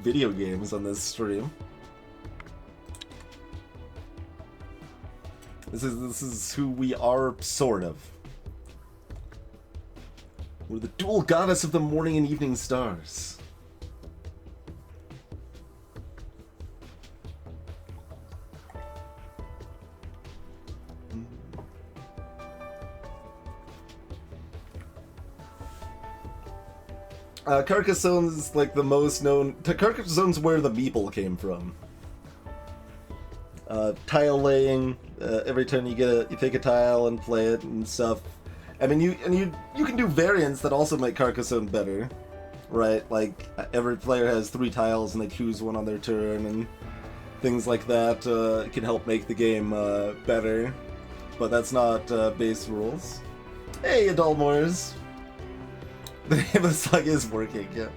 video games on this stream. This is who we are, sort of. We're the dual goddess of the morning and evening stars. Carcassone's like the most known. Carcassone's where the meeple came from. Tile laying. Every turn you pick a tile and play it and stuff. I mean, you can do variants that also make Carcassonne better, right? Like every player has 3 tiles and they choose one on their turn and things like that can help make the game better. But that's not base rules. Hey, Adulmores. The name of the song is working, yeah.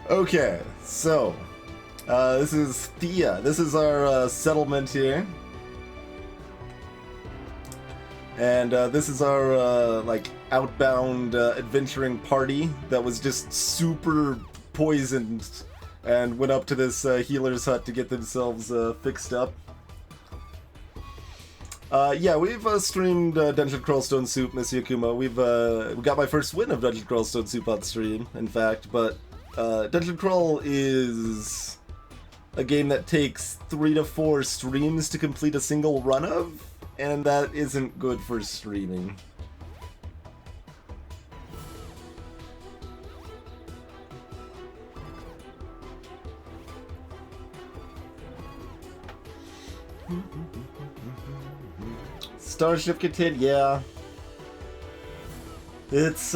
Okay, so this is Thea. This is our settlement here, and this is our like outbound adventuring party that was just super poisoned and went up to this healer's hut to get themselves fixed up. Yeah, we've streamed Dungeon Crawl Stone Soup, Miss Yakuma. We got my first win of Dungeon Crawl Stone Soup on stream, in fact, but Dungeon Crawl is a game that takes 3 to 4 streams to complete a single run of, and that isn't good for streaming. Starship Catan, yeah. It's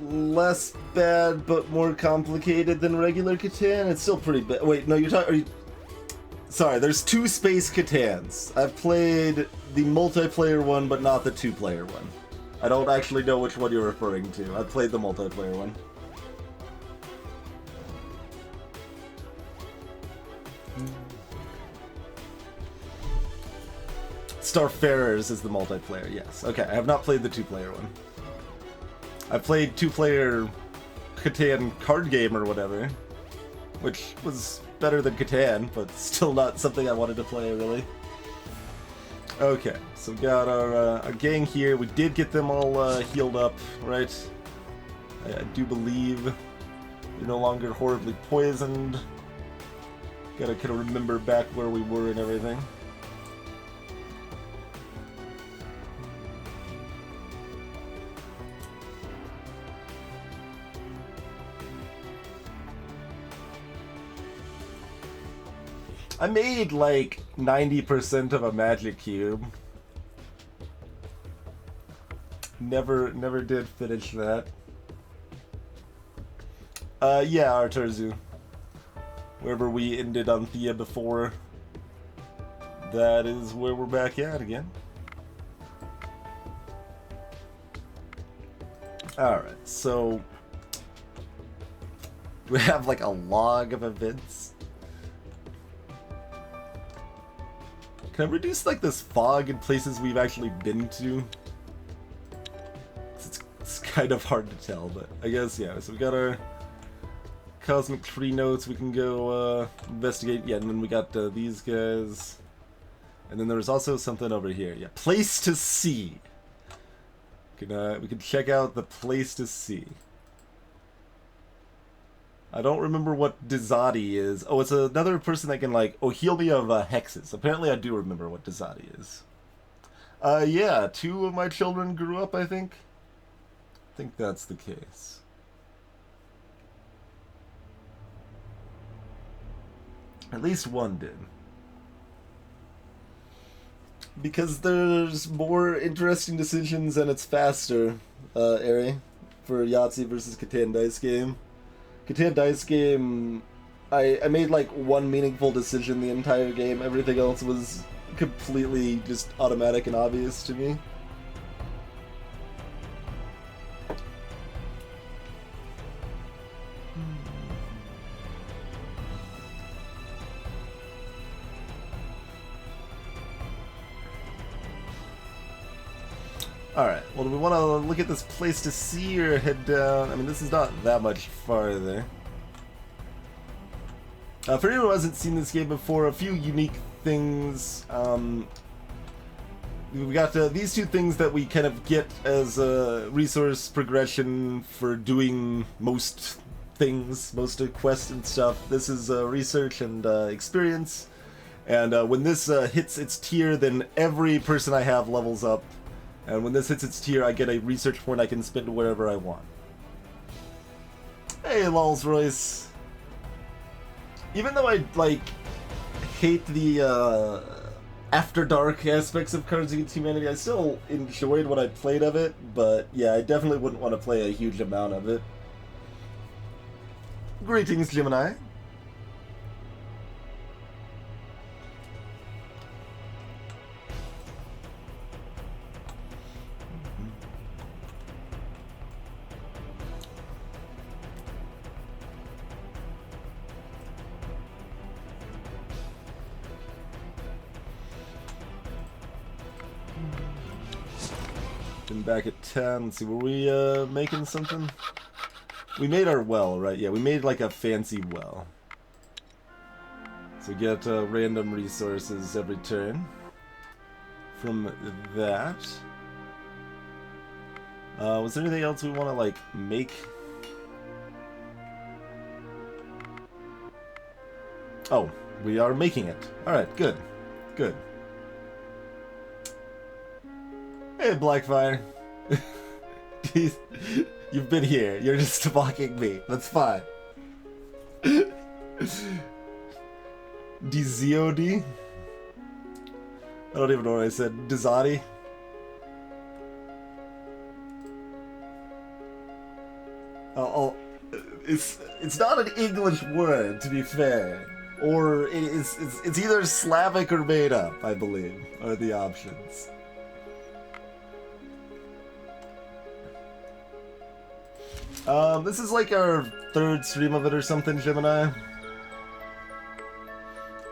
less bad but more complicated than regular Catan. It's still pretty bad. Wait, no, sorry, there's 2 Space Catans. I've played the multiplayer one, but not the 2-player one. I don't actually know which one you're referring to. I've played the multiplayer one. Starfarers is the multiplayer, yes. Okay, I have not played the 2-player one. I played 2-player Catan card game or whatever, which was better than Catan, but still not something I wanted to play, really. Okay, so we got our gang here. We did get them all healed up, right? I do believe you're no longer horribly poisoned. Gotta kind of remember back where we were and everything. I made like 90% of a magic cube. Never did finish that. Yeah, Arturzu. Wherever we ended on Thea before, that is where we're back at again. Alright, so we have like a log of events. Can I reduce like this fog in places we've actually been to? It's kind of hard to tell, but I guess, yeah. So we got our cosmic tree notes we can go investigate. Yeah, and then we got these guys. And then there's also something over here. Yeah, place to see. We can check out the place to see. I don't remember what Dizati is. Oh, it's another person that can, like, heal me of hexes. Apparently I do remember what Dizati is. Yeah, 2 of my children grew up, I think. I think that's the case. At least one did. Because there's more interesting decisions and it's faster, Ari, for Yahtzee versus Catan Dice Game. Catan Dice Game, I made like one meaningful decision the entire game. Everything else was completely just automatic and obvious to me. Alright, well, do we want to look at this place to see or head down? I mean, this is not that much farther. For anyone who hasn't seen this game before, a few unique things. We got these two things that we kind of get as a resource progression for doing most things, most quests and stuff. This is research and experience. And when this hits its tier, then every person I have levels up. And when this hits its tier, I get a research point I can spend wherever I want. Hey, Lulz Royce. Even though I, like, hate the After Dark aspects of Cards Against Humanity, I still enjoyed what I played of it, but yeah, I definitely wouldn't want to play a huge amount of it. Greetings, Gemini. Back at 10. Let's see, were we making something? We made our well, right? Yeah, we made like a fancy well. So we get random resources every turn from that. Was there anything else we want to like make? Oh, we are making it. Alright, good. Good. Hey, Blackfire. You've been here. You're just mocking me. That's fine. Dziodi? I don't even know what I said. Dizadi? It's not an English word, to be fair. Or it's either Slavic or made up, I believe, are the options. This is like our third stream of it or something, Gemini.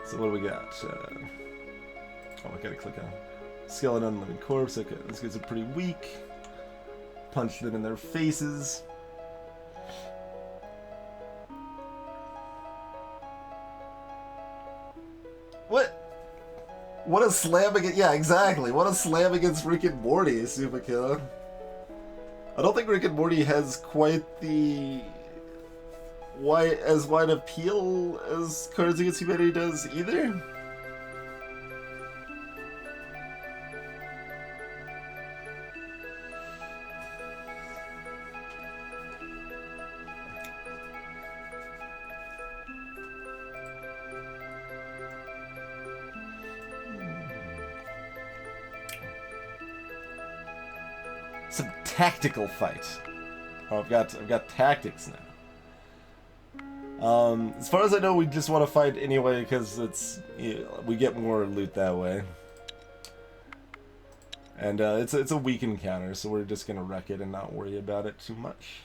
So what do we got? Oh, I gotta click on Skeleton Living Corpse. Okay, these guys are pretty weak. Punch them in their faces. What a slam against... Yeah, exactly. What a slam against Rick and Morty, Supakilla. I don't think Rick and Morty has quite the as wide appeal as Cards Against Humanity does either. Some tactical fight. Oh, I've got tactics now. As far as I know, we just want to fight anyway because it's we get more loot that way, and it's a weak encounter, so we're just gonna wreck it and not worry about it too much.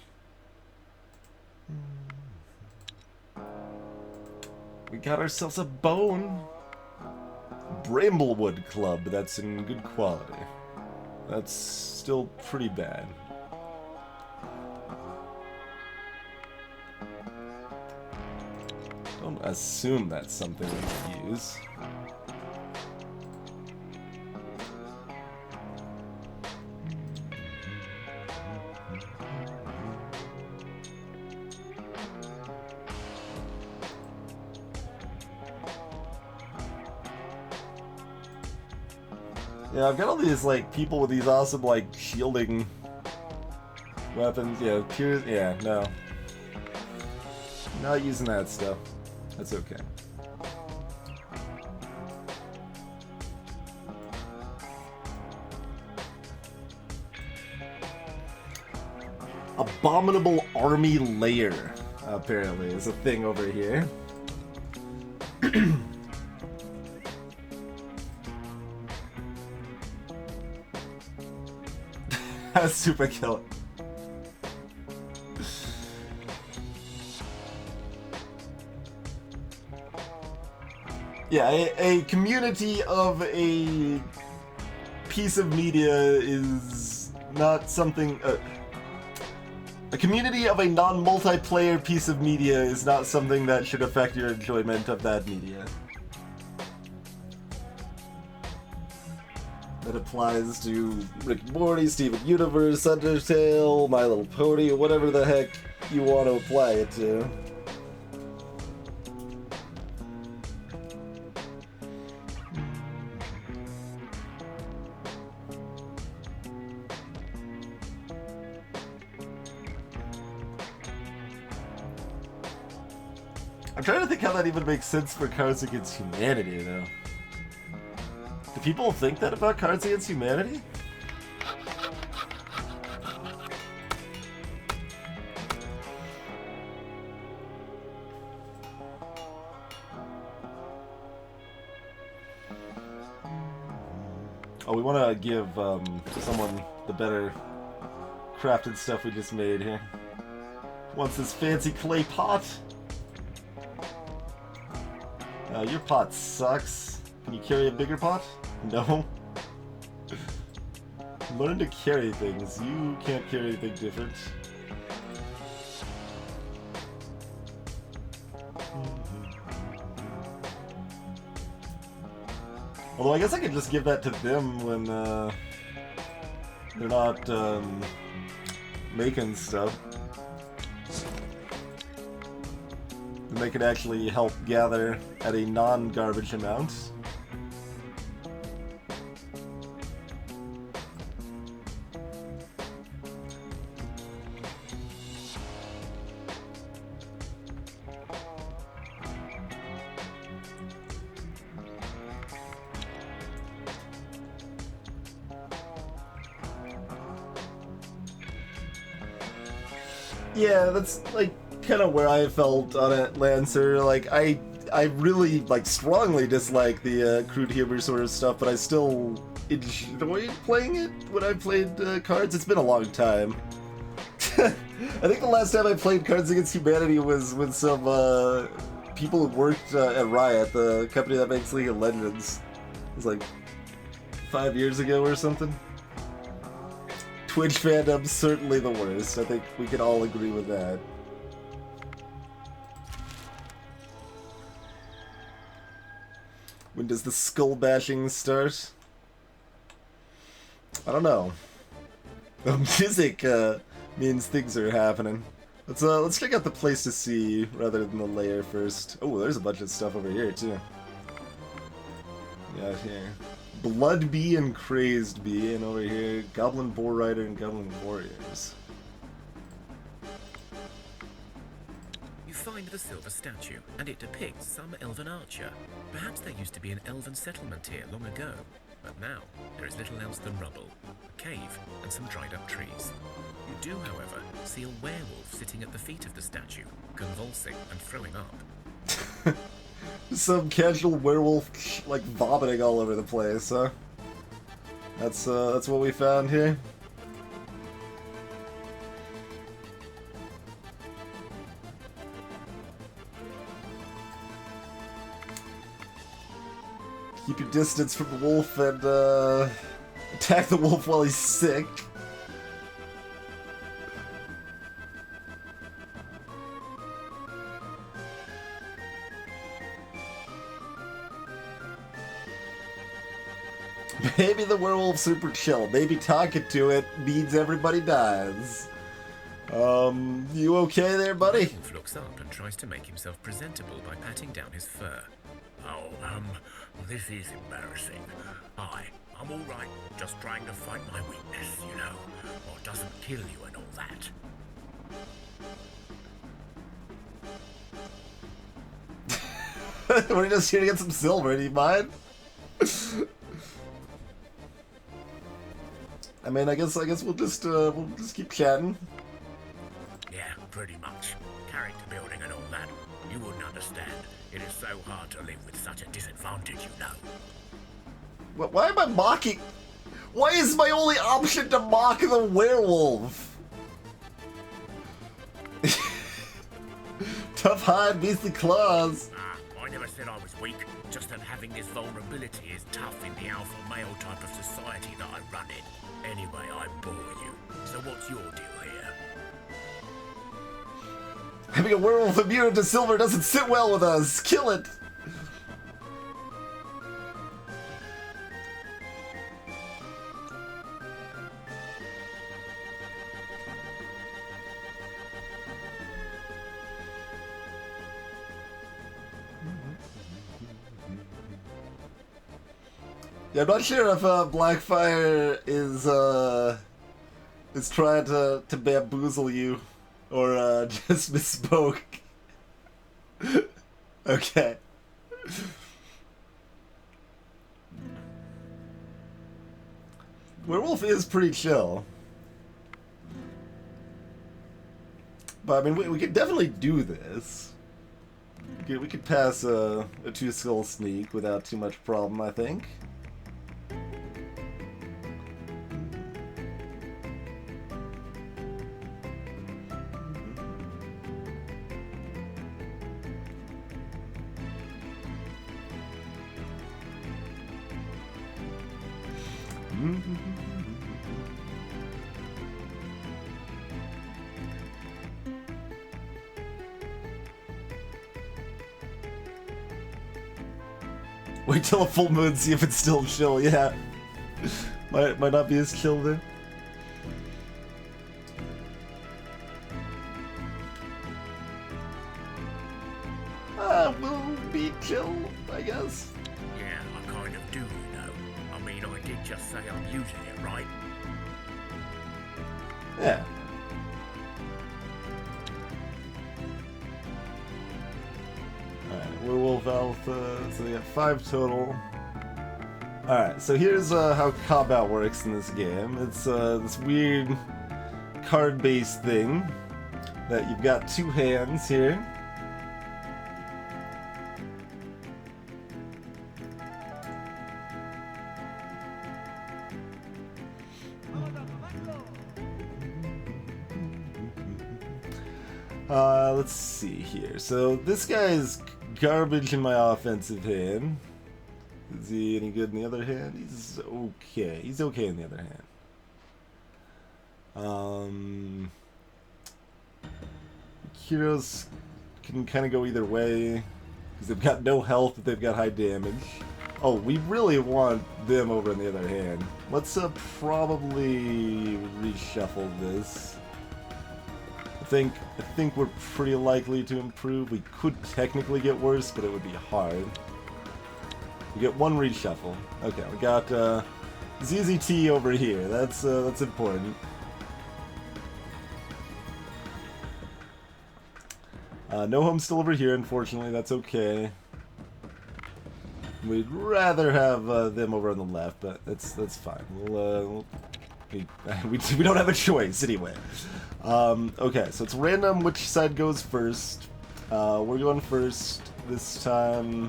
We got ourselves a bone. Bramblewood Club. That's in good quality. That's still pretty bad. Don't assume that's something we can use. Yeah, I've got all these, like, people with these awesome, like, shielding weapons. Yeah, pure... Yeah, no. Not using that stuff. That's okay. Abominable Army Lair, apparently, is a thing over here. Super killer. Yeah, a community of a piece of media is not something... a community of a non-multiplayer piece of media is not something that should affect your enjoyment of that media. That applies to Rick and Morty, Steven Universe, Undertale, My Little Pony, whatever the heck you want to apply it to. I'm trying to think how that even makes sense for Cards Against Humanity, though. Do people think that about Cards Against Humanity? Oh, we want to give someone the better crafted stuff we just made here. Wants this fancy clay pot? Your pot sucks. Can you carry a bigger pot? No? Learn to carry things. You can't carry anything different. Although I guess I could just give that to them when they're not making stuff. And they could actually help gather at a non-garbage amount. Yeah, that's like kind of where I felt on it, Lancer. Like I really like strongly dislike the crude humor sort of stuff, but I still enjoyed playing it when I played cards. It's been a long time. I think the last time I played Cards Against Humanity was with some people who worked at Riot, the company that makes League of Legends. It was like 5 years ago or something. Twitch fandom's certainly the worst. I think we can all agree with that. When does the skull bashing start? I don't know. The music means things are happening. Let's check out the place to see rather than the lair first. Oh, there's a bunch of stuff over here too. Yeah, here. Blood Bee and Crazed Bee, and over here, Goblin Boar Rider and Goblin Warriors. You find the silver statue, and it depicts some elven archer. Perhaps there used to be an elven settlement here long ago, but now there is little else than rubble, a cave, and some dried up trees. You do, however, see a werewolf sitting at the feet of the statue, convulsing and throwing up. Some casual werewolf, like, vomiting all over the place, huh? That's what we found here. Keep your distance from the wolf and, attack the wolf while he's sick. Maybe the werewolf's super chill. Maybe talking to it means everybody dies. You okay there, buddy? The wolf looks up and tries to make himself presentable by patting down his fur. Oh, this is embarrassing. I'm all right, just trying to find my weakness, you know, what doesn't kill you and all that. We're just here to get some silver, do you mind? I mean, I guess we'll just keep chatting. Yeah, pretty much. Character building and all that. You wouldn't understand. It is so hard to live with such a disadvantage, you know. Why am I mocking? Why is my only option to mock the werewolf? Tough hide, beastly claws. I never said I was weak, just that having this vulnerability is tough in the alpha male type of society that I run in. Anyway, I bore you. So what's your deal here? Having a werewolf immune to silver doesn't sit well with us. Kill it. Yeah, I'm not sure if Blackfire is trying to bamboozle you or just misspoke. Okay. Werewolf is pretty chill. But I mean, we could definitely do this. We could pass a 2-skill sneak without too much problem, I think. Wait till a full moon, see if it's still chill, yeah. might not be as chill then. We'll be chill, I guess. Yeah, I kind of do, you know. I mean, I did just say I'm using it, right? Yeah. Alright, Werewolf Alpha, so we got 5 total. Alright, so here's how combat works in this game. It's this weird card-based thing that you've got 2 hands here. Let's see here. So this guy's garbage in my offensive hand. Is he any good in the other hand? He's okay. He's okay in the other hand. Heroes can kind of go either way because they've got no health, but they've got high damage. Oh, we really want them over on the other hand. Let's probably reshuffle this. I think we're pretty likely to improve. We could technically get worse, but it would be hard. We get 1 reshuffle. Okay, we got ZZT over here. That's important. No Home's still over here, unfortunately. That's okay. We'd rather have them over on the left, but that's fine. We don't have a choice anyway. Okay, so it's random which side goes first. We're going first this time.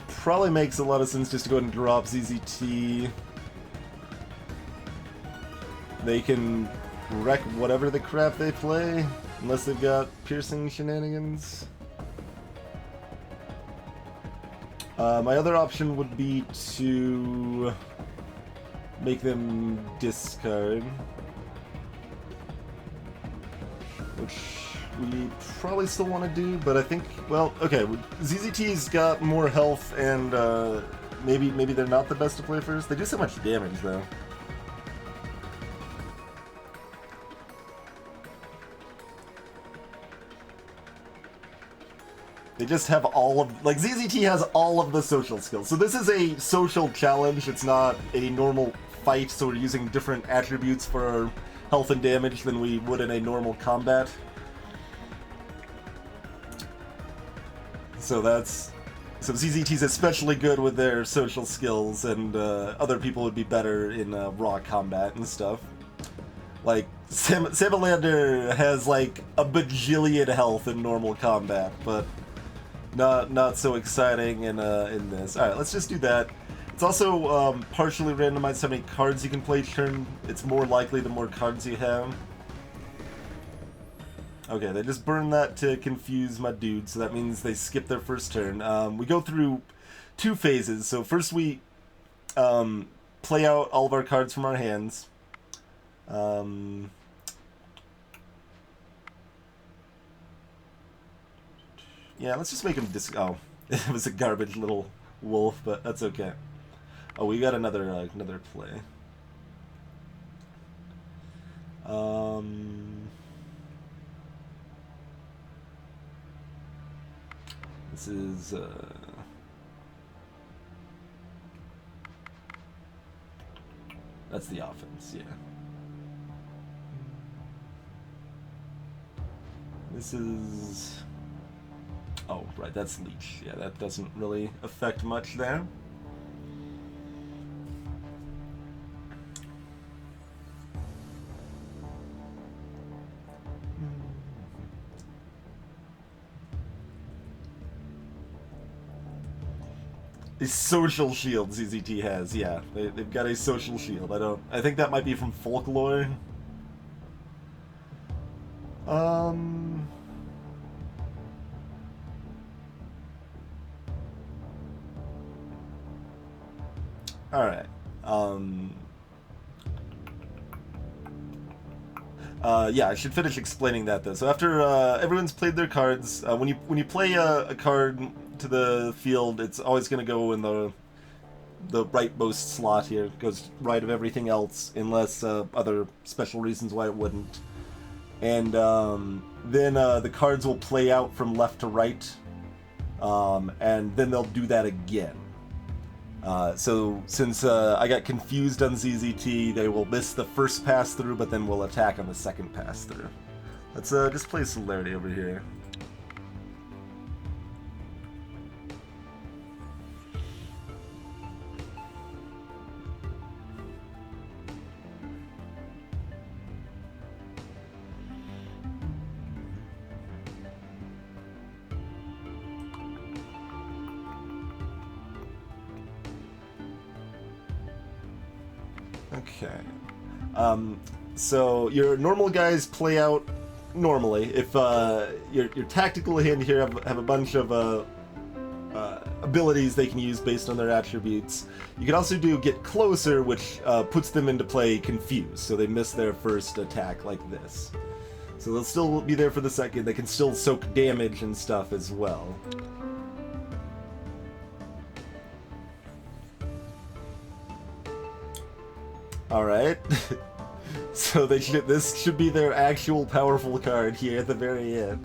Probably makes a lot of sense just to go ahead and drop ZZT. They can wreck whatever the crap they play, unless they've got piercing shenanigans. My other option would be to make them discard, which we probably still want to do, but I think, well, okay, ZZT's got more health, and maybe they're not the best to play first. They do so much damage, though. They just have all of, like, ZZT has all of the social skills. So this is a social challenge. It's not a normal fight, so we're using different attributes for our health and damage than we would in a normal combat. So ZZT's especially good with their social skills, and other people would be better in raw combat and stuff. Like, Salamander has like a bajillion health in normal combat, but not so exciting in this. Alright, let's just do that. It's also partially randomized how many cards you can play each turn. It's more likely the more cards you have. Okay, they just burn that to confuse my dude, so that means they skip their first turn. We go through 2 phases. So first we play out all of our cards from our hands. Yeah, let's just make him oh, it was a garbage little wolf, but that's okay. Oh, we got another play. This is that's the offense, yeah. This is, oh, right, that's leech. Yeah, that doesn't really affect much there. A social shield ZZT has, yeah. They've got a social shield. I think that might be from folklore. Alright. Yeah, I should finish explaining that though. So after everyone's played their cards, when you play a card to the field, it's always going to go in the rightmost slot here. It goes right of everything else, unless other special reasons why it wouldn't. And then the cards will play out from left to right, and then they'll do that again. So since I got confused on ZZT, they will miss the first pass through, but then will attack on the second pass through. Let's just play Celerity over here. Okay. So your normal guys play out normally. If your tactical hand here have a bunch of abilities they can use based on their attributes. You can also do Get Closer, which puts them into play confused, so they miss their first attack like this. So they'll still be there for the second. They can still soak damage and stuff as well. Alright. So this should be their actual powerful card here at the very end.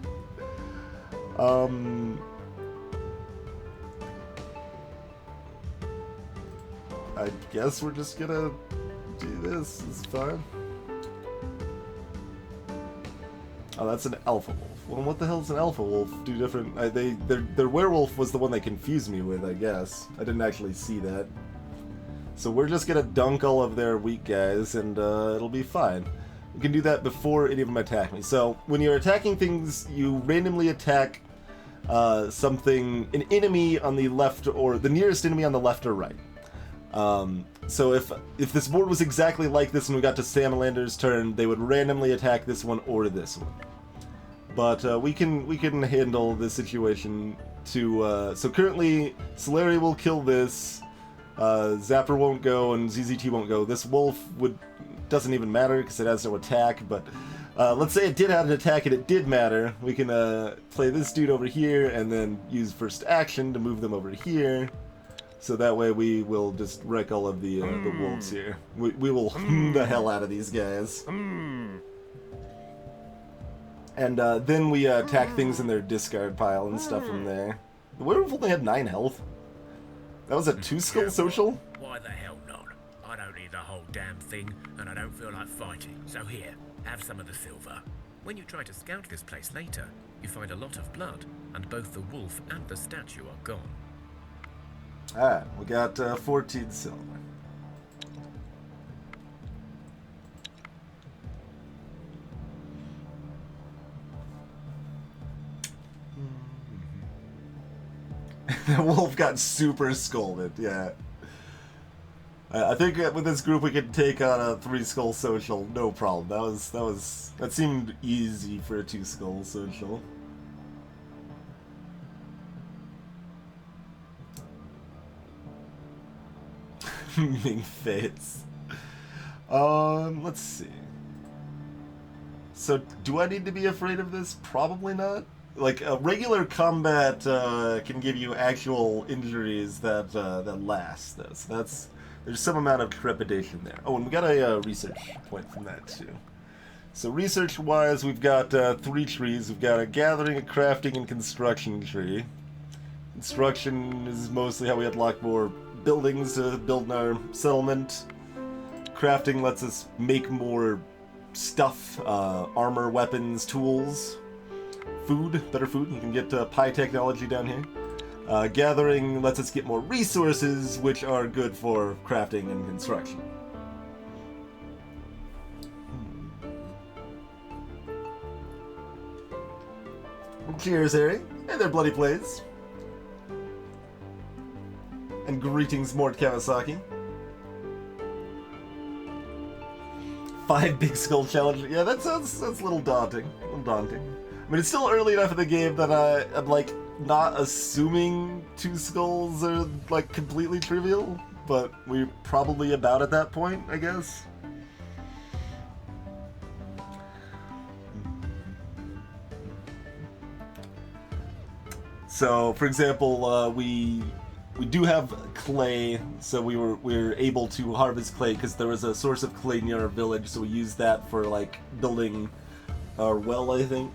I guess we're just gonna do this. It's fine. Oh, that's an alpha wolf. Well, what the hell's an alpha wolf? Do different... their werewolf was the one they confused me with, I guess. I didn't actually see that. So we're just gonna dunk all of their weak guys, and it'll be fine. You can do that before any of them attack me. So when you're attacking things, you randomly attack something, an enemy on the left, or the nearest enemy on the left or right. So if this board was exactly like this when we got to Salamander's turn, they would randomly attack this one or this one. But we can handle this situation to... so currently, Celerity will kill this. Zapper won't go and ZZT won't go. This wolf doesn't even matter because it has no attack, but let's say it did have an attack and it did matter. We can play this dude over here and then use first action to move them over here. So that way we will just wreck all of the wolves here. We will the hell out of these guys. And then we attack things in their discard pile and stuff from there. The werewolf only had 9 health. That was a 2-skull social? Why the hell not? I don't need the whole damn thing, and I don't feel like fighting. So here, have some of the silver. When you try to scout this place later, you find a lot of blood, and both the wolf and the statue are gone. Alright, we got 14 silver. The wolf got super scolded, yeah. I think with this group we could take on a 3-skull social, no problem. That seemed easy for a 2-skull social. Ming Fates. Let's see. So, do I need to be afraid of this? Probably not. Like, regular combat can give you actual injuries that last, though. So there's some amount of trepidation there. Oh, and we got a research point from that, too. So research-wise, we've got 3 trees. We've got a gathering, a crafting, and construction tree. Construction is mostly how we unlock more buildings to build in our settlement. Crafting lets us make more stuff, armor, weapons, tools, food, better food. You can get pie technology down here. Gathering lets us get more resources, which are good for crafting and construction. Cheers, Harry. Hey there, Bloody Plays. And greetings, Mort Kawasaki. 5 big skull challenge. Yeah, that's a little daunting. I mean, it's still early enough in the game that I'm like not assuming 2 skulls are like completely trivial, but we're probably about at that point, I guess. So, for example, we do have clay, so we were able to harvest clay because there was a source of clay near our village, so we used that for like building our well, I think.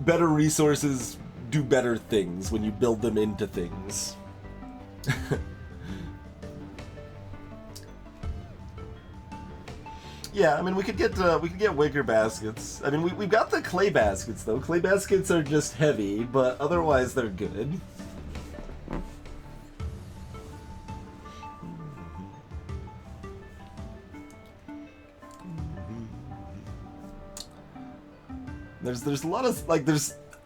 Better resources do better things when you build them into things. Yeah, I mean, we could get wicker baskets. I mean, we've got the clay baskets though. Clay baskets are just heavy, but otherwise they're good. There's a lot of like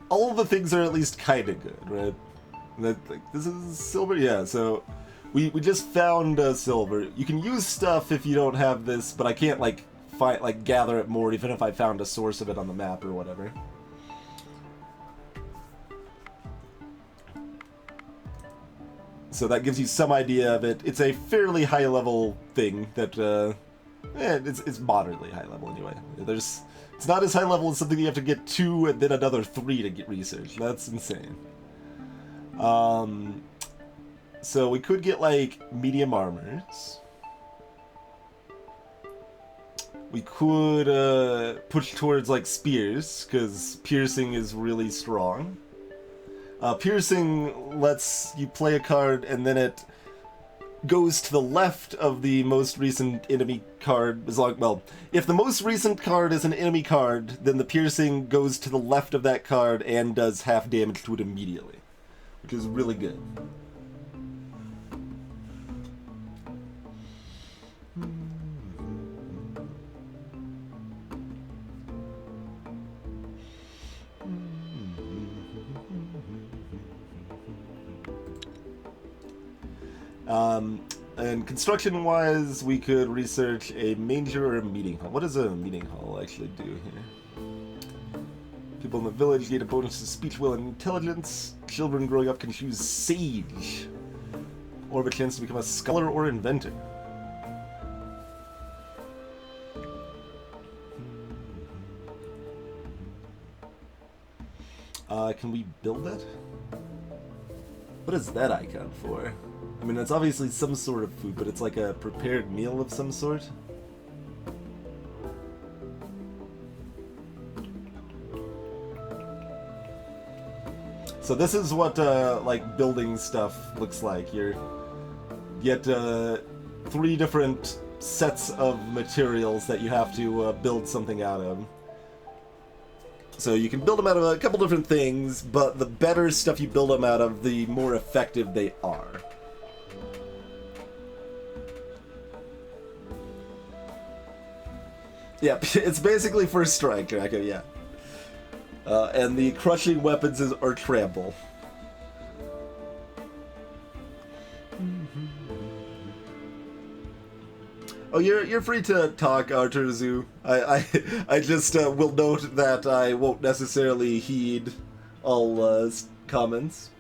all of the things are at least kind of good, right? That like this is silver, yeah. So we just found silver. You can use stuff if you don't have this, but I can't like gather it more even if I found a source of it on the map or whatever. So that gives you some idea of it. It's a fairly high level thing that it's moderately high level anyway. It's not as high level as something you have to get 2 and then another 3 to get research. That's insane. So we could get like medium armors. We could push towards like spears, because piercing is really strong. Piercing lets you play a card and then it goes to the left of the most recent enemy card. If the most recent card is an enemy card, then the piercing goes to the left of that card and does half damage to it immediately, which is really good. And construction-wise, we could research a manger or a meeting hall. What does a meeting hall actually do here? People in the village gain a bonus to speech, will, and intelligence. Children growing up can choose sage, or have a chance to become a scholar or inventor. Can we build that? What is that icon for? I mean, that's obviously some sort of food, but it's like a prepared meal of some sort. So this is what like building stuff looks like. You get 3 different sets of materials that you have to build something out of. So you can build them out of a couple different things, but the better stuff you build them out of, the more effective they are. Yeah, it's basically first strike, Draco, yeah. And the crushing weapons are trample. Oh, you're free to talk, Arturzu. I just will note that I won't necessarily heed all comments.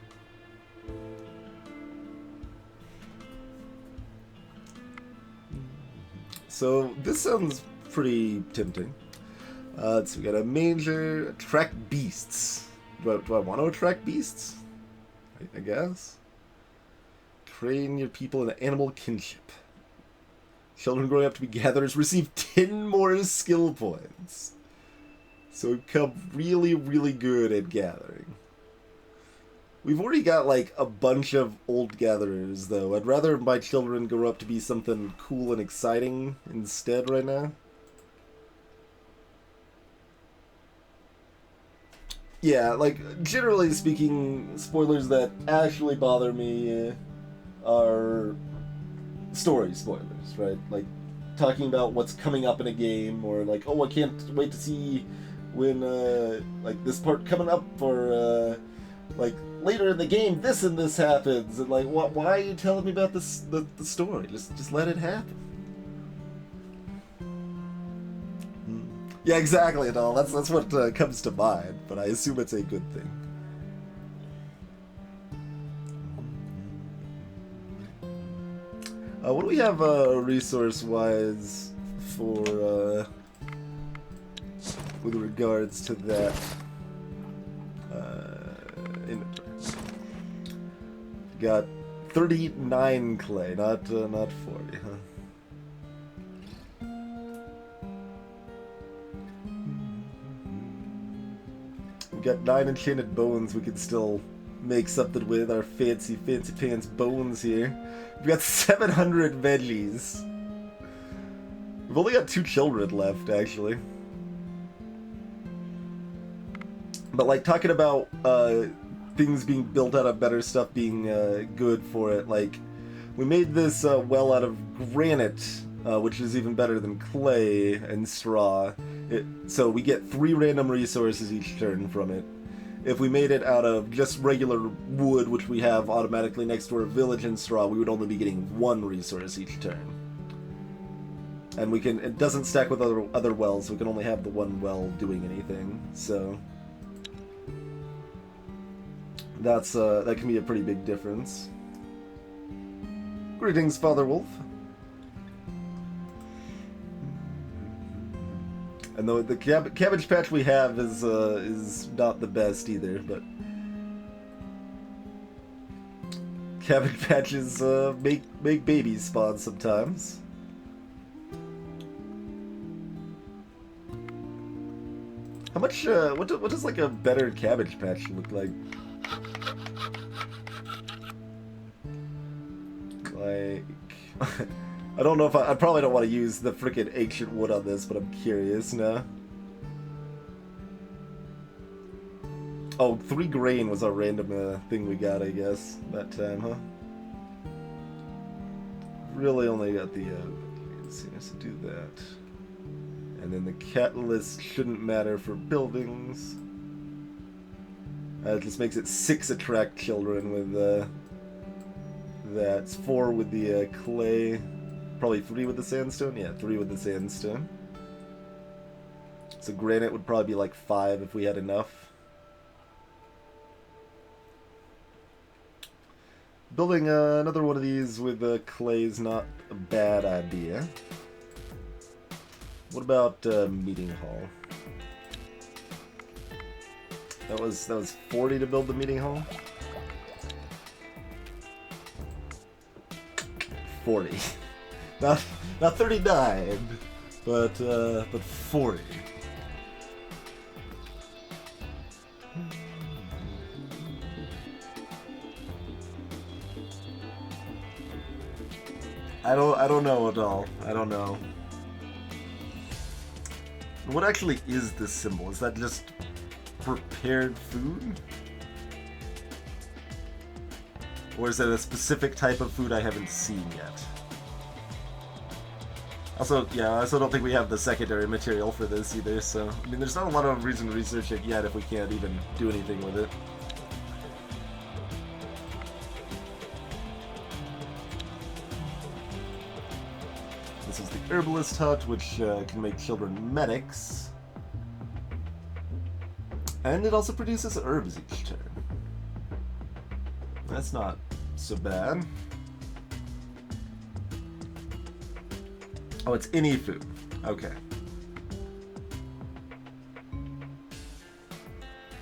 So this sounds pretty tempting. So we got a major attract beasts. Do I want to attract beasts? I guess. Train your people in animal kinship. Children growing up to be gatherers receive 10 more skill points. So become really, really good at gathering. We've already got like a bunch of old gatherers though. I'd rather my children grow up to be something cool and exciting instead right now. Yeah, like, generally speaking, spoilers that actually bother me are story spoilers, right? Like, talking about what's coming up in a game, or like, oh, I can't wait to see when, like, this part coming up, or, like, later in the game, this and this happens, and like, why are you telling me about this, the story? Just let it happen. Yeah, exactly, and all. That's what comes to mind, but I assume it's a good thing. What do we have resource-wise for with regards to that inventory? Got 39 clay, not 40, huh? Got 9 enchanted bones we can still make something with, our fancy pants bones here. We've got 700 veggies. We've only got 2 children left, actually. But like, talking about things being built out of better stuff being good for it, like, we made this well out of granite, which is even better than clay and straw. So we get 3 random resources each turn from it. If we made it out of just regular wood, which we have automatically next to our village and straw, we would only be getting 1 resource each turn. And we can, it doesn't stack with other wells, so we can only have the 1 well doing anything. So that's that can be a pretty big difference. Greetings, Father Wolf. And the cabbage patch we have is not the best either, but cabbage patches make babies spawn sometimes. How much? What does like a better cabbage patch look like? Like. I don't know if I probably don't want to use the frickin' ancient wood on this, but I'm curious now. Oh, 3 grain was our random thing we got, I guess, that time, huh? Really only got the let's to do that. And then the catalyst shouldn't matter for buildings. It just makes it 6 attract children with that. It's 4 with the clay. Probably 3 with the sandstone? Yeah, 3 with the sandstone. So granite would probably be like 5 if we had enough. Building another one of these with clay is not a bad idea. What about meeting hall? That was 40 to build the meeting hall? 40. Not 39, but 40. I don't know at all. I don't know. What actually is this symbol? Is that just prepared food? Or is it a specific type of food I haven't seen yet? Also, yeah, I also don't think we have the secondary material for this either, so... I mean, there's not a lot of reason to research it yet if we can't even do anything with it. This is the Herbalist Hut, which can make children medics. And it also produces herbs each turn. That's not so bad. Oh, it's any food. Okay.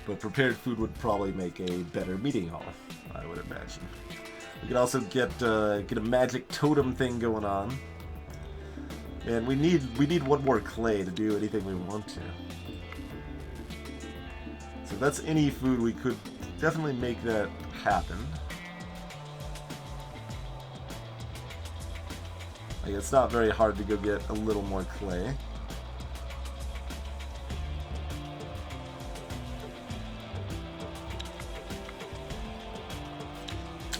But prepared food would probably make a better meeting hall, I would imagine. We could also get a magic totem thing going on. And we need one more clay to do anything we want to. So if that's any food, we could definitely make that happen. Like, it's not very hard to go get a little more clay.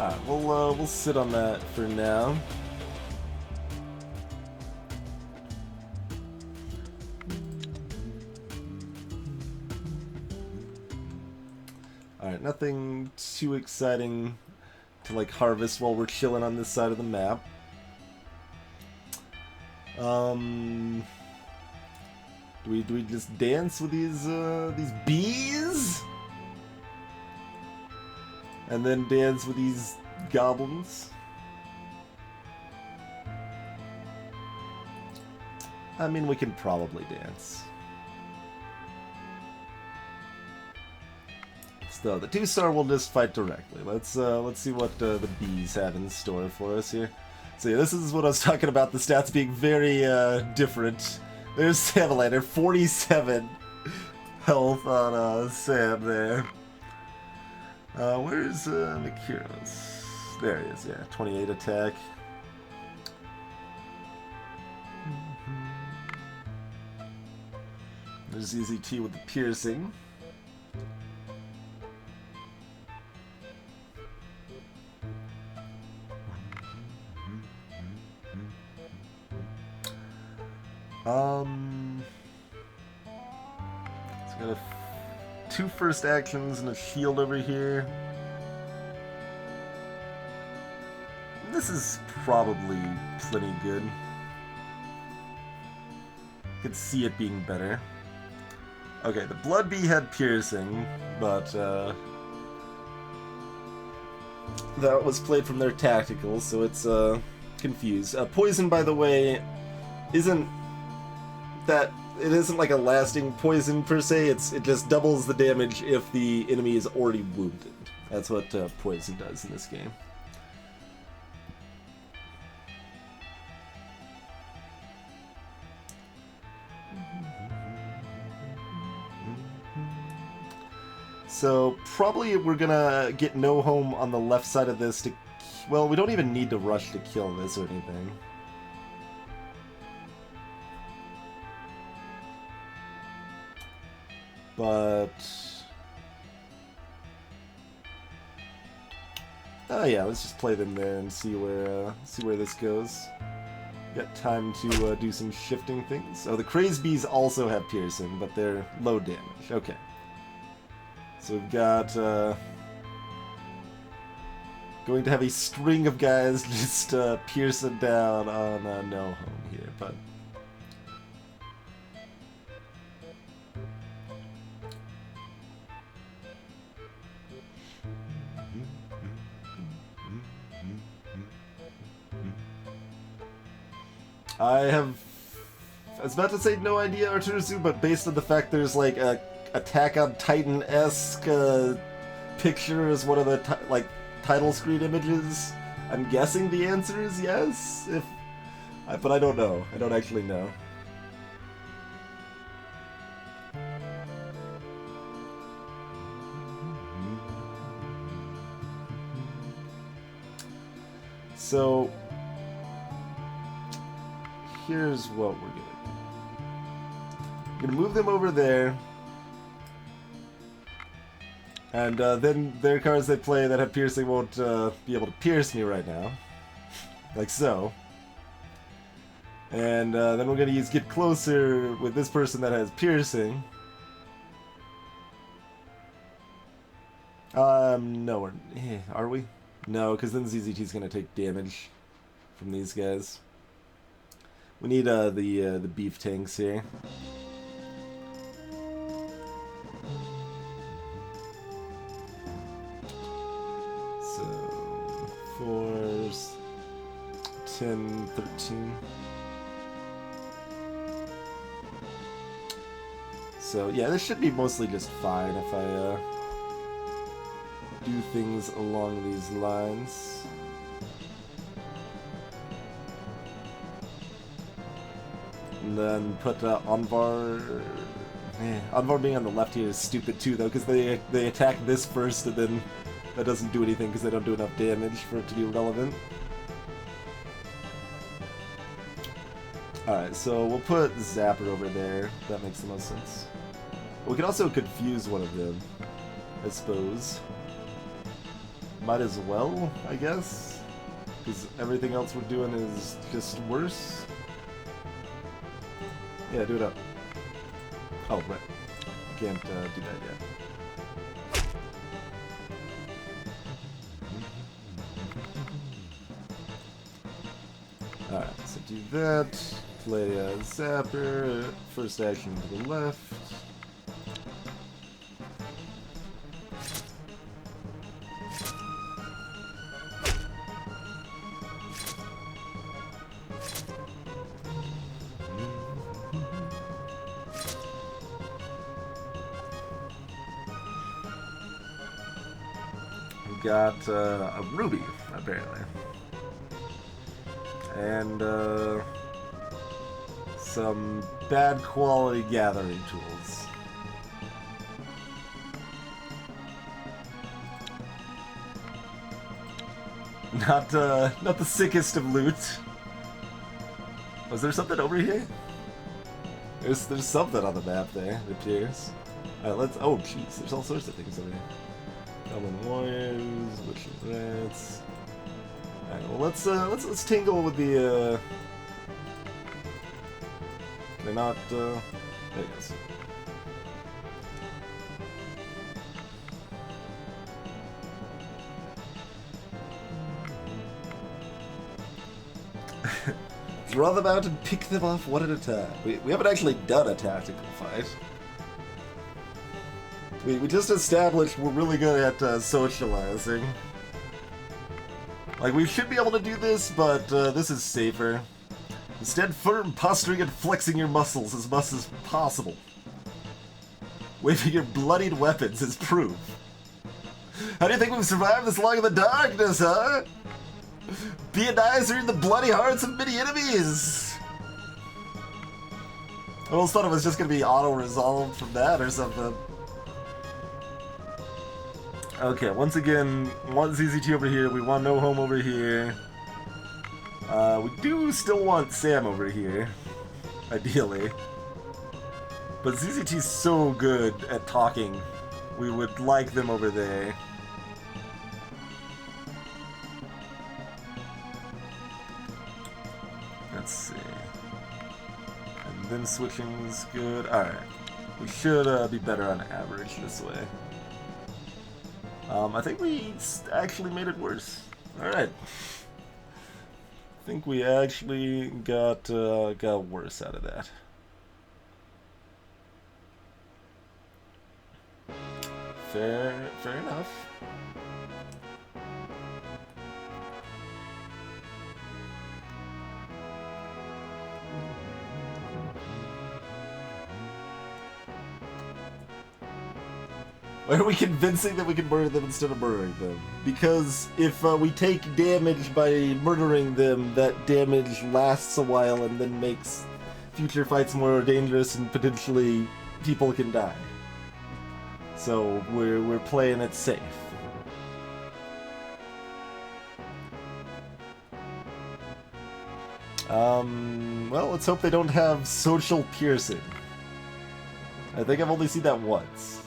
Alright, we'll sit on that for now. Alright, nothing too exciting to like harvest while we're chilling on this side of the map. Do we just dance with these bees? And then dance with these goblins? I mean, we can probably dance. So the 2-star will just fight directly. Let's see what the bees have in store for us here. So yeah, this is what I was talking about, the stats being very different. There's Samalander, 47 health on Sam there. Where's Mikiros? There he is, yeah, 28 attack. There's EZT with the piercing. It's got 2 first actions and a shield over here. This is probably plenty good. Could see it being better. Okay, the Blood Bee had piercing, but that was played from their tactical, so it's confused. Poison, by the way, isn't like a lasting poison per se. It just doubles the damage if the enemy is already wounded. That's what poison does in this game. So probably we're gonna get no home on the left side of this to... Well, we don't even need to rush to kill this or anything. But... oh yeah, let's just play them there and see where this goes. Got time to do some shifting things. Oh, the Crazed Bees also have piercing, but they're low damage. Okay. So we've got going to have a string of guys just piercing down on no home here, but I was about to say no idea, Arturusu, but based on the fact there's like a Attack on Titan-esque picture as one of the title screen images, I'm guessing the answer is yes. But I don't know. I don't actually know. So here's what we're gonna do. We're gonna move them over there. And then their cards they play that have piercing won't be able to pierce me right now. Like so. And then we're going to use Get Closer with this person that has piercing. No, are we? No, because then ZZT's going to take damage from these guys. We need the beef tanks here. So 4, 10, 13. So yeah, this should be mostly just fine if I do things along these lines. And then put Anvar. Anvar being on the left here is stupid too, though, because they attack this first, and then that doesn't do anything because they don't do enough damage for it to be relevant. Alright, so we'll put Zapper over there. That makes the most sense. We can also confuse one of them, I suppose. Might as well, I guess, because everything else we're doing is just worse. Yeah, do it up. Oh, right. Can't do that yet. Alright, so do that. Play Zapper. First action to the left. Got a ruby, apparently. And some bad quality gathering tools. Not the sickest of loot. Was there something over here? There's something on the map there, it appears. Alright, let's. Oh, jeez, there's all sorts of things over here. Goblin Warriors, Witching Rats. Alright, well let's tingle with the they're not there it is. Draw them out and pick them off one at a time. We haven't actually done a tactical fight. We just established we're really good at socializing. Like, we should be able to do this, but this is safer. Instead, firm posturing and flexing your muscles as much as possible. Waving your bloodied weapons as proof. How do you think we've survived this long in the darkness, huh? Being eyes are in the bloody hearts of many enemies! I almost thought it was just gonna be auto-resolved from that or something. Okay, once again, we want ZZT over here, we want No Home over here. We do still want Sam over here, ideally. But ZZT's so good at talking, we would like them over there. Let's see. And then switching's good. Alright. We should be better on average this way. I think we actually made it worse. Alright. I think we actually got worse out of that. Fair enough. Why are we convincing that we can murder them instead of murdering them? Because if we take damage by murdering them, that damage lasts a while and then makes future fights more dangerous and potentially people can die. So we're playing it safe. Well, let's hope they don't have social piercing. I think I've only seen that once.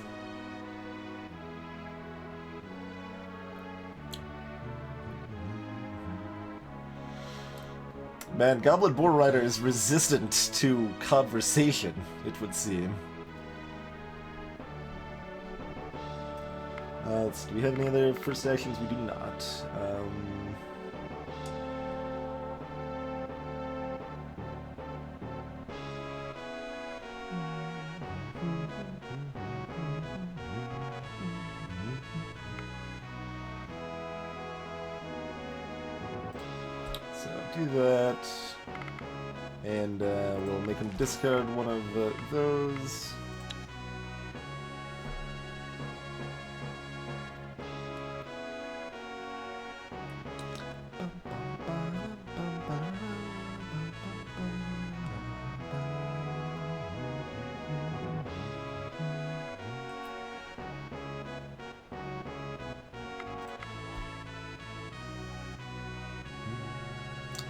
Man, Goblin Boar Rider is resistant to conversation, it would seem. Let's, do we have any other first actions? We do not. do that. And we'll make him discard one of those.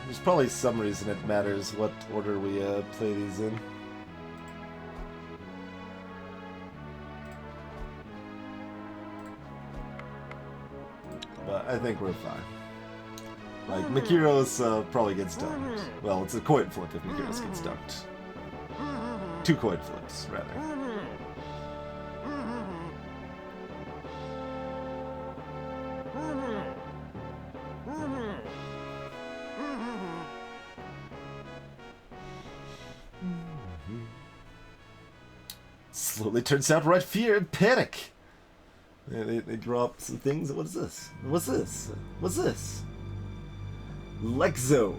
There's probably some reason it matters what order we play these in. But I think we're fine. Like, Mikiros probably gets dunked. Well, it's a coin flip if Mikiros gets dunked. 2 coin flips, rather. Slowly turns out right fear and panic. They drop some things. What is this? What's this? What's this? Lexo.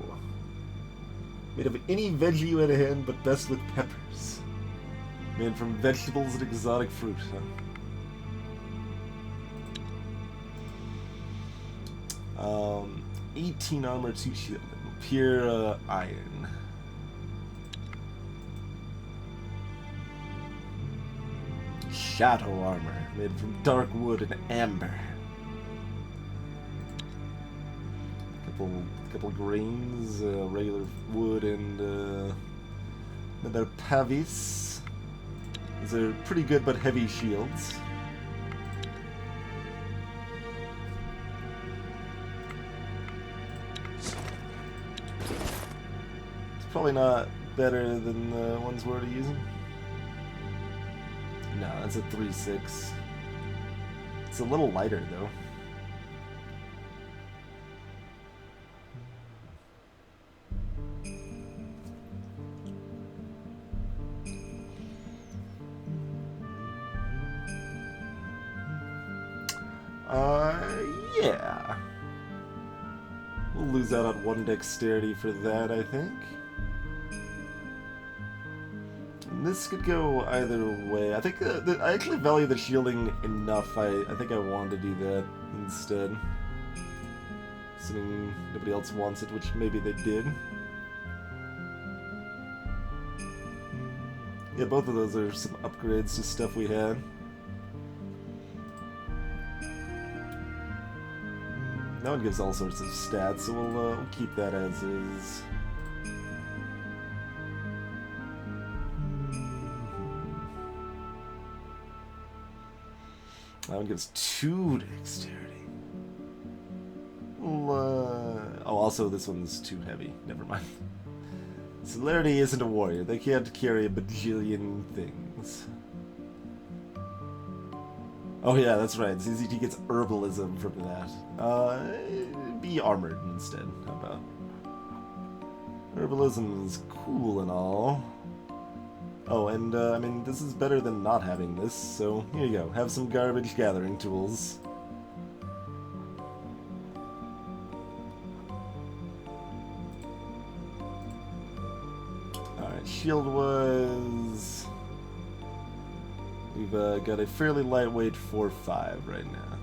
Made of any veggie you had a hand, but best with peppers. Made from vegetables and exotic fruit, huh? 18 armor, 2 shield. Pure iron. Shadow armor, made from dark wood and amber. Couple grains, regular wood and another pavis. These are pretty good but heavy shields. It's probably not better than the ones we're already using. No, that's a 3/6. It's a little lighter, though. Yeah. We'll lose out on 1 dexterity for that, I think. This could go either way. I think I actually value the shielding enough. I think I wanted to do that instead. Assuming nobody else wants it, which maybe they did. Yeah, both of those are some upgrades to stuff we had. That one gives all sorts of stats, so we'll keep that as is. That one gives 2 dexterity. Oh, also this one's too heavy. Never mind. Celerity isn't a warrior. They can't carry a bajillion things. Oh yeah, that's right. ZZT gets herbalism from that. Be armored instead. How about? Herbalism is cool and all. Oh, and I mean, this is better than not having this, so here you go. Have some garbage gathering tools. Alright, shield was... We've got a fairly lightweight 4/5 right now.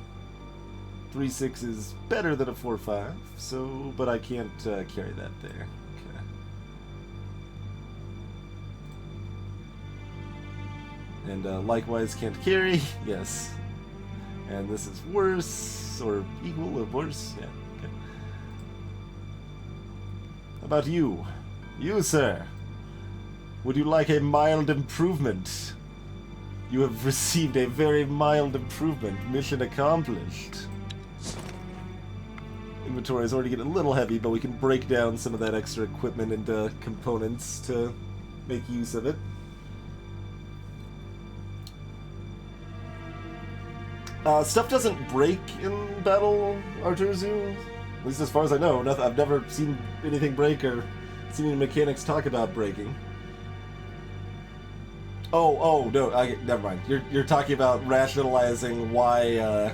3/6 is better than a 4/5, so, but I can't carry that there. And likewise can't carry, yes. And this is worse, or equal or worse, yeah, okay. How about you? You, sir. Would you like a mild improvement? You have received a very mild improvement. Mission accomplished. Inventory is already getting a little heavy, but we can break down some of that extra equipment into components to make use of it. Stuff doesn't break in battle, Arturzu. At least as far as I know. I've never seen anything break or seen any mechanics talk about breaking. Oh, no, never mind. You're talking about rationalizing why,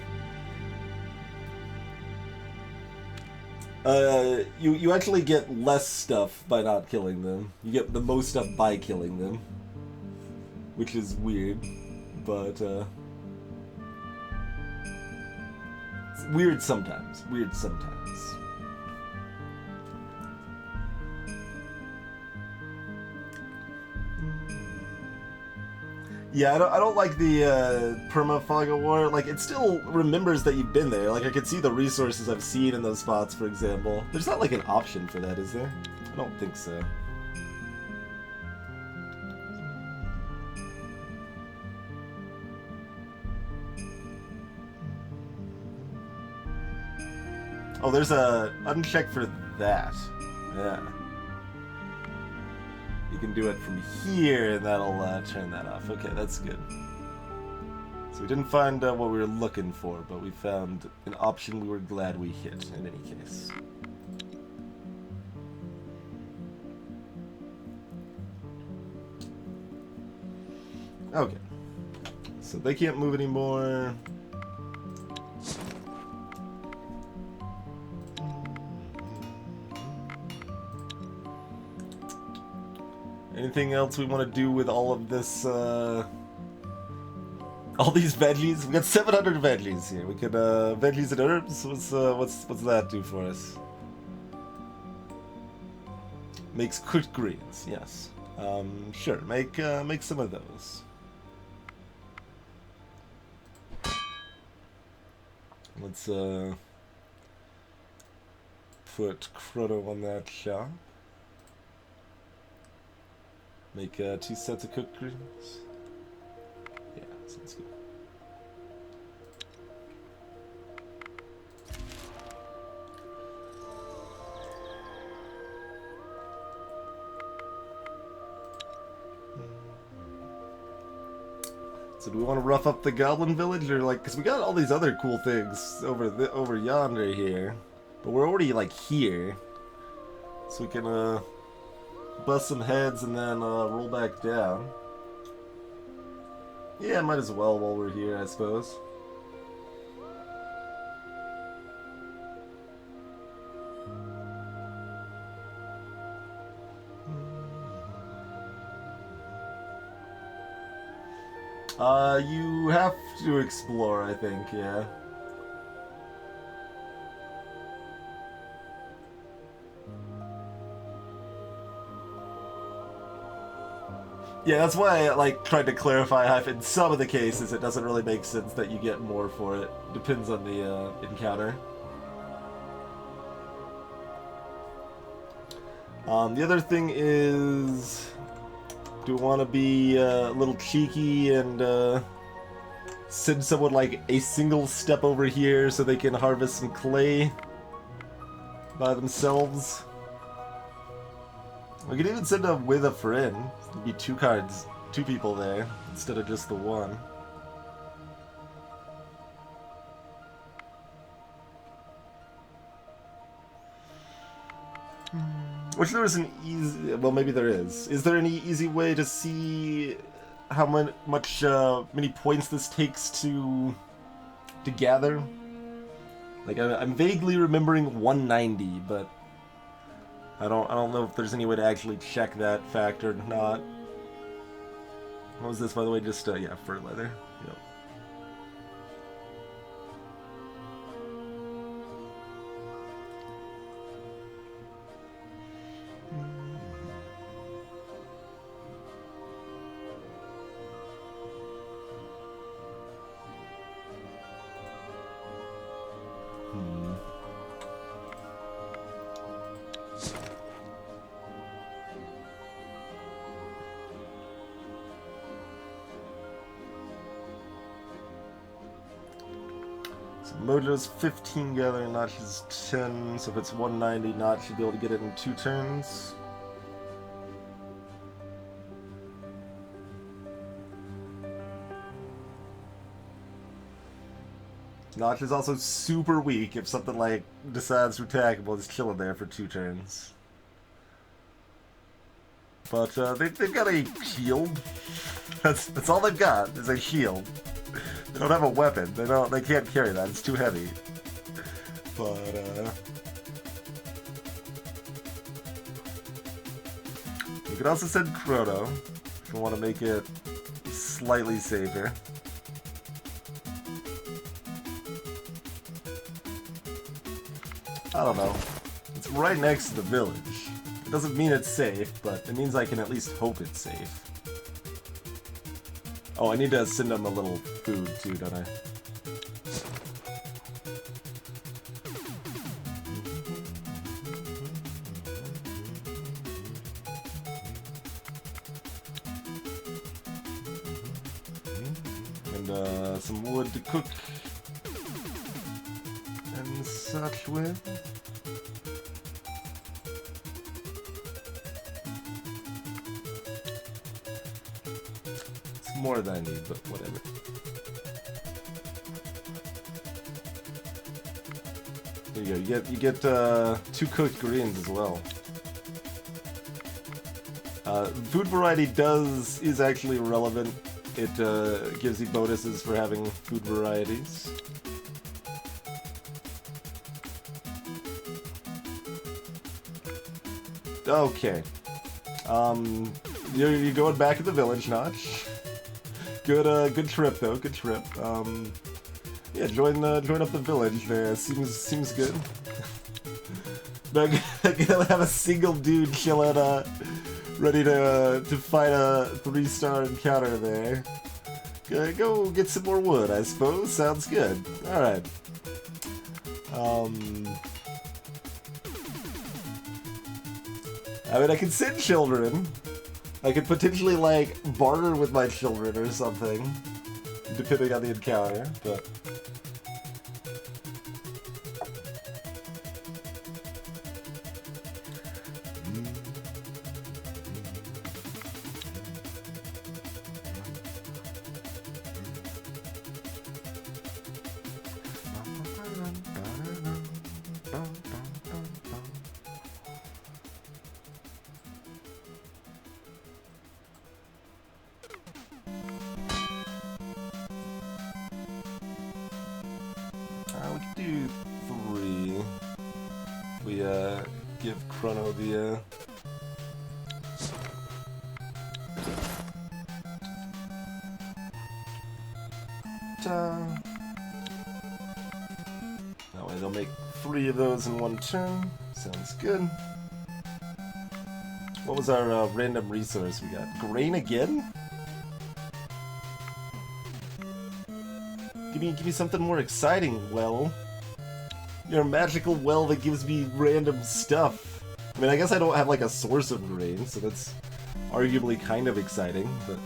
You actually get less stuff by not killing them. You get the most stuff by killing them, which is weird, but it's weird sometimes. Weird sometimes. Yeah, I don't like the perma fog of war. Like, it still remembers that you've been there. Like, I can see the resources I've seen in those spots, for example. There's not like an option for that, is there? I don't think so. Oh, there's a uncheck for that. Yeah. You can do it from here, and that'll turn that off. Okay, that's good. So we didn't find what we were looking for, but we found an option we were glad we hit, in any case. Okay. So they can't move anymore. Anything else we want to do with all of this, all these veggies? We got 700 veggies here. We could, veggies and herbs? What's that do for us? Makes cooked greens, yes. Sure, make some of those. Let's, put Chrono on that shop. Make 2 sets of cooked greens. Yeah, sounds good. So do we want to rough up the Goblin Village, or like, because we got all these other cool things over yonder here, but we're already like here, so we can bust some heads and then roll back down. Yeah, might as well while we're here, I suppose. You have to explore, I think, yeah. Yeah, that's why I like tried to clarify how in some of the cases it doesn't really make sense that you get more for it. Depends on the encounter. The other thing is, do we want to be a little cheeky and send someone like a single step over here so they can harvest some clay by themselves? We could even send them with a friend. It'd be 2 cards, 2 people there, instead of just the one. Wish there was an easy... well, maybe there is. Is there any easy way to see how many points this takes to gather? Like, I'm vaguely remembering 190, but I don't know if there's any way to actually check that fact or not. What was this, by the way? Just, yeah, fur leather. Yep. Mojo's 15 gathering, Notch is 10, so if it's 190, Notch should be able to get it in 2 turns. Notch is also super weak if something like decides to attack him while he's chilling there for 2 turns. But they've got a shield. That's all they've got, is a shield. They don't have a weapon. They can't carry that. It's too heavy. But You could also send Chrono if you want to make it slightly safer. I don't know. It's right next to the village. It doesn't mean it's safe, but it means I can at least hope it's safe. Oh, I need to send them a little food too, don't I? And some wood to cook and such with. More than I need, but whatever. There you go. You get 2 cooked greens as well. Food variety is actually relevant. It gives you bonuses for having food varieties. Okay. You're going back to the village, Notch. Good trip though. Good trip. Yeah, join up the village there. Seems good. Not gonna have a single dude chilling, ready to fight a 3-star encounter there. Go get some more wood, I suppose. Sounds good. All right. I mean, I can send children. I could potentially, like, barter with my children or something, depending on the encounter, but... we could do 3. If we, give Chrono the, That way they'll make 3 of those in 1 turn. Sounds good. What was our, random resource we got? Grain again? Give me something more exciting, well. You're a magical well that gives me random stuff. I mean, I guess I don't have like a source of grain, so that's arguably kind of exciting, but...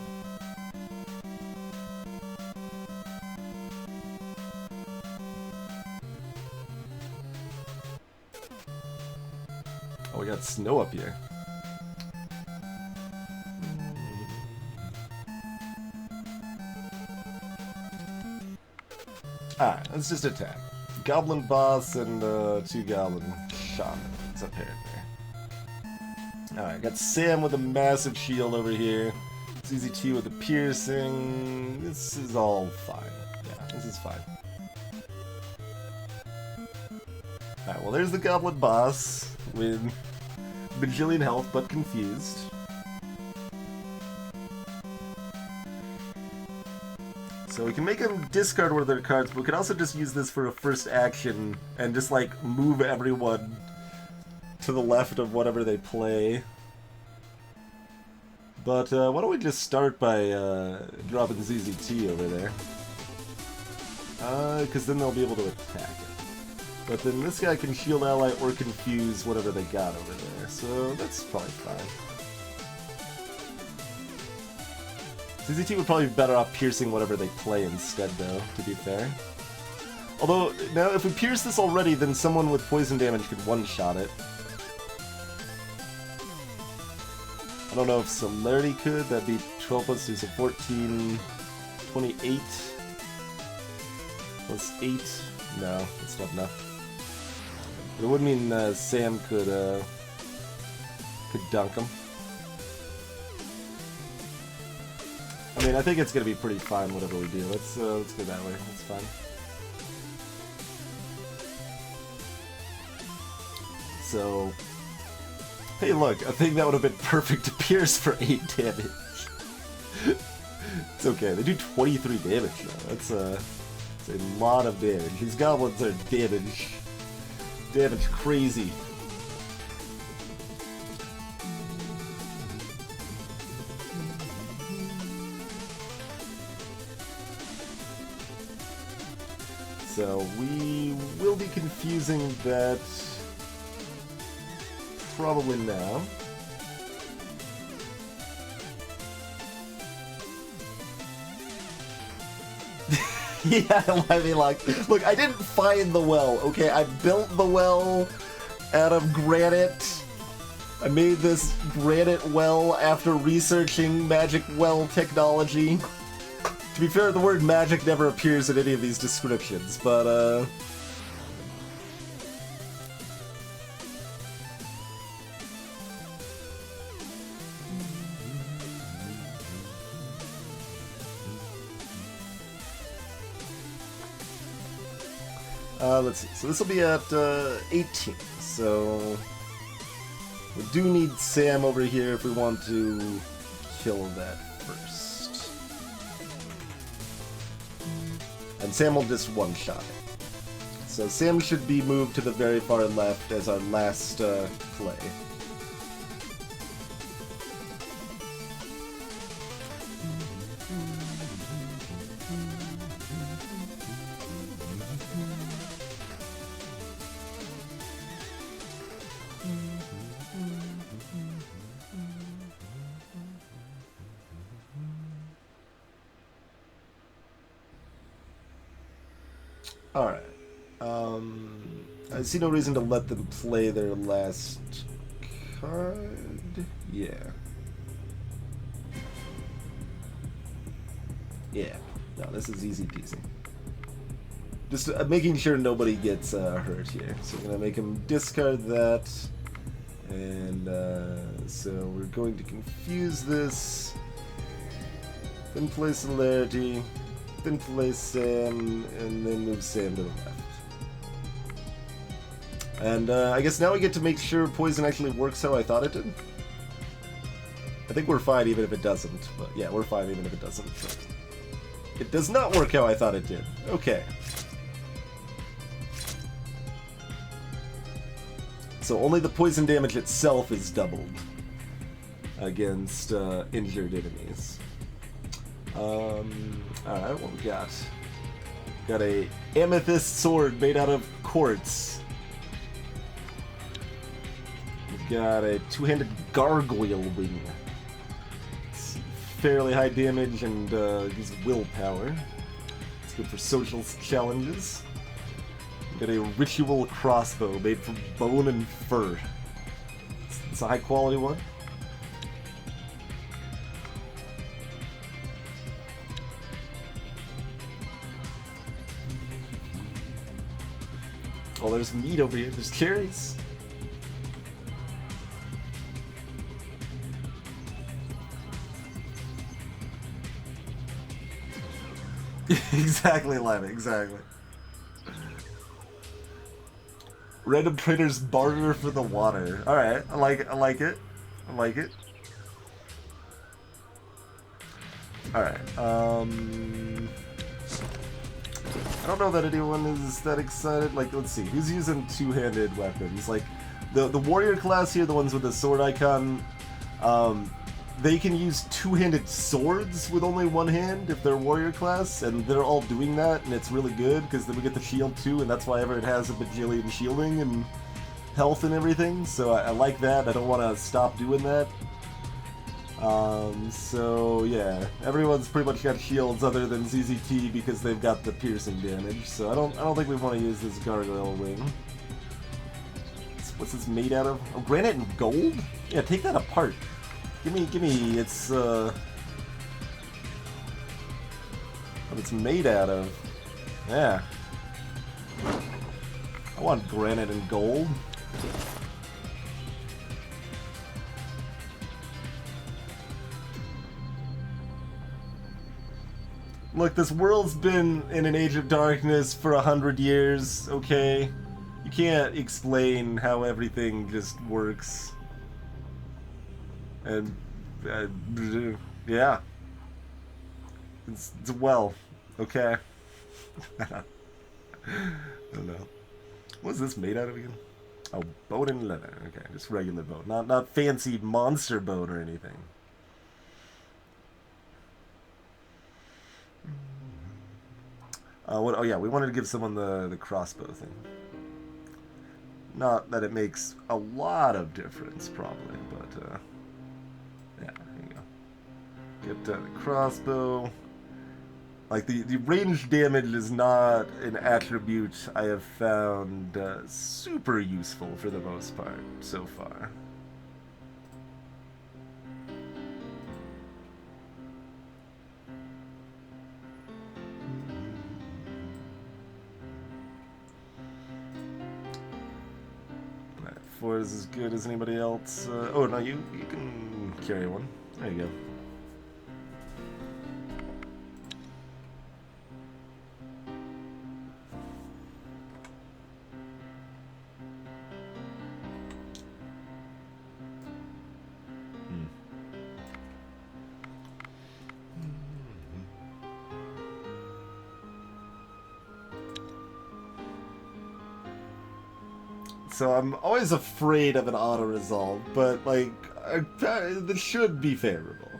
Oh, we got snow up here. Alright, let's just attack. Goblin boss and 2 goblin shamans apparently. Alright, got Sam with a massive shield over here. ZZT with a piercing. This is all fine. Yeah, this is fine. Alright, well there's the goblin boss with bajillion health but confused. So we can make them discard one of their cards, but we can also just use this for a first action and just like move everyone to the left of whatever they play. But why don't we just start by dropping ZZT over there? Because then they'll be able to attack it. But then this guy can shield ally or confuse whatever they got over there, so that's probably fine. ZZT would probably be better off piercing whatever they play instead, though, to be fair. Although, now, if we pierce this already, then someone with poison damage could one-shot it. I don't know if Celerity could. That'd be 12 plus 2, so 14... 28... plus 8... No, that's not enough. But it would mean Sam could dunk him. I mean, I think it's gonna be pretty fine whatever we do. Let's go that way. That's fine. So Hey look, a thing that would have been perfect to pierce for 8 damage. It's okay, they do 23 damage now. That's a lot of damage. These goblins are damage crazy. So we will be confusing that probably now. Yeah, I mean, like, look, I didn't find the well, okay? I built the well out of granite. I made this granite well after researching magic well technology. To be fair, the word magic never appears in any of these descriptions, but, let's see. So this will be at 18. So we do need Sam over here if we want to kill that first. And Sam will just one-shot it. So Sam should be moved to the very far left as our last play. Alright. I see no reason to let them play their last card. Yeah. Yeah. No, this is easy peasy. Just making sure nobody gets hurt here. So we're going to make him discard that. And so we're going to confuse this. Then play Celerity. Then play Sam, and then move Sam to the left. And I guess now we get to make sure poison actually works how I thought it did. I think we're fine even if it doesn't, but yeah, we're fine even if it doesn't. But it does not work how I thought it did. Okay. So only the poison damage itself is doubled against injured enemies. Alright, what we got? Got a amethyst sword made out of quartz. We've got a two-handed gargoyle wing. It's fairly high damage and gives willpower. It's good for social challenges. We've got a ritual crossbow made from bone and fur. It's a high-quality one. Oh, there's meat over here. There's cherries. Exactly, Lana. Exactly. Random traders barter for the water. All right, I like it. I like it. I like it. All right. I don't know that anyone is that excited. Like, let's see, who's using two-handed weapons? Like, the warrior class here, the ones with the sword icon, they can use two-handed swords with only one hand if they're warrior class, and they're all doing that, and it's really good, because then we get the shield too, and that's why everyone has a bajillion shielding and health and everything, so I like that. I don't want to stop doing that. So yeah, everyone's pretty much got shields other than ZZT because they've got the piercing damage. So I don't think we want to use this gargoyle wing. What's this made out of? Oh, granite and gold? Yeah, take that apart. Give me. It's what it's made out of. Yeah. I want granite and gold. Look, this world's been in an age of darkness for 100 years, okay? You can't explain how everything just works. And, yeah. It's well. Okay. I don't know. What's this made out of again? Oh, bone and leather. Okay, just regular bone. Not fancy monster bone or anything. What? Oh yeah, we wanted to give someone the crossbow thing. Not that it makes a lot of difference, probably, but yeah, there you go. Get the crossbow. Like, the range damage is not an attribute I have found super useful for the most part so far. Alright, 4 is as good as anybody else. Oh, no, you can carry one. There you go. So I'm always afraid of an auto-resolve, but, like, this should be favorable.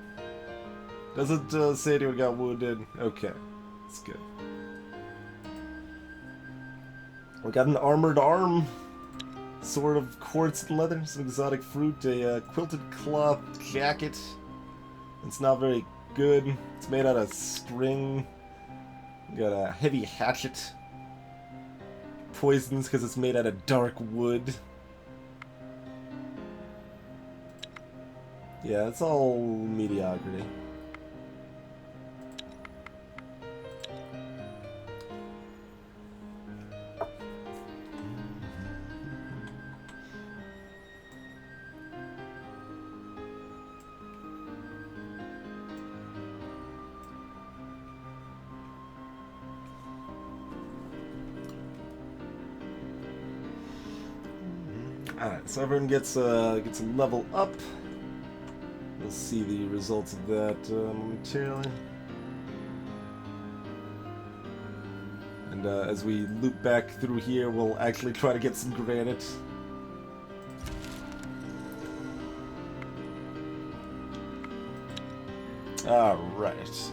Does it say anyone got wounded? Okay, that's good. We got an armored arm, sword of quartz and leather, some exotic fruit, a quilted cloth jacket. It's not very good. It's made out of string. We got a heavy hatchet. Poisons because it's made out of dark wood. Yeah, it's all mediocrity. Alright, so everyone gets a level up. We'll see the results of that momentarily. And as we loop back through here, we'll actually try to get some granite. Alright.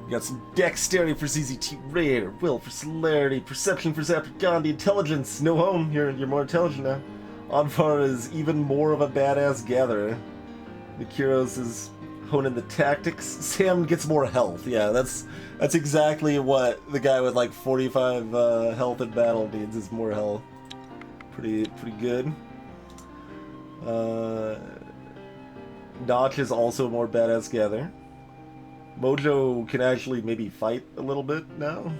We got some dexterity for ZZT Raider, will for celerity, perception for Zapper Gandhi, intelligence. No home, you're more intelligent now. Onfar is even more of a badass gatherer. Mikiros is honing the tactics. Sam gets more health. Yeah, that's exactly what the guy with like 45 health in battle needs, is more health. Pretty good. Notch is also a more badass gatherer. Mojo can actually maybe fight a little bit now.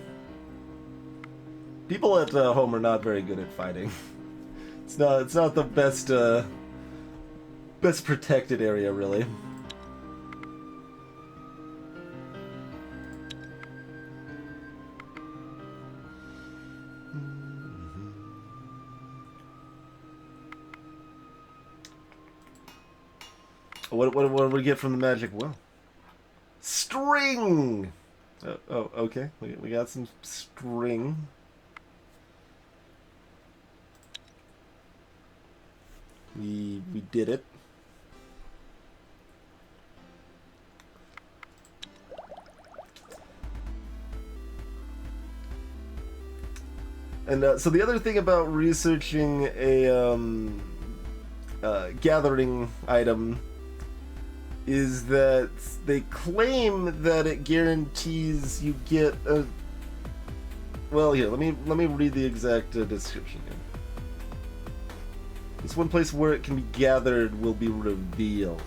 People at home are not very good at fighting. It's not the best best protected area, really. What do we get from the magic well? String! Oh, okay. We got some string. We did it. And so the other thing about researching a gathering item is that they claim that it guarantees you get a... Well, here, let me read the exact description here. This one place where it can be gathered will be revealed.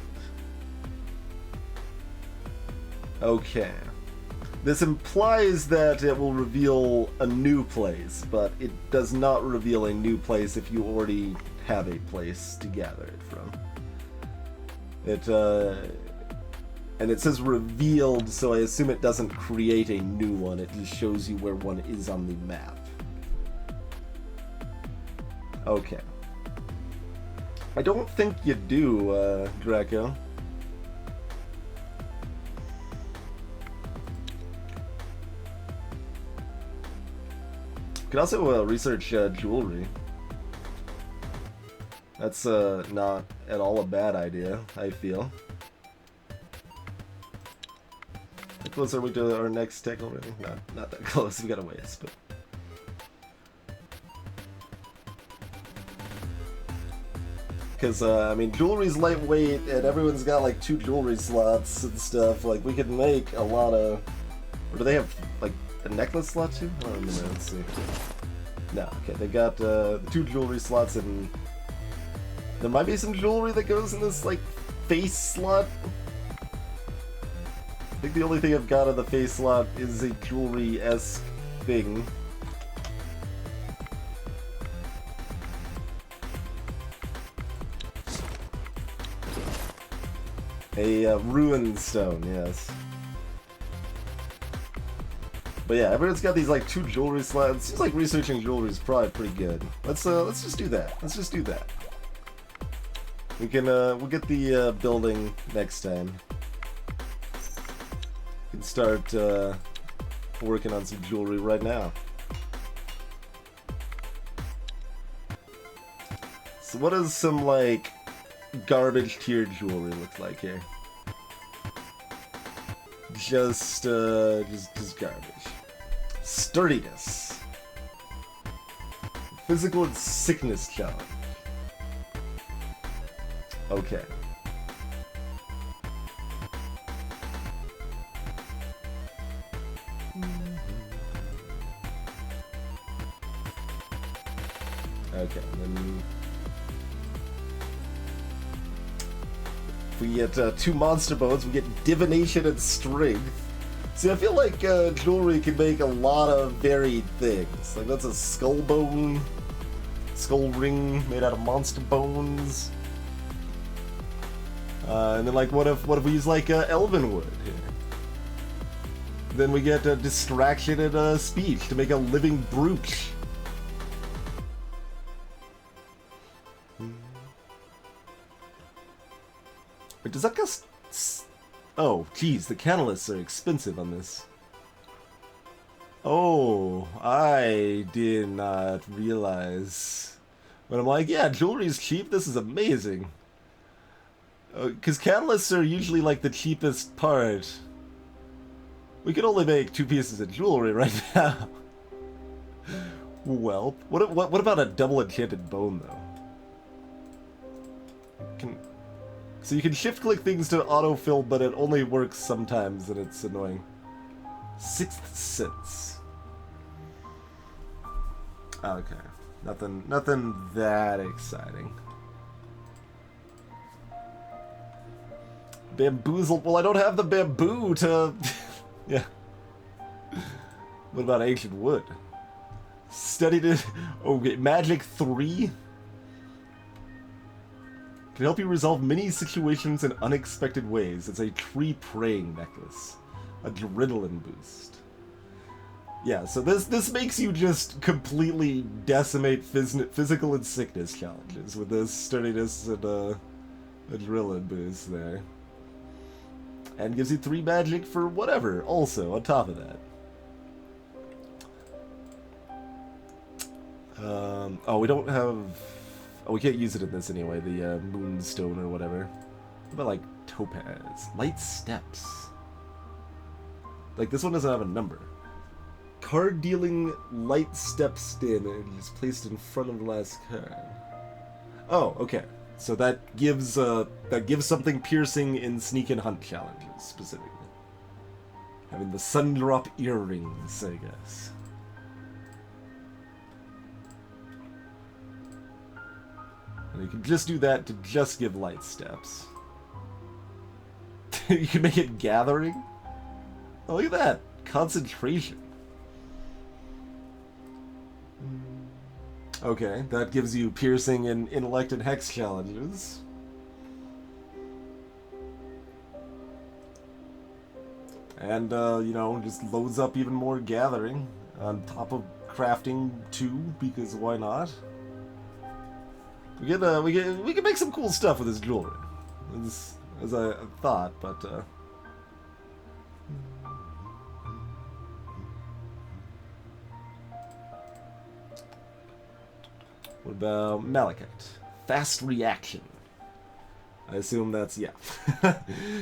Okay. This implies that it will reveal a new place, but it does not reveal a new place if you already have a place to gather it from. And it says revealed, so I assume it doesn't create a new one, it just shows you where one is on the map. Okay. I don't think you do, Greco. You could also research jewelry. That's not at all a bad idea, I feel. How close are we to our next tech already? Not that close, we got a ways, but... Because, I mean, jewelry's lightweight, and everyone's got, like, 2 jewelry slots and stuff. Like, we could make a lot of... Or do they have, like, a necklace slot, too? I don't remember, let's see. No, okay, they got, 2 jewelry slots, and... There might be some jewelry that goes in this, like, face slot. I think the only thing I've got on the face slot is a jewelry-esque thing. A ruined stone, yes. But yeah, everyone's got these like 2 jewelry slots. Seems like researching jewelry is probably pretty good. Let's just do that. Let's just do that. We can we'll get the building next time. We can start working on some jewelry right now. So what does some like garbage tier jewelry look like here? Just garbage. Sturdiness. Physical and sickness challenge. Okay. Okay, then if we get 2 monster bones, we get divination and strength. See, I feel like jewelry can make a lot of varied things. Like that's a skull bone, skull ring made out of monster bones. And then like what if we use like elven wood here? Then we get distraction and speech to make a living brooch. Wait, does that just... Oh, geez, the catalysts are expensive on this. Oh, I did not realize. But I'm like, yeah, jewelry is cheap, this is amazing. Because catalysts are usually like the cheapest part. We could only make 2 pieces of jewelry right now. Well, what about a double enchanted bone, though? So you can shift-click things to autofill, but it only works sometimes, and it's annoying. 6th sense. Okay, nothing that exciting. Bamboozled. Well, I don't have the bamboo to... Yeah. What about ancient wood? Studied it... Okay, magic 3? Can help you resolve many situations in unexpected ways. It's a tree praying necklace. Adrenaline boost. Yeah, so this makes you just completely decimate physical and sickness challenges with this sturdiness and adrenaline boost there. And gives you 3 magic for whatever, also, on top of that. Oh, we don't have... Oh, we can't use it in this anyway, the moonstone or whatever. What about, like, topaz? Light steps. Like, this one doesn't have a number. Card dealing light steps damage is placed in front of the last card. Oh, okay. So that gives something piercing in sneak and hunt challenges, specifically. Having the Sundrop earrings, I guess. And you can just do that to just give light steps. You can make it gathering? Oh, look at that! Concentration. Okay, that gives you piercing and intellect and hex challenges. And, you know, just loads up even more gathering on top of crafting 2, because why not? We can make some cool stuff with this jewelry, as I thought, but what about Malachite? Fast reaction. I assume that's, yeah.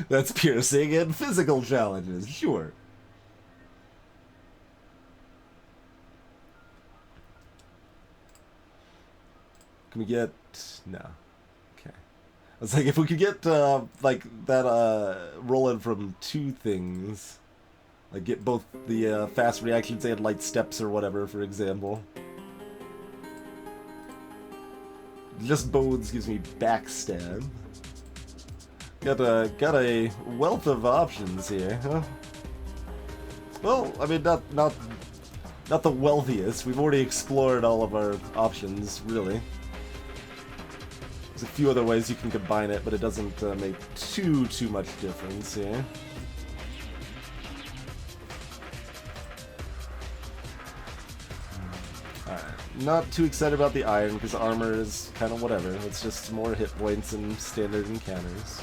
That's piercing and physical challenges, sure. Can we get... no. Okay. I was like, if we could get, like, that, rolling from 2 things. Like, get both the, fast reactions and light steps or whatever, for example. Just bones gives me backstab. Got a wealth of options here, huh? Well, I mean, not the wealthiest. We've already explored all of our options, really. There's a few other ways you can combine it, but it doesn't make too much difference here. Alright, not too excited about the iron, because armor is kind of whatever. It's just more hit points and standard encounters.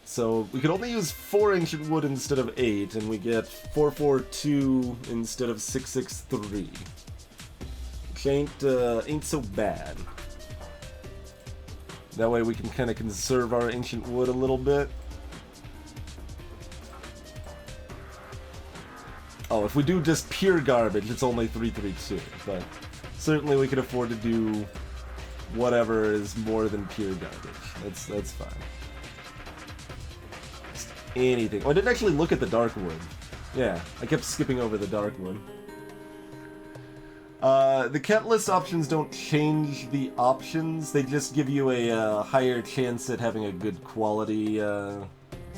So we could only use 4 ancient wood instead of 8, and we get 442 instead of 663. Which ain't so bad. That way we can kind of conserve our ancient wood a little bit. Oh, if we do just pure garbage, it's only 332, but certainly we can afford to do whatever is more than pure garbage. That's fine. Anything. Oh, I didn't actually look at the dark wood. Yeah, I kept skipping over the dark wood. The catalyst options don't change the options. They just give you a higher chance at having a good quality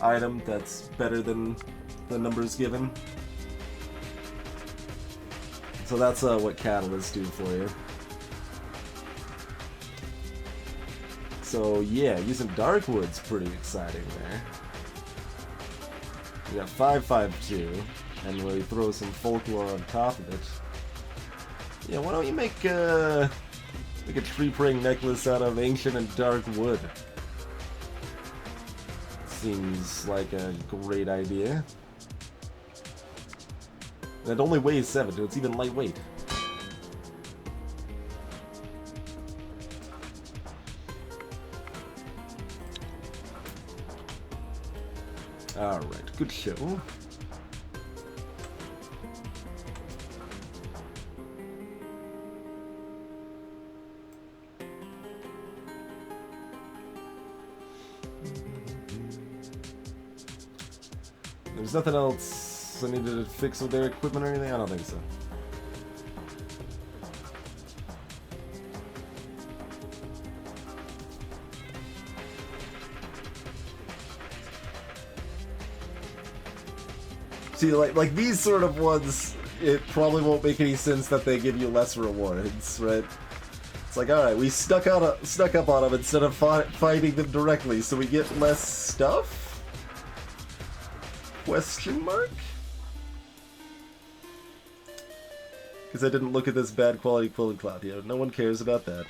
item that's better than the numbers given. So that's what catalysts do for you. So yeah, using dark wood's pretty exciting there. We got 552, and we throw some folklore on top of it. Yeah, why don't you make a tree-praying necklace out of ancient and dark wood? Seems like a great idea. And it only weighs 7, so it's even lightweight. Alright, good show. There's nothing else I needed to fix with their equipment or anything? I don't think so. See, like these sort of ones, it probably won't make any sense that they give you less rewards, right? It's like, alright, we snuck up on them instead of fighting them directly, so we get less stuff? Question mark? Because I didn't look at this bad quality quilted cloth yet. No one cares about that.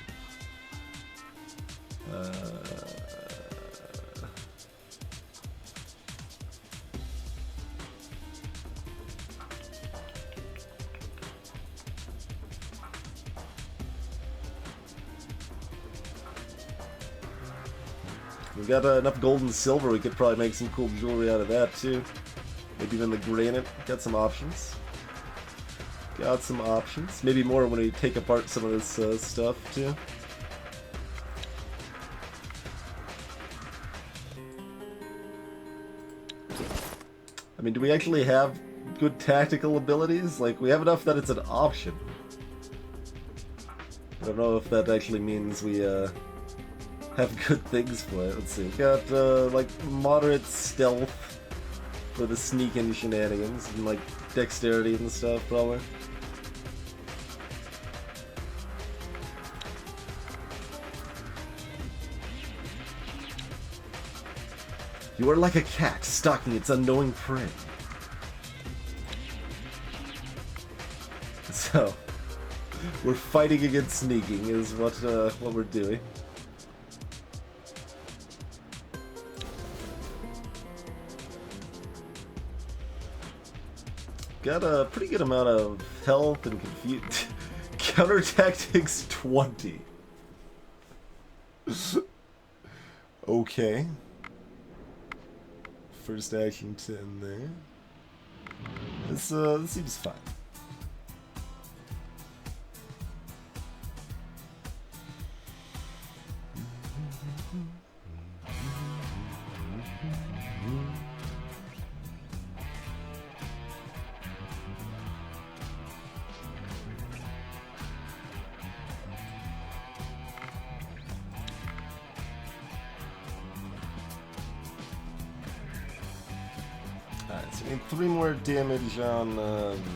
We got enough gold and silver, we could probably make some cool jewelry out of that too. Maybe even the granite. Got some options. Got some options. Maybe more when we take apart some of this stuff too. I mean, do we actually have good tactical abilities? Like, we have enough that it's an option. I don't know if that actually means we have good things for it. Let's see. We got like moderate stealth for the sneaking shenanigans and like dexterity and stuff, probably. You are like a cat stalking its unknowing prey. So we're fighting against sneaking is what we're doing. Got a pretty good amount of health and confuse. Counter tactics 20. Okay. First action 10 there. This seems fine. Alright, so we need 3 more damage on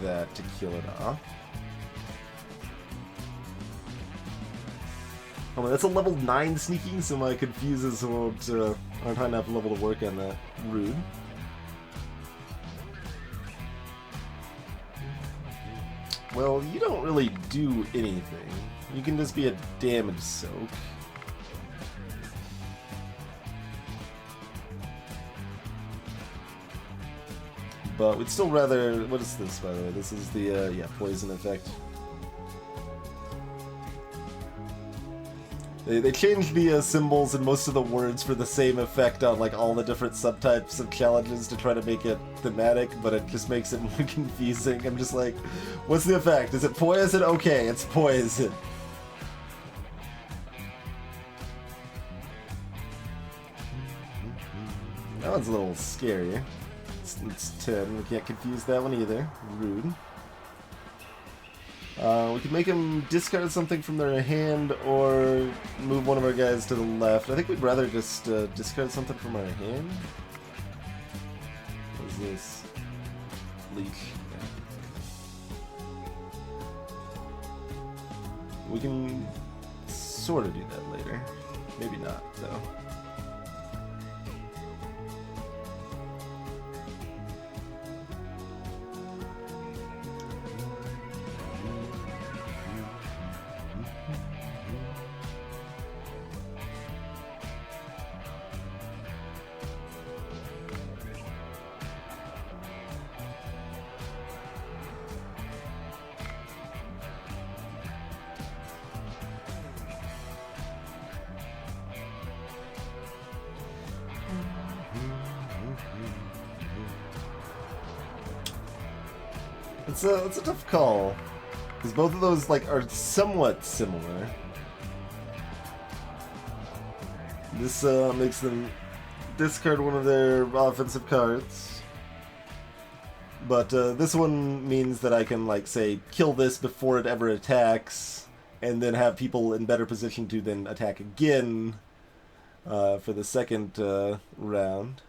that to kill it off. Oh man, that's a level 9 sneaking, so my confuses aren't high enough level to work on that. Rude. Well, you don't really do anything. You can just be a damage soak. But we'd still rather... What is this, by the way? This is the, yeah, poison effect. They changed the symbols and most of the words for the same effect on, like, all the different subtypes of challenges to try to make it thematic, but it just makes it more confusing. I'm just like, what's the effect? Is it poison? Okay, it's poison. That one's a little scary. It's 10. We can't confuse that one either. Rude. We could make him discard something from their hand or move one of our guys to the left. I think we'd rather just discard something from our hand. What is this? Leech. Yeah. We can sort of do that later. Maybe not, though. It's a tough call, because both of those like are somewhat similar. This makes them discard one of their offensive cards, but this one means that I can, like, say, kill this before it ever attacks, and then have people in better position to then attack again for the second round.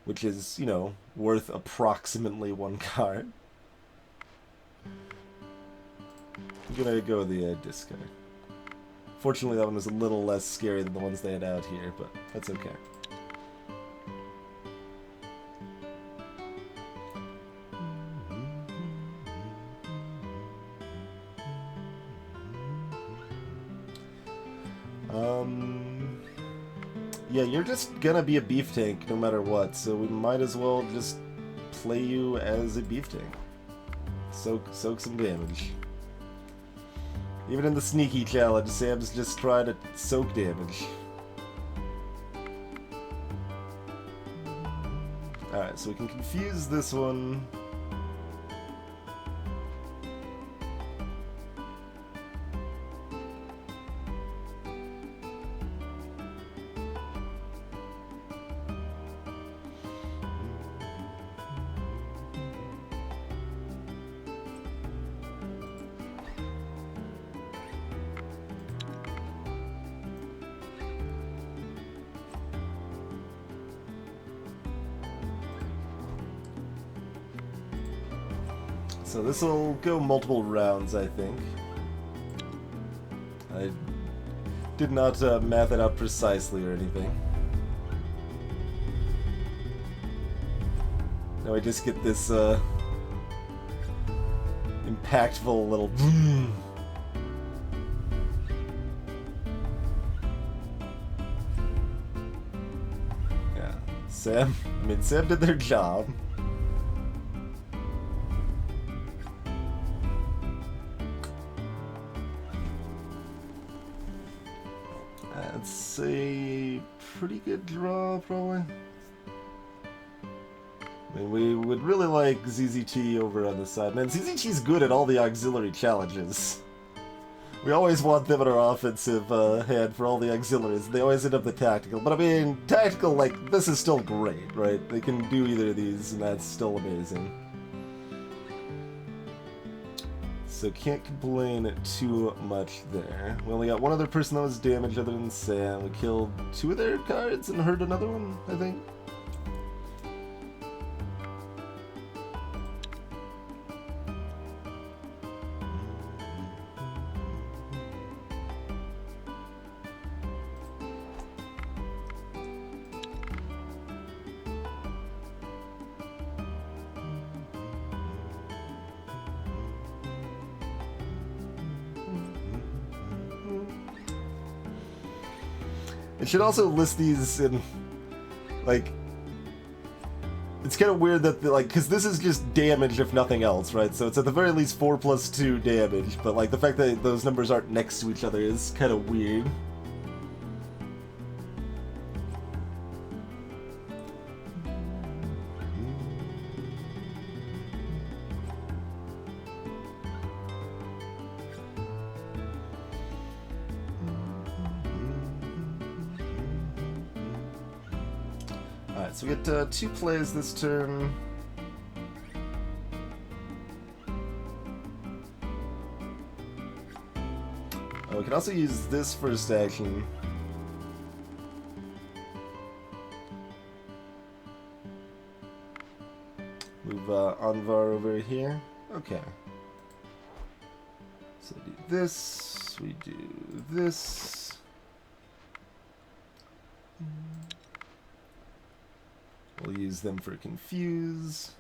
Which is, you know, worth approximately 1 card. I'm gonna go the discard. Fortunately, that one was a little less scary than the ones they had out here, but that's okay. Yeah, you're just gonna be a beef tank no matter what, so we might as well just play you as a beef tank. Soak some damage. Even in the sneaky challenge, Sam's just trying to soak damage. Alright, so we can confuse this one. So this will go multiple rounds, I think. I did not math it out precisely or anything. Now I just get this impactful little. Yeah, Sam. I mean, Sam did their job. That's a pretty good draw, probably. I mean, we would really like ZZT over on this side. Man, ZZT's good at all the auxiliary challenges. We always want them in our offensive hand for all the auxiliaries. They always end up the tactical. But I mean, tactical, like, this is still great, right? They can do either of these, and that's still amazing. So can't complain too much there. We only got one other person that was damaged other than Sam. We killed 2 of their cards and hurt another one, I think. It should also list these in, like, it's kind of weird that, like, because this is just damage if nothing else, right? So it's at the very least 4+2 damage, but, like, the fact that those numbers aren't next to each other is kind of weird. So we get 2 plays this turn. Oh, we can also use this first action. Move Anvar over here. Okay. So do this. We do this. We'll use them for confuse.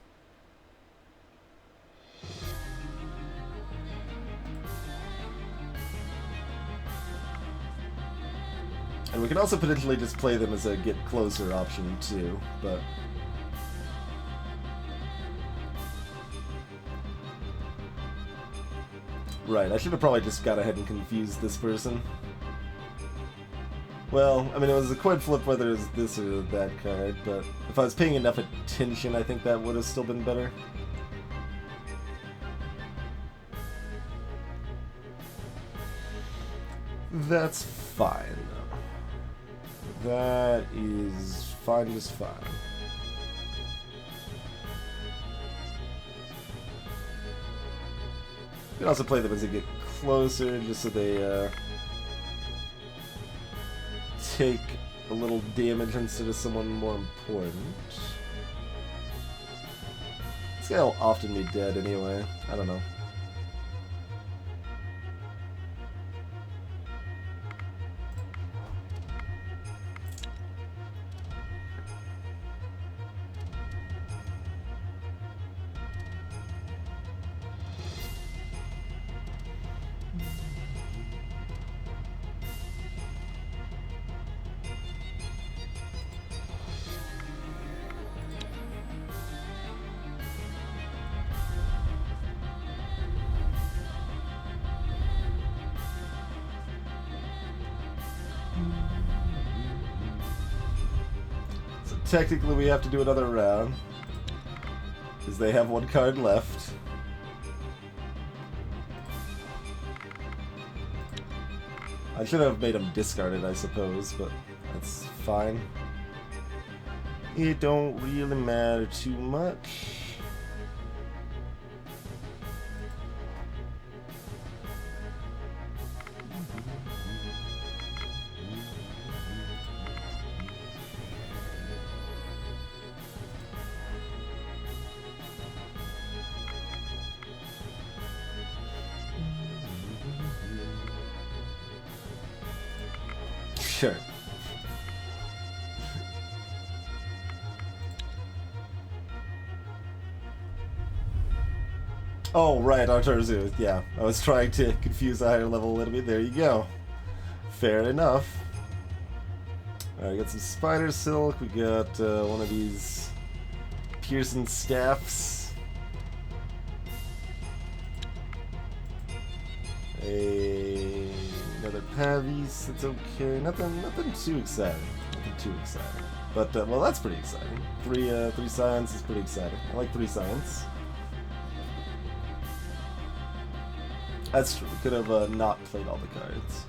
And we can also potentially just play them as a get closer option too, but right, I should have probably just got ahead and confused this person. Well, I mean, it was a coin flip whether it was this or that card, but if I was paying enough attention, I think that would have still been better. That's fine, though. That is fine, just fine. You can also play them as they get closer, just so they, take a little damage instead of someone more important. This guy will often be dead anyway. I don't know. Technically, we have to do another round, because they have 1 card left. I should have made them discard it, I suppose, but that's fine. It don't really matter too much. Sure. Oh, right, Artarzu. Yeah, I was trying to confuse the higher level a little bit. There you go. Fair enough. Alright, got some spider silk. We got one of these Pearson staffs. Another Pavis. That's okay. Nothing too exciting. Nothing too exciting. But well, that's pretty exciting. Three science is pretty exciting. I like 3 science. That's true. We could have not played all the cards.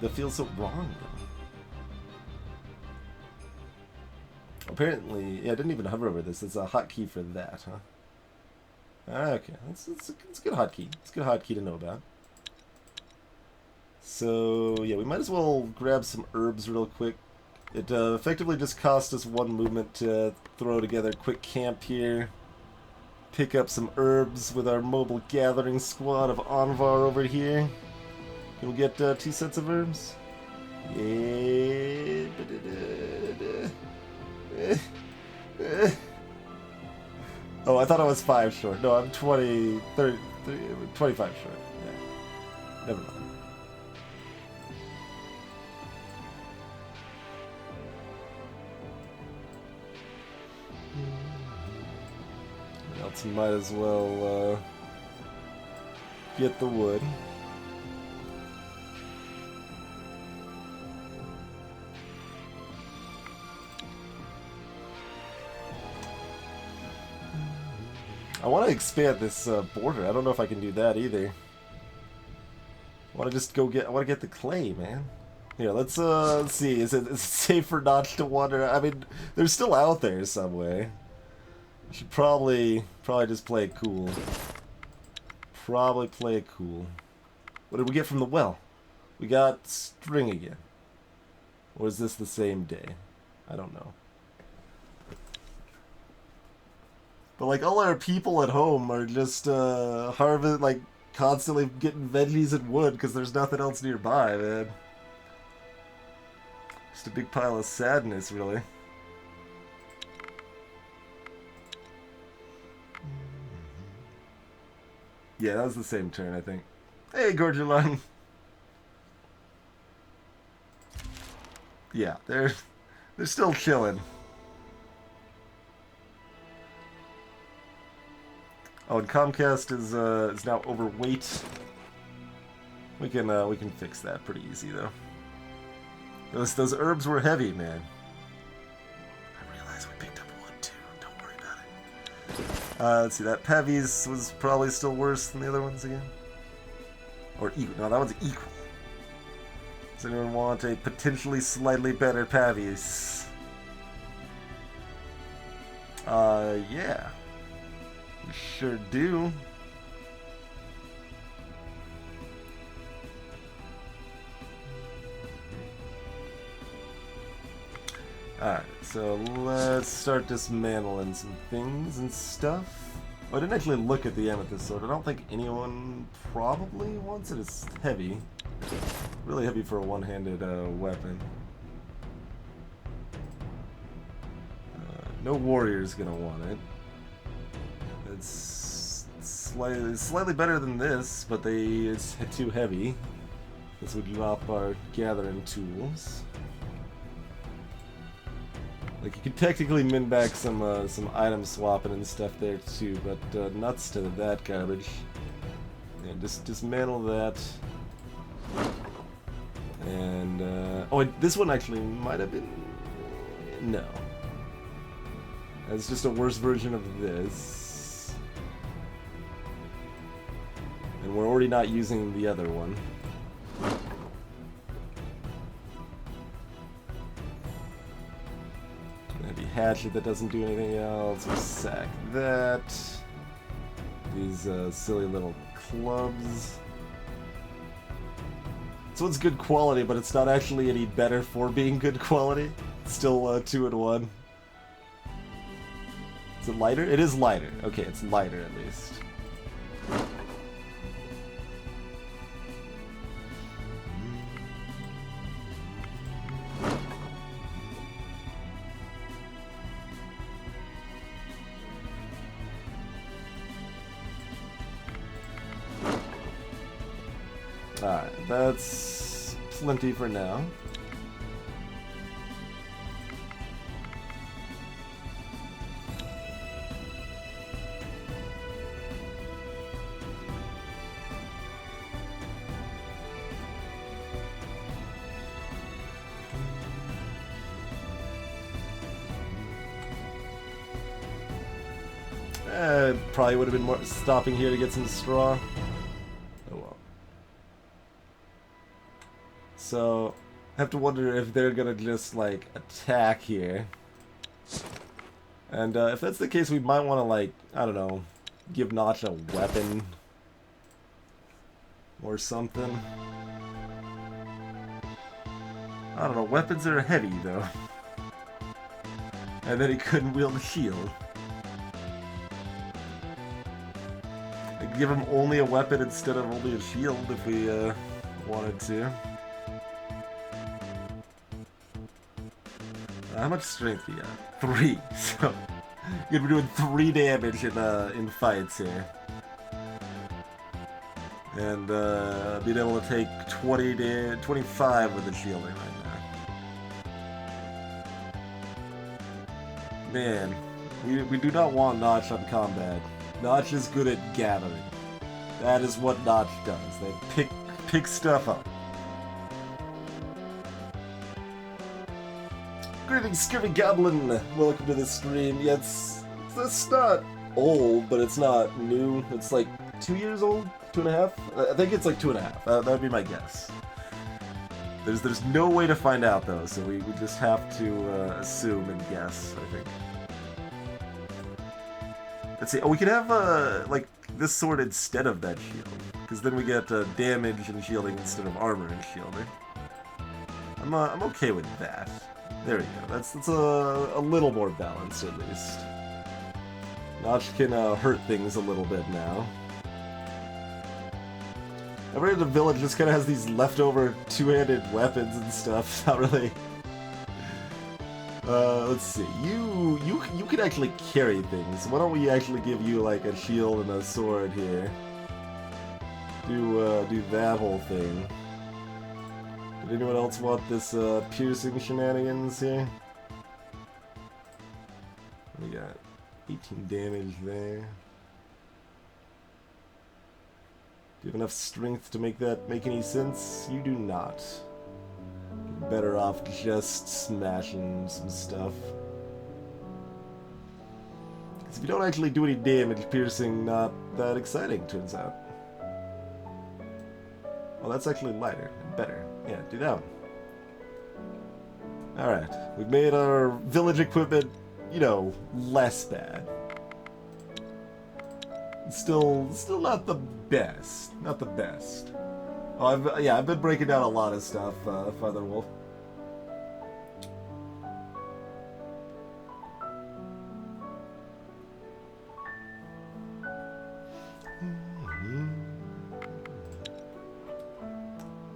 That feels so wrong, though. Apparently, yeah, I didn't even hover over this. It's a hotkey for that, huh? Okay, it's a good hotkey. It's a good hotkey to know about. So, yeah, we might as well grab some herbs real quick. It effectively just cost us 1 movement to throw together a quick camp here. Pick up some herbs with our mobile gathering squad of Anvar over here. Can we get 2 sets of herbs? Yeah. Oh, I thought I was 5 short. No, I'm 20, 30, 25 short. Yeah. Never mind. Else might as well get the wood. I want to expand this border. I don't know if I can do that either. I want to just go get. I want to get the clay, man. Here, let's see. Is it safer not to wander? I mean, they're still out there some way. Should probably just play it cool. Probably play it cool. What did we get from the well? We got string again. Or is this the same day? I don't know. But like all our people at home are just harvest, like constantly getting veggies and wood because there's nothing else nearby, man. Just a big pile of sadness, really. Yeah, that was the same turn, I think. Hey, Gorgelon. Yeah, they're still chilling. Oh, and Comcast is now overweight. We can fix that pretty easy though. Those herbs were heavy, man. I realize we picked up 1 too. Don't worry about it. Let's see. That Pavis was probably still worse than the other ones again. Or equal. No, that one's equal. Does anyone want a potentially slightly better Pavis? Yeah. We sure do. Alright, so let's start dismantling some things and stuff. Oh, I didn't actually look at the amethyst sword. I don't think anyone probably wants it. It's heavy. Really heavy for a one-handed weapon. No warrior's gonna want it. It's slightly better than this, but it's too heavy. This would drop our gathering tools. Like you could technically min back some item swapping and stuff there too, but nuts to that garbage. Yeah, just dismantle that. And oh, this one actually might have been no. It's just a worse version of this. And we're already not using the other one. Maybe hatchet that doesn't do anything else. We sack that. These silly little clubs. So it's good quality, but it's not actually any better for being good quality. It's still 2-in-1. Is it lighter? It is lighter. Okay, it's lighter at least. Alright, that's plenty for now. Probably would have been more stopping here to get some straw. Oh well. So, I have to wonder if they're gonna just, like, attack here. And if that's the case, we might want to, like, I don't know, give Notch a weapon. Or something. I don't know, weapons are heavy, though. And then he couldn't wield the shield. Give him only a weapon instead of only a shield if we wanted to. How much strength do you got? 3. So you're gonna be doing 3 damage in fights here, and being able to take 25 with the shielding right now. Man, we do not want Notch on combat. Notch is good at gathering. That is what Notch does. They pick stuff up. Greetings, Scurvy Goblin! Welcome to the stream. Yeah, it's not old, but it's not new. It's like 2 years old? 2.5? I think it's like 2.5. That would be my guess. There's no way to find out, though, so we just have to assume and guess, I think. Let's see. Oh, we can have like this sword instead of that shield, because then we get damage and shielding instead of armor and shielding. I'm okay with that. There we go. That's a little more balanced at least. Notch can hurt things a little bit now. Everybody in the village just kind of has these leftover two-handed weapons and stuff. Not really. Let's see. You can actually carry things. Why don't we actually give you like a shield and a sword here? Do that whole thing. Did anyone else want this piercing shenanigans here? We got 18 damage there. Do you have enough strength to make that make any sense? You do not. You're better off just smashing some stuff. Because if you don't actually do any damage, piercing not that exciting, turns out. Well, that's actually lighter and better. Yeah, do that one. Alright, we've made our village equipment, you know, less bad. Still not the best. Not the best. Oh, I've been breaking down a lot of stuff, Father Wolf.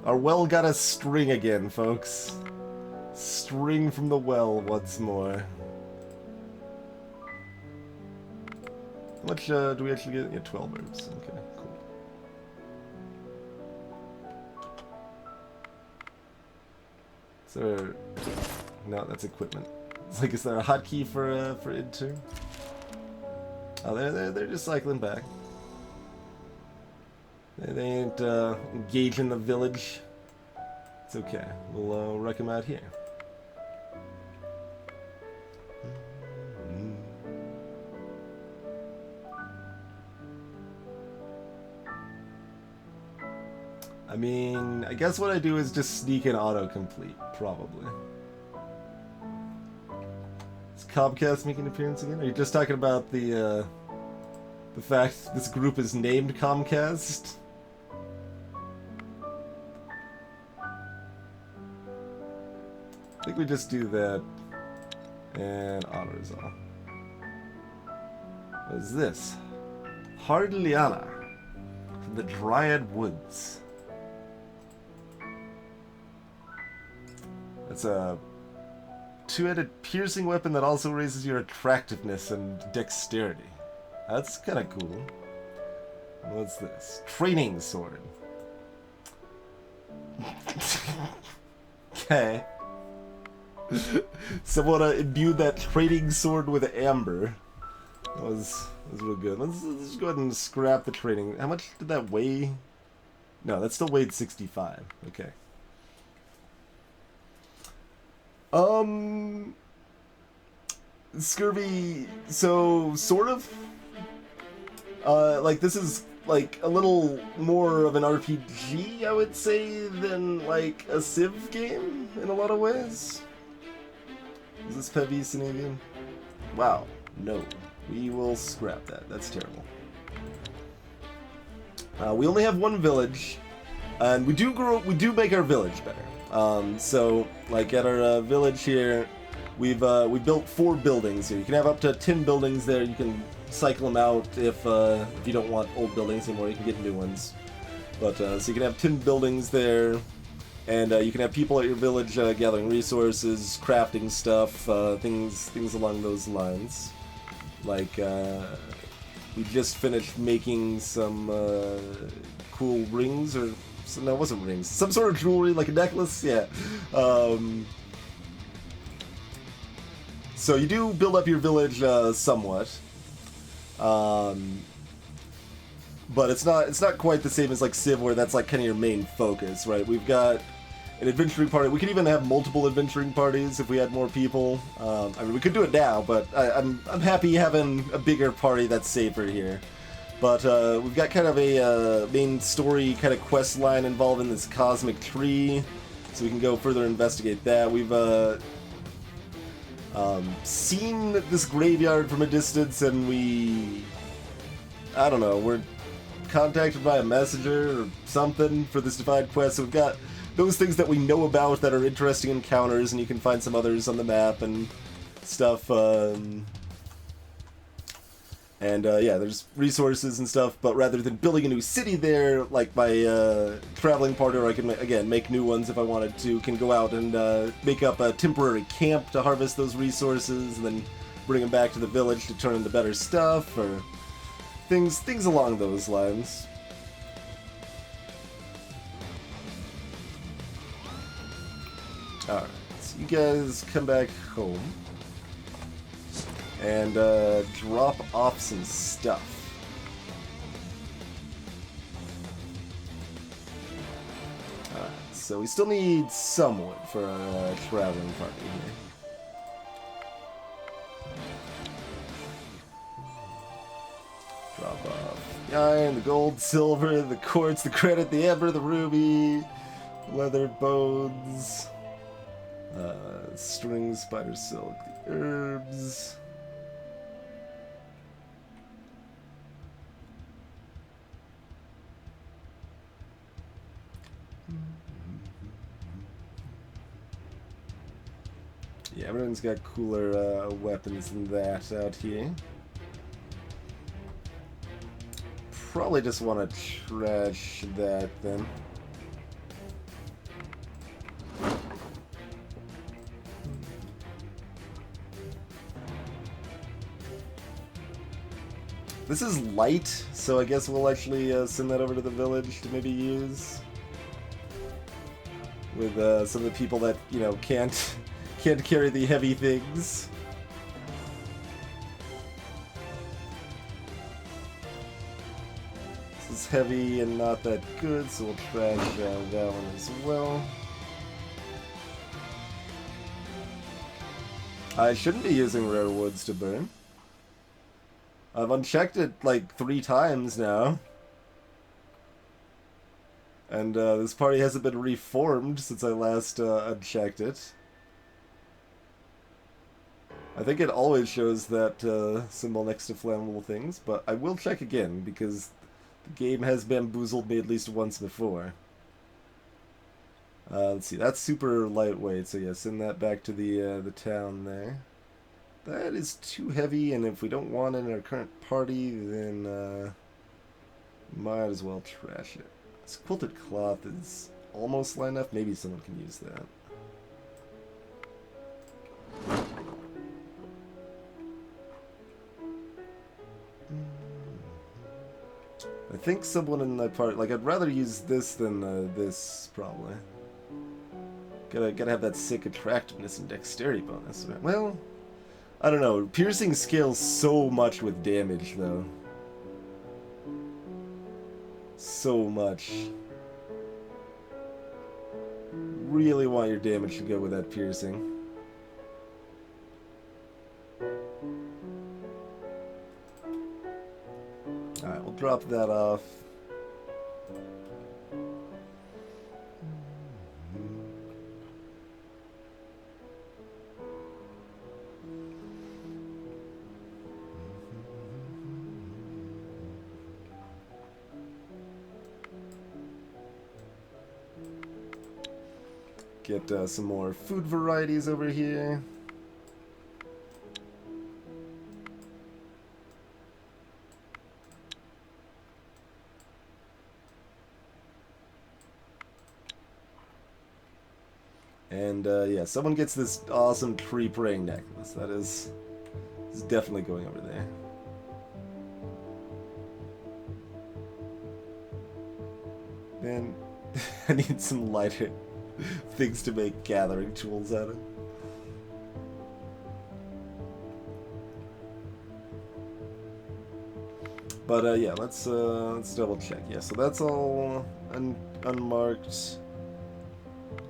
Our well got a string again, folks. String from the well once more. How much do we actually get? Yeah, 12 herbs. Okay, cool. Is there... No, that's equipment. It's like, is there a hotkey for enter? Oh, they're just cycling back. They ain't engaging the village. It's okay. We'll wreck them out here. I mean, I guess what I do is just sneak in autocomplete, probably. Is Comcast making an appearance again? Are you just talking about the fact this group is named Comcast? I think we just do that and auto-resolve. What is this? Hardliana from the Dryad Woods. It's a two-headed piercing weapon that also raises your attractiveness and dexterity. That's kind of cool. What's this? Training sword. Okay. Someone imbued that trading sword with amber. That was real good. Let's go ahead and scrap the trading. How much did that weigh? No, that still weighed 65. Okay. Scurvy, so sort of like this is like a little more of an RPG, I would say, than like a Civ game in a lot of ways. Is this Pevi Sinavian? Wow, no. We will scrap that. That's terrible. We only have one village, and we do make our village better. So like at our village here, we've built 4 buildings here. You can have up to 10 buildings there. You can cycle them out if you don't want old buildings anymore. You can get new ones. But so you can have 10 buildings there, and you can have people at your village gathering resources, crafting stuff, things along those lines. Like we just finished making some cool rings, or no, it wasn't rings. Some sort of jewelry, like a necklace. Yeah. So you do build up your village somewhat, but it's not quite the same as like Civ, where that's like kind of your main focus, right? We've got an adventuring party. We could even have multiple adventuring parties if we had more people. I mean, we could do it now, but I'm happy having a bigger party that's safer here. But we've got kind of a main story kind of quest line involving this cosmic tree, so we can go further investigate that. We've seen this graveyard from a distance, and I don't know, we're contacted by a messenger or something for this Divide quest. So we've got those things that we know about that are interesting encounters, and you can find some others on the map and stuff. Yeah, there's resources and stuff, but rather than building a new city there, like my traveling partner, I can, again, make new ones if I wanted to, can go out and make up a temporary camp to harvest those resources, and then bring them back to the village to turn into better stuff, or things along those lines. Alright, so you guys come back home and drop off some stuff. Alright, so we still need someone for our traveling party here. Drop off the iron, the gold, silver, the quartz, the granite, the amber, the ruby, leather bones, string, spider silk, the herbs. Yeah, everyone's got cooler weapons than that out here. Probably just want to trash that then. This is light, so I guess we'll actually send that over to the village to maybe use with some of the people that, you know, can't carry the heavy things. This is heavy and not that good, so we'll trash that one as well. I shouldn't be using rare woods to burn. I've unchecked it like 3 times now. And this party hasn't been reformed since I last unchecked it. I think it always shows that symbol next to flammable things, but I will check again because the game has bamboozled me at least once before. Let's see, that's super lightweight, so yeah, send that back to the town there. That is too heavy, and if we don't want it in our current party, then might as well trash it. This quilted cloth is almost light enough. Maybe someone can use that. I think someone in my part, like, I'd rather use this than this, probably. Gotta have that sick attractiveness and dexterity bonus. Well, I don't know. Piercing scales so much with damage, though. So much. Really want your damage to go with that piercing. Alright, we'll drop that off. Get some more food varieties over here. And yeah, someone gets this awesome tree praying necklace. That is definitely going over there. Man, I need some lighter things to make gathering tools out of. But yeah, let's double check. Yeah, so that's all unmarked.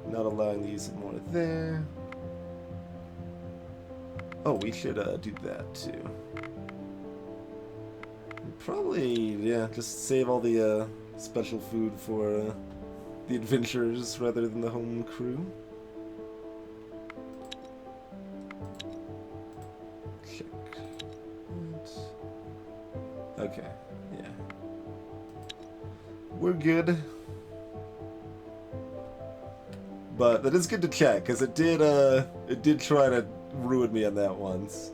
Not allowing the use of more there. Oh, we should do that too. Probably, yeah, just save all the special food for the adventurers rather than the home crew. Check. Okay, yeah. We're good. But that is good to check, because it did try to ruin me on that once.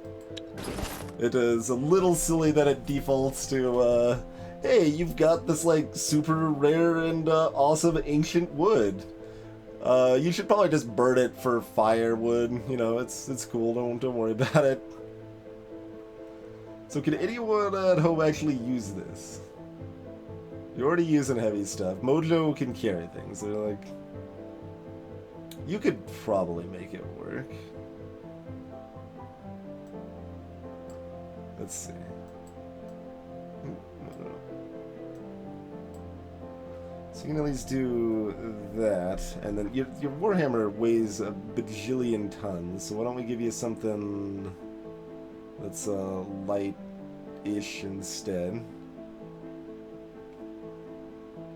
It is a little silly that it defaults to, hey, you've got this, like, super rare and awesome ancient wood. You should probably just burn it for firewood. You know, it's cool. Don't worry about it. So can anyone at home actually use this? You're already using heavy stuff. Mojo can carry things. They're like... You could probably make it work. Let's see. So you can at least do that, and then your Warhammer weighs a bajillion tons, so why don't we give you something that's light-ish instead.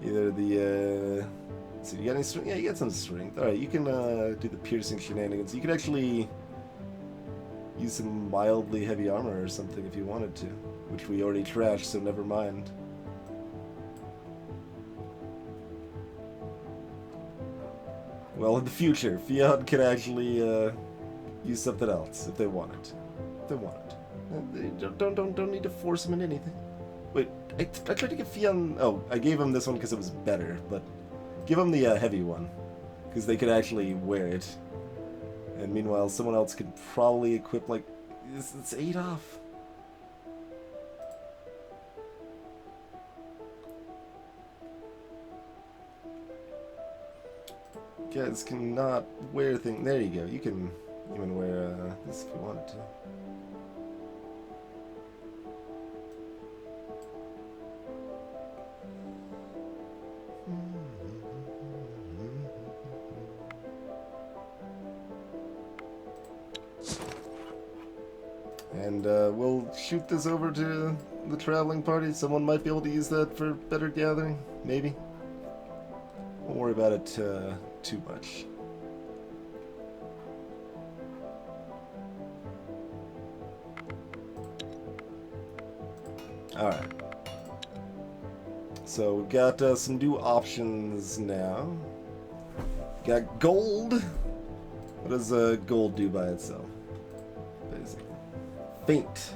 Either the, so you got any strength? Yeah, you got some strength. Alright, you can do the piercing shenanigans. You could actually use some mildly heavy armor or something if you wanted to, which we already trashed, so never mind. Well, in the future, Fiat could actually use something else if they wanted to. If they wanted. They don't need to force him in anything. Wait, I tried to give Fiat... Oh, I gave him this one because it was better, but give him the heavy one, because they could actually wear it. And meanwhile, someone else could probably equip, like... It's 8 off. You guys cannot wear things. There you go. You can even wear this if you wanted to. And we'll shoot this over to the traveling party. Someone might be able to use that for better gathering. Maybe. Won't worry about it too much. Alright. So we've got some new options now. Got gold. What does gold do by itself? Basically. Faint.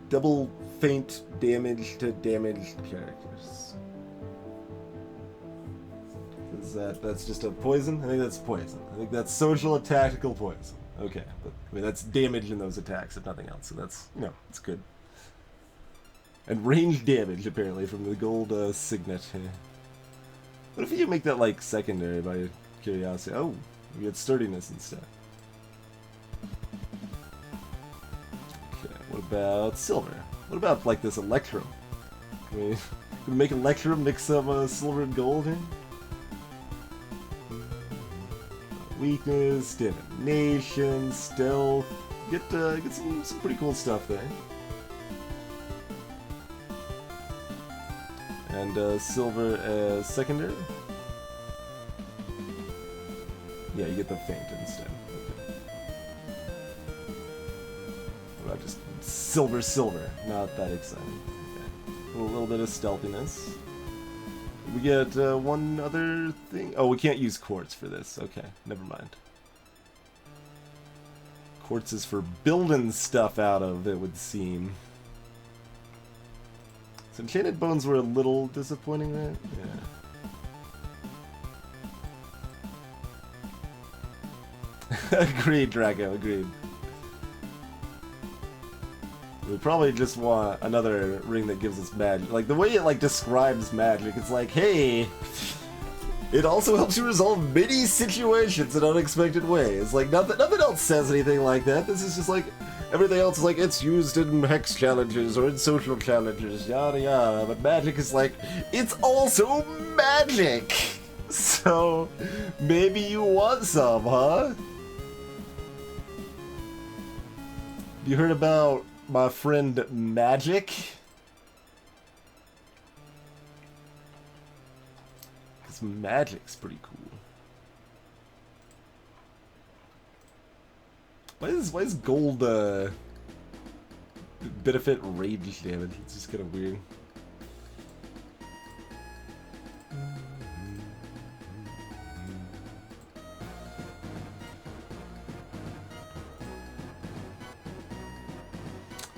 Double faint damage to damaged characters. Is that's just a poison? I think that's poison. I think that's social and tactical poison. Okay, but I mean that's damage in those attacks, if nothing else. So that's it's good. And range damage apparently from the gold signet. What if you make that like secondary by curiosity? Oh, you get sturdiness instead. Okay, what about silver? What about like this electrum? Can we make electrum mix some silver and gold in? Weakness, divination, stealth. Get some pretty cool stuff there. And silver as secondary. Yeah, you get the feint instead. Okay. What about just silver? Not that exciting. Okay. A little bit of stealthiness. We get one other thing. Oh, we can't use quartz for this. Okay, never mind. Quartz is for building stuff out of, it would seem. So enchanted bones were a little disappointing there. Yeah. Agreed, Drago. Agreed. We probably just want another ring that gives us magic. Like, the way it, like, describes magic, it's like, hey, it also helps you resolve many situations in unexpected ways. Like, nothing else says anything like that. This is just like, everything else is like, it's used in hex challenges or in social challenges, yada yada. But magic is like, it's also magic! So, maybe you want some, huh? You heard about my friend Magic? Because magic's pretty cool. Why is gold benefit rage damage? It's just kind of weird.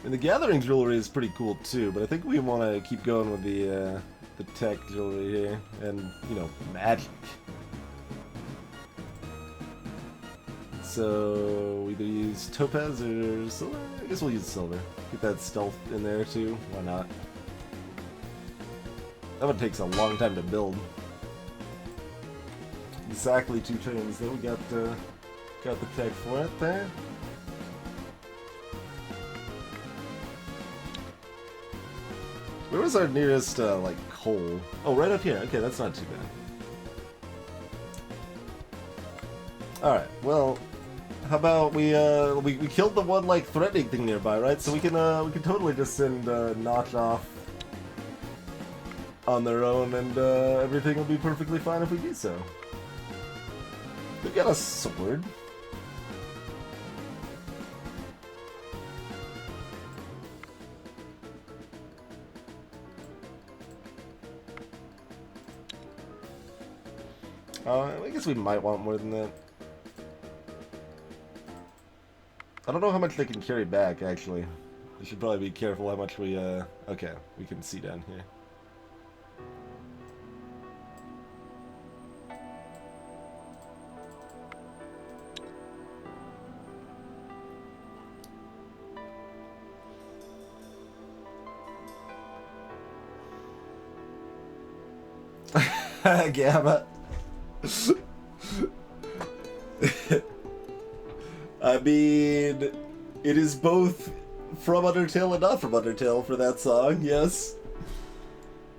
And the gathering jewelry is pretty cool too, but I think we want to keep going with the tech jewelry here, and magic. So we either use topaz or silver. I guess we'll use silver. Get that stealth in there too. Why not? That one takes a long time to build. Exactly 2 turns though. We got the tech for it there. Where was our nearest, like, coal? Oh, right up here. Okay, that's not too bad. Alright, well, how about we killed the one, like, threatening thing nearby, right? So we can totally just send, Notch off on their own, and, everything will be perfectly fine if we do so. They've got a sword. I guess we might want more than that. I don't know how much they can carry back, actually. We should probably be careful how much we, okay, we can see down here. Gamma. I mean, it is both from Undertale and not from Undertale for that song, yes.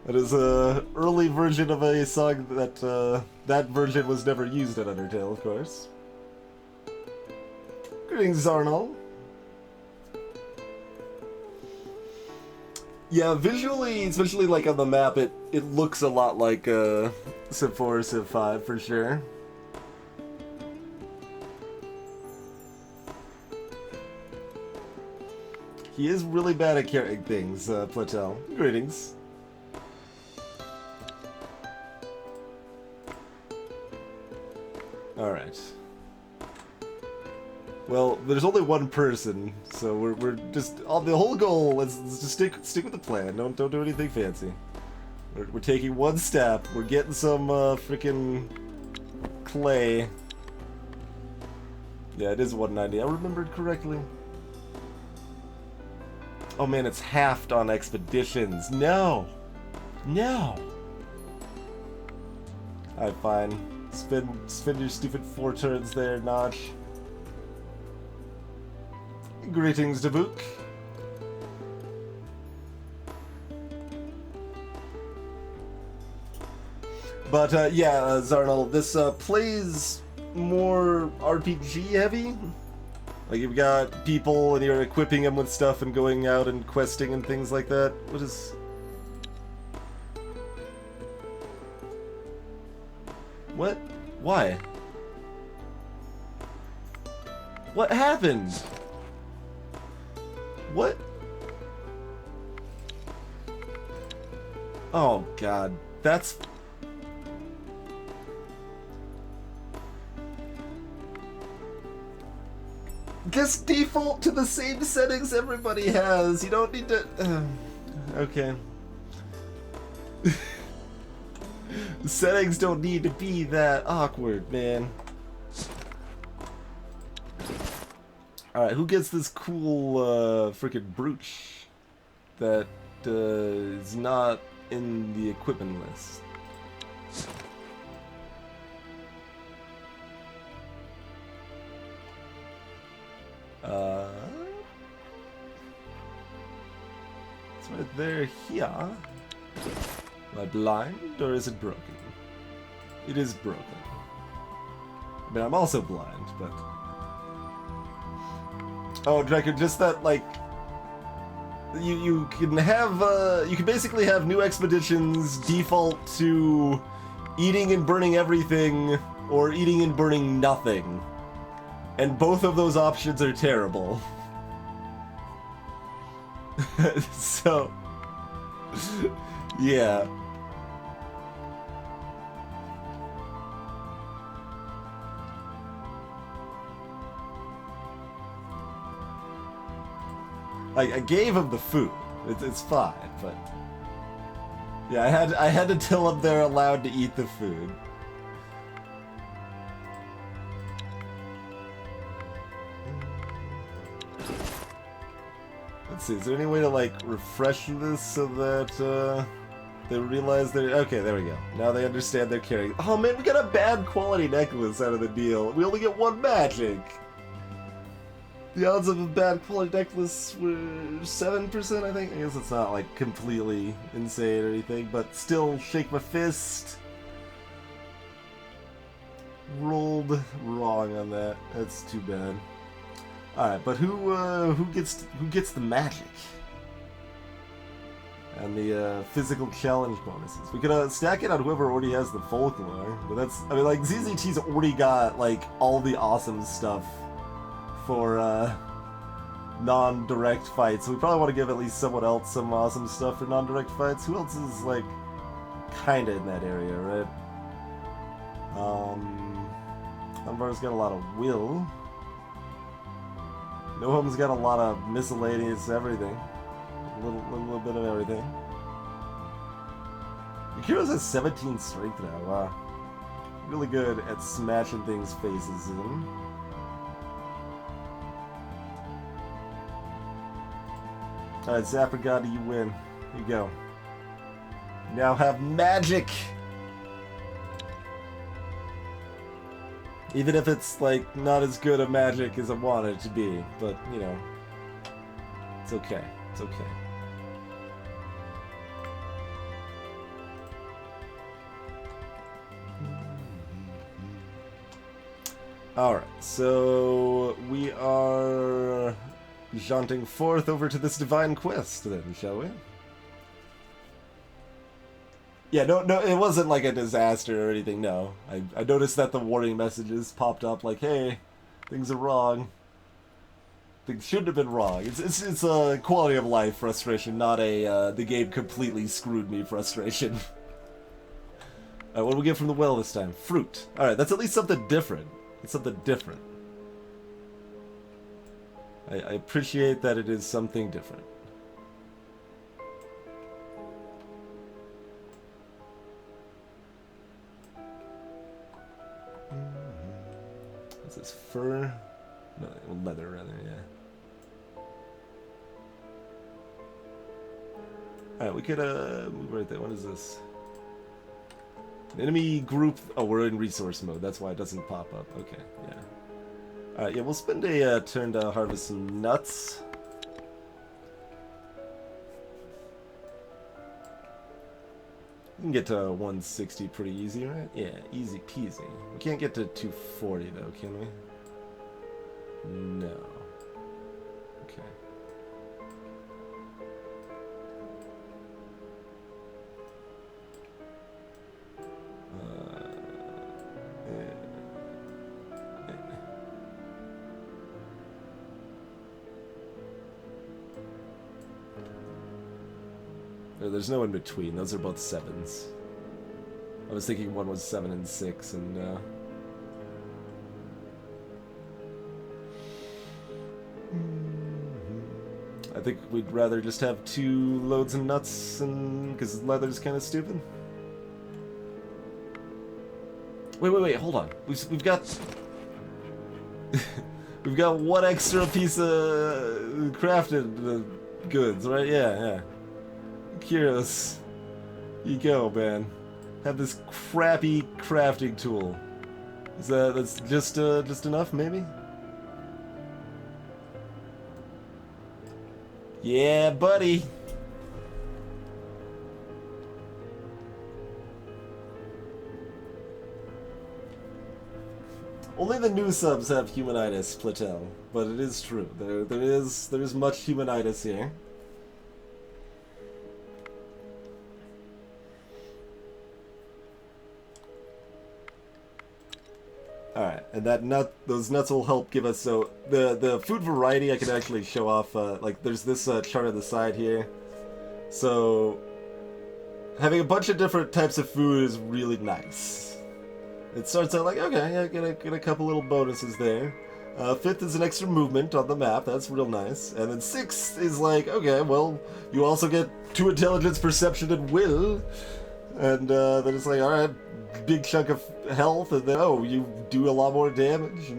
It is a early version of a song that, that version was never used in Undertale, of course. Greetings, Zarnal. Yeah, visually, especially like on the map, it looks a lot like Civ 4 or Civ 5 for sure. He is really bad at carrying things, Platel. Greetings. Alright. Well, there's only one person, so we're just the whole goal is just stick with the plan. Don't do anything fancy. We're taking one step. We're getting some freaking clay. Yeah, it is 190. I remembered correctly. Oh man, it's halved on expeditions. No! No! Alright, fine. Spin your stupid 4 turns there, Notch. Greetings, Dabook. But, yeah, Zarnal, this plays more RPG heavy. Like, you've got people and you're equipping them with stuff and going out and questing and things like that. What is... What? Why? What happened? What? Oh, God. That's... Just default to the same settings everybody has. You don't need to... okay. The settings don't need to be that awkward, man. Alright, who gets this cool, frickin' brooch that is not in the equipment list? It's right there here. Am I blind, or is it broken? It is broken. I mean, I'm also blind, but... Oh, Draco, just that, like... You can have, you can basically have new expeditions default to eating and burning everything, or eating and burning nothing. And both of those options are terrible. So... yeah. I gave him the food. It's fine, but... Yeah, I had to tell him they're allowed to eat the food. Let's see, is there any way to, like, refresh this so that, they realize they're... Okay, there we go. Now they understand they're carrying... Oh man, we got a bad quality necklace out of the deal. We only get 1 magic. The odds of a bad quality necklace were 7%, I think. I guess it's not, like, completely insane or anything, but still, shake my fist. Rolled wrong on that. That's too bad. Alright, but who gets the magic? And the physical challenge bonuses. We could stack it on whoever already has the folklore, but that's... I mean, like, ZZT's already got, like, all the awesome stuff for non-direct fights, so we probably want to give at least someone else some awesome stuff for non-direct fights. Who else is, like, kinda in that area, right? Dunbar's got a lot of will. Noham's got a lot of miscellaneous everything. A little bit of everything. Akira's has 17 strength now, wow. Really good at smashing things faces in. Alright, Zapper God, you win. Here you go. You now have magic! Even if it's, like, not as good a magic as I want it to be. But, you know. It's okay. It's okay. Alright, so we are jaunting forth over to this divine quest then, shall we? Yeah, no, it wasn't like a disaster or anything, no. I noticed that the warning messages popped up like, hey, things are wrong. Things shouldn't have been wrong. It's a quality of life frustration, not a the game completely screwed me frustration. Alright, what do we get from the well this time? Fruit. Alright, that's at least something different. It's something different. I appreciate that it is something different. What's this? Fur? No, leather, rather, yeah. Alright, we could, move right there. What is this? Enemy group. Oh, we're in resource mode. That's why it doesn't pop up. Okay, yeah. Alright, yeah, we'll spend a turn to harvest some nuts. We can get to 160 pretty easy, right? Yeah, easy peasy. We can't get to 240 though, can we? No. Okay. There's no in between. Those are both 7s. I was thinking one was 7 and 6, and I think we'd rather just have 2 loads of nuts, and because leather's kind of stupid. Wait, hold on. We've got we've got 1 extra piece of crafted goods, right? Yeah. Curious. You go, man. Have this crappy crafting tool. That's just enough, maybe? Yeah, buddy. Only the new subs have humanitis, Platel, but it is true. There is much humanitis here. Alright, and those nuts will help give us, so, the food variety I can actually show off, like, there's this chart on the side here. So, having a bunch of different types of food is really nice. It starts out like, okay, yeah, get a couple little bonuses there. 5th is an extra movement on the map, that's real nice. And then 6th is like, okay, well, you also get 2 intelligence, perception, and will. And then it's like, alright, big chunk of health, and then, oh, you do a lot more damage.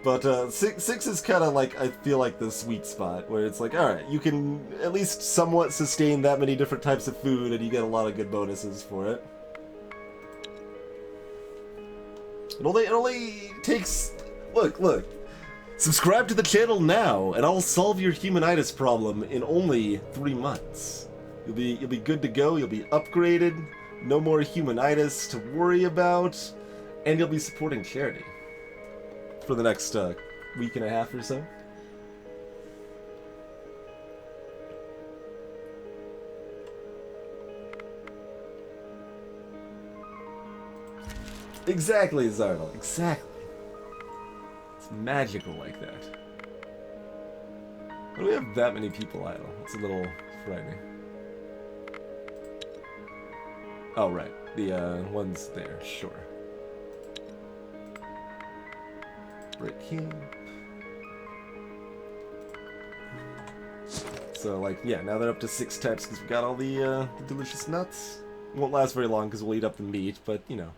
But 6 is kind of like, I feel like the sweet spot, where it's like, alright, you can at least somewhat sustain that many different types of food, and you get a lot of good bonuses for it. It only takes... Look. Subscribe to the channel now, and I'll solve your humanitis problem in only 3 months. You'll be good to go, you'll be upgraded, no more humanitis to worry about, and you'll be supporting charity for the next week and a half or so. Exactly, Zardal, exactly. It's magical like that. Why do we have that many people idle? It's a little frightening. Oh, right. The one's there, sure. Break camp. So, like, yeah, now they're up to 6 types because we got all the delicious nuts. Won't last very long because we'll eat up the meat, but, you know.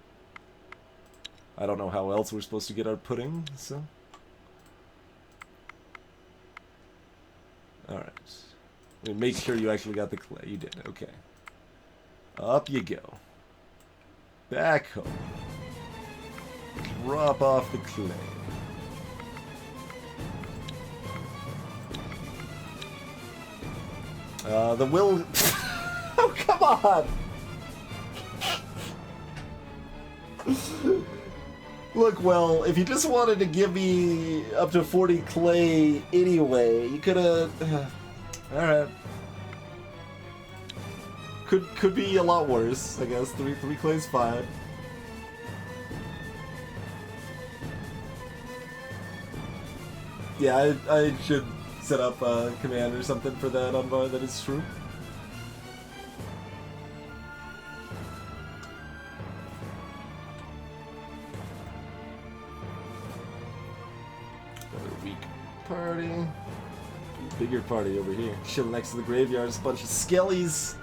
I don't know how else we're supposed to get our pudding, so. Alright. Make sure you actually got the clay. You did, okay. Up you go. Back home. Drop off the clay. The will... Oh, come on! Look, well, if you just wanted to give me up to 40 clay anyway, you could've... Alright. Could be a lot worse, I guess. 3 clay's fine. Yeah, I should set up a command or something for that envoy, that is true. Another weak party. Bigger party over here. Chilling next to the graveyard, a bunch of skellies.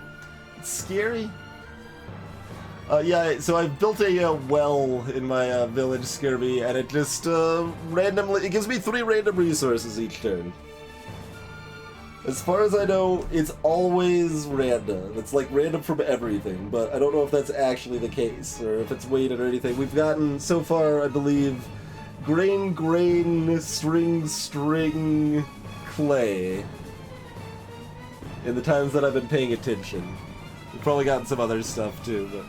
It's scary. Yeah, so I built a well in my village, Scurvy, and it just randomly... It gives me 3 random resources each turn. As far as I know, it's always random. It's like random from everything, but I don't know if that's actually the case, or if it's weighted or anything. We've gotten, so far, I believe, grain, string, clay. In the times that I've been paying attention. We've probably gotten some other stuff too, but...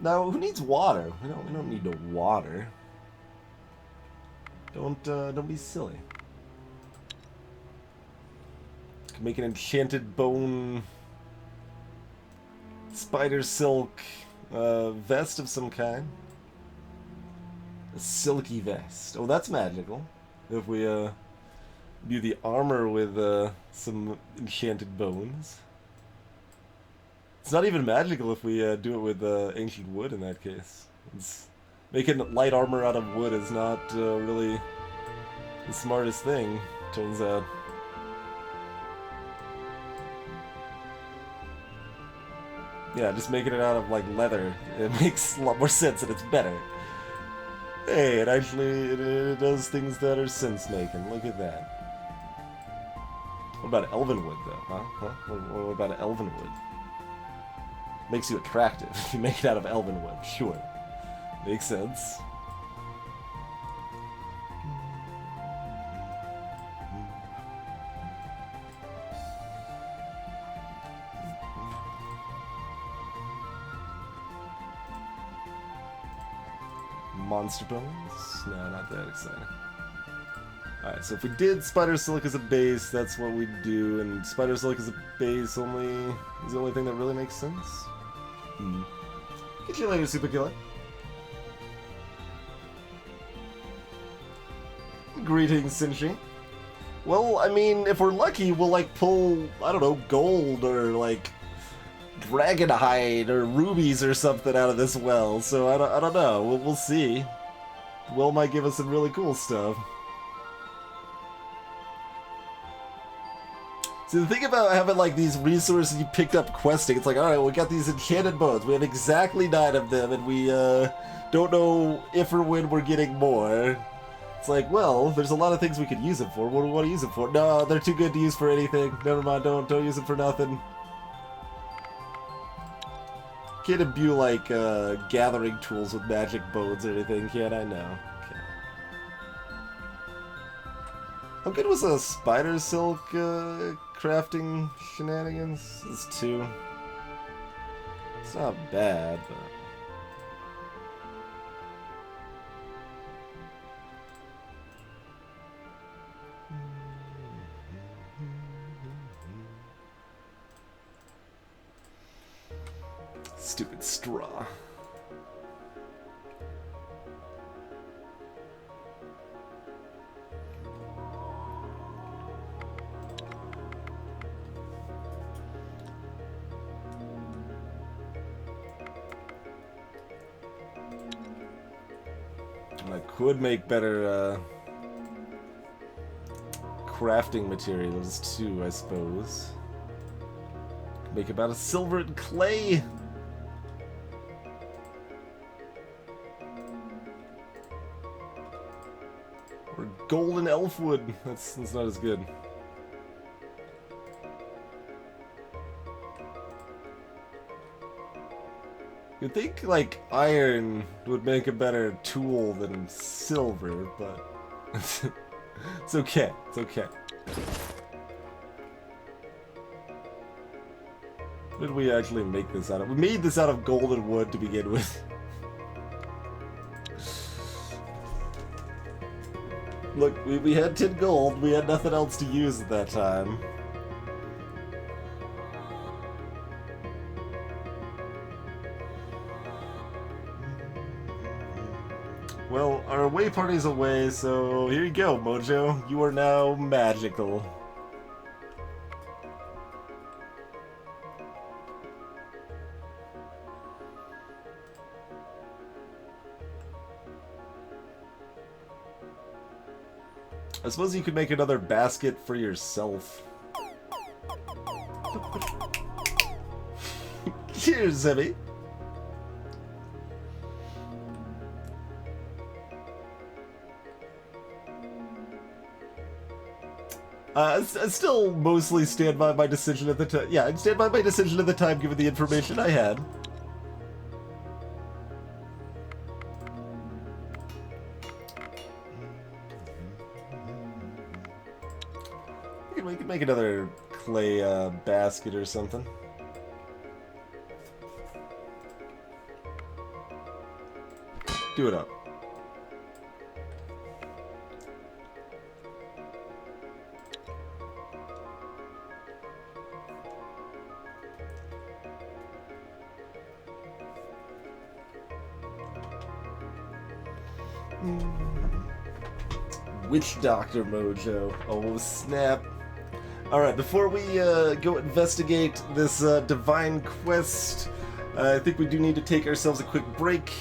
Now, who needs water? We don't need no water. Don't be silly. Can make an enchanted bone, spider silk, vest of some kind. A silky vest. Oh, that's magical. If we do the armor with some enchanted bones. It's not even magical if we do it with ancient wood in that case. Making light armor out of wood is not really the smartest thing, turns out. Yeah, just making it out of like leather. It makes a lot more sense and it's better. Hey, it does things that are sense-making. Look at that. What about elvenwood though, huh? What about elvenwood? Makes you attractive if you make it out of elvenwood, sure. Makes sense. Monster bones? No, not that exciting. Alright, so if we did spider silk as a base, that's what we'd do, and spider silk as a base only is the only thing that really makes sense. Get you later, Super Killer. Greetings, Sinshi. Well, I mean, if we're lucky, we'll, like, pull, I don't know, gold or, like, dragon hide or rubies or something out of this well, so I don't know. We'll see. The well might give us some really cool stuff. See, the thing about having, like, these resources you picked up questing, it's like, alright, we got these enchanted bones. We have exactly 9 of them, and we, don't know if or when we're getting more. It's like, well, there's a lot of things we could use them for. What do we want to use them for? No, they're too good to use for anything. Never mind, don't use them for nothing. Can't imbue, like, gathering tools with magic bones or anything, can I? No. Okay. How good was a spider silk, crafting shenanigans? It's 2. It's not bad, but... Stupid straw. I could make better crafting materials too, I suppose. Make about a silver and clay. Or golden elfwood. That's not as good. You'd think, like, iron would make a better tool than silver, but... it's okay. It's okay. What did we actually make this out of? We made this out of golden wood to begin with. Look, we had 10 gold. We had nothing else to use at that time. Well, our away party's away, so here you go, Mojo. You are now magical. I suppose you could make another basket for yourself. Cheers, Zebby. I still mostly stand by my decision at the time. Yeah, I'd stand by my decision at the time given the information I had. We could make another clay basket or something. Do it up. Witch Doctor Mojo. Oh, snap. Alright, before we go investigate this divine quest, I think we do need to take ourselves a quick break.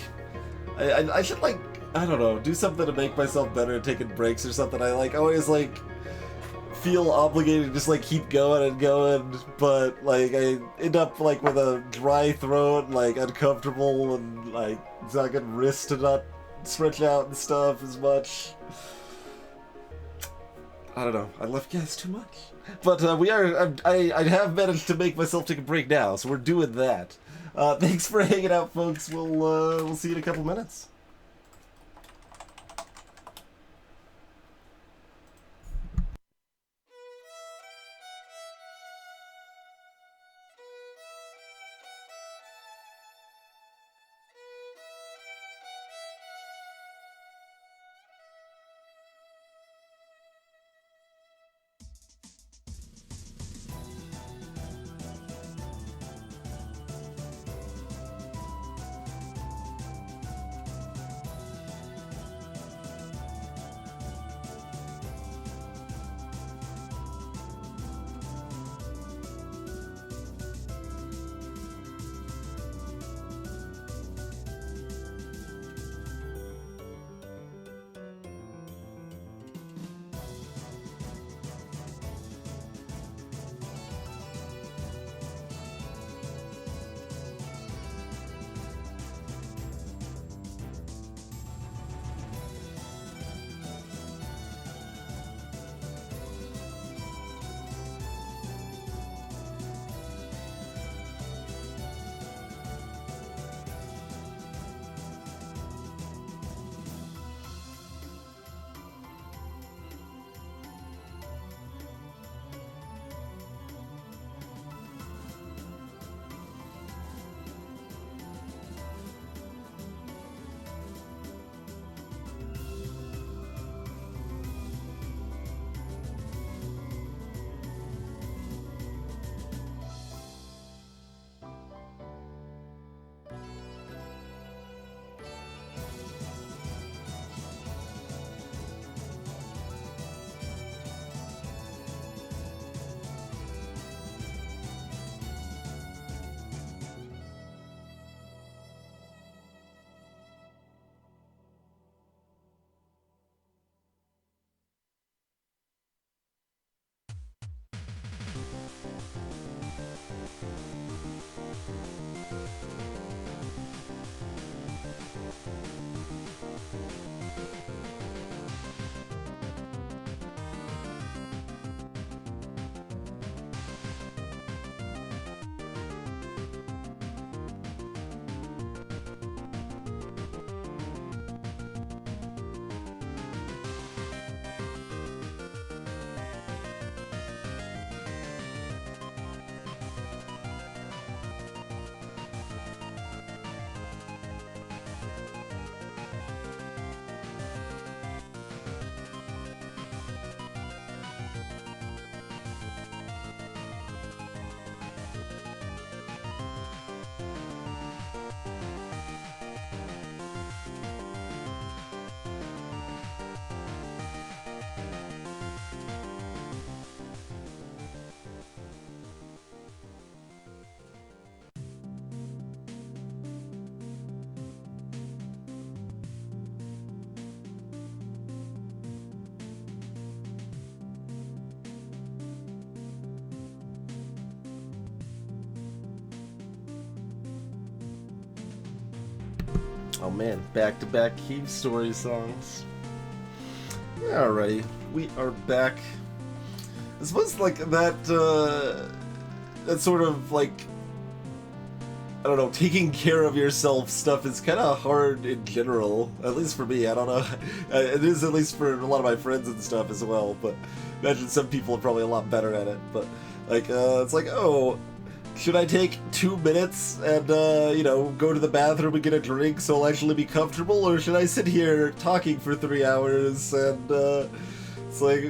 I should, like, I don't know, do something to make myself better at taking breaks or something. I, like, always, like, feel obligated to just, like, keep going and going, but, like, I end up, like, with a dry throat and, like, uncomfortable and, like, fucking wrist to not stretch out and stuff as much. I don't know. I love gas too much. But I have managed to make myself take a break now, so we're doing that. Thanks for hanging out, folks. We'll see you in a couple minutes. Oh man, back-to-back Cave Story songs. Alrighty, we are back. I suppose like that sort of like, I don't know, taking care of yourself stuff is kind of hard in general, at least for me. I don't know. It is at least for a lot of my friends and stuff as well, but imagine some people are probably a lot better at it. But like, it's like, oh, should I take 2 minutes and, you know, go to the bathroom and get a drink so I'll actually be comfortable? Or should I sit here talking for 3 hours and, it's like,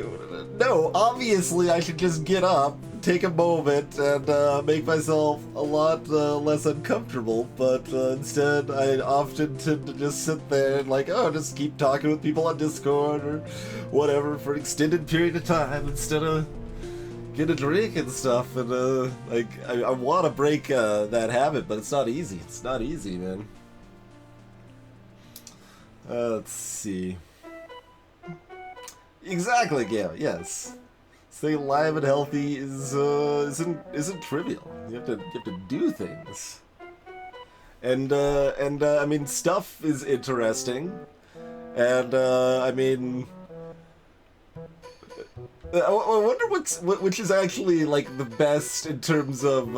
no, obviously I should just get up, take a moment, and make myself a lot less uncomfortable, but instead I often tend to just sit there and like, oh, just keep talking with people on Discord or whatever for an extended period of time instead of get a drink and stuff. And like, I want to break that habit, but it's not easy. It's not easy, man. Let's see. Exactly, yeah, yes. Staying alive and healthy is isn't trivial. You have to do things. And I mean, stuff is interesting. And I mean, I wonder which is actually like the best in terms of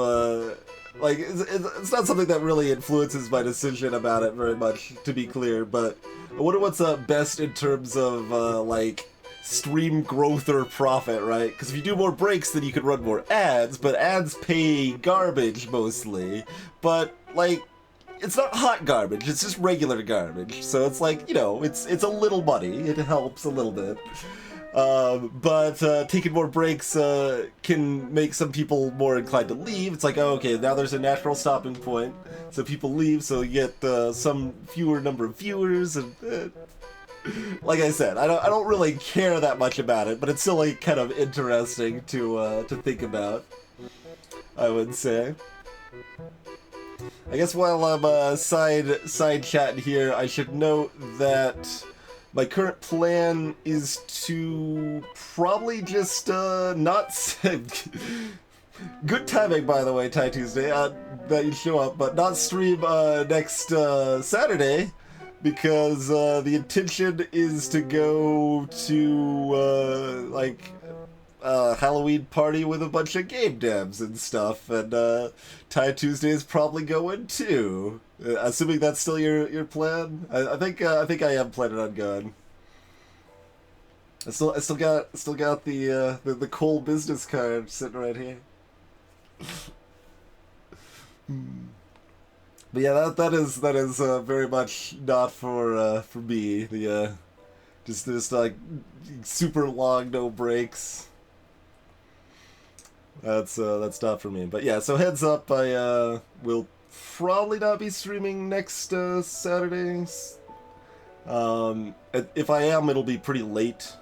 like it's not something that really influences my decision about it very much, to be clear. But I wonder what's best in terms of like stream growth or profit, right? Because if you do more breaks, then you can run more ads, but ads pay garbage mostly. But like, it's not hot garbage; it's just regular garbage. So it's like, you know, it's a little money. It helps a little bit. But taking more breaks can make some people more inclined to leave. It's like, oh, okay, now there's a natural stopping point, so people leave, so you get some fewer number of viewers, and like I said, I don't really care that much about it, but it's still like kind of interesting to think about, I would say. I guess while I'm side chatting here, I should note that my current plan is to probably just not good timing, by the way, Ty Tuesday, that you show up, but not stream next Saturday, because the intention is to go to like a Halloween party with a bunch of game devs and stuff, and Ty Tuesday is probably going too. Assuming that's still your plan. I think I am planning on going. I still got the Cole business card sitting right here. But yeah, that is very much not for me. The just like super long no breaks. That's not for me. But yeah, so heads up, I will probably not be streaming next Saturdays. If I am, it'll be pretty late,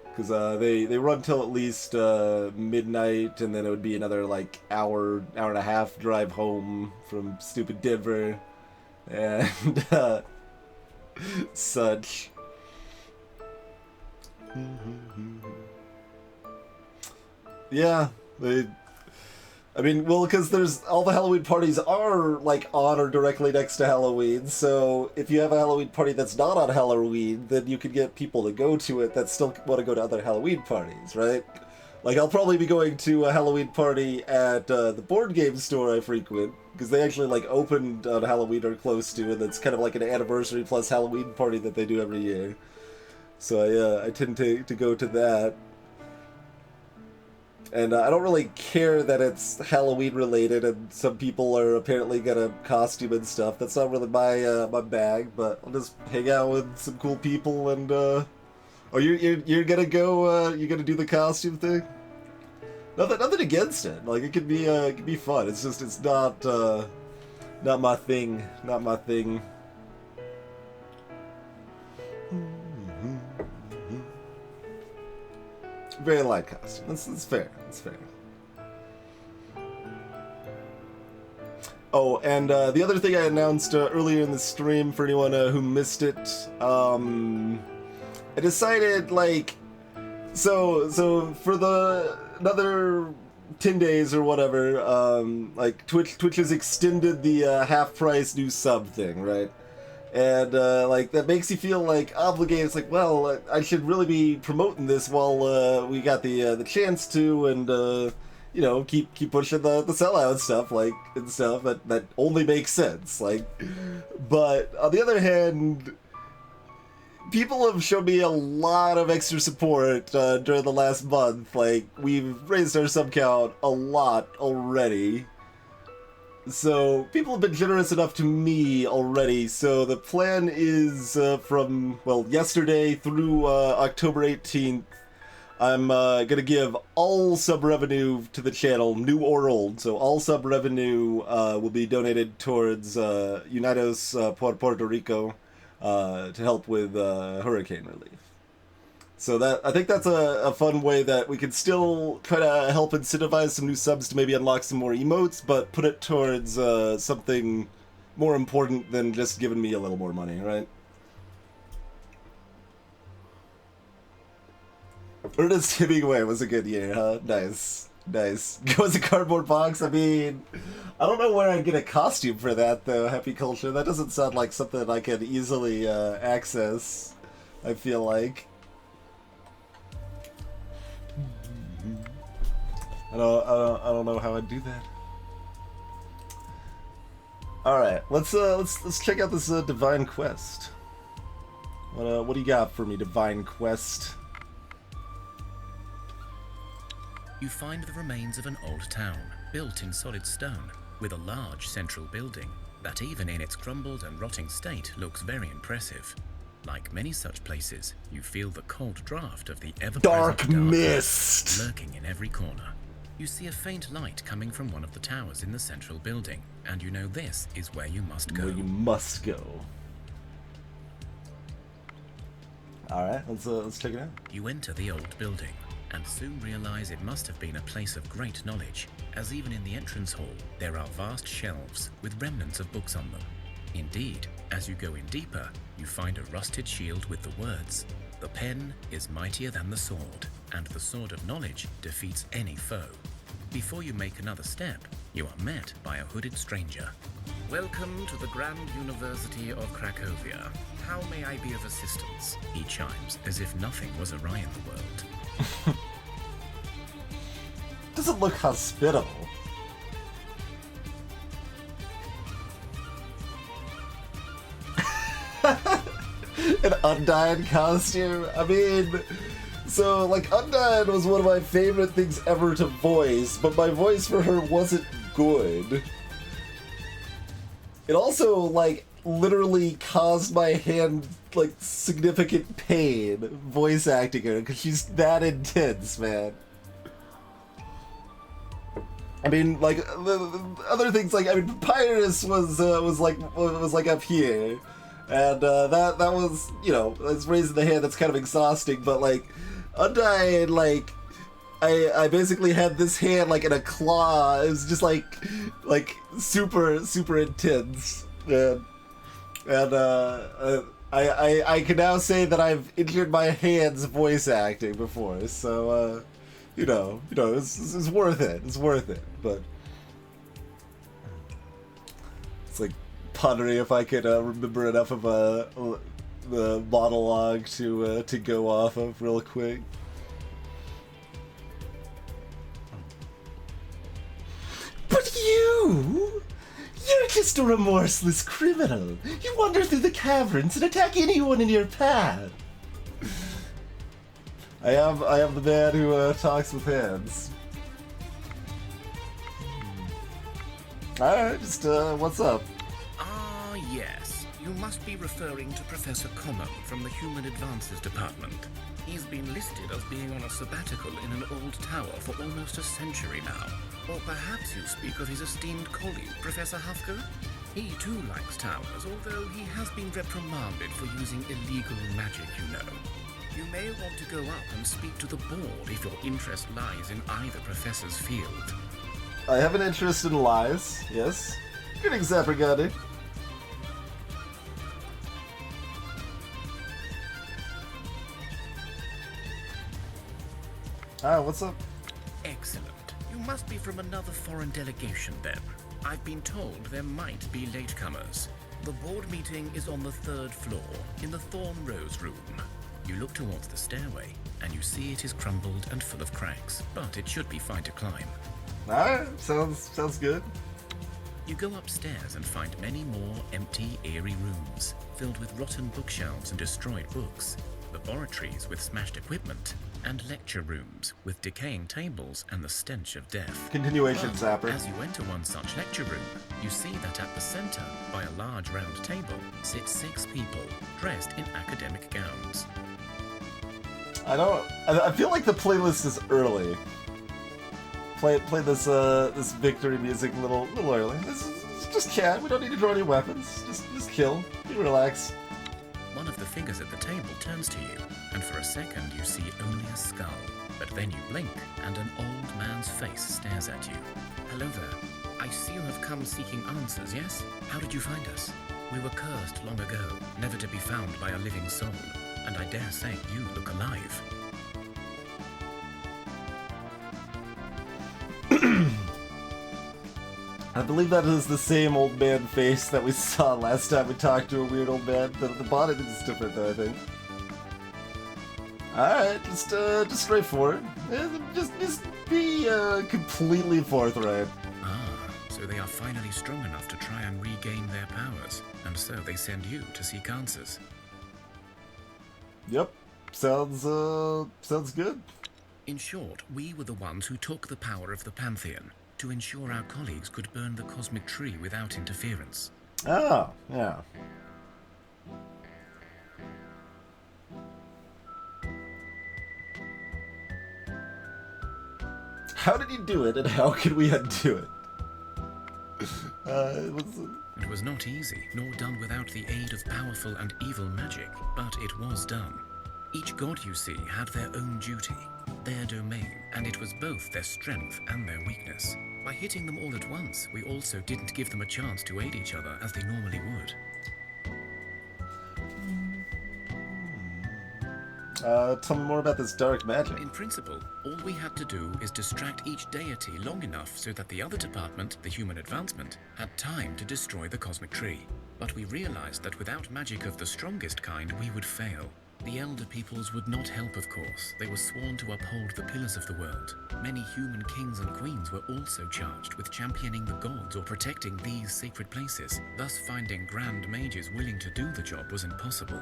because they run till at least midnight, and then it would be another like hour and a half drive home from stupid Denver, and such. Yeah, I mean, well, because there's all the Halloween parties are like on or directly next to Halloween, so if you have a Halloween party that's not on Halloween, then you can get people to go to it that still want to go to other Halloween parties, right? Like, I'll probably be going to a Halloween party at the board game store I frequent, because they actually like opened on Halloween or close to, and it's kind of like an anniversary plus Halloween party that they do every year. So I tend to go to that. And I don't really care that it's Halloween related, and some people are apparently gonna costume and stuff. That's not really my bag, but I'll just hang out with some cool people. And oh, you're gonna go? You're gonna do the costume thing? Nothing against it. Like, it could be fun. It's just it's not my thing. Not my thing. Very light costume. That's fair. That's fair. Oh, and the other thing I announced earlier in the stream, for anyone who missed it, I decided, like, so for another 10 days or whatever, like Twitch has extended the half price new sub thing, right? And like that makes you feel like obligated. It's like, well, I should really be promoting this while we got the chance to, and you know, keep pushing the sellout stuff, like, and stuff that only makes sense. Like, but on the other hand, people have shown me a lot of extra support during the last month. Like, we've raised our sub count a lot already. So, people have been generous enough to me already, so the plan is from, well, yesterday through October 18th, I'm gonna give all sub-revenue to the channel, new or old, so all sub-revenue will be donated towards Unidos Puerto Rico to help with hurricane relief. So that I think that's a fun way that we can still try to help incentivize some new subs to maybe unlock some more emotes, but put it towards something more important than just giving me a little more money, right? Ernest Hemingway was a good year, huh? Nice. Nice. Go as a cardboard box? I mean, I don't know where I'd get a costume for that, though, Happy Culture. That doesn't sound like something I could easily access, I feel like. I don't know how I'd do that. All right, let's check out this Divine Quest. What do you got for me, Divine Quest? You find the remains of an old town, built in solid stone, with a large central building that even in its crumbled and rotting state looks very impressive. Like many such places, you feel the cold draft of the ever-present Dark mist lurking in every corner. You see a faint light coming from one of the towers in the central building, and you know this is where you must go. Where you must go. Alright, let's check it out. You enter the old building, and soon realize it must have been a place of great knowledge, as even in the entrance hall, there are vast shelves with remnants of books on them. Indeed, as you go in deeper, you find a rusted shield with the words, "The pen is mightier than the sword, and the sword of knowledge defeats any foe." Before you make another step, you are met by a hooded stranger. "Welcome to the Grand University of Cracovia. How may I be of assistance?" He chimes, as if nothing was awry in the world. Doesn't look hospitable. An Undyne costume? I mean, so, like, Undyne was one of my favorite things ever to voice, but my voice for her wasn't good. It also, like, literally caused my hand, like, significant pain voice acting her, because she's that intense, man. I mean, like, the other things, like, I mean, Papyrus was like up here. And that was, you know, it's raising the hand that's kind of exhausting, but like Undyne, like I basically had this hand like in a claw. It was just like super intense. And I can now say that I've injured my hands voice acting before, so you know, it's worth it. It's worth it, but it's like pondering if I could remember enough of the monologue to go off of real quick. But you're just a remorseless criminal. You wander through the caverns and attack anyone in your path. I am the man who talks with hands. All right, just what's up? Yes. You must be referring to Professor Common from the Human Advances Department. He's been listed as being on a sabbatical in an old tower for almost a century now. Or perhaps you speak of his esteemed colleague, Professor Hufker? He too likes towers, although he has been reprimanded for using illegal magic, you know. You may want to go up and speak to the board if your interest lies in either professor's field. I have an interest in lies, yes. Greetings, Zapragani. Ah, what's up? Excellent. You must be from another foreign delegation then. I've been told there might be latecomers. The board meeting is on the 3rd floor, in the Thorn Rose room. You look towards the stairway, and you see it is crumbled and full of cracks, but it should be fine to climb. Alright, sounds good. You go upstairs and find many more empty, eerie rooms, filled with rotten bookshelves and destroyed books, laboratories with smashed equipment, and lecture rooms with decaying tables and the stench of death. Continuation, But Zapper. as you enter one such lecture room, you see that at the center, by a large round table, sit 6 people, dressed in academic gowns. I feel like the playlist is early. Play this this victory music a little early. This is just cat. We don't need to draw any weapons. Just kill. Be relaxed. One of the figures at the table turns to you, and for a second you see only a skull. But then you blink, and an old man's face stares at you. Hello there. I see you have come seeking answers, yes? How did you find us? We were cursed long ago, never to be found by a living soul, and I dare say you look alive. I believe that is the same old man face that we saw last time we talked to a weird old man. The body is different though, I think. Alright, just straightforward. Just be completely forthright. Ah, so they are finally strong enough to try and regain their powers, and so they send you to seek answers. Yep. Sounds good. In short, we were the ones who took the power of the Pantheon to ensure our colleagues could burn the cosmic tree without interference. Oh, yeah. How did you do it, and how can we undo it? It was not easy, nor done without the aid of powerful and evil magic, but it was done. Each god you see had their own duty, their domain, and it was both their strength and their weakness. By hitting them all at once, we also didn't give them a chance to aid each other as they normally would. Tell me more about this dark magic. In principle, all we had to do is distract each deity long enough so that the other department, the human advancement, had time to destroy the cosmic tree. But we realized that without magic of the strongest kind, we would fail. The elder peoples would not help, of course. They were sworn to uphold the pillars of the world. Many human kings and queens were also charged with championing the gods or protecting these sacred places. Thus, finding grand mages willing to do the job was impossible.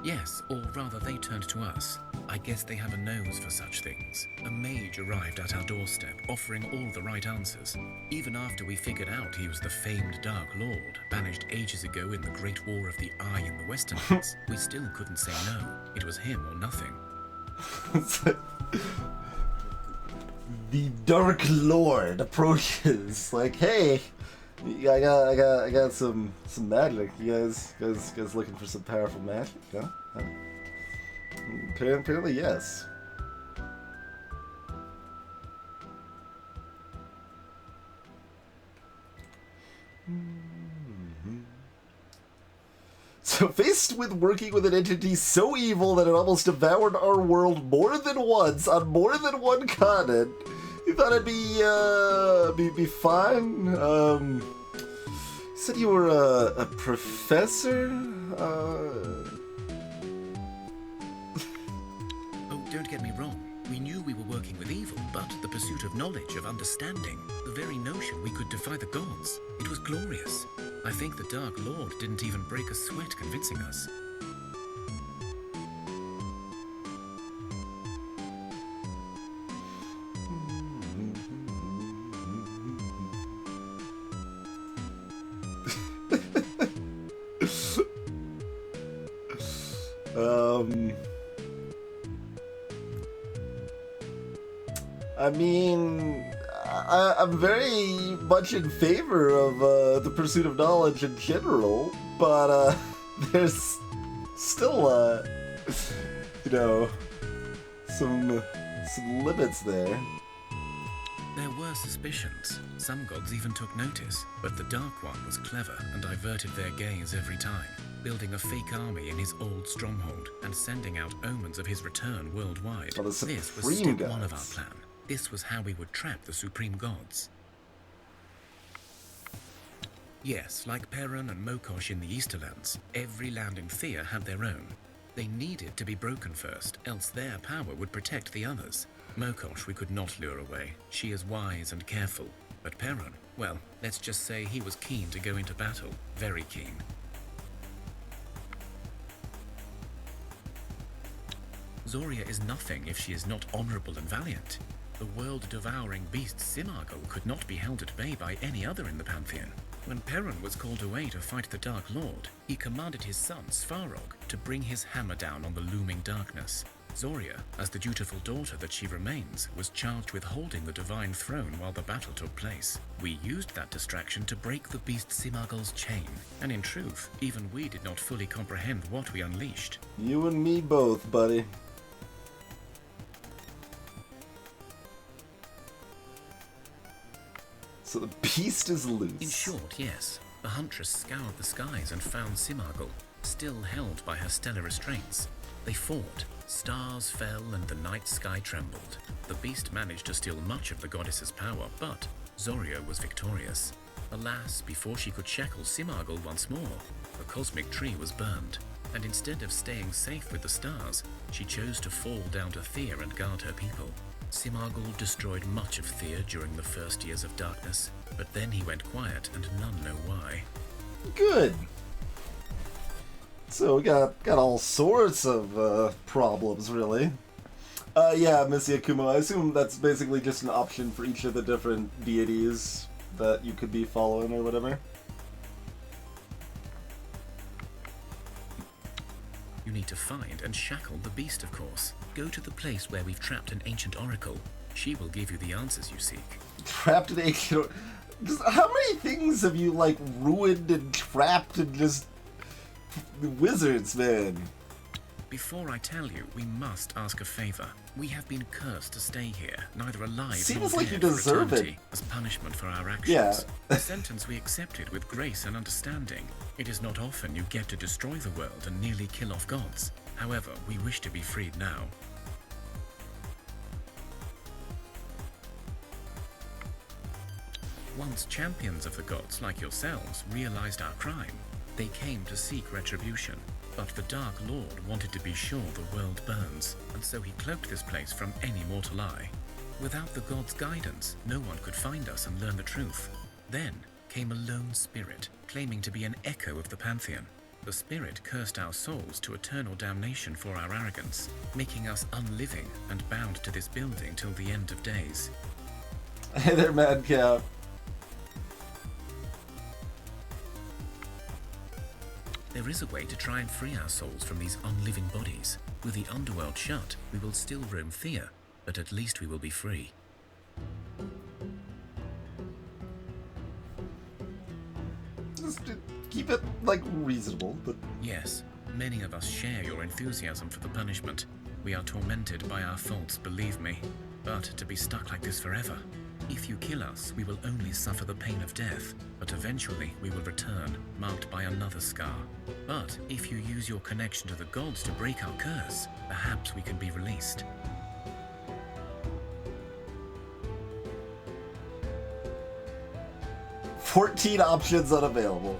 Yes, or rather they turned to us. I guess they have a nose for such things. A mage arrived at our doorstep, offering all the right answers. Even after we figured out he was the famed Dark Lord, banished ages ago in the Great War of the Eye in the Western Lands, we still couldn't say no. It was him or nothing. The Dark Lord approaches, like, hey, I got some magic. You guys looking for some powerful magic? Huh? Apparently, yes. So, faced with working with an entity so evil that it almost devoured our world more than once on more than one continent, you thought it'd be fine? You said you were a professor? Oh, don't get me wrong. We knew we were working with evil, but the pursuit of knowledge, of understanding, the very notion we could defy the gods, it was glorious. I think the Dark Lord didn't even break a sweat convincing us. I mean, I'm very much in favor of the pursuit of knowledge in general, but there's still, you know, some limits there. There were suspicions. Some gods even took notice, but the Dark One was clever and diverted their gaze every time, building a fake army in his old stronghold and sending out omens of his return worldwide. Oh, the This was Supreme step one of our Gods. plan. This was how we would trap the Supreme Gods. Yes, like Perun and Mokosh in the Easterlands, every land in Thea had their own. They needed to be broken first, else their power would protect the others. Mokosh we could not lure away. She is wise and careful. But Perun, well, let's just say he was keen to go into battle. Very keen. Zoria is nothing if she is not honorable and valiant. The world-devouring beast Simargl could not be held at bay by any other in the Pantheon. When Perun was called away to fight the Dark Lord, he commanded his son, Svarog, to bring his hammer down on the looming darkness. Zoria, as the dutiful daughter that she remains, was charged with holding the divine throne while the battle took place. We used that distraction to break the beast Simargl's chain, and in truth, even we did not fully comprehend what we unleashed. You and me both, buddy. So the beast is loose. In short, yes. The huntress scoured the skies and found Simargl, still held by her stellar restraints. They fought. Stars fell and the night sky trembled. The beast managed to steal much of the goddess's power, but Zoria was victorious. Alas, before she could shackle Simargl once more, the cosmic tree was burned, and instead of staying safe with the stars, she chose to fall down to Thea and guard her people. Simargl destroyed much of Thea during the first years of darkness, but then he went quiet and none know why. Good. So we got all sorts of problems, really. Yeah, Miss Yakumo, I assume that's basically just an option for each of the different deities that you could be following or whatever. You need to find and shackle the beast, of course. Go to the place where we've trapped an ancient oracle. She will give you the answers you seek. Trapped an ancient... How many things have you, like, ruined and trapped and just... Wizards, man. Before I tell you, we must ask a favor. We have been cursed to stay here, neither alive Seems nor like you dead for deserve it. eternity, as punishment for our actions. Yeah. A sentence we accepted with grace and understanding. It is not often you get to destroy the world and nearly kill off gods. However, we wish to be freed now. Once champions of the gods like yourselves realized our crime, they came to seek retribution. But the Dark Lord wanted to be sure the world burns, and so he cloaked this place from any mortal eye. Without the god's guidance, no one could find us and learn the truth. Then came a lone spirit, claiming to be an echo of the Pantheon. The spirit cursed our souls to eternal damnation for our arrogance, making us unliving and bound to this building till the end of days. Hey there, Madcap. There is a way to try and free our souls from these unliving bodies. With the underworld shut, we will still roam Thea, but at least we will be free. Just keep it, like, reasonable, but... Yes, many of us share your enthusiasm for the punishment. We are tormented by our faults, believe me. But to be stuck like this forever... If you kill us, we will only suffer the pain of death, but eventually we will return, marked by another scar. But if you use your connection to the gods to break our curse, perhaps we can be released. "14 options unavailable."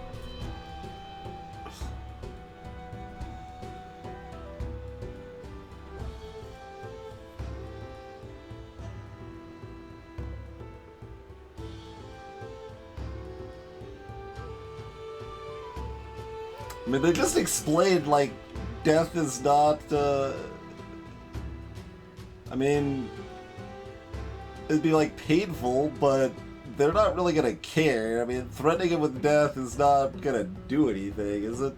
I mean, they just explained, like, death is not, I mean, it'd be, like, painful, but they're not really gonna care. I mean, threatening him with death is not gonna do anything, is it?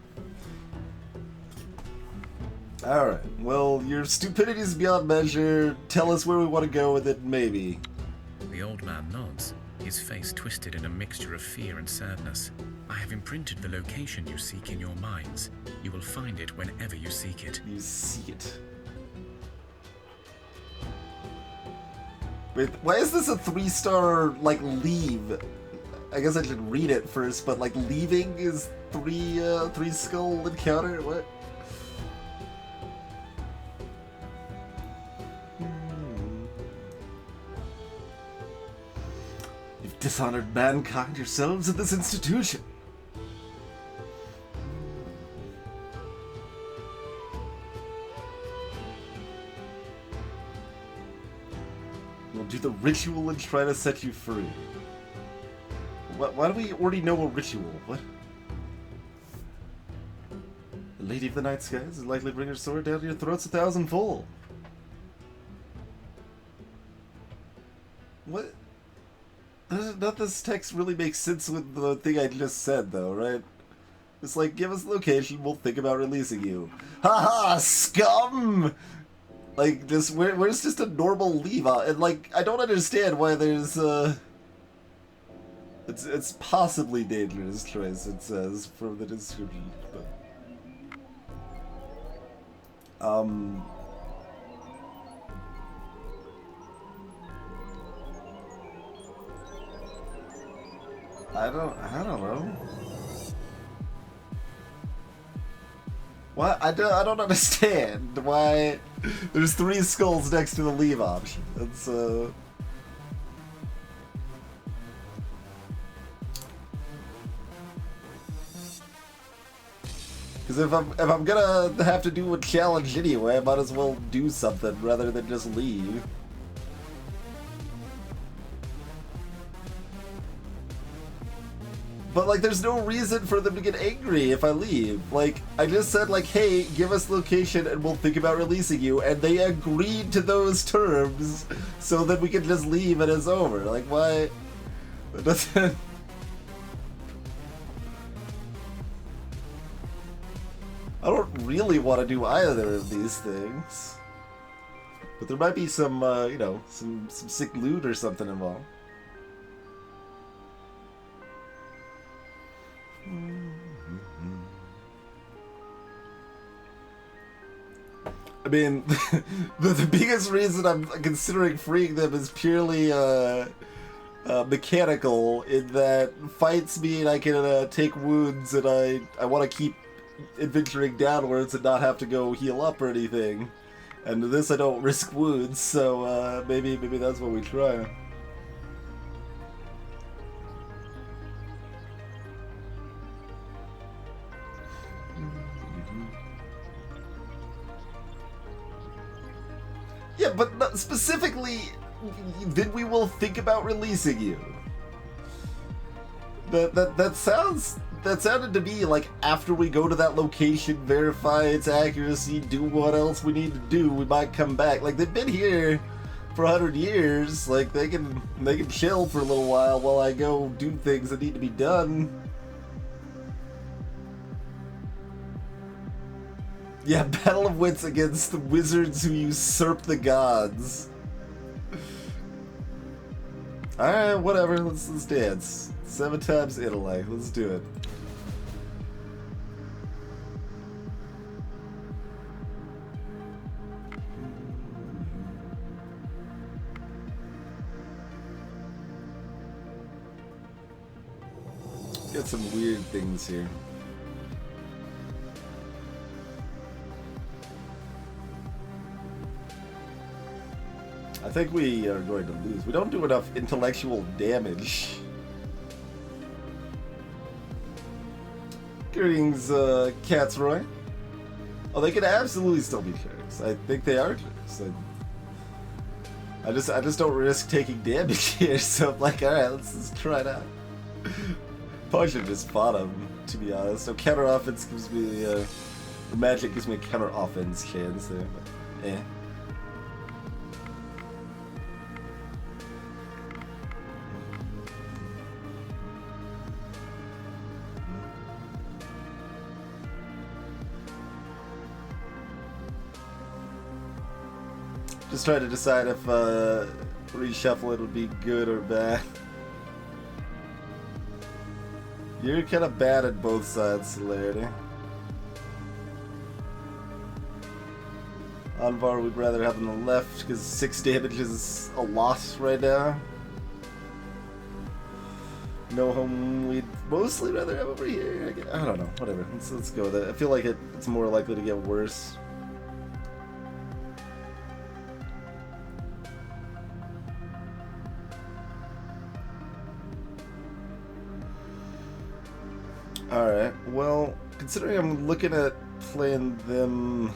Alright, well, your stupidity is beyond measure. Tell us where we want to go with it, maybe. The old man nods, his face twisted in a mixture of fear and sadness. I have imprinted the location you seek in your minds. You will find it whenever you seek it. You see it. Wait, why is this a 3-star, like, leave? I guess I should read it first, but, like, leaving is 3 skull encounter? What? You've dishonored mankind yourselves in this institution. We'll do the ritual and try to set you free. Why do we already know a ritual? What? The Lady of the Night Skies is likely to bring her sword down to your throats 1,000-fold. What? None of this text really makes sense with the thing I just said, though, right? It's like, give us the location, we'll think about releasing you. Haha, scum! Like, just, where's just a normal leave-out? And, like, I don't understand why there's, It's possibly dangerous choice, it says, from the description, but... I don't know. What? I don't understand why there's 3 skulls next to the leave option. That's because if I'm gonna have to do a challenge anyway, I might as well do something rather than just leave. But, like, there's no reason for them to get angry if I leave. Like, I just said, like, hey, give us location and we'll think about releasing you. And they agreed to those terms so that we can just leave and it's over. Like, why? It doesn't... I don't really want to do either of these things. But there might be some, you know, some sick loot or something involved. I mean, the biggest reason I'm considering freeing them is purely mechanical, in that fights mean I can take wounds and I want to keep adventuring downwards and not have to go heal up or anything. And this I don't risk wounds, so maybe that's what we try. Yeah, but not specifically, then we will think about releasing you. That sounded to me like after we go to that location, verify its accuracy, do what else we need to do, we might come back. Like, they've been here for 100 years. Like, they can chill for a little while I go do things that need to be done. Yeah, Battle of Wits against the wizards who usurp the gods. Alright, whatever, let's dance. 7 times Italy, let's do it. Got some weird things here. I think we are going to lose. We don't do enough intellectual damage. Greetings, Catsroy. Oh, they could absolutely still be clerics. I think they are clerics. I just don't risk taking damage here, so I'm like, alright, let's try it out. Probably should just fought him, to be honest. So counter offense gives me magic gives me a counter offense chance there, but eh. Just trying to decide if reshuffling would be good or bad. You're kind of bad at both sides, Celerity. Anvar would rather have on the left because 6 damage is a lot right now. No home, we'd mostly rather have over here. I don't know, whatever. Let's go with it. I feel like it's more likely to get worse. Alright, well, considering I'm looking at playing them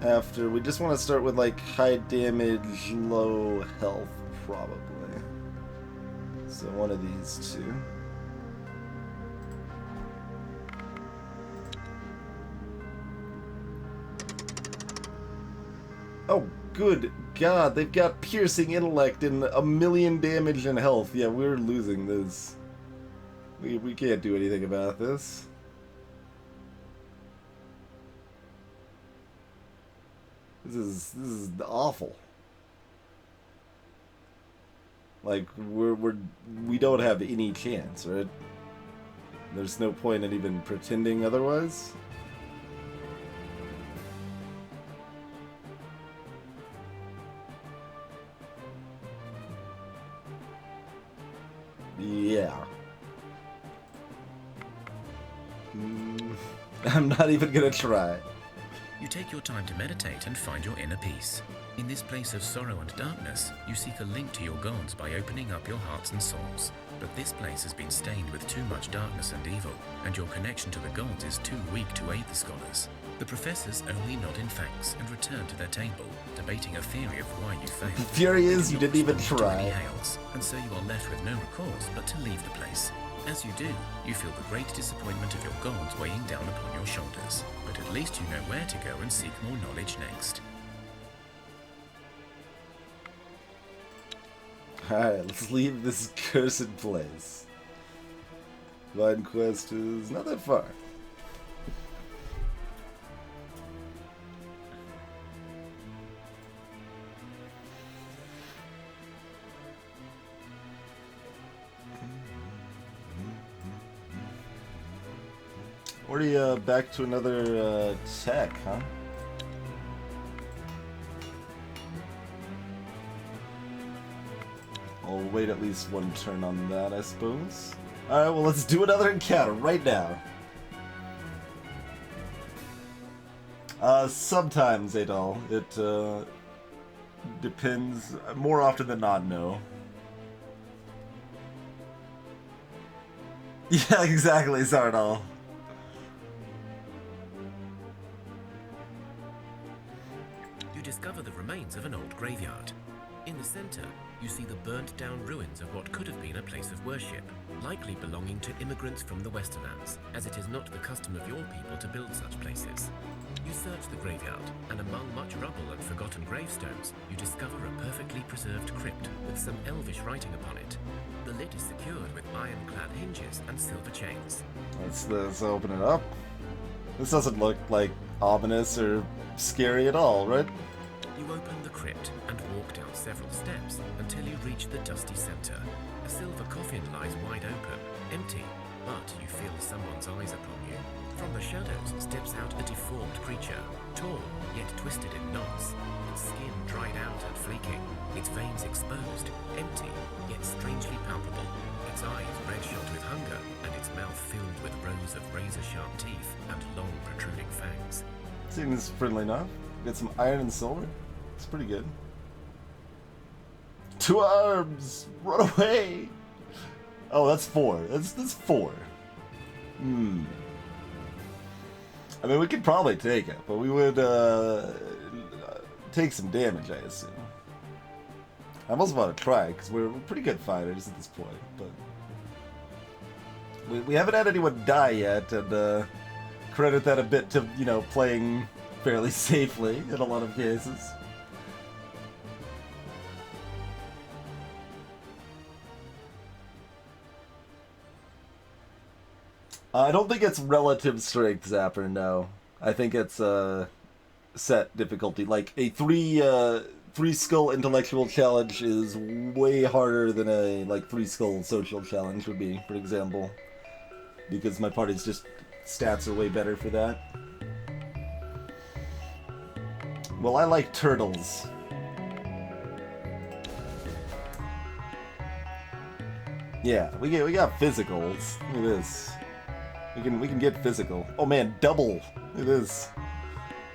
after. We just want to start with like high damage, low health, probably. So one of these two. Oh, good God, they've got piercing intellect and 1,000,000 damage and health. Yeah, we're losing this. We can't do anything about this. This is awful. Like we don't have any chance, right? There's no point in even pretending otherwise. Yeah. I'm not even gonna try. You take your time to meditate and find your inner peace. In this place of sorrow and darkness, you seek a link to your gods by opening up your hearts and souls. But this place has been stained with too much darkness and evil, and your connection to the gods is too weak to aid the scholars. The professors only nod in thanks and return to their table, debating a theory of why you failed. The theory is you didn't even try. Hails, and so you are left with no recourse but to leave the place. As you do, you feel the great disappointment of your gods weighing down upon your shoulders, but at least you know where to go and seek more knowledge next. Alright, let's leave this cursed place. Vine Quest is not that far. Already back to another tech, huh? I'll wait at least one turn on that, I suppose. Alright, well let's do another encounter right now. Sometimes, Adol. It depends. More often than not, no. Yeah, exactly, Zardal. You discover the remains of an old graveyard. In the center, you see the burnt-down ruins of what could have been a place of worship, likely belonging to immigrants from the Westerlands, as it is not the custom of your people to build such places. You search the graveyard, and among much rubble and forgotten gravestones, you discover a perfectly preserved crypt with some elvish writing upon it. The lid is secured with iron-clad hinges and silver chains. Let's open it up. This doesn't look like ominous or scary at all, right? You open the crypt and walk down several steps until you reach the dusty center. A silver coffin lies wide open, empty, but you feel someone's eyes upon you. From the shadows steps out a deformed creature, tall yet twisted in knots, its skin dried out and flaking, its veins exposed, empty yet strangely palpable, its eyes red-shot with hunger, and its mouth filled with rows of razor-sharp teeth and long protruding fangs. Seems friendly enough. Get some iron and silver. It's pretty good. 2 arms! Run away! Oh, that's 4. That's 4. I mean, we could probably take it, but we would take some damage, I assume. I almost want to try, because we're pretty good fighters at this point, but... We haven't had anyone die yet, and credit that a bit to, you know, playing fairly safely in a lot of cases. I don't think it's relative strength, Zapper, no. I think it's set difficulty. Like, a 3 skill intellectual challenge is way harder than a, like, 3 skill social challenge would be, for example. Because my party's just, stats are way better for that. Well, I like turtles. Yeah, we got physicals. Look at this. We can get physical. Oh man, double. Look at this.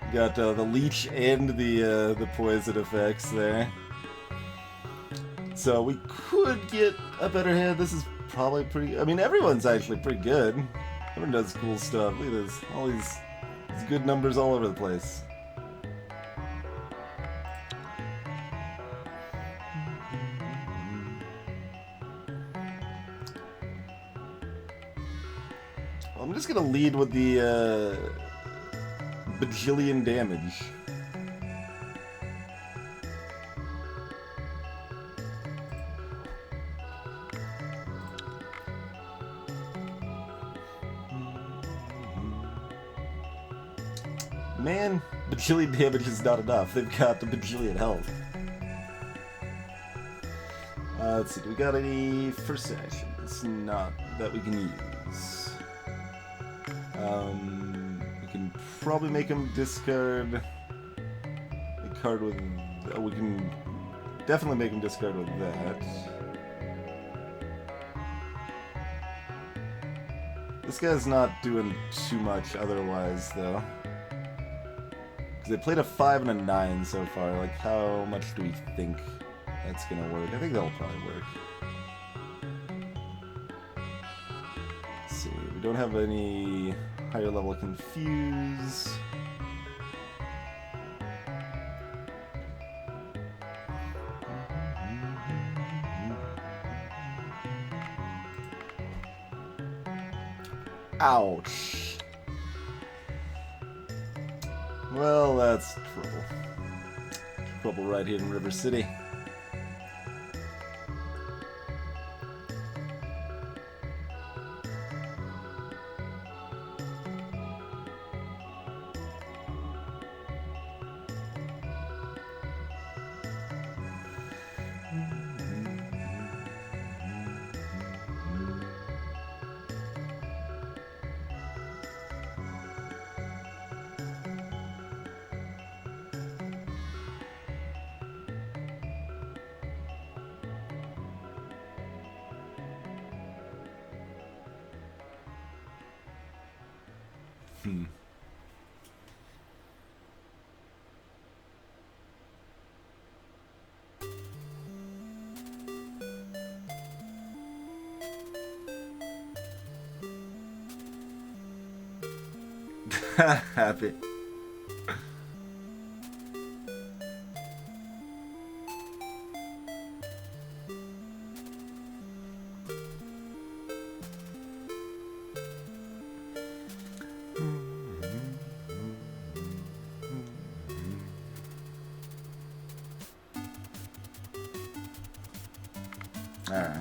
We got the leech and the poison effects there. So we could get a better hand. This is probably pretty. I mean, everyone's actually pretty good. Everyone does cool stuff. Look at this. All these good numbers all over the place. I'm just gonna lead with the bajillion damage. Man, bajillion damage is not enough. They've got the bajillion health. Let's see, do we got any first actions? Not that we can use. We can probably make him discard a card with... we can definitely make him discard with that. This guy's not doing too much otherwise, though. Because they played a 5 and a 9 so far. Like, how much do we think that's gonna work? I think that'll probably work. Let's see, we don't have any higher level confuse. Ouch. Well, that's trouble. Trouble right here in River City. Happy. All right.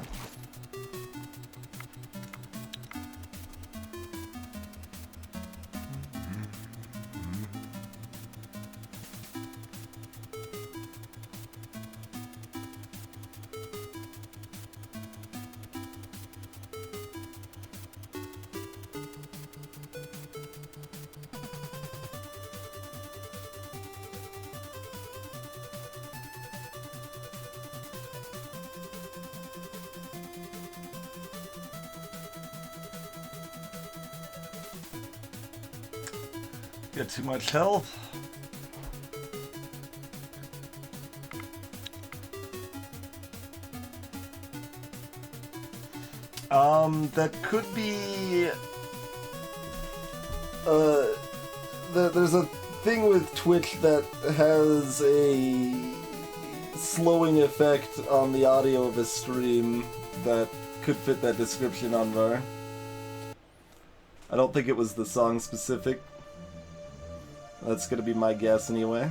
Got too much health. That could be... there's a thing with Twitch that has a slowing effect on the audio of a stream that could fit that description on VAR. I don't think it was the song specific. That's gonna be my guess anyway.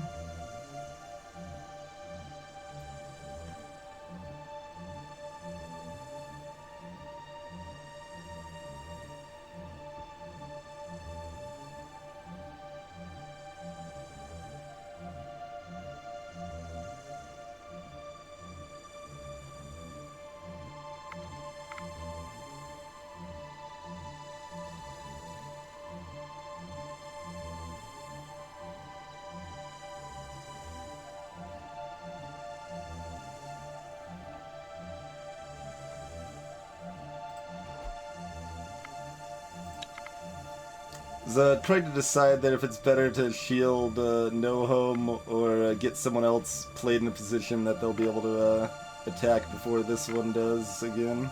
Trying to decide that if it's better to shield no home or get someone else played in a position that they'll be able to attack before this one does again.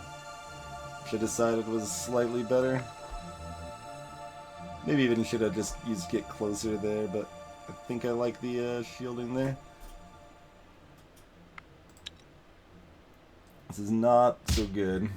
Which I decided was slightly better. Maybe even should have just used get closer there, but I think I like the shielding there. This is not so good.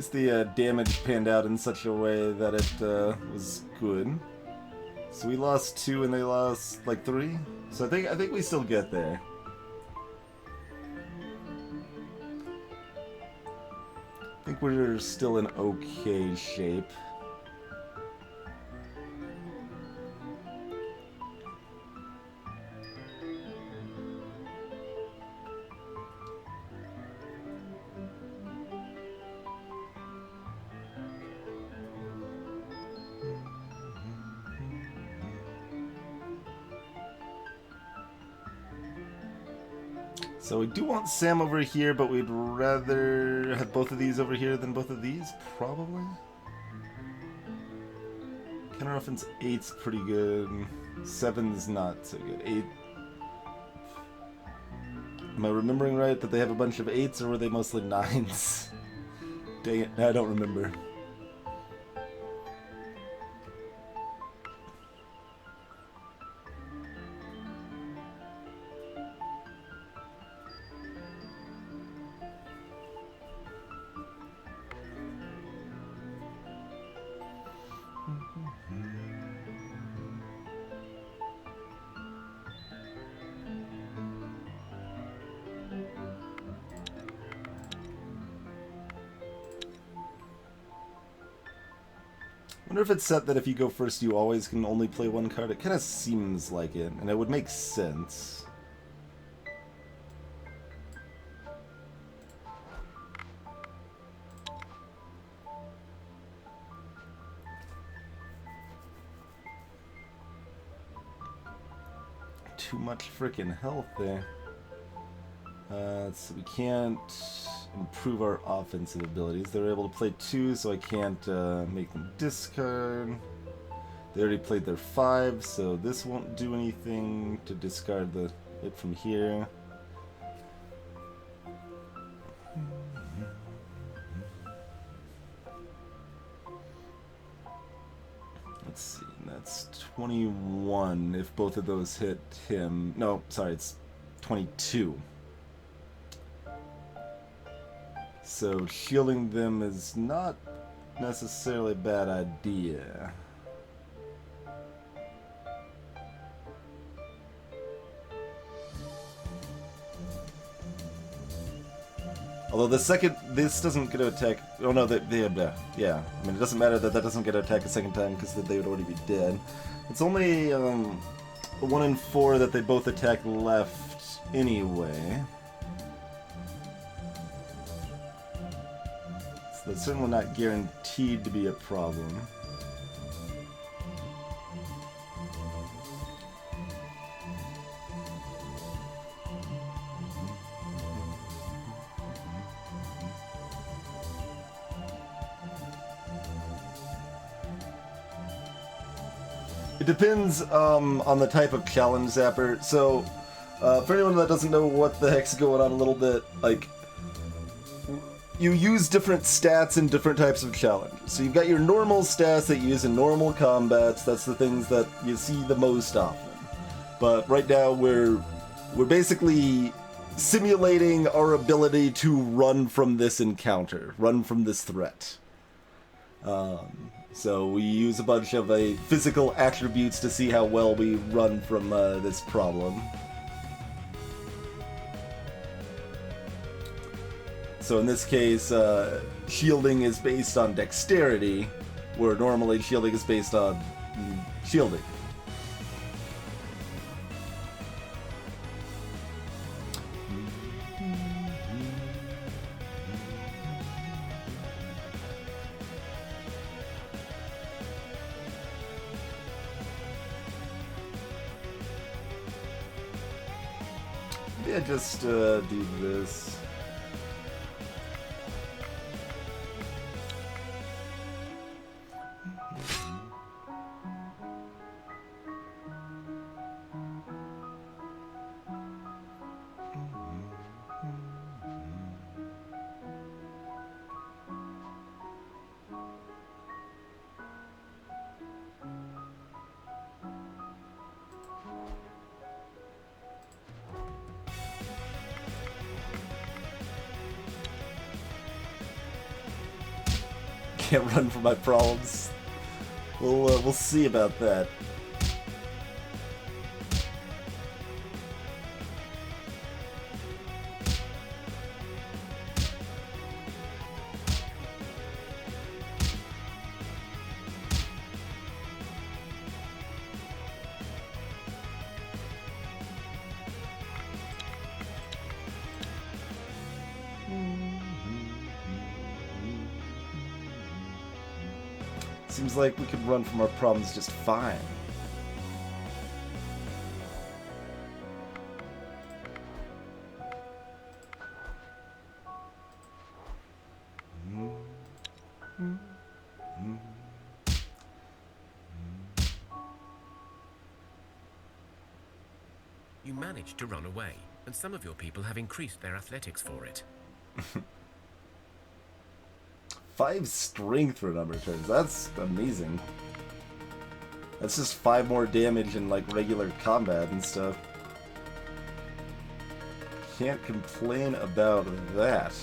least the damage panned out in such a way that it was good. So we lost 2 and they lost like 3. So I think we still get there. I think we're still in okay shape. So we do want Sam over here, but we'd rather have both of these over here than both of these, probably. Counter offense 8's pretty good. 7's not so good. 8. Am I remembering right that they have a bunch of 8s, or were they mostly 9s? Dang it, I don't remember. I wonder if it's set that if you go first you always can only play one card. It kind of seems like it, and it would make sense. Too much freaking health there. So we can't improve our offensive abilities. They're able to play 2, so I can't make them discard. They already played their 5, so this won't do anything to discard it from here. Let's see, that's 21 if both of those hit him. No, sorry, it's 22. So shielding them is not necessarily a bad idea. Although the second, this doesn't get to attack. Oh no, yeah. I mean, it doesn't matter that doesn't get to attack a second time because they would already be dead. It's only 1 in 4 that they both attack left anyway. So that's certainly not guaranteed to be a problem. It depends on the type of challenge zapper. So, for anyone that doesn't know what the heck's going on a little bit, like, you use different stats in different types of challenges. So you've got your normal stats that you use in normal combats. That's the things that you see the most often. But right now we're basically simulating our ability to run from this encounter, run from this threat. So we use a bunch of physical attributes to see how well we run from this problem. So in this case, shielding is based on dexterity, where normally shielding is based on shielding. Yeah, just do this. can't run from my problems. We'll see about that. Seems like we could run from our problems just fine. You managed to run away, and some of your people have increased their athletics for it. 5 strength for a number of turns. That's amazing. That's just 5 more damage in like regular combat and stuff. Can't complain about that.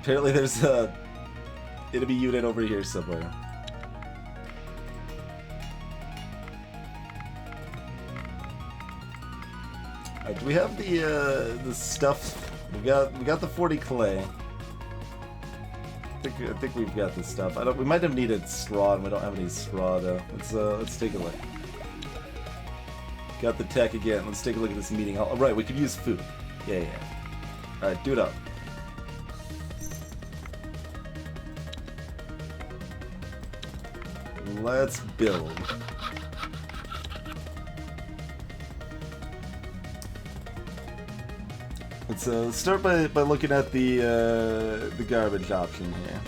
Apparently there's a enemy unit over here somewhere. Alright, do we have the stuff? We got the 40 clay. I think we've got this stuff. We might have needed straw, and we don't have any straw though. Let's take a look. Got the tech again. Let's take a look at this meeting hall. Oh, right, we could use food. Yeah. Alright, do it up. Let's build. Let's start by looking at the garbage option here.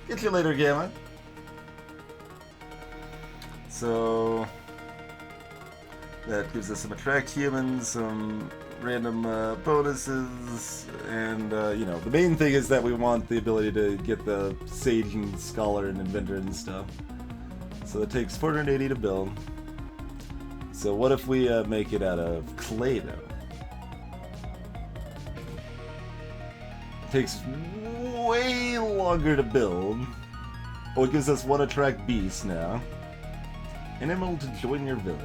Get you later, Gamma. So that gives us some attract humans, some random bonuses, and you know, the main thing is that we want the ability to get the Sage and Scholar and Inventor and stuff. So it takes 480 to build. So what if we make it out of clay though? It takes way longer to build. Oh, it gives us 1 attract beast now. And emerald to join your village.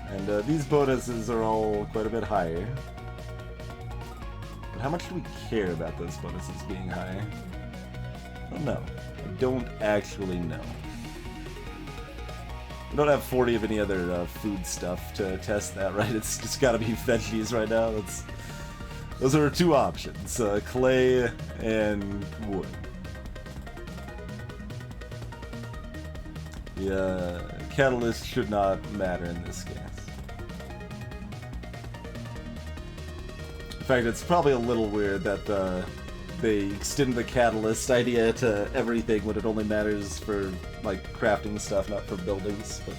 And these bonuses are all quite a bit higher. But how much do we care about those bonuses being higher? I don't know. I don't actually know. We don't have 40 of any other food stuff to test that, right? It's just gotta be veggies right now. Those are our 2 options. Clay and wood. Yeah, catalyst should not matter in this case. In fact, it's probably a little weird that they extend the catalyst idea to everything when it only matters for like crafting stuff, not for buildings. But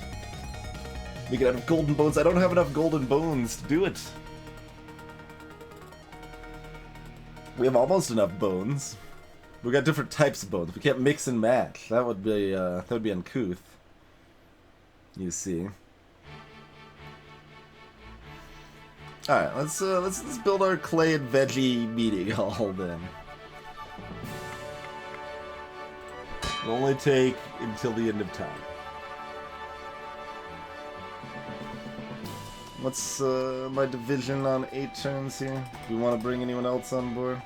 we can have golden bones. I don't have enough golden bones to do it. We have almost enough bones. We got different types of bones. We can't mix and match. That would be uncouth. You see. All right, let's build our clay and veggie meeting hall then. It'll only take until the end of time. What's my division on 8 turns here? Do we want to bring anyone else on board?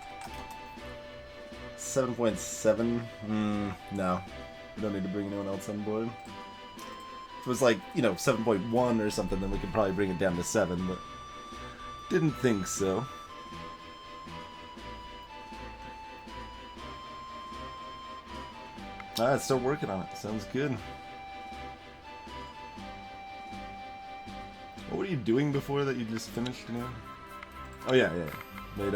7.7? No. We don't need to bring anyone else on board. If it was like, you know, 7.1 or something, then we could probably bring it down to 7, but didn't think so. Alright, start working on it. Sounds good. What were you doing before that you just finished doing? Oh yeah. Made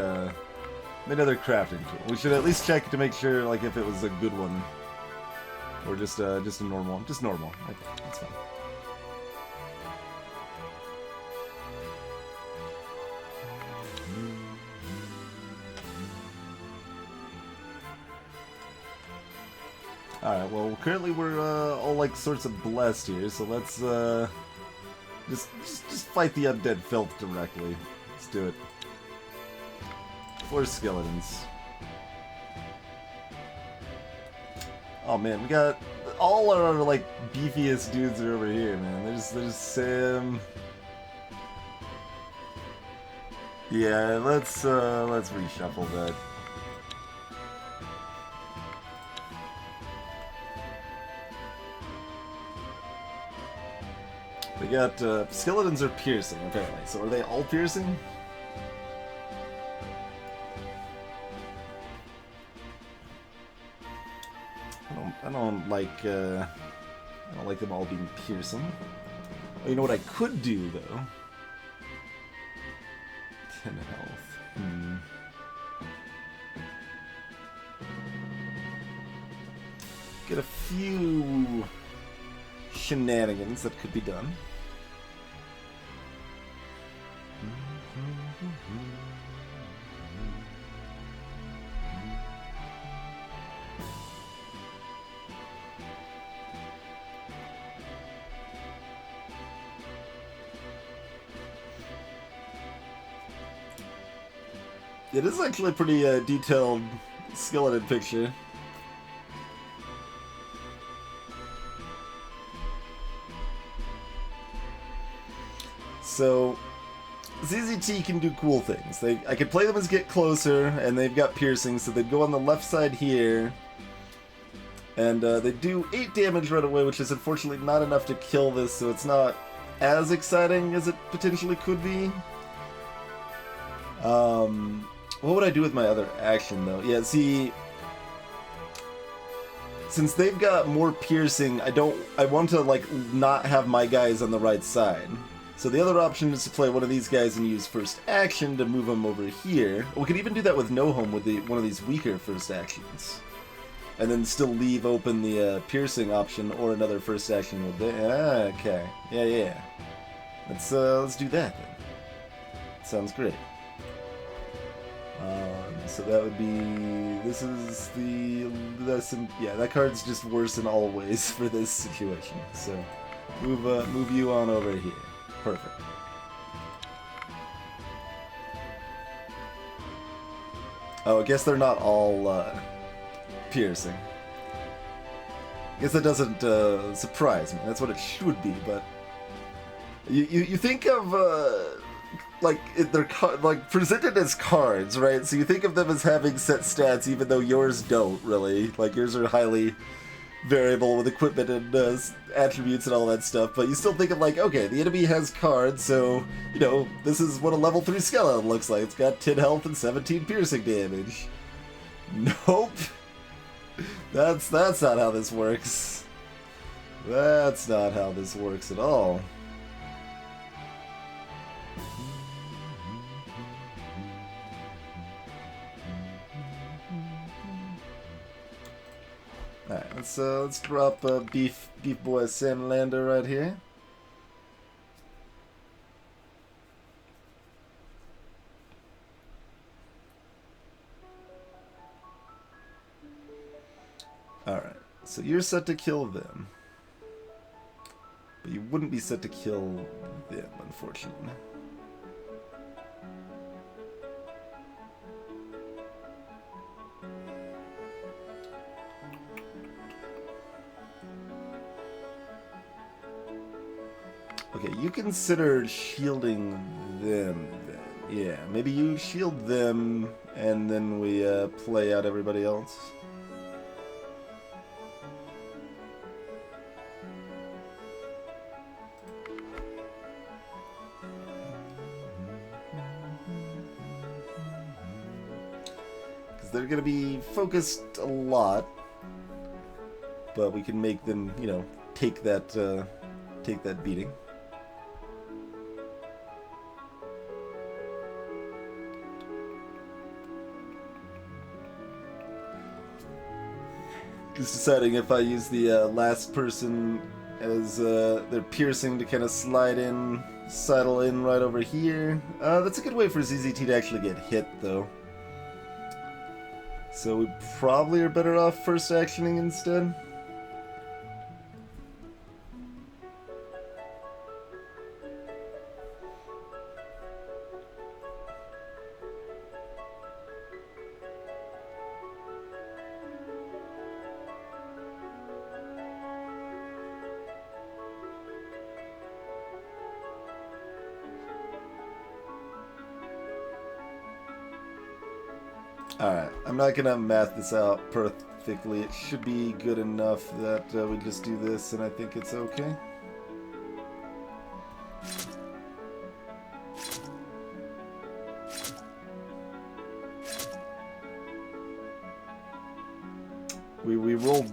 another crafting tool. We should at least check to make sure, like, if it was a good one. Or just a normal, just normal. Okay, that's fine. Alright, well, currently we're all like sorts of blessed here, so let's just fight the undead filth directly. Let's do it. 4 skeletons. Oh man, we got all our like beefiest dudes are over here, man. There's Sam. Yeah, let's reshuffle that. We got skeletons are piercing apparently. So are they all piercing? I don't like them all being piercing. Oh, you know what I could do though? 10 health. Get a few shenanigans that could be done. It is actually a pretty detailed skeleton picture. So, ZZT can do cool things. I could play them as Get Closer, and they've got piercing, so they'd go on the left side here. And they do 8 damage right away, which is unfortunately not enough to kill this, so it's not as exciting as it potentially could be. What would I do with my other action, though? Yeah, see, since they've got more piercing, I want to, like, not have my guys on the right side. So the other option is to play one of these guys and use first action to move them over here. We could even do that with no home with one of these weaker first actions. And then still leave open the piercing option or another first action with the... okay. Yeah. Let's do that, then. Sounds great. So that would be... This is the lesson... Yeah, that card's just worse in all ways for this situation. So, move you on over here. Perfect. Oh, I guess they're not all piercing. I guess that doesn't surprise me. That's what it should be, but... You think of... like they're like presented as cards, right? So you think of them as having set stats, even though yours don't really. Like yours are highly variable with equipment and attributes and all that stuff. But you still think of like, okay, the enemy has cards, so you know this is what a level 3 skeleton looks like. It's got 10 health and 17 piercing damage. Nope, that's not how this works. That's not how this works at all. Alright, let's drop beef boy Sam Lander right here. Alright, so you're set to kill them. But you wouldn't be set to kill them, unfortunately. Okay, you consider shielding them then. Yeah, maybe you shield them and then we play out everybody else. Because they're going to be focused a lot, but we can make them, you know, take that beating. Just deciding if I use the last person as their piercing to kind of slide in, settle in right over here. That's a good way for ZZT to actually get hit, though. So we probably are better off first actioning instead. Alright, I'm not gonna math this out perfectly. It should be good enough that we just do this, and I think it's okay. We rolled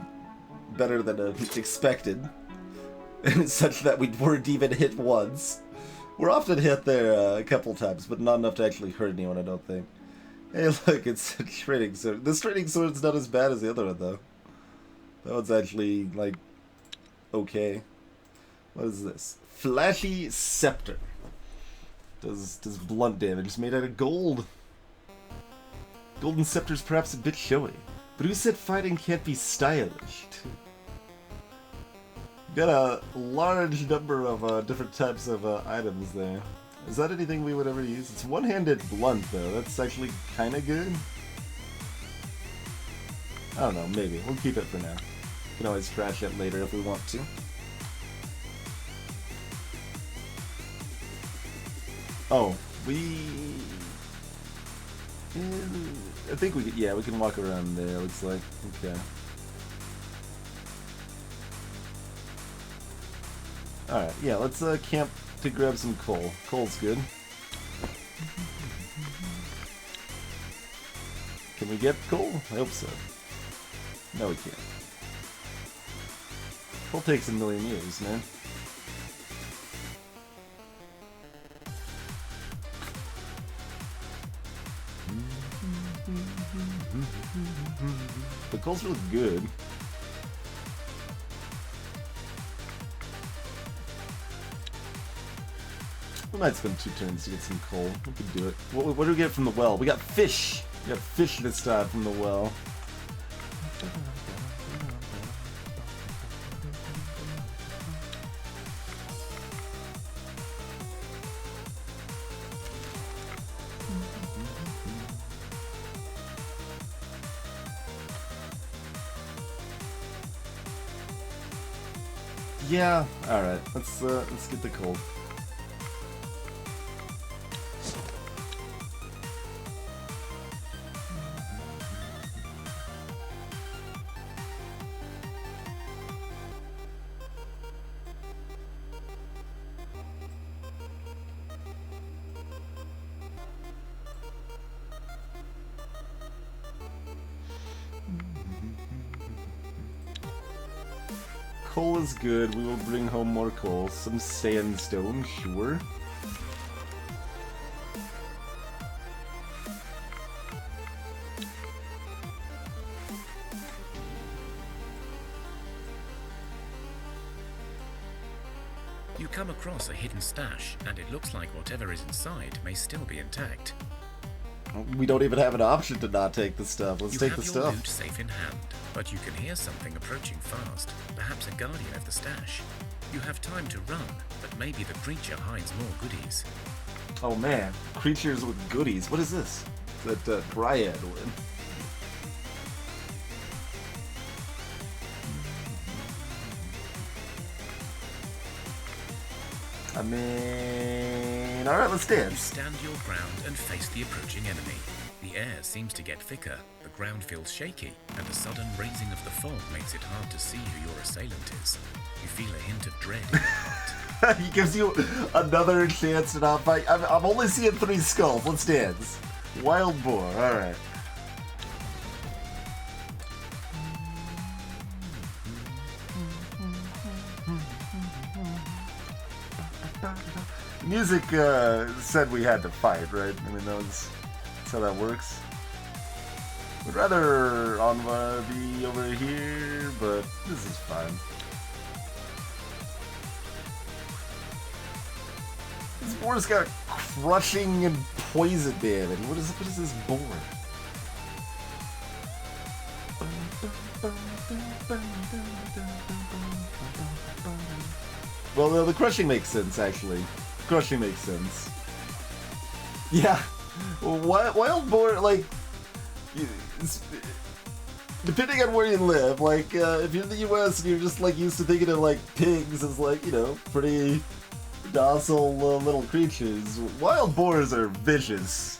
better than expected, such that we weren't even hit once. We're often hit there a couple times, but not enough to actually hurt anyone, I don't think. Hey, look, it's a training sword. This training sword's not as bad as the other one, though. That one's actually, like, okay. What is this? Flashy Scepter. Does blunt damage. It's made out of gold. Golden Scepter's perhaps a bit showy. But who said fighting can't be stylish? Got a large number of different types of items there. Is that anything we would ever use? It's one-handed blunt, though. That's actually kind of good. I don't know, maybe. We'll keep it for now. We can always trash it later if we want to. Oh, I think we could, yeah, we can walk around there, looks like. Okay. Alright, yeah, let's camp to grab some coal. Coal's good. Can we get coal? I hope so. No, we can't. Coal takes a million years, man. The coal's really good. We might spend 2 turns to get some coal. We could do it. What do we get from the well? We got fish! We got fish this time from the well. Yeah, alright. Let's get the coal. Coal is good. We will bring home more coal. Some sandstone, sure. You come across a hidden stash, and it looks like whatever is inside may still be intact. We don't even have an option to not take the stuff. Let's take the You have your stuff. loot safe in hand, but you can hear something approaching fast, perhaps a guardian of the stash. You have time to run, but maybe the creature hides more goodies. Oh man, creatures with goodies. What is this? That Dryad one. I mean, alright, let's You dance. stand your ground and face the approaching enemy. The air seems to get thicker, the ground feels shaky, and the sudden raising of the fog makes it hard to see who your assailant is. You feel a hint of dread in your heart. He gives you another chance to not fight. I'm only seeing 3 skulls. Let's dance. Wild boar. Alright. Music said we had to fight, right? I mean, that's how that works. Would rather Anwar be over here, but this is fine. This board's got crushing and poison damage. What is this board? Well, no, the crushing makes sense, actually. Crushing makes sense. Yeah. Wild boar, like... depending on where you live, like, if you're in the US and you're just, like, used to thinking of, like, pigs as, like, you know, pretty docile little creatures, wild boars are vicious.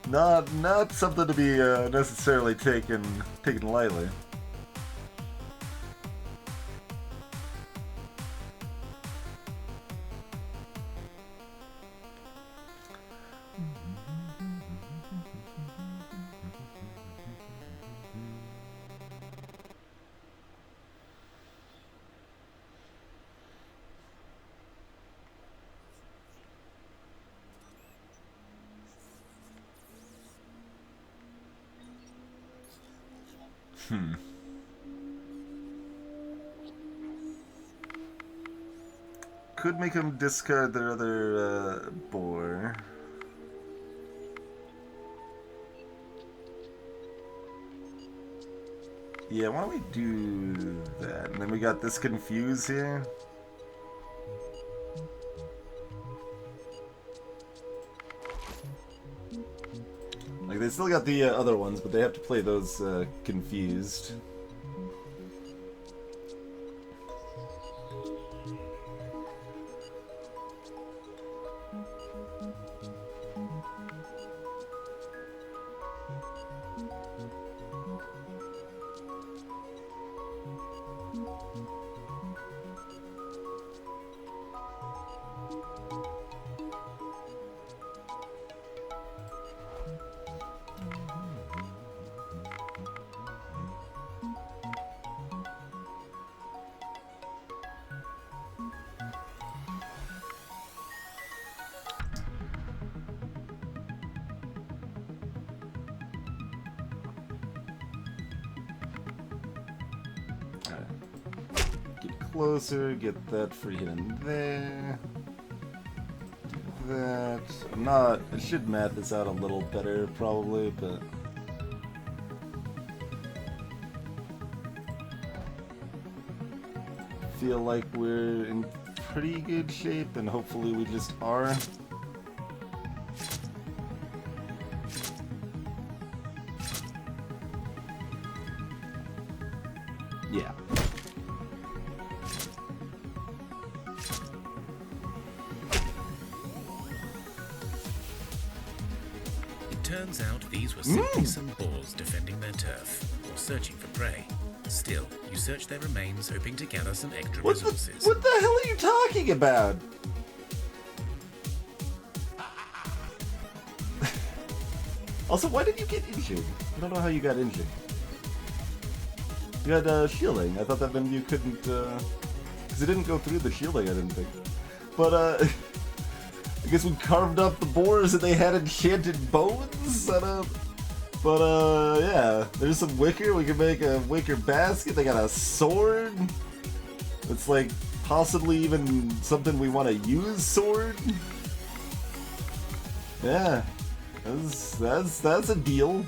Not something to be necessarily taken lightly. Could make them discard their other boar. Yeah, why don't we do that? And then we got this confuse here. Like, they still got the other ones, but they have to play those confused. Closer, get that free hit in there. Do that. I should math this out a little better probably, but feel like we're in pretty good shape, and hopefully we just are. Yeah. Turns out these were simply some boars defending their turf, or searching for prey. Still, you search their remains, hoping to gather some extra resources. What the hell are you talking about? Also, why did you get injured? I don't know how you got injured. You had shielding. I thought that meant you couldn't, because it didn't go through the shielding, I didn't think. But, I guess we carved up the boars and they had enchanted bones. Yeah, there's some wicker. We can make a wicker basket. They got a sword. It's like possibly even something we want to use. Sword. Yeah, that's a deal.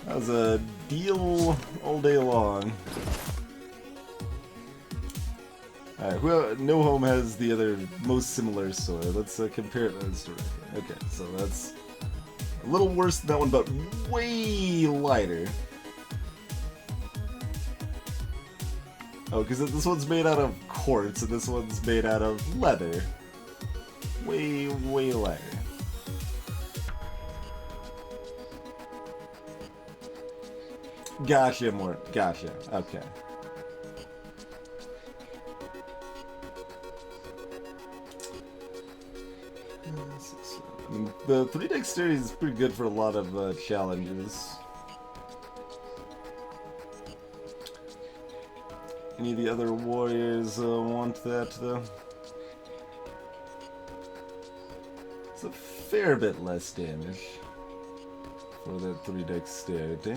That was a deal all day long. Alright, No Home has the other most similar sword. Let's compare those to right here. Okay, so that's a little worse than that one, but way lighter. Oh, because this one's made out of quartz, and this one's made out of leather. Way lighter. Gotcha, Mort. Gotcha. Okay. I mean, the 3 dexterity is pretty good for a lot of challenges. Any of the other warriors want that, though? It's a fair bit less damage. for that 3 dexterity.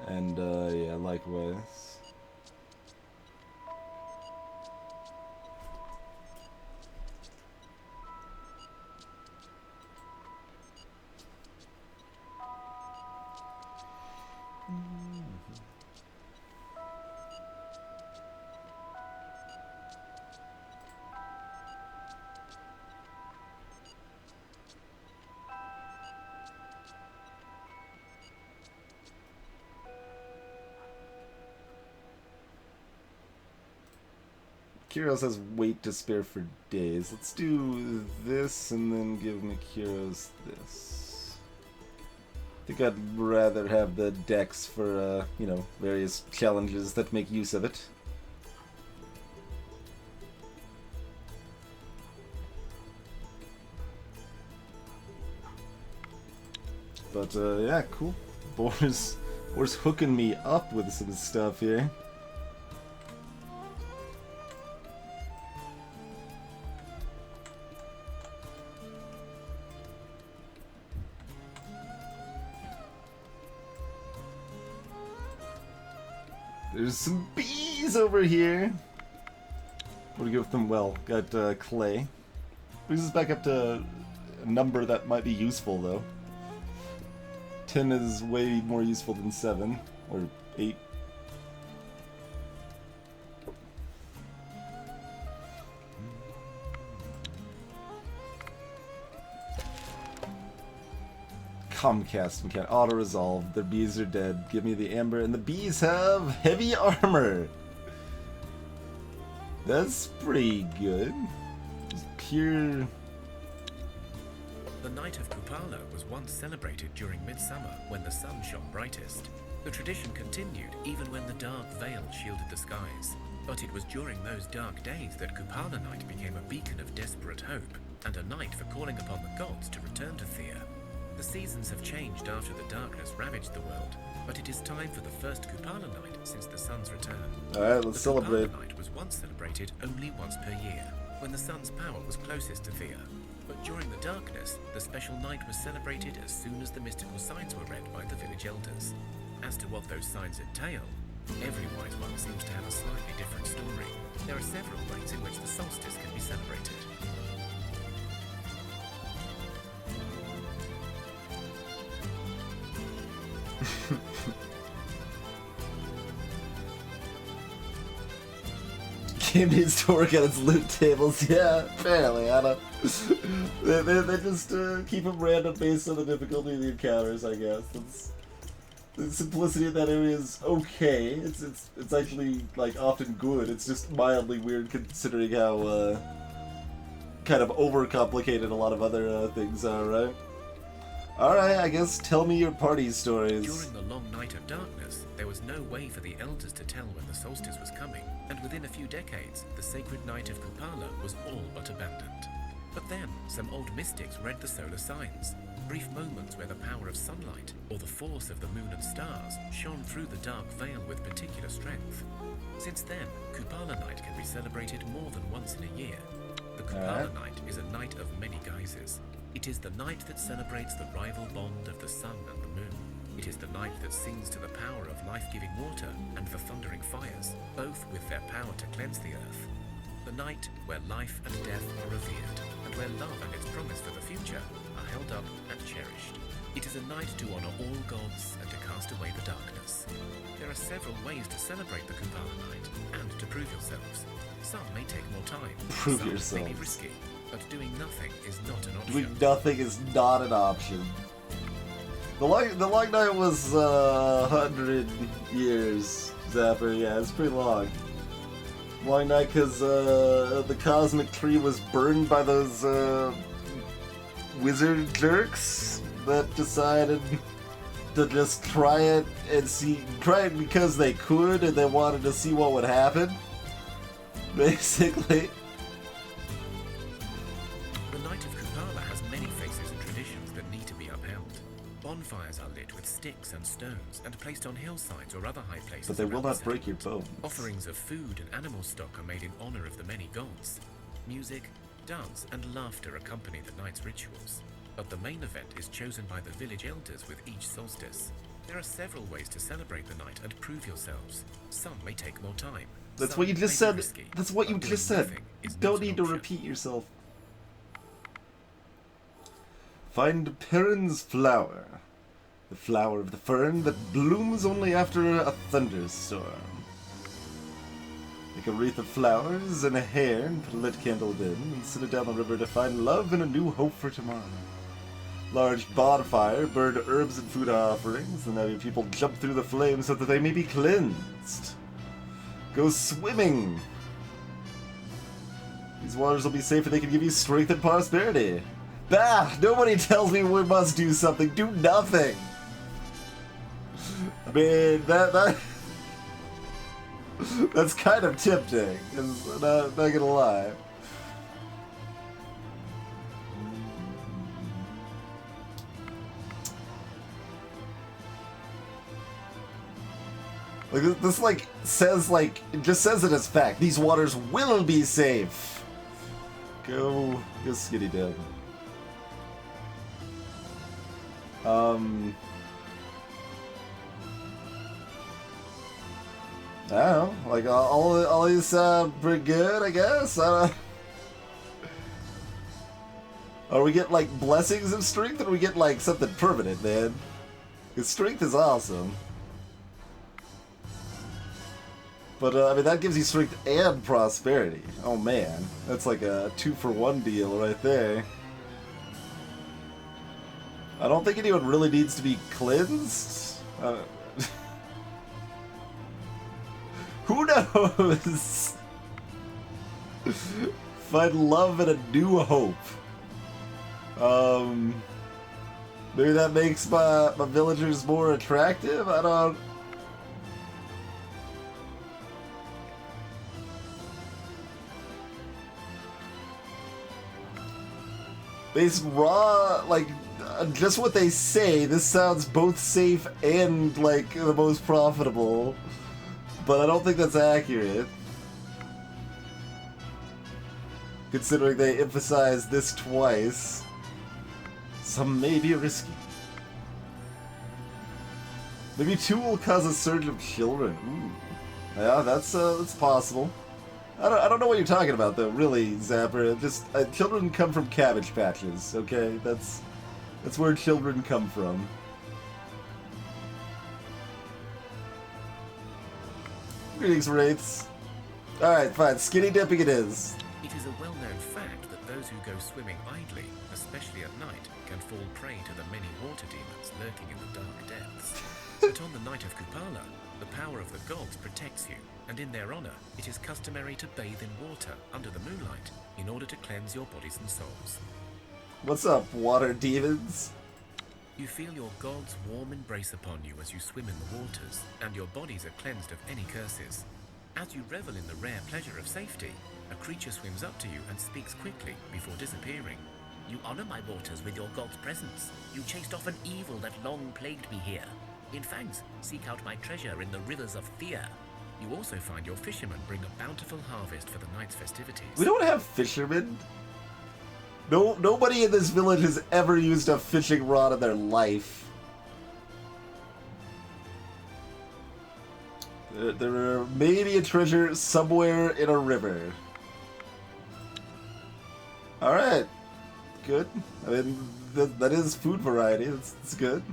And yeah, likewise. Kyros has weight to spare for days. Let's do this and then give Kyros this. I think I'd rather have the dex for, you know, various challenges that make use of it. But, yeah, cool. Boar's hooking me up with some stuff here. There's some bees over here. What do you give them? Well, got clay. Brings us back up to a number that might be useful, though. 10 is way more useful than 7, or 8. Comcast and can auto-resolve. Their bees are dead. Give me the amber, and the bees have heavy armor. That's pretty good. Just pure... The Night of Kupala was once celebrated during midsummer when the sun shone brightest. The tradition continued even when the dark veil shielded the skies. But it was during those dark days that Kupala Night became a beacon of desperate hope, and a night for calling upon the gods to return to Thea. The seasons have changed after the darkness ravaged the world, but it is time for the first Kupala Night since the sun's return. Alright, let's celebrate. The Kupala Night was once celebrated only once per year, when the sun's power was closest to Thea. But during the darkness, the special night was celebrated as soon as the mystical signs were read by the village elders. As to what those signs entail, every wise one seems to have a slightly different story. There are several ways in which the solstice can be celebrated. Game needs to work at its loot tables. Yeah, apparently. I don't. They just keep them random based on the difficulty of the encounters, I guess. The simplicity of that area is okay. It's actually like often good. It's just mildly weird considering how kind of overcomplicated a lot of other things are, right? Alright, I guess tell me your party stories. During the long night of darkness, there was no way for the elders to tell when the solstice was coming, and within a few decades, the sacred night of Kupala was all but abandoned. But then, some old mystics read the solar signs, brief moments where the power of sunlight, or the force of the moon and stars, shone through the dark veil with particular strength. Since then, Kupala Night can be celebrated more than once in a year. The Kupala Night is a night of many guises. It is the night that celebrates the rival bond of the sun and the moon. It is the night that sings to the power of life-giving water and the thundering fires, both with their power to cleanse the earth. The night where life and death are revered, and where love and its promise for the future are held up and cherished. It is a night to honor all gods and to cast away the darkness. There are several ways to celebrate the Kupala Night and to prove yourselves. Some may take more time, some may be risky, but doing nothing is not an option. Doing nothing is not an option. The long night was 100 years, Zapper. Yeah, it's pretty long. Long night because the cosmic tree was burned by those wizard jerks that decided to just try it because they could and they wanted to see what would happen. Basically. The Night of Kupala has many faces and traditions that need to be upheld. Bonfires are lit with sticks and stones and placed on hillsides or other high places. But they will not break your bones. Offerings of food and animal stock are made in honor of the many gods. Music, dance and laughter accompany the night's rituals, but the main event is chosen by the village elders with each solstice. There are several ways to celebrate the night and prove yourselves. Some may take more time. That's Some what you just may said. be risky, That's what you but just doing said. nothing is Don't not an need to option. repeat yourself. Find Perrin's flower. The flower of the fern that blooms only after a thunderstorm. Make a wreath of flowers and a hair and put a lit candle in and send it down the river to find love and a new hope for tomorrow. Large bonfire, burn herbs and food offerings, and have your people jump through the flames so that they may be cleansed. Go swimming! These waters will be safe and they can give you strength and prosperity. Bah! Nobody tells me we must do something. Do nothing! I mean, that's kind of tempting, not gonna lie. Like this like says like it just says it as fact. These waters will be safe. Go skinny dip. I don't know, like all these pretty good, I guess. Or we get like blessings of strength, or we get like something permanent, man. Because strength is awesome. But I mean that gives you strength and prosperity. Oh man, that's like a 2-for-1 deal right there. I don't think anyone really needs to be cleansed. Who knows? Find love and a new hope. Maybe that makes my villagers more attractive? I don't... Based raw, like, just what they say, this sounds both safe and, like, the most profitable. But I don't think that's accurate. Considering they emphasize this twice. Some may be risky. Maybe 2 will cause a surge of children. Ooh. Yeah, that's possible. I don't know what you're talking about though, really, Zapper. Just children come from cabbage patches, okay? That's where children come from. Greetings, Wraiths. Alright, fine. Skinny dipping it is. It is a well-known fact that those who go swimming idly, especially at night, can fall prey to the many water demons lurking in the dark depths. But on the night of Kupala, the power of the gods protects you, and in their honor, it is customary to bathe in water under the moonlight in order to cleanse your bodies and souls. What's up, water demons? You feel your god's warm embrace upon you as you swim in the waters, and your bodies are cleansed of any curses. As you revel in the rare pleasure of safety, a creature swims up to you and speaks quickly before disappearing. You honor my waters with your god's presence. You chased off an evil that long plagued me here. In thanks, seek out my treasure in the rivers of Thea. You also find your fishermen bring a bountiful harvest for the night's festivities. We don't have fishermen. No, nobody in this village has ever used a fishing rod in their life. There may be a treasure somewhere in a river. Alright. Good. I mean, that is food variety. That's good.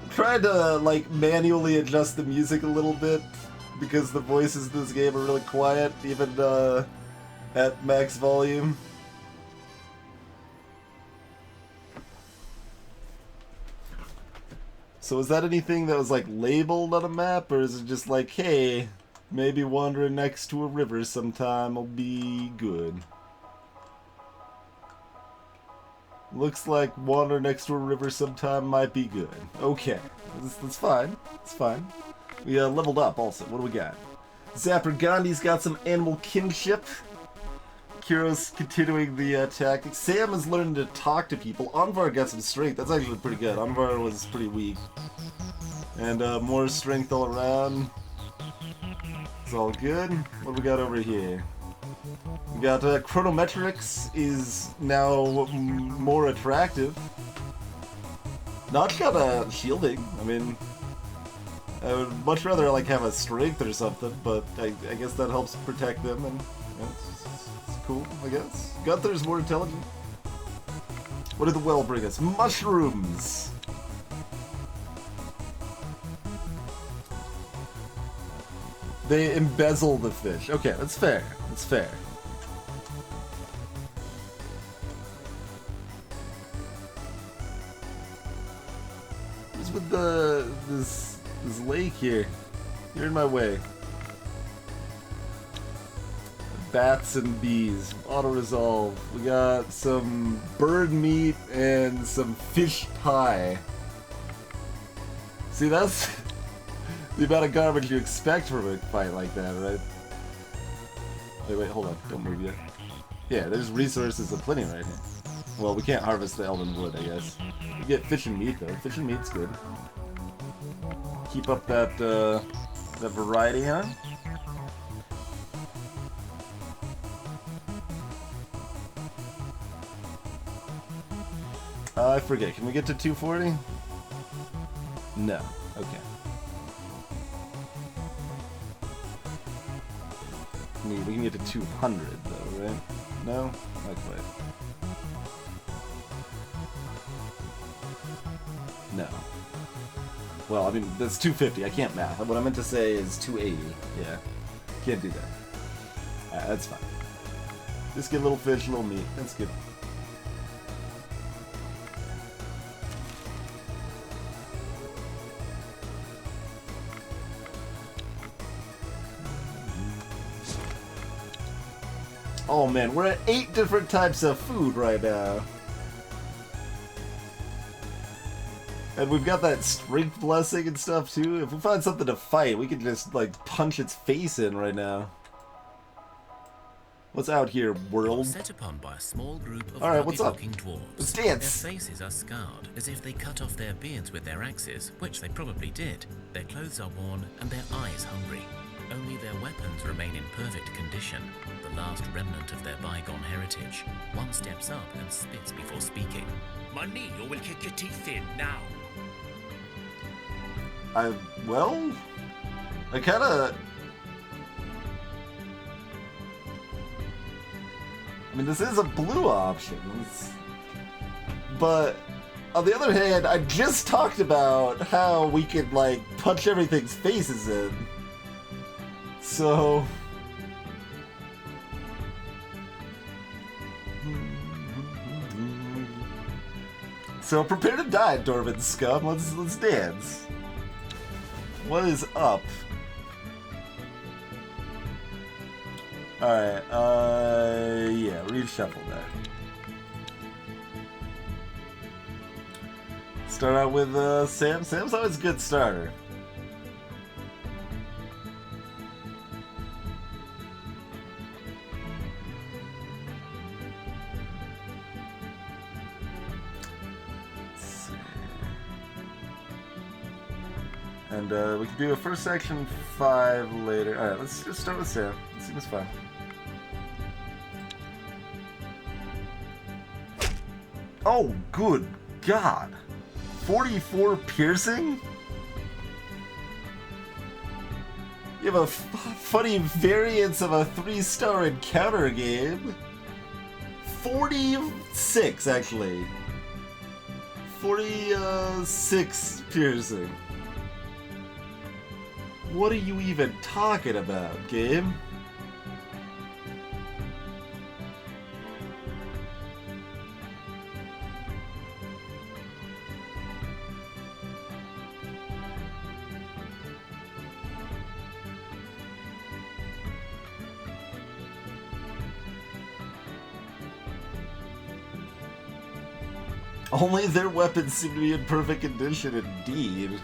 I'm trying to, like, manually adjust the music a little bit, because the voices in this game are really quiet, even at max volume. So is that anything that was like labeled on a map, or is it just like, hey, maybe wandering next to a river sometime will be good? Looks like wandering next to a river sometime might be good. Okay, that's fine. It's fine. We leveled up also. What do we got? Zapper Gandhi's got some animal kinship. Kiro's continuing the tactics. Sam is learning to talk to people. Anvar got some strength. That's actually pretty good. Anvar was pretty weak. And more strength all around. It's all good. What do we got over here? We got chronometrics is now more attractive. Notch got shielding. I mean, I would much rather like have a strength or something, but I guess that helps protect them, and it's cool, I guess. Gunther's more intelligent. What did the well bring us? Mushrooms! They embezzle the fish. Okay, that's fair. That's fair. What's with this lake here? You're in my way. Bats and bees. Auto-resolve. We got some bird meat and some fish pie. See, that's the amount of garbage you expect from a fight like that, right? Wait, hold on. Don't move yet. Yeah, there's resources aplenty right here. Well, we can't harvest the elven wood, I guess. We get fish and meat, though. Fish and meat's good. Keep up that, that variety, huh? I forget. Can we get to 240? No. Okay. We can get to 200 though, right? No? Not quite. No. Well, I mean, that's 250. I can't math. What I meant to say is 280. Yeah. Can't do that. That's fine. Just get a little fish, a little meat. That's good. Oh man, we're at 8 different types of food right now. And we've got that strength blessing and stuff too. If we find something to fight, we could just like punch its face in right now. What's out here, world? Set upon by a small group of Alright, what's up? dwarves. Let's dance. Their faces are scarred, as if they cut off their beards with their axes, which they probably did. Their clothes are worn, and their eyes hungry. Only their weapons remain in perfect condition, the last remnant of their bygone heritage. One steps up and spits before speaking. Money, or we'll kick your teeth in now. Well, I kinda... I mean, this is a blue option, but on the other hand, I just talked about how we could, like, punch everything's faces in. So... So prepare to die, Dwarven scum. Let's dance. What is up? Alright, yeah, reshuffle that. Start out with, Sam. Sam's always a good starter. And we can do a first section 5 later. Alright, let's just start with Sam. It seems fun. Oh, good God. 44 piercing? You have a funny variance of a 3-star encounter game. 46, actually. 46 piercing. What are you even talking about, game? Only their weapons seem to be in perfect condition indeed.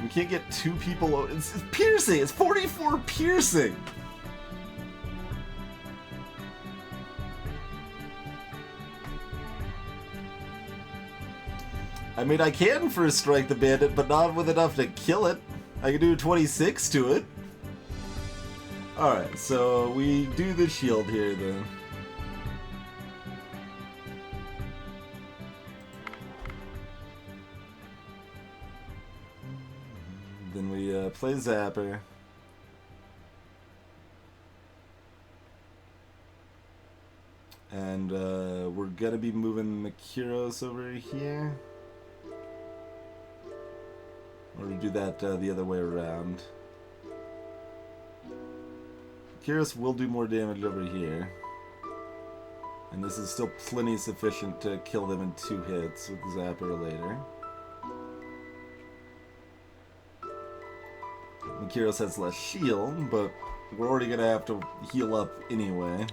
We can't get 2 people. It's piercing. It's 44 piercing. I mean, I can first strike the bandit, but not with enough to kill it. I can do 26 to it. Alright, so we do the shield here then. Then we play Zapper. And we're gonna be moving Makiros over here. Or do that the other way around. Makiros will do more damage over here. And this is still plenty sufficient to kill them in 2 hits with Zapper later. Makiros has less shield, but we're already gonna have to heal up anyway.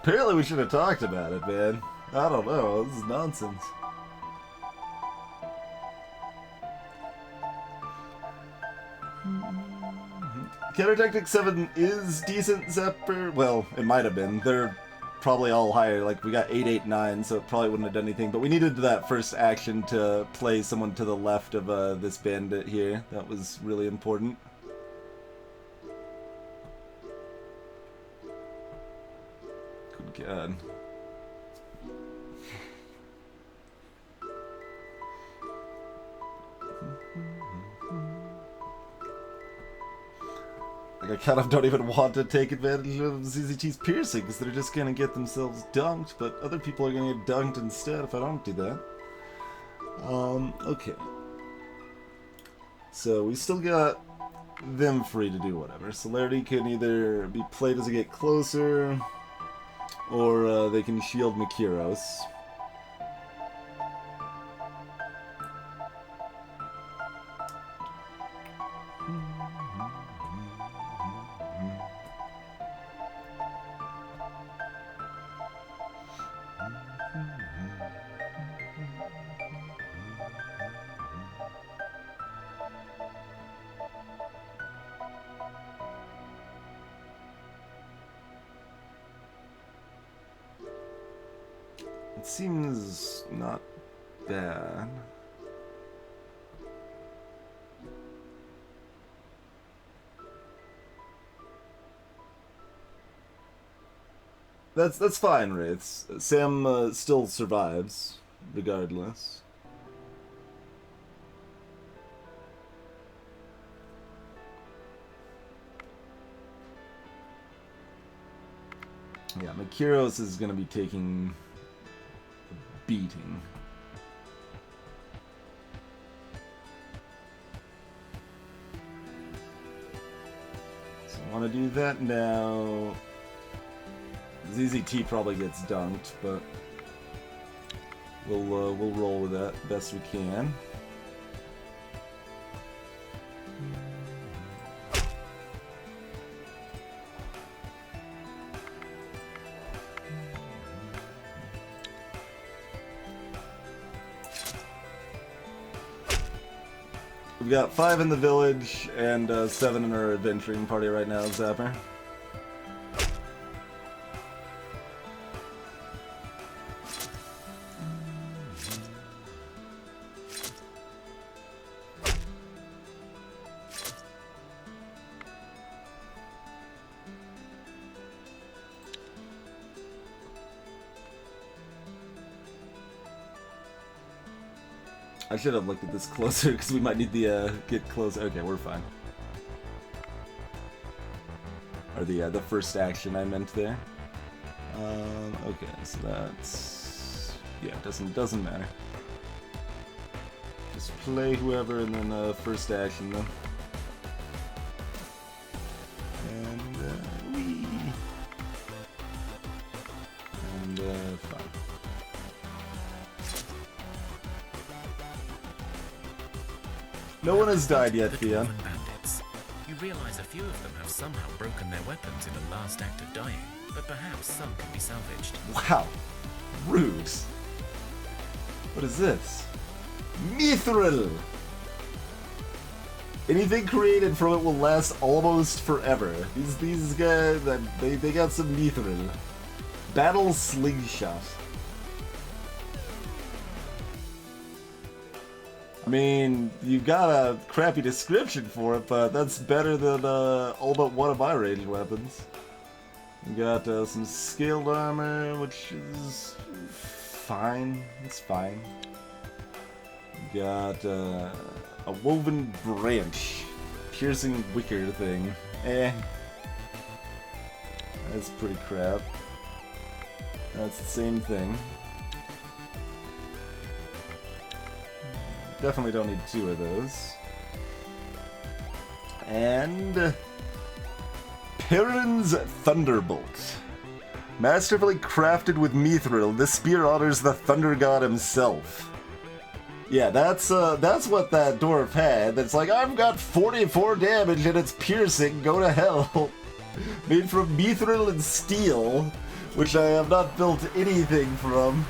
Apparently we should have talked about it, man. I don't know, this is nonsense. Counter Tactic 7 is decent, Zapper. Well, it might have been. They're probably all higher. Like, we got 8, 8, 9, so it probably wouldn't have done anything. But we needed that first action to play someone to the left of this bandit here. That was really important. Good God. Like, I kind of don't even want to take advantage of ZZT's piercing, because they're just gonna get themselves dunked, but other people are gonna get dunked instead if I don't do that. Okay. So, we still got them free to do whatever. Celerity can either be played as they get closer, or they can shield Makiros. It seems not bad. That's fine, Wraiths. Sam still survives, regardless. Yeah, Makiros is gonna be taking beating. So I want to do that now. ZZT probably gets dunked, but we'll roll with that best we can. We've got 5 in the village and 7 in our adventuring party right now, Zapper. I should have looked at this closer because we might need the get closer. Okay, we're fine. Or the first action I meant there. Okay, so that's yeah, doesn't matter. Just play whoever and then first action then. And wee. And fine. No one has died yet, The Thea. dwarven bandits. You realize a few of them have somehow broken their weapons in the last act of dying, but perhaps some can be salvaged. Wow. Rude. What is this? Mithril! Anything created from it will last almost forever. These guys, they got some mithril. Battle slingshot. I mean, you got a crappy description for it, but that's better than all but one of my ranged weapons. You got some scaled armor, which is fine. It's fine. You got a woven branch, piercing wicker thing. That's pretty crap. That's the same thing. Definitely don't need two of those. And Perrin's Thunderbolt. Masterfully crafted with mithril, this spear honors the Thunder God himself. Yeah, that's what that dwarf had. That's like, I've got 44 damage and it's piercing, go to hell. Made from mithril and steel, which I have not built anything from.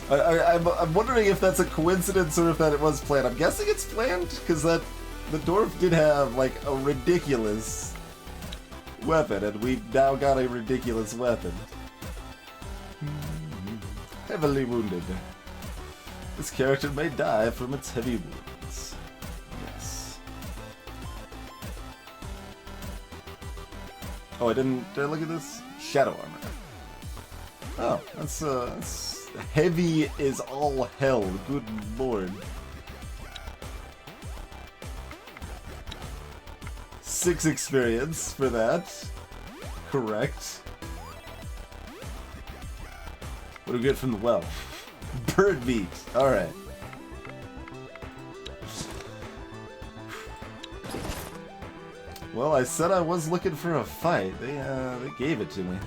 I'm wondering if that's a coincidence or if that it was planned. I'm guessing it's planned, because the dwarf did have, like, a ridiculous weapon, and we now got a ridiculous weapon. Heavily wounded. This character may die from its heavy wounds. Yes. Oh, did I look at this? Shadow armor. Oh, that's heavy as all hell. Good lord. 6 experience for that. Correct. What do we get from the well? Bird meat. Alright. Well, I said I was looking for a fight. They gave it to me.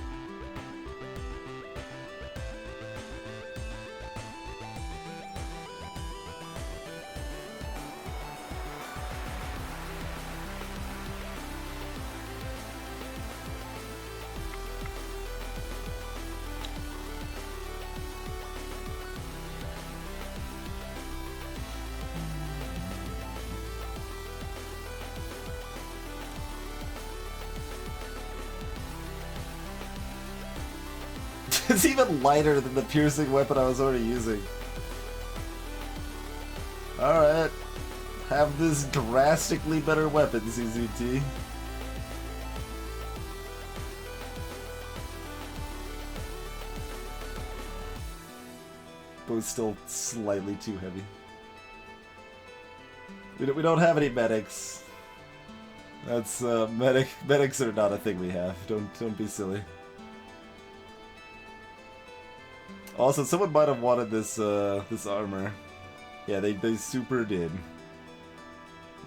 It's even lighter than the piercing weapon I was already using. Alright. Have this drastically better weapon, CZT. But it's still slightly too heavy. We don't have any medics. That's medics are not a thing we have. Don't be silly. Also, someone might have wanted this this armor. Yeah, they super did.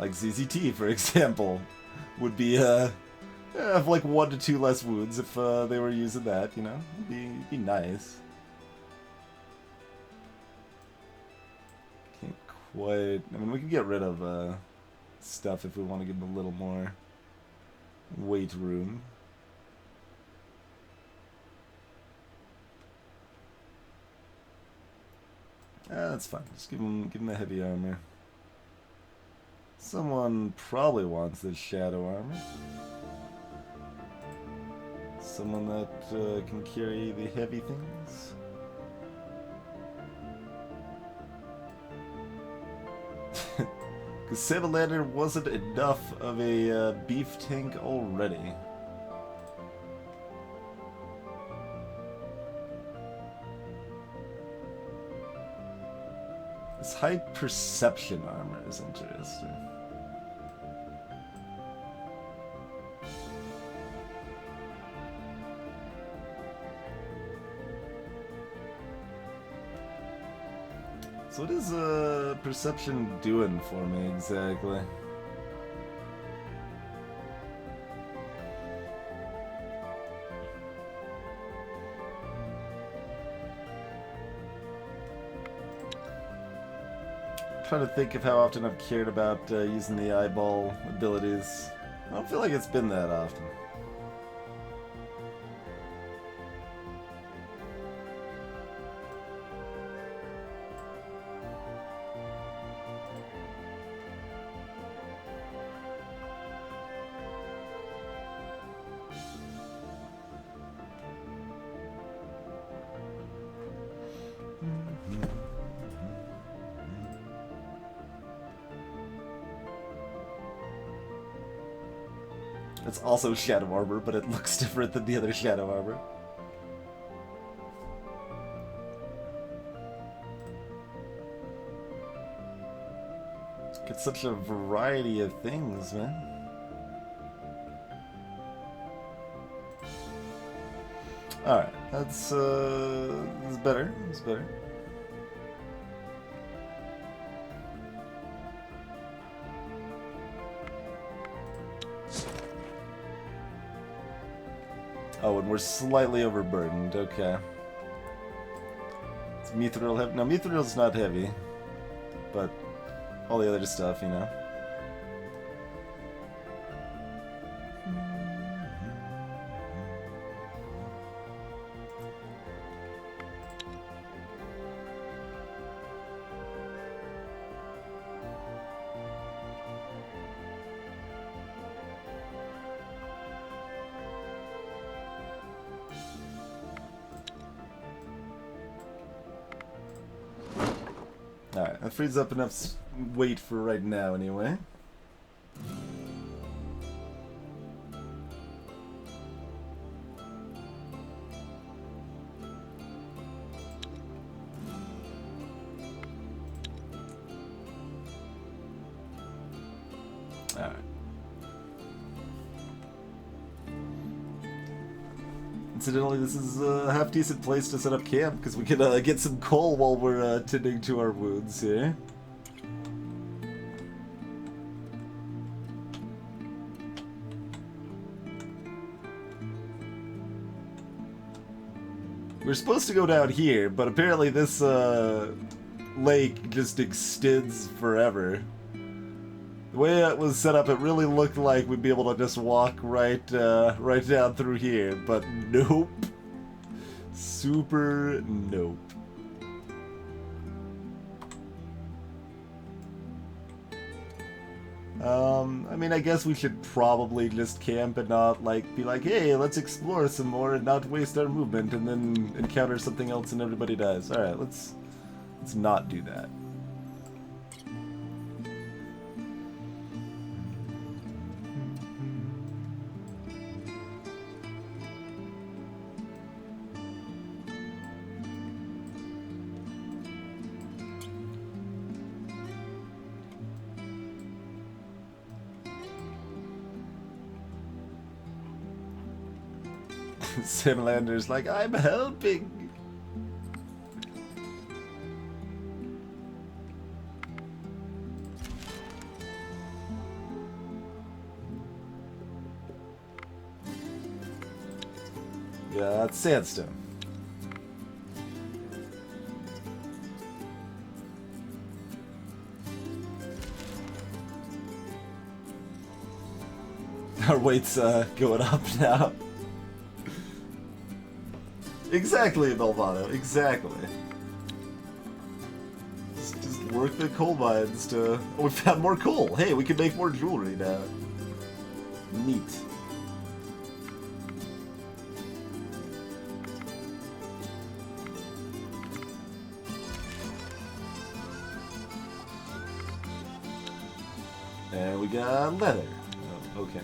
Like ZZT, for example, would be have like 1 to 2 less wounds if they were using that. You know, it'd be nice. Can't quite. I mean, we can get rid of stuff if we want to give them a little more weight room. That's fine. Just give him the heavy armor. Someone probably wants this shadow armor. Someone that can carry the heavy things. Because Savalander wasn't enough of a beef tank already. This high perception armor is interesting. So what is perception doing for me exactly? trying to think of how often I've cared about using the eyeball abilities. I don't feel like it's been that often. It's also Shadow Armor, but it looks different than the other Shadow Armor. Get such a variety of things, man. Alright, that's better. That's better. Oh, and we're slightly overburdened. Okay. It's Mithril heavy. No, Mithril's not heavy, but all the other stuff, you know. Alright, that frees up enough weight for right now, anyway. Alright. Incidentally, this is a half-decent place to set up camp, because we can get some coal while we're tending to our wounds here. We're supposed to go down here, but apparently this lake just extends forever. The way it was set up, it really looked like we'd be able to just walk right down through here, but nope. Super nope. I mean, I guess we should probably just camp and not, like, be like, hey, let's explore some more and not waste our movement and then encounter something else and everybody dies. Alright, let's not do that. Simlander's like, I'm helping. Yeah, that's sandstone. Our weight's going up now. Exactly, Belvado, exactly. Just work the coal mines to... Oh, we found more coal! Hey, we can make more jewelry now. Neat. And we got leather. Oh, okay.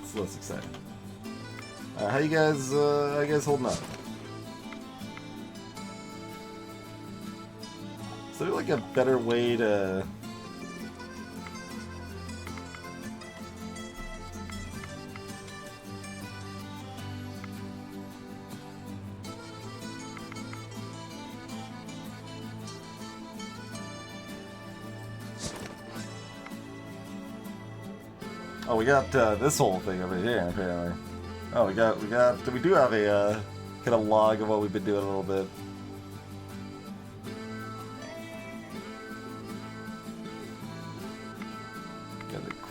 It's less exciting. How you guys holding up? Is there like a better way to... Oh, we got this whole thing over here, apparently. Oh, we do have a kind of log of what we've been doing a little bit.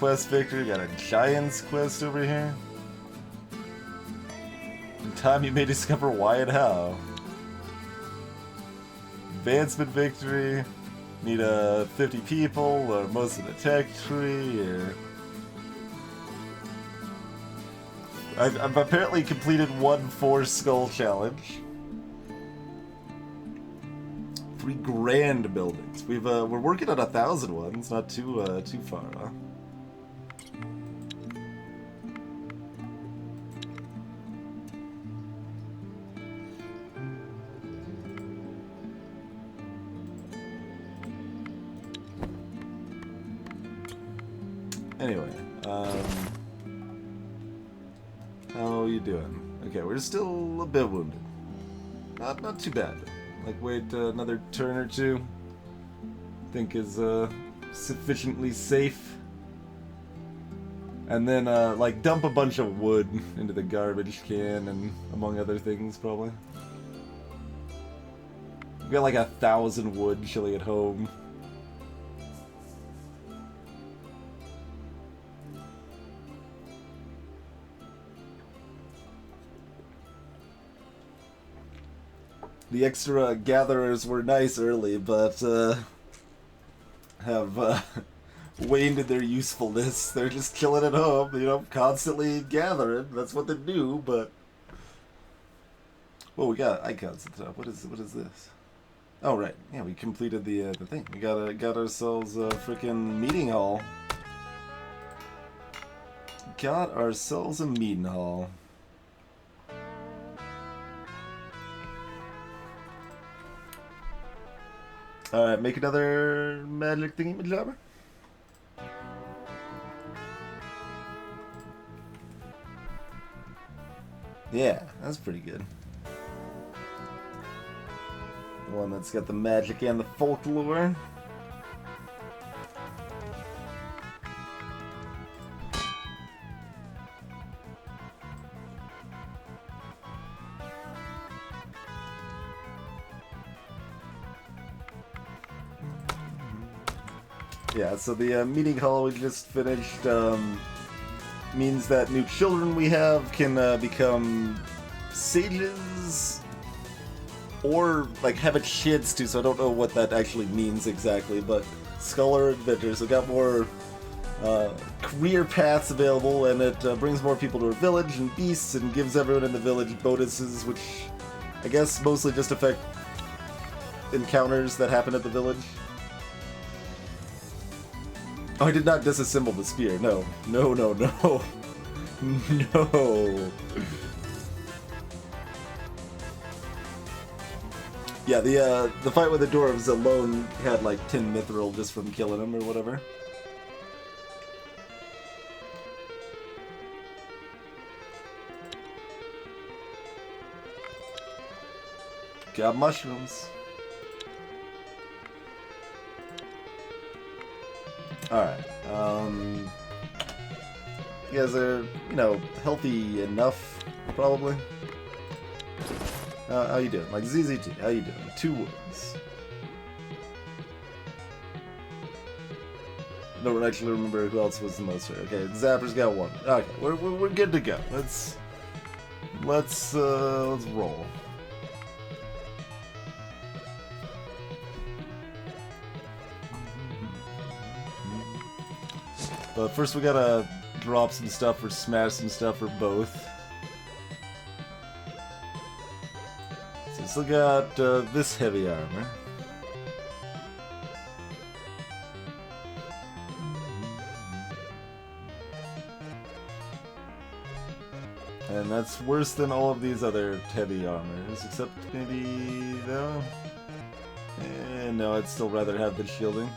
quest victory. Got a Giants quest over here. In time you may discover why and how. Advancement victory. Need 50 people, or most of the tech tree, or... I've apparently completed one 4-skull challenge. 3 grand buildings. We're working on 1,000 ones, not too far, huh? Anyway, how are you doing? Okay, we're still a bit wounded. Not too bad. Like, wait another turn or two. Think is sufficiently safe. And then like dump a bunch of wood into the garbage can, and among other things probably. We got like 1,000 wood chilling at home. The extra gatherers were nice early, but have waned in their usefulness. They're just chilling at home, you know, constantly gathering. That's what they do, but... Well, we got icons at the top. What is this? Oh, right. Yeah, we completed the thing. We got ourselves a freaking meeting hall. Got ourselves a meeting hall. Alright, make another magic thingy-majabber. Yeah, that's pretty good. The one that's got the magic and the folklore. Yeah, so the meeting hall we just finished means that new children we have can become sages or like have a chance to, so I don't know what that actually means exactly, but scholar adventures. So got more career paths available, and it brings more people to our village and beasts, and gives everyone in the village bonuses, which I guess mostly just affect encounters that happen at the village. Oh, I did not disassemble the spear. No. No, no, no. No. Yeah, the fight with the dwarves alone had like 10 mithril just from killing them or whatever. Got mushrooms. Alright, you guys are, you know, healthy enough, probably. How you doing? Like ZZT, how you doing? 2 wounds. I don't actually remember who else was the most hurt. Okay, Zapper's got 1. Okay, we're good to go. Let's roll. But first we gotta drop some stuff or smash some stuff or both. So we still got this heavy armor. And that's worse than all of these other heavy armors, except maybe though. No, I'd still rather have the shielding.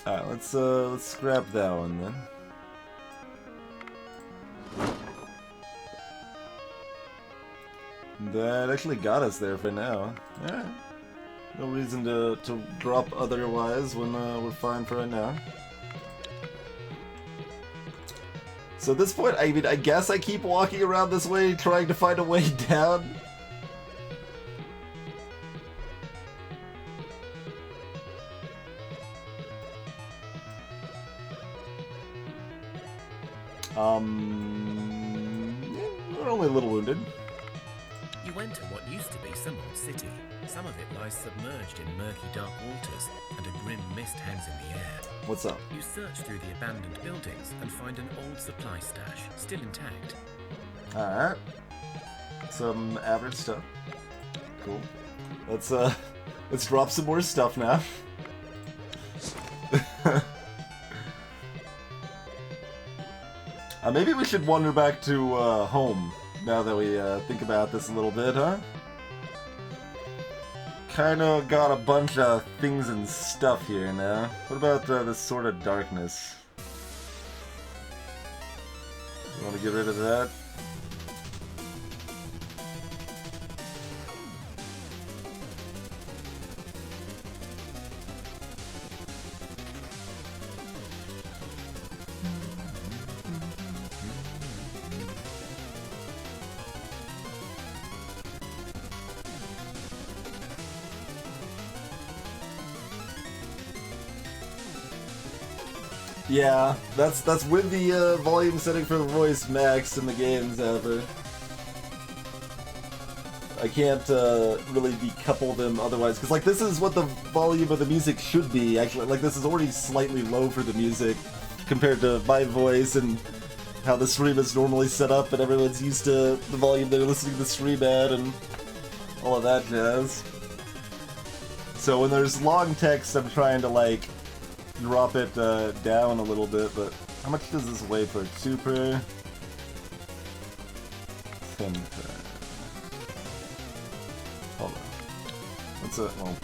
Alright, let's scrap that one then. That actually got us there for now. Alright. No reason to drop otherwise when we're fine for right now. So at this point, I mean, I guess I keep walking around this way trying to find a way down. We're only a little wounded. You enter what used to be some old city. Some of it lies submerged in murky dark waters, and a grim mist hangs in the air. What's up? You search through the abandoned buildings and find an old supply stash, still intact. Alright. Some average stuff. Cool. Let's drop some more stuff now. Maybe we should wander back to home now that we think about this a little bit, huh? Kinda got a bunch of things and stuff here now. What about this sort of darkness? You want to get rid of that? Yeah, that's with the volume setting for the voice max in the games ever. I can't really decouple them otherwise, because like this is what the volume of the music should be. Actually, like this is already slightly low for the music compared to my voice and how the stream is normally set up, and everyone's used to the volume they're listening to the stream at and all of that jazz. So when there's long text, I'm trying to like drop it down a little bit, but how much does this weigh per 2 per? 10 per. Hold on. What's that? Well,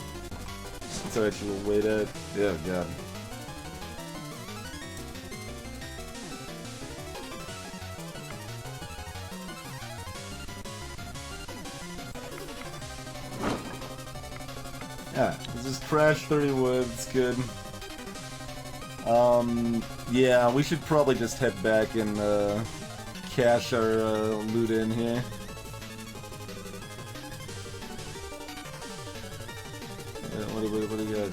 what's our actual weight at? Yeah, God. Yeah, this is trash 30 wood, it's good. Yeah, we should probably just head back and cash our loot in here. What do we got? Yeah,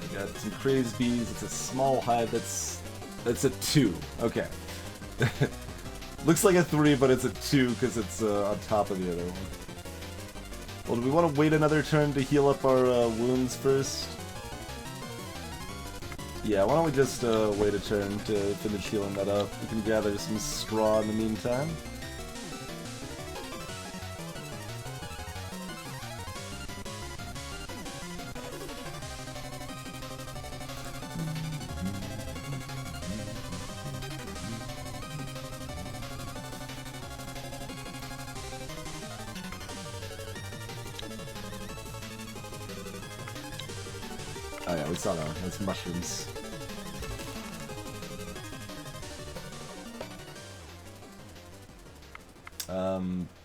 we got some crazed bees. It's a small hive. That's a 2. Okay. Looks like a 3, but it's a 2 because it's on top of the other one. Well, do we want to wait another turn to heal up our wounds first? Yeah, why don't we just wait a turn to finish healing that up. We can gather some straw in the meantime. Oh yeah, we saw that one. That's mushrooms.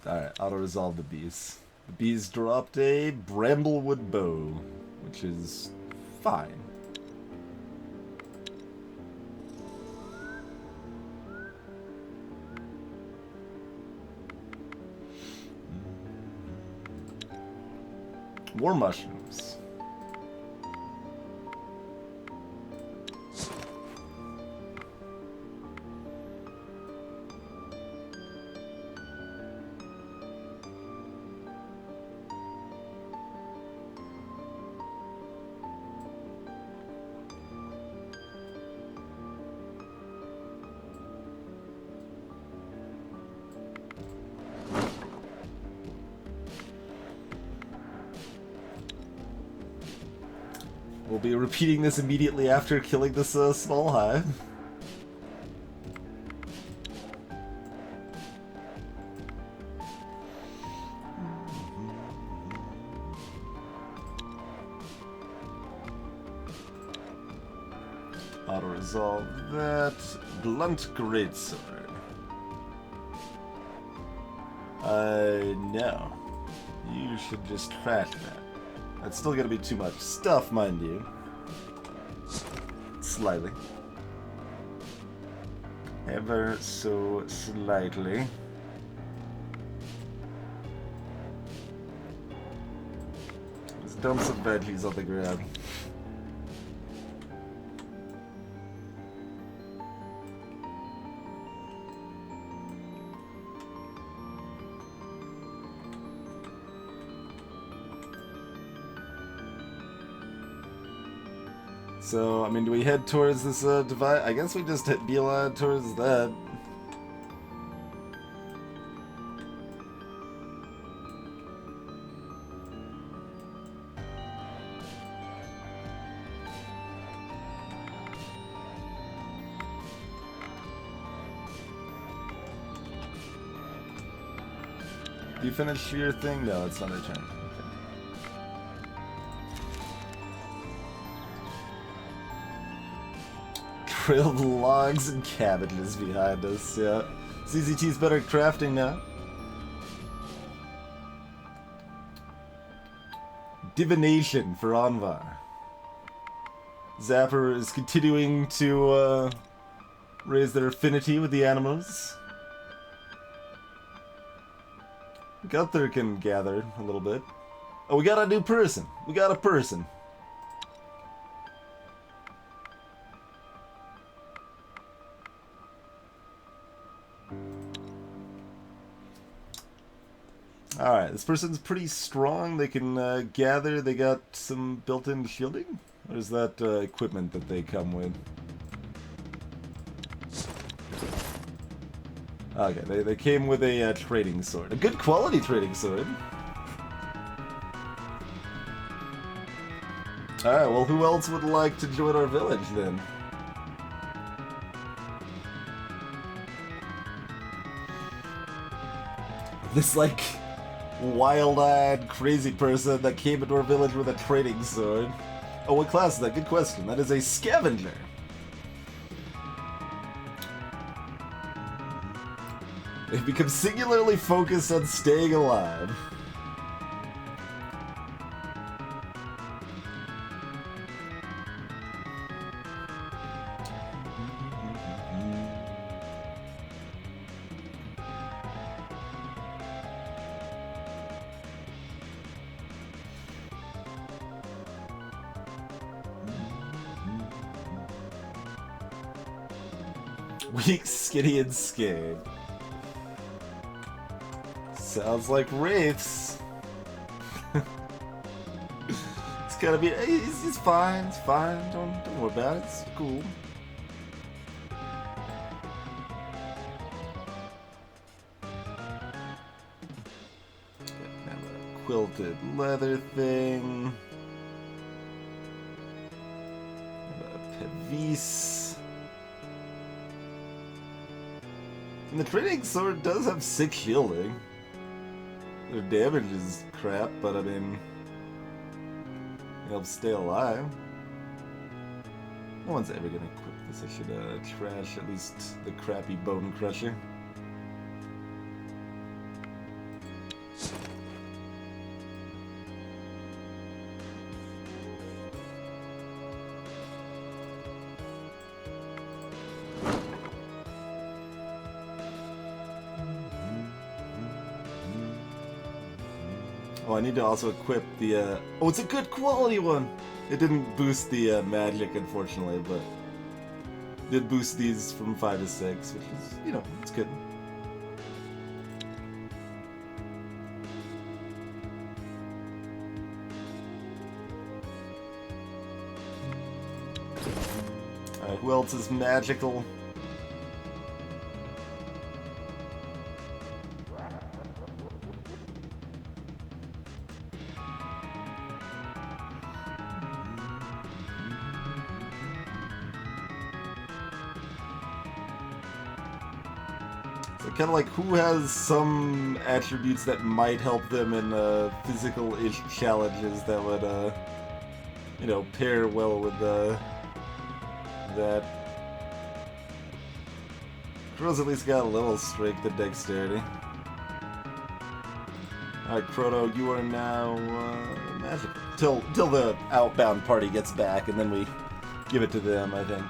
Alright, auto-resolve the bees. The bees dropped a bramblewood bow, which is fine. More mushrooms. We'll be repeating this immediately after killing this small hive. Auto-resolve that. Blunt greatsword. No. You should just trash that. That's still gonna be too much stuff, mind you. Slightly. Ever so slightly. Let's dump some veggies on the ground. So, I mean, do we head towards this divide? I guess we just hit beeline towards that. Do you finish your thing? No, it's not our turn. Grilled logs and cabbages behind us, yeah. CZT's better at crafting now. Divination for Anvar. Zapper is continuing to raise their affinity with the animals. Gunther can gather a little bit. Oh, we got a new person. We got a person. Alright, this person's pretty strong. They can gather. They got some built-in shielding? Or is that equipment that they come with? Okay, they came with a trading sword. A good quality trading sword. Alright, well, who else would like to join our village, then? This, like, wild-eyed, crazy person that came into our village with a trading sword. Oh, what class is that? Good question. That is a scavenger. They've become singularly focused on staying alive. Weak, skinny, and scared. Sounds like wraiths. It's gotta be. He's fine. It's fine. Don't worry about it. It's cool. Got kind of a quilted leather thing. A pevis. And the trading sword does have 6 shielding. Their damage is crap, but I mean, it helps stay alive. No one's ever gonna equip this. I should trash at least the crappy bone crusher. Oh, I need to also equip the, oh, it's a good quality one! It didn't boost the magic, unfortunately, but it did boost these from 5 to 6, which is, you know, it's good. Alright, who else is magical? Kind of like who has some attributes that might help them in physical-ish challenges that would, you know, pair well with that. Crow's at least got a little strength and dexterity. Alright, Croto, you are now magical. Till the outbound party gets back, and then we give it to them, I think.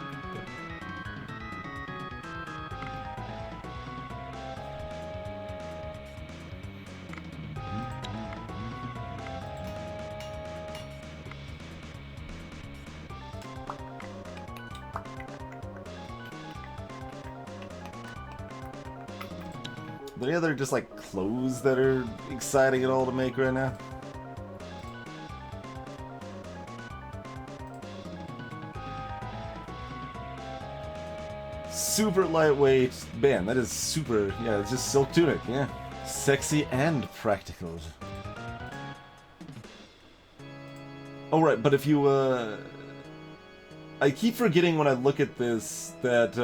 Are there any other just like clothes that are exciting at all to make right now? super lightweight band. That is super, yeah, it's just silk tunic, yeah. Sexy and practical. Oh, right, but if you, I keep forgetting when I look at this that,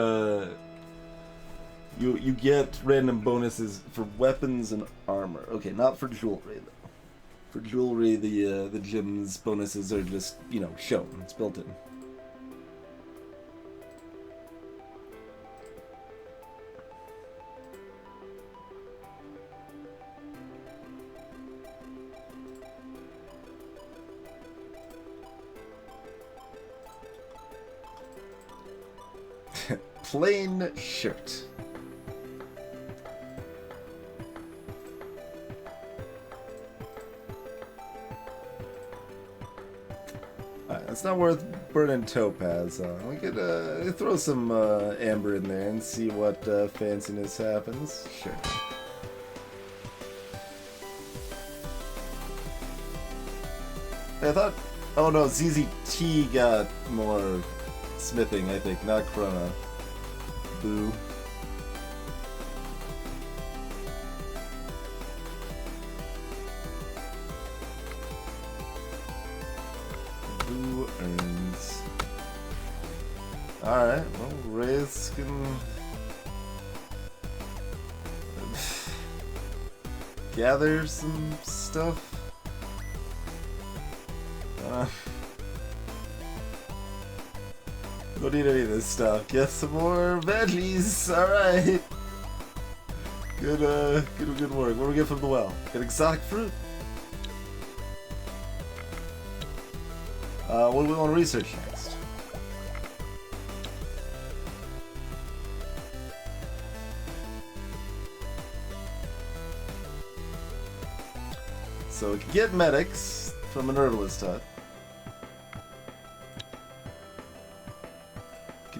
you get random bonuses for weapons and armor. Okay, not for jewelry, though. For jewelry, the gem's bonuses are just, you know, shown. It's built in. Plain shirt. Alright, it's not worth burning topaz on. We could throw some amber in there and see what fanciness happens. Sure. I thought... Oh no, ZZT got more smithing, I think, not Chrono. Boo. Boo earns. Alright, well, Reyes can gather some stuff. Don't need any of this stuff. Get some more veggies. All right. Good work. What do we get from the well? Get exotic fruit. What do we want to research next? So we can get medics from an herbalist hut.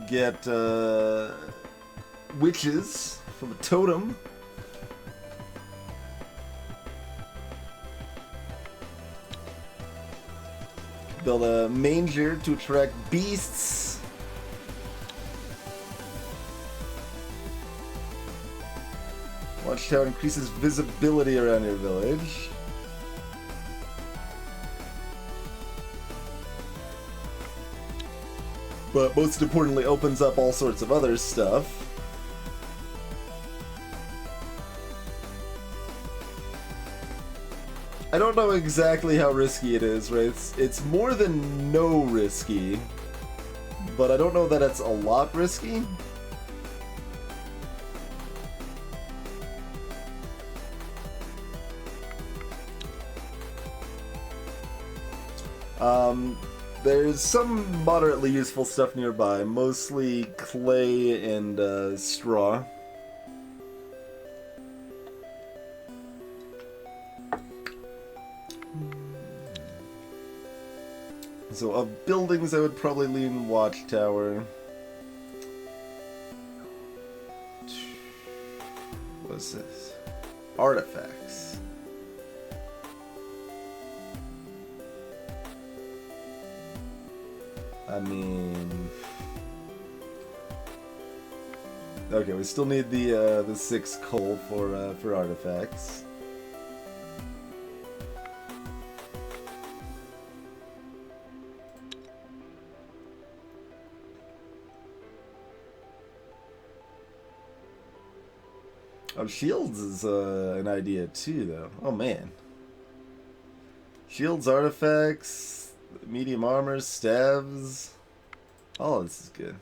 Get witches from a totem. Build a manger to attract beasts. Watchtower increases visibility around your village. But most importantly, opens up all sorts of other stuff. I don't know exactly how risky it is, right? It's more than no risky, but I don't know that it's a lot risky. There's some moderately useful stuff nearby, mostly clay and straw. So of buildings, I would probably lean Watchtower. What's this? Artifacts. I mean, okay, we still need the 6 coal for artifacts. Oh, shields is an idea too, though. Oh man, shields, artifacts. Medium armor, stabs. All this is good.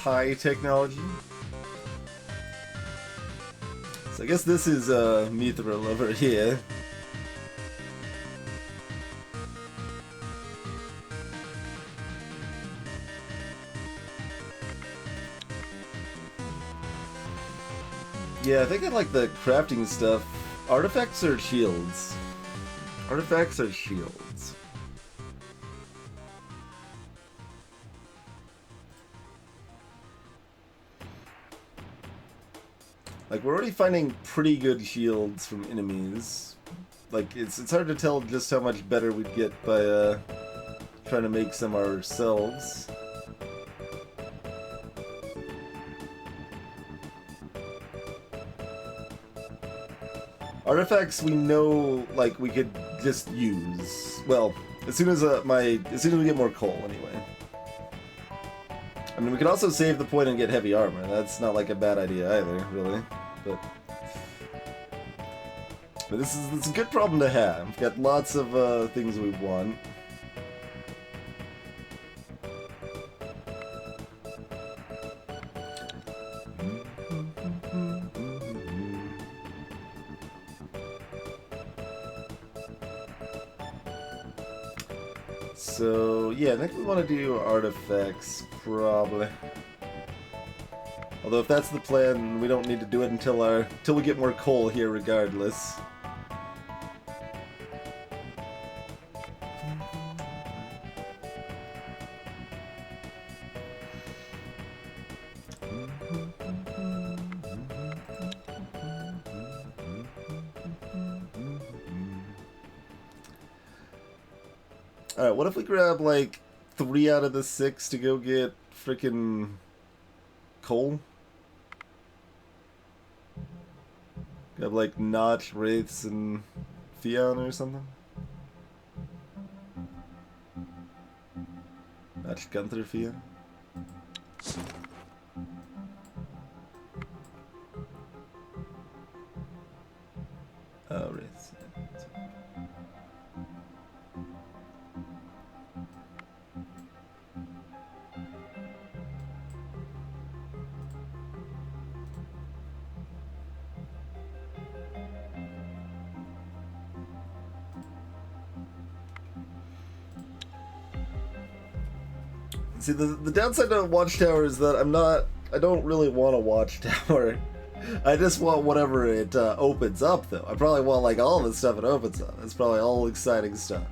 High technology. So I guess this is Mithril over here. Yeah, I think I like the crafting stuff Artifacts or shields? Artifacts or shields? Like, we're already finding pretty good shields from enemies. Like, it's hard to tell just how much better we'd get by trying to make some ourselves. Artifacts we know, like, we could just use. Well, as soon as we get more coal, anyway. I mean, we could also save the point and get heavy armor. That's not like a bad idea either, really. But this is a good problem to have. We've got lots of things we want. So, yeah, I think we want to do artifacts, probably. Although if that's the plan, we don't need to do it until we get more coal here regardless. Alright, what if we grab, like, 3 out of the 6 to go get frickin' coal? Grab, like, Notch, Wraiths, and Thea or something? Notch, Gunther, Thea? Oh, Wraiths. See, the downside to Watchtower is that I don't really want a Watchtower. I just want whatever it opens up, though. I probably want, like, all the stuff it opens up. It's probably all exciting stuff.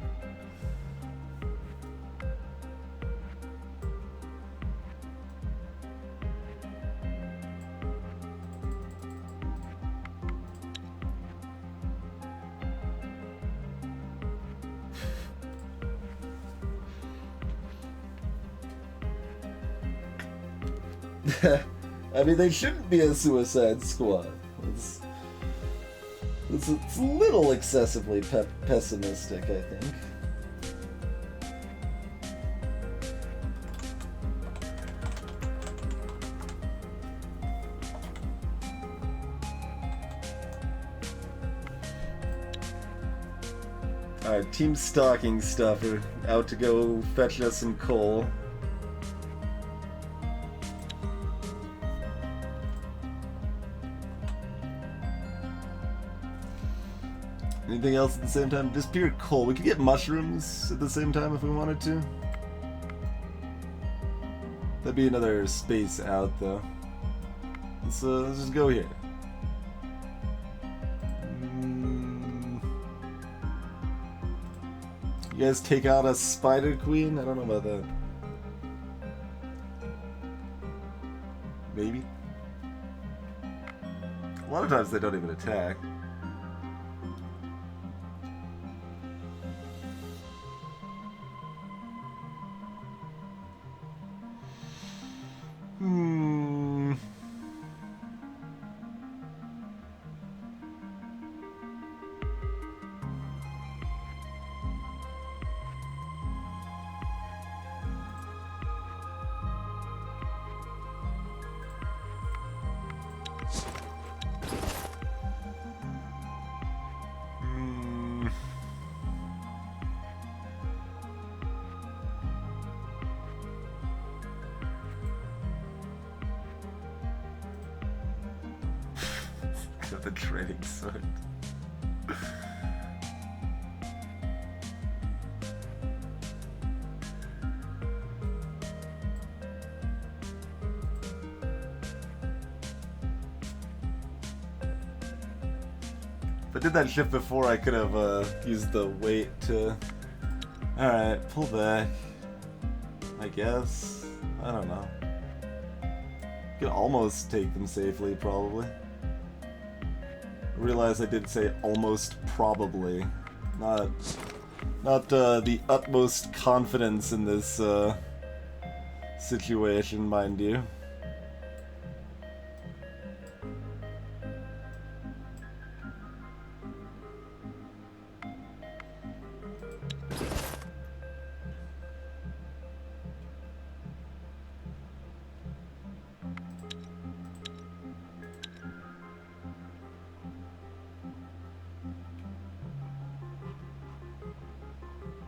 I mean, they shouldn't be a Suicide Squad. It's a little excessively pessimistic, I think. Alright, Team Stocking Stuffer out to go fetch us some coal. Anything else at the same time? Just pure coal. We could get mushrooms at the same time if we wanted to. That'd be another space out, though. Let's just go here. You guys take out a Spider Queen? I don't know about that. Maybe. A lot of times they don't even attack. The trading sword. If I did that shift before, I could have used the weight to... Alright, pull back. I guess. I don't know. Could almost take them safely, probably. I realize I did say almost probably. Not the utmost confidence in this situation, mind you.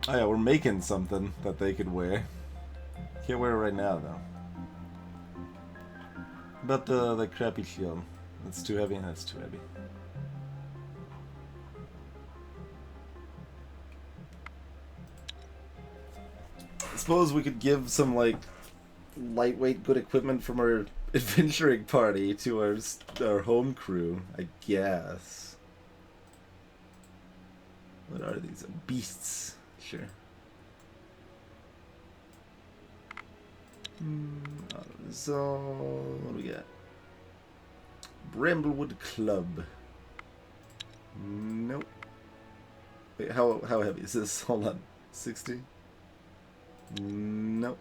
Oh yeah, we're making something that they could wear. Can't wear it right now, though. But the crappy shield. That's too heavy? That's too heavy. I suppose we could give some, like, lightweight good equipment from our adventuring party to our home crew, I guess. What are these? Beasts. Sure. So, what do we got? Bramblewood Club. Nope. Wait, how heavy is this? Hold on. 60? Nope.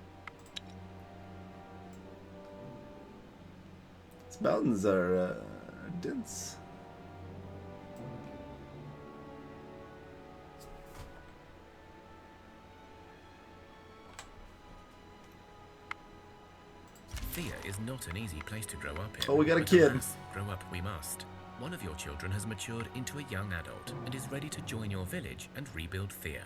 These mountains are dense. Thea is not an easy place to grow up in. Oh, we got a but kid. alas, grow up we must. One of your children has matured into a young adult and is ready to join your village and rebuild Thea.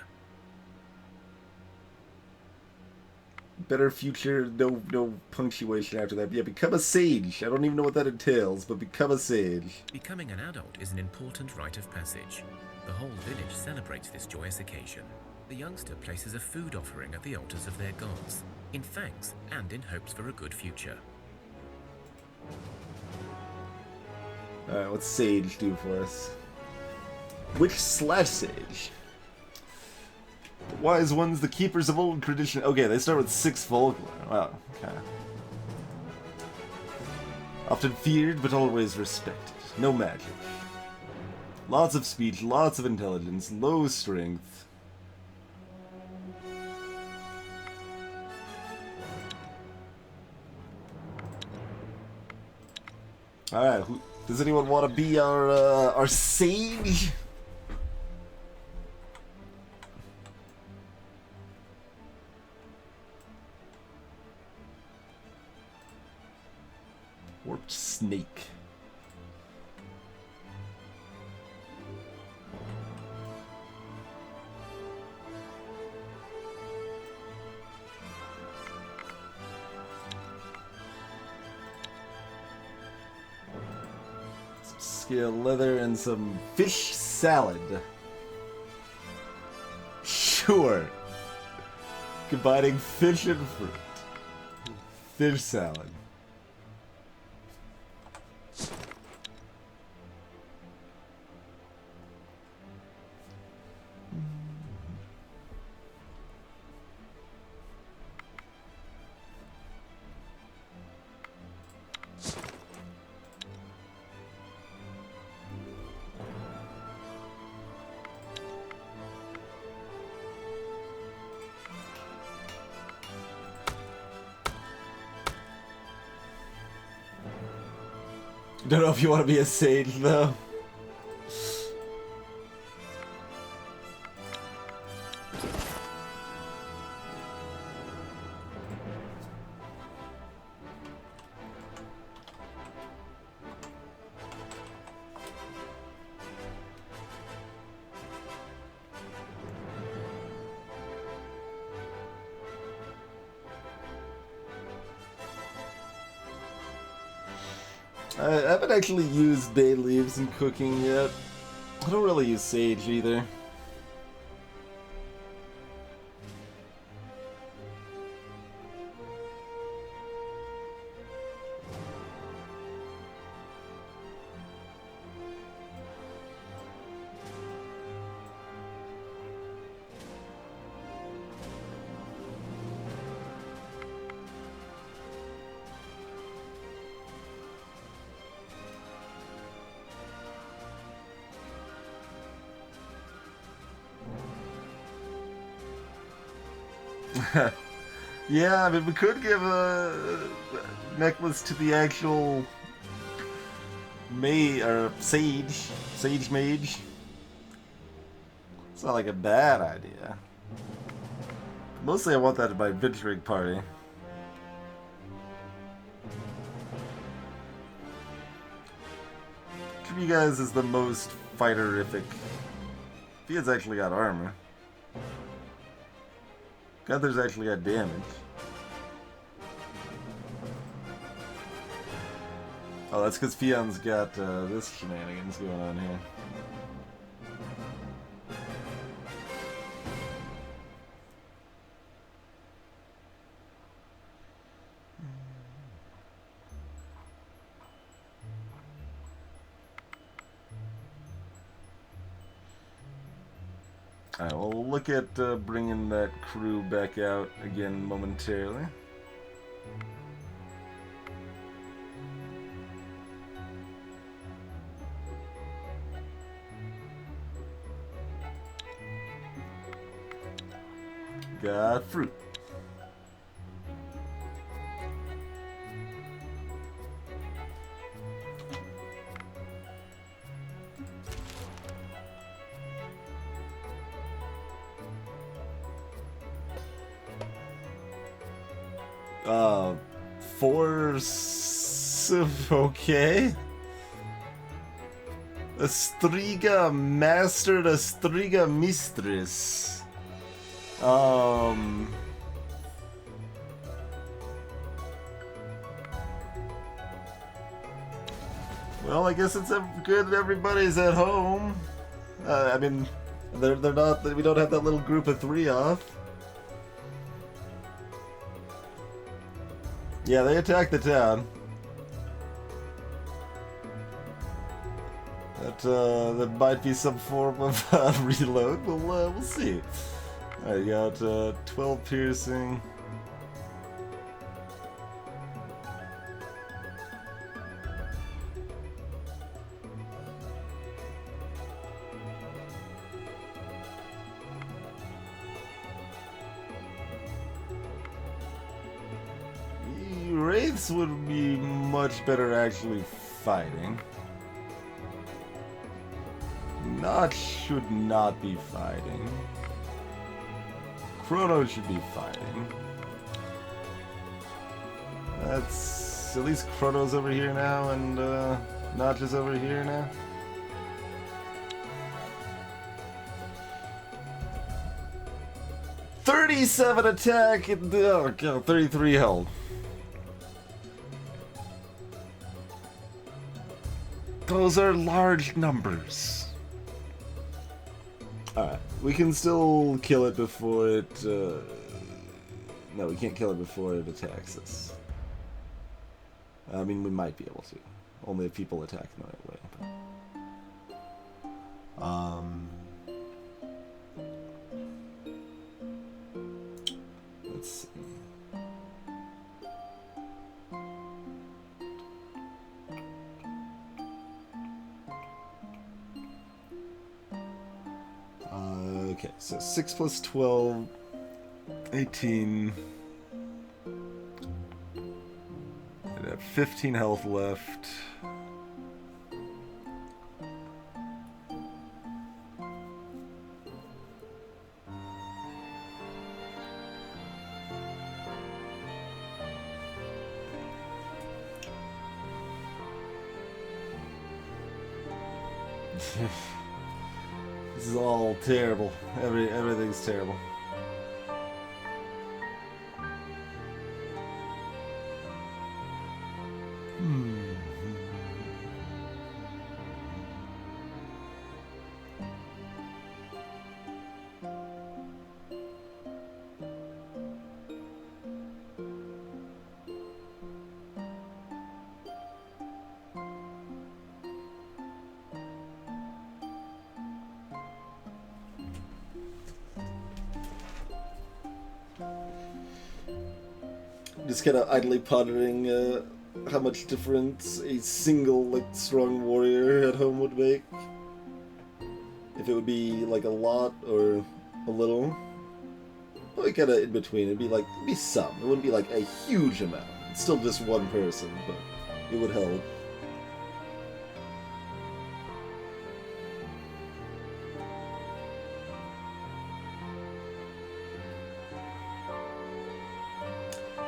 Better future, no punctuation after that. Yeah, become a sage. I don't even know what that entails, but become a sage. Becoming an adult is an important rite of passage. The whole village celebrates this joyous occasion. The youngster places a food offering at the altars of their gods, in thanks and in hopes for a good future. Alright, what's Sage do for us? Witch/Sage. The wise ones, the keepers of old tradition. Okay, they start with 6 folklore. Wow, okay. Often feared, but always respected. No magic. Lots of speech, lots of intelligence, low strength. Alright, does anyone want to be our sage? Warped snake. Scale leather and some fish salad. Sure. Combining fish and fruit. Fish salad. Don't know if you want to be a sage, though. I haven't actually used bay leaves in cooking yet. I don't really use sage either. Yeah, I mean, we could give a necklace to the actual sage mage. It's not like a bad idea. Mostly I want that at my adventuring party. Which of you guys is the most fighterific? Thea's actually got armor. Gunther's actually got damage. Oh, that's because Fion's got this shenanigans going on here. Alright, we'll look at bringing that crew back out again momentarily. Got fruit. Okay. Astriga Master, Astriga Mistress. Well, I guess it's good everybody's at home. I mean, they're not. We don't have that little group of 3 off. Yeah, they attacked the town. That might be some form of reload. We'll see. Alright, you got 12 piercing. Wraiths would be much better actually fighting. Should not be fighting. Chrono should be fighting. That's at least Chrono's over here now, and Notch is over here now. $37 attack and 33 health. Those are large numbers. Alright, we can still kill it before it... No, we can't kill it before it attacks us. I mean, we might be able to. Only if people attack in the right way. But... Let's see. Okay, so 6 plus 12, 18. I have 15 health left. This is all terrible. Everything's terrible. Just kind of idly pondering how much difference a single strong warrior at home would make. If it would be like a lot or a little. But probably kind of in between. It'd be some. It wouldn't be like a huge amount. It's still just one person, but it would help.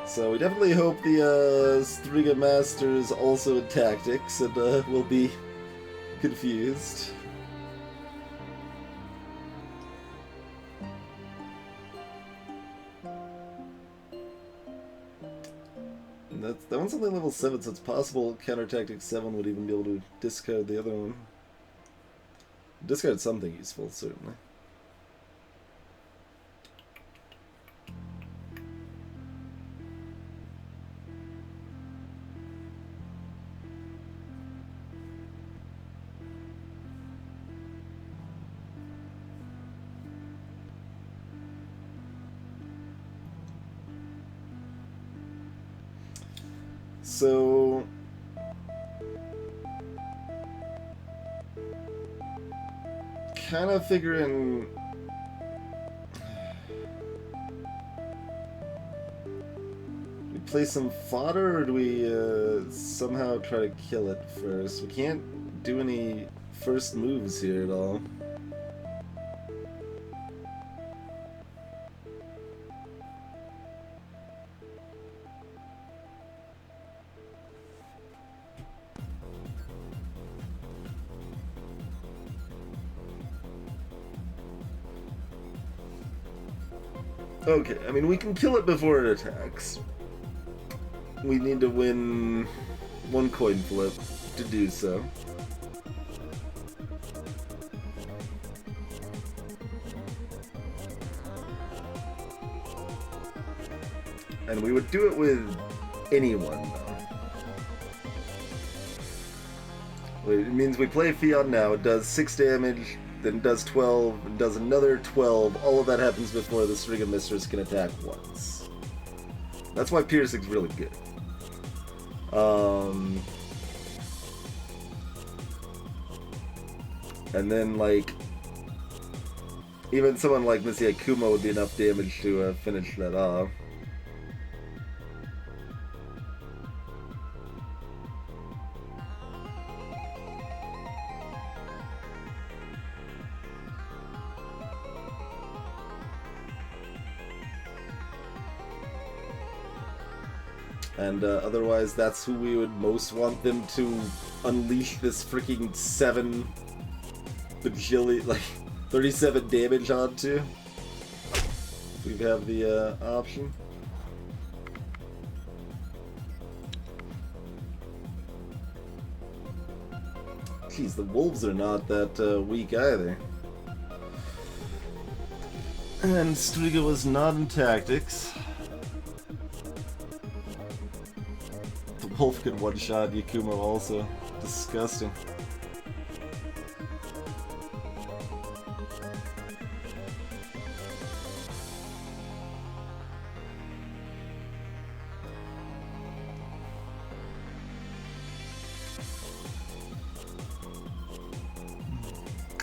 So we definitely hope the Striga Master is also in tactics and will be confused. And that one's only level 7, so it's possible Counter Tactics 7 would even be able to discard the other one. Discard something useful, certainly. So kind of figuring we play some fodder, or do we somehow try to kill it first? We can't do any first moves here at all. Okay, I mean, we can kill it before it attacks. We need to win one coin flip to do so. And we would do it with anyone, though. It means we play Fion now, it does 6 damage, then does 12, and does another 12. All of that happens before the Striga Mistress can attack once. That's why piercing's really good. And then, like, even someone like Missy Akuma would be enough damage to finish that off. And otherwise, that's who we would most want them to unleash this freaking 7 bajillion, like 37 damage onto. If we have the option. Jeez, the wolves are not that weak either. And Striga was not in tactics. Wolf could one-shot Yakumo also. Disgusting.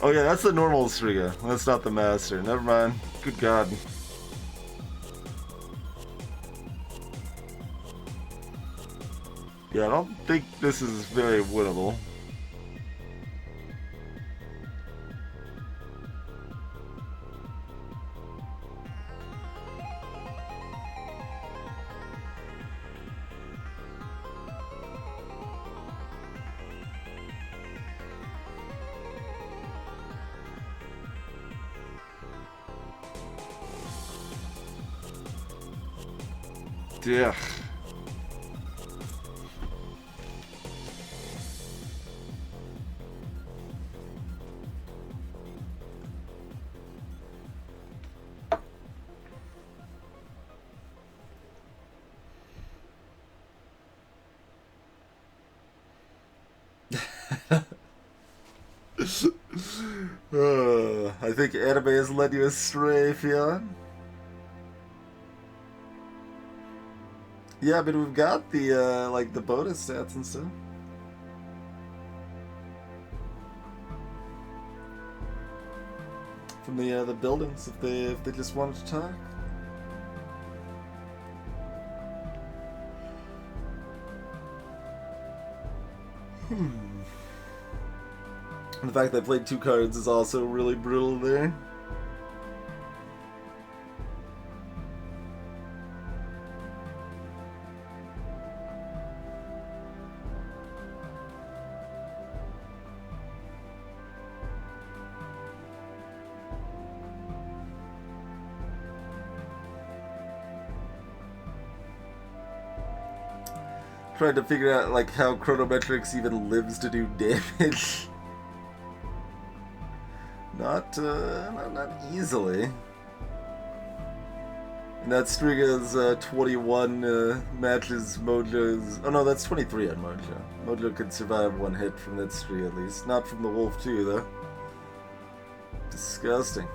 Oh yeah, that's the normal Striga. That's not the master. Never mind. Good God. Yeah, I don't think this is very winnable. Yeah. I think anime has led you astray, Fionn. Yeah, but we've got the like the bonus stats and stuff. From the buildings, if they just wanted to talk. The fact that I played 2 cards is also really brutal there. Tried to figure out like how Chronometrics even lives to do damage. Not easily. And that string is 21 matches Mojo's. Oh no, that's 23 on Mojo. Mojo could survive 1 hit from that string at least. Not from the Wolf 2 though. Disgusting.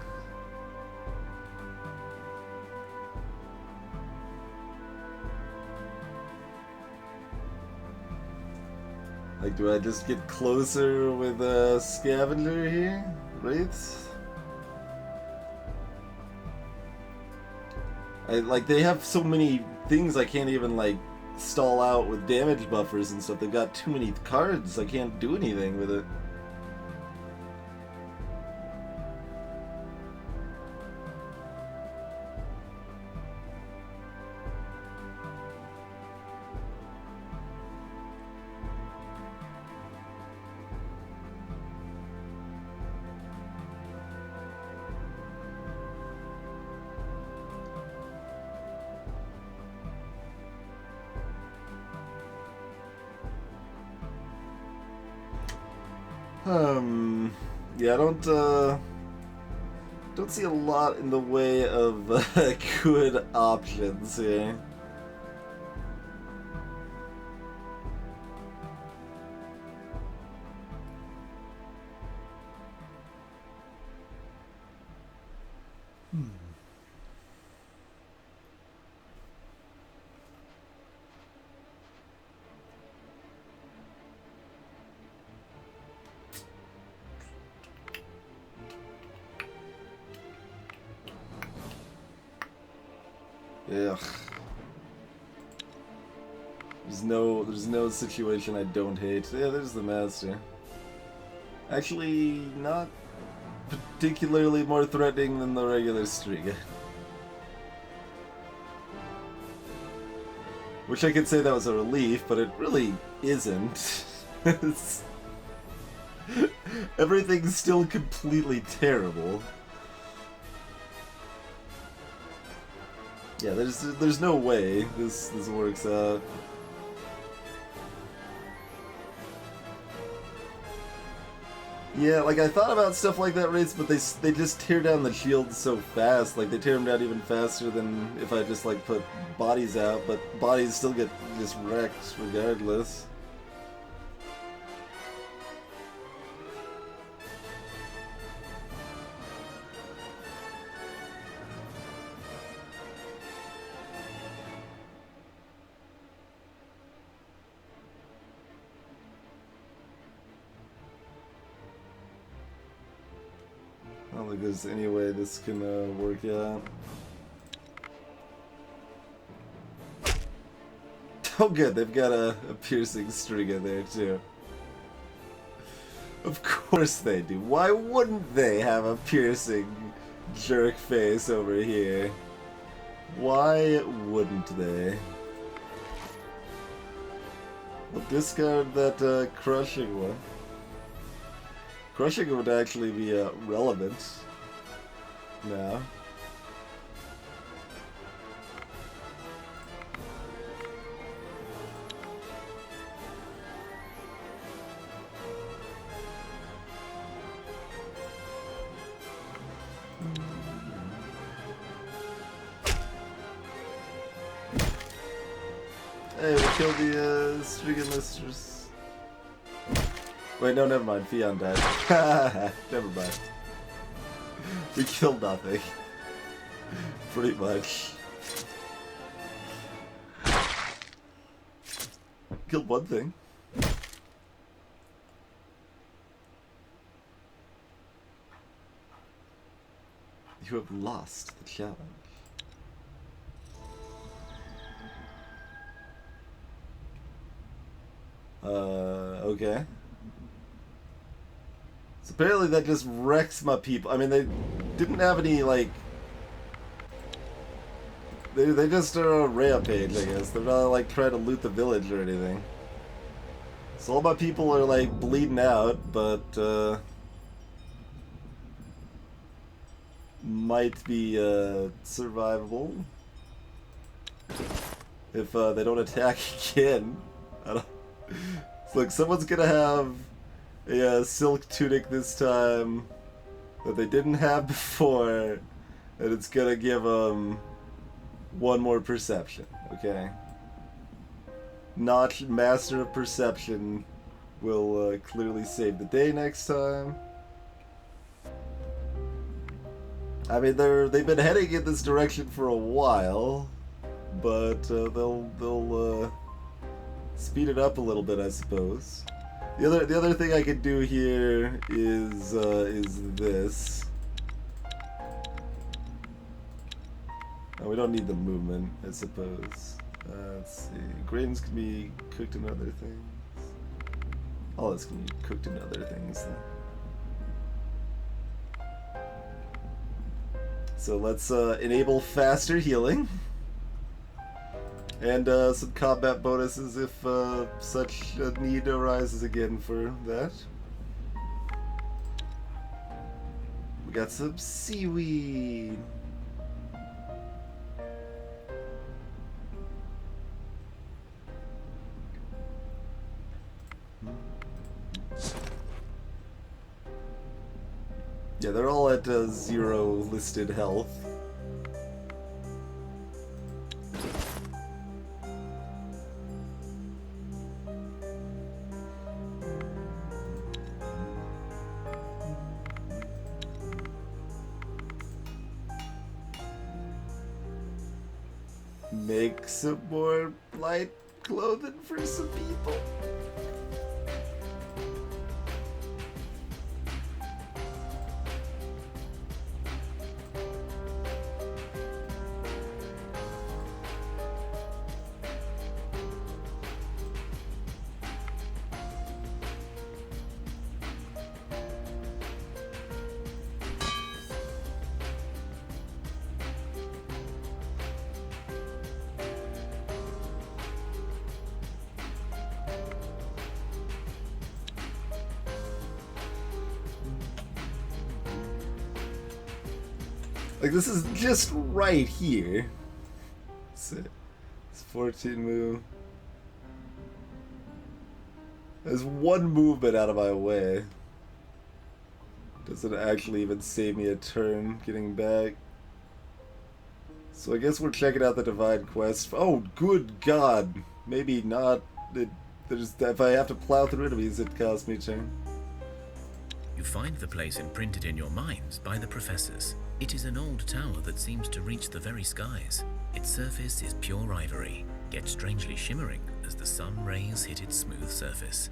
Like, do I just get closer with a Scavenger here? Wraiths? Like, they have so many things I can't even, like, stall out with damage buffers and stuff. They've got too many cards. I can't do anything with it. Yeah, I don't see a lot in the way of good options here. Ugh. There's no situation I don't hate. Yeah, there's the Master. Actually, not particularly more threatening than the regular Striga. Wish I could say that was a relief, but it really isn't. Everything's still completely terrible. Yeah, there's no way this works out. Yeah, like I thought about stuff like that, Wraiths, but they just tear down the shields so fast. Like they tear them down even faster than if I just like put bodies out, but bodies still get just wrecked regardless. I don't think there's any way this can work out. Oh good, they've got a piercing string in there too. Of course they do. Why wouldn't they have a piercing jerk face over here? Why wouldn't they? We'll discard that crushing one. Crushing would actually be relevant now. Hey, we killed the Striga Mistress. Wait, no, never mind. Fion died. Never mind. We killed nothing. Pretty much. Killed one thing. You have lost the challenge. Okay. So apparently that just wrecks my people. I mean, they didn't have any, like... They just are a rampage, I guess. They're not, like, trying to loot the village or anything. So all my people are, like, bleeding out, but, might be, survivable. If, they don't attack again. I don't... It's like, someone's gonna have a, silk tunic this time that they didn't have before, and it's gonna give them one more perception, okay? Notch, Master of Perception, will clearly save the day next time. I mean, they've been heading in this direction for a while, but they'll speed it up a little bit, I suppose. The other thing I could do here is this. Oh, we don't need the movement, I suppose. Let's see. Grains can be cooked in other things. All this can be cooked in other things. So let's enable faster healing. And some combat bonuses if such a need arises again for that. We got some seaweed. Yeah, they're all at 0 listed health. Make some more light clothing for some people. Like, this is just right here. It's 14 move. There's one movement out of my way. Doesn't actually even save me a turn getting back. So I guess we're checking out the Divine Quest. Oh, good God. Maybe not. If I have to plow through enemies, it costs me a turn. You find the place imprinted in your minds by the professors. It is an old tower that seems to reach the very skies. Its surface is pure ivory, yet strangely shimmering as the sun rays hit its smooth surface.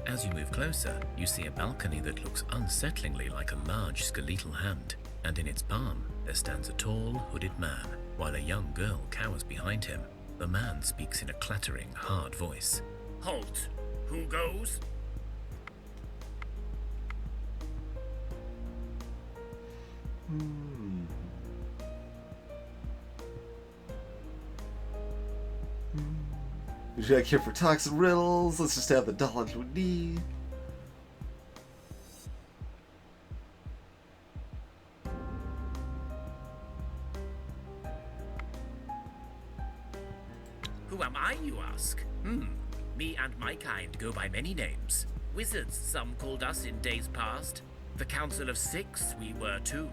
As you move closer, you see a balcony that looks unsettlingly like a large skeletal hand, and in its palm there stands a tall, hooded man, while a young girl cowers behind him. The man speaks in a clattering, hard voice. Halt! Who goes? We check here for toxic riddles. Let's just have the knowledge we need. Who am I, you ask? Me and my kind go by many names. Wizards, some called us in days past. The Council of Six, we were too.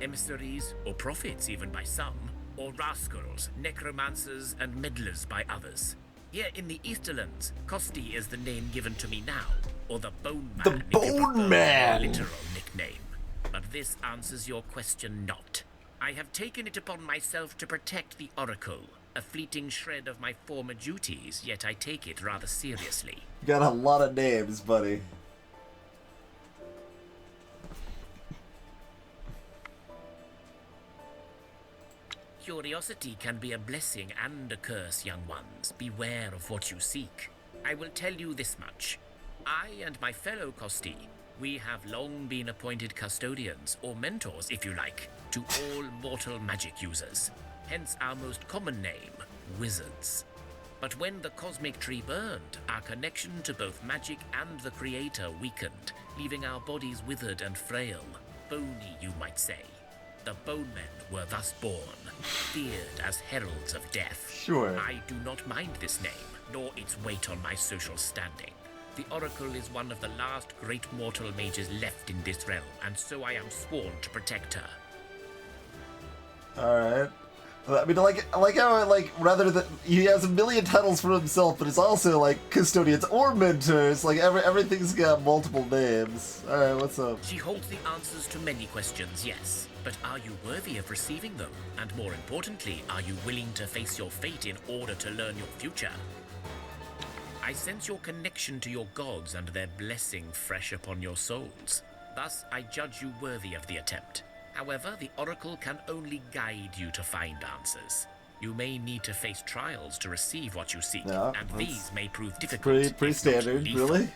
Emissaries, or prophets even by some. Or rascals, necromancers, and meddlers by others. Here in the Easterlands, Kosti is the name given to me now. Or the Bone Man. The Bone Man! Literal nickname. But this answers your question not. I have taken it upon myself to protect the Oracle. A fleeting shred of my former duties, yet I take it rather seriously. You got a lot of names, buddy. Curiosity can be a blessing and a curse, young ones. Beware of what you seek. I will tell you this much. I and my fellow Costi, we have long been appointed custodians, or mentors if you like, to all mortal magic users. Hence our most common name, wizards. But when the cosmic tree burned, our connection to both magic and the creator weakened, leaving our bodies withered and frail. Bony, you might say. The bone men were thus born, feared as heralds of death. Sure. I do not mind this name, nor its weight on my social standing. The Oracle is one of the last great mortal mages left in this realm, and so I am sworn to protect her. Alright. I mean, I like how, like, rather than... He has a million titles for himself, but it's also, like, custodians or mentors. Like, everything's got multiple names. Alright, what's up? She holds the answers to many questions, yes. But are you worthy of receiving them? And more importantly, are you willing to face your fate in order to learn your future? I sense your connection to your gods and their blessing fresh upon your souls. Thus, I judge you worthy of the attempt. However, the Oracle can only guide you to find answers. You may need to face trials to receive what you seek, Yeah, and these may prove difficult. Pretty if not standard, lethal. really?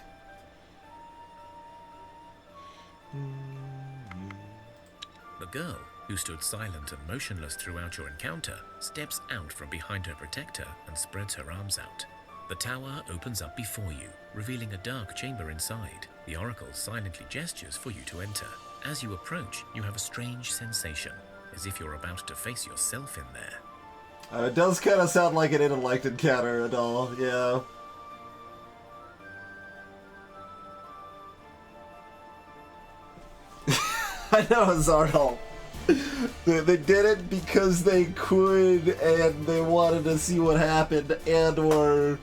The girl, who stood silent and motionless throughout your encounter, steps out from behind her protector and spreads her arms out. The tower opens up before you, revealing a dark chamber inside. The Oracle silently gestures for you to enter. As you approach, you have a strange sensation, as if you're about to face yourself in there. It does kind of sound like an intellect encounter and all, yeah. I know, Zardal. They did it because they could, and they wanted to see what happened, and or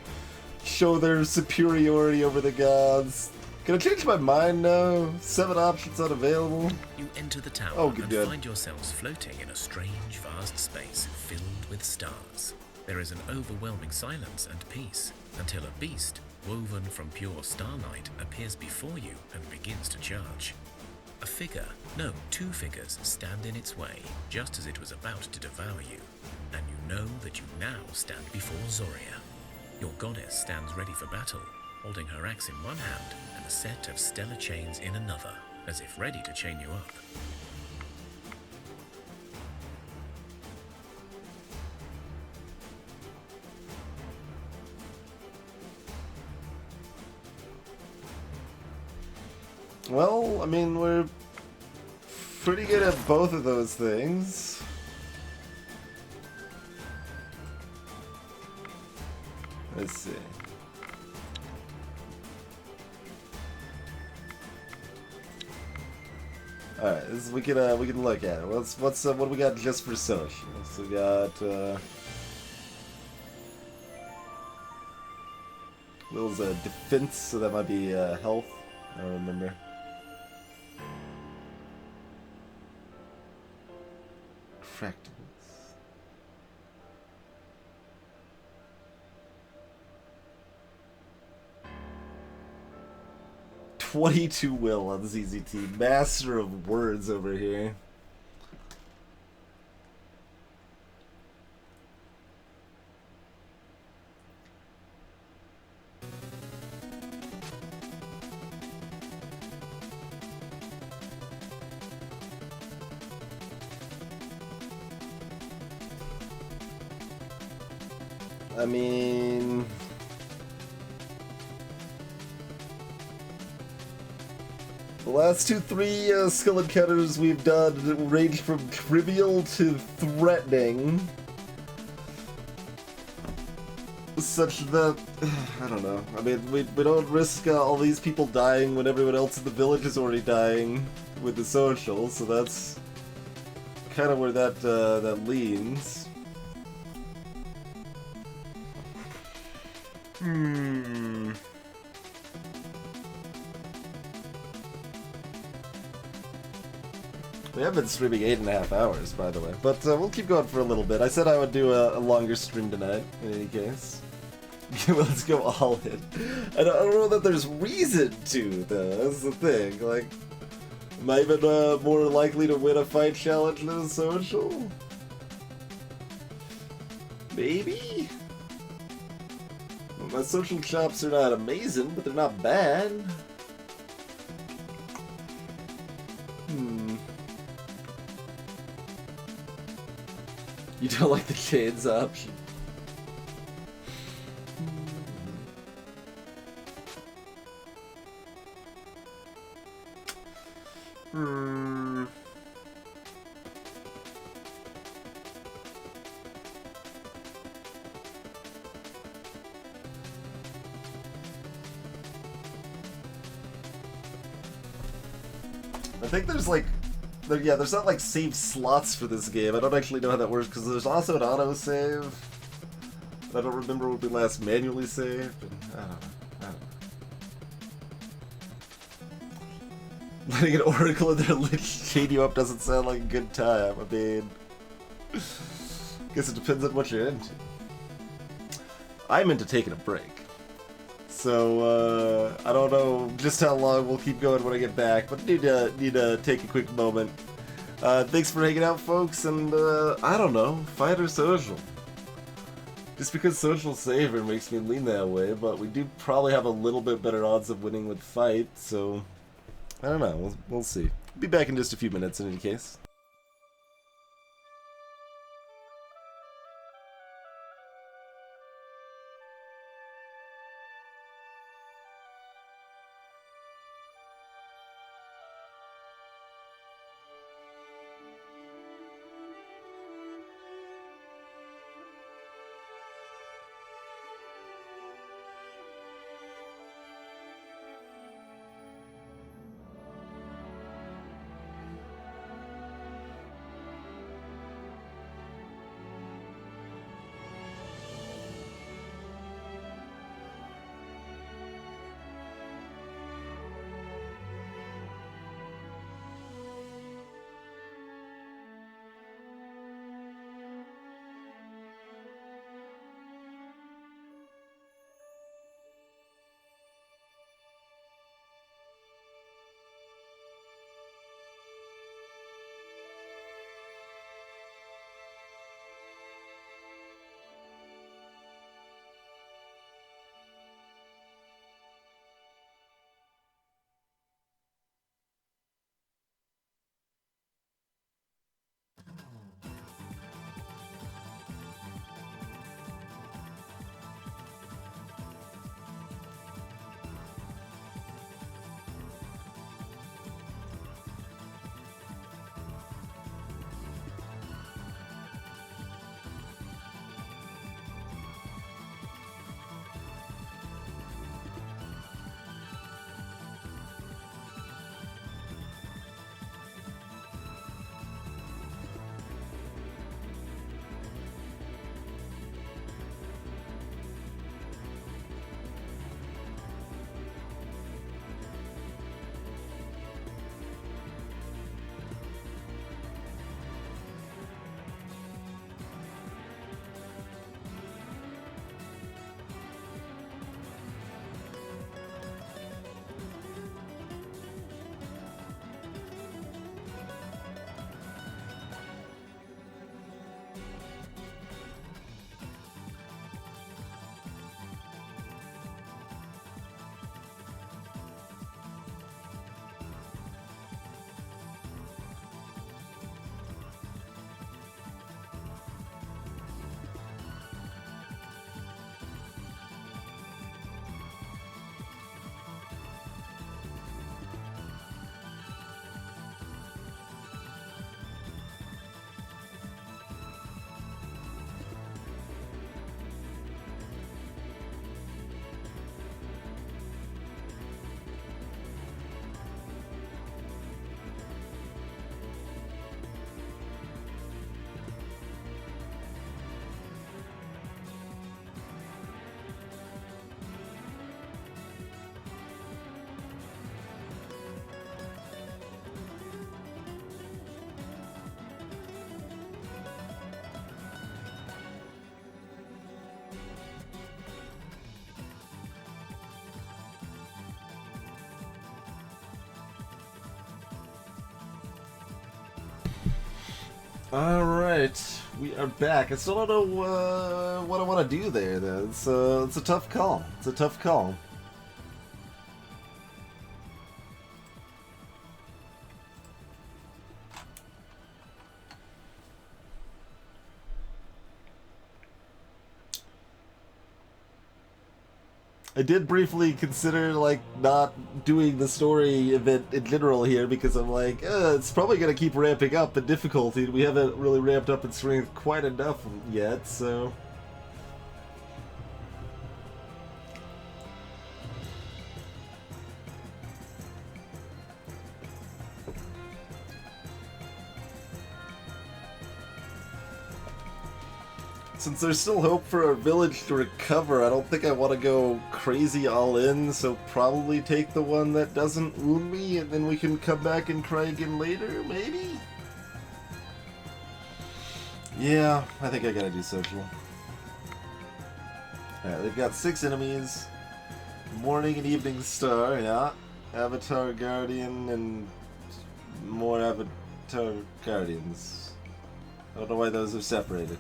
show their superiority over the gods. Can I change my mind now? 7 options unavailable. You enter the tower Oh, and good. find yourselves floating in a strange, vast space filled with stars. There is an overwhelming silence and peace until a beast, woven from pure starlight, appears before you and begins to charge. A figure, no, 2 figures, stand in its way, just as it was about to devour you, and you know that you now stand before Zoria. Your goddess stands ready for battle, holding her axe in one hand and a set of stellar chains in another, as if ready to chain you up. Well, I mean, we're pretty good at both of those things. Let's see. All right, we can look at it. What do we got just for social? So we got Will's defense, so that might be health. I don't remember. Fractals. 22 will on ZZT. Master of words over here. I mean... The last 3 skill encounters we've done range from trivial to threatening. Such that... I don't know. I mean, we don't risk all these people dying when everyone else in the village is already dying with the social, so that's kind of where that leans. We have been streaming 8.5 hours, by the way, but we'll keep going for a little bit. I said I would do a longer stream tonight, in any case. Let's go all in. I don't know that there's reason to, though. That's the thing. Like, am I even more likely to win a fight challenge than a social? Maybe? Well, my social chops are not amazing, but they're not bad. You don't like the chains option? I think there's like, there's not like save slots for this game. I don't actually know how that works because there's also an autosave. I don't remember when we last manually saved. And I don't know. Letting an oracle in there chain you up doesn't sound like a good time. I mean, guess it depends on what you're into. I'm into taking a break. So, I don't know just how long we'll keep going when I get back, but need to take a quick moment. Thanks for hanging out, folks, and, I don't know, fight or social. Just because social's safer makes me lean that way, but we do probably have a little bit better odds of winning with fight, so I don't know, we'll see. Be back in just a few minutes in any case. Alright, We are back. I still don't know what I want to do there, though. It's a tough call. It's a tough call. I did briefly consider, like, not doing the story event in general here because I'm like, it's probably going to keep ramping up in difficulty. We haven't really ramped up in strength quite enough yet, so... Since there's still hope for our village to recover, I don't think I want to go crazy all in, so probably take the one that doesn't wound me, and then we can come back and try again later, maybe? Yeah, I think I gotta do social. Alright, they've got 6 enemies. Morning and Evening Star, yeah. Avatar Guardian and more Avatar Guardians. I don't know why those are separated.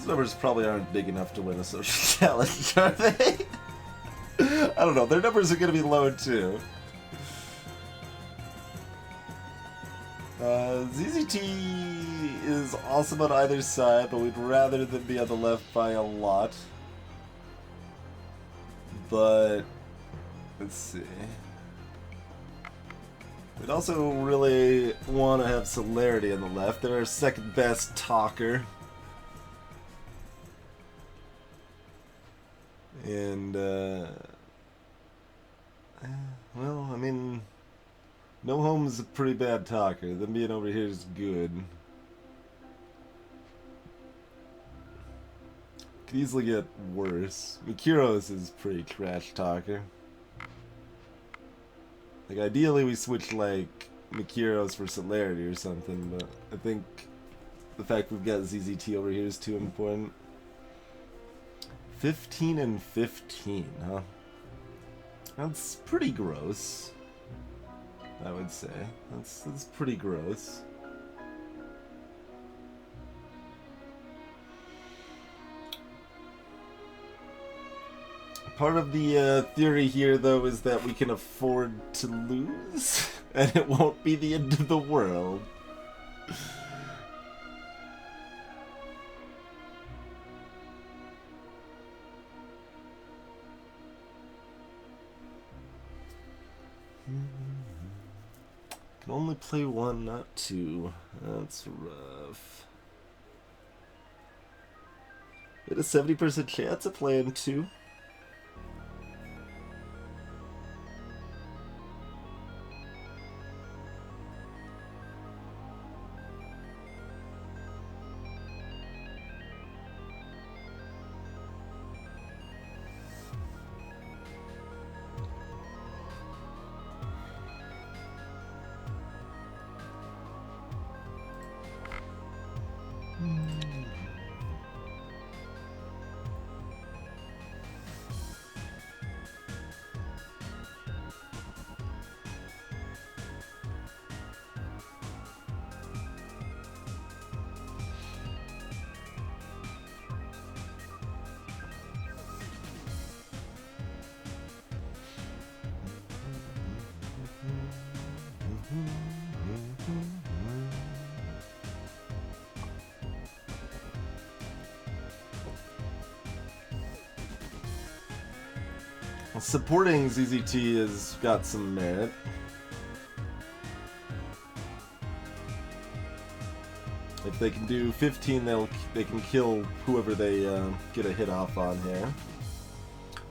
Numbers probably aren't big enough to win a social challenge, are they? I don't know. Their numbers are going to be low too. ZZT is awesome on either side, but we'd rather them be on the left by a lot. But let's see. We'd also really want to have Celerity on the left. They're our second best talker. And, well, I mean, No Home's a pretty bad talker. Them being over here is good. Could easily get worse. Mikiros is pretty trash talker. Like, ideally we switch, like, Mikiros for Celerity or something, but I think the fact we've got ZZT over here is too important. 15 and 15, huh? That's pretty gross, I would say. That's pretty gross. Part of the theory here, though, is that we can afford to lose, and it won't be the end of the world. Can only play one, not two. That's rough. We had a 70% chance of playing two. Supporting ZZT has got some merit. If they can do 15, they can kill whoever they get a hit off on here.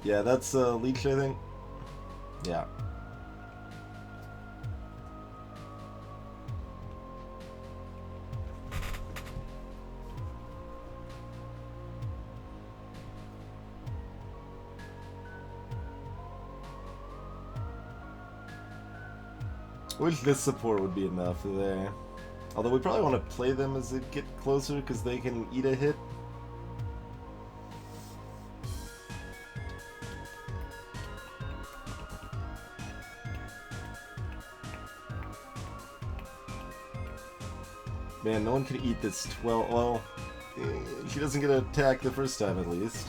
Yeah, that's Leech, I think. Yeah. I wish this support would be enough there. Although we probably want to play them as they get closer because they can eat a hit. Man, no one can eat this 12. Well, she doesn't get attacked the first time at least.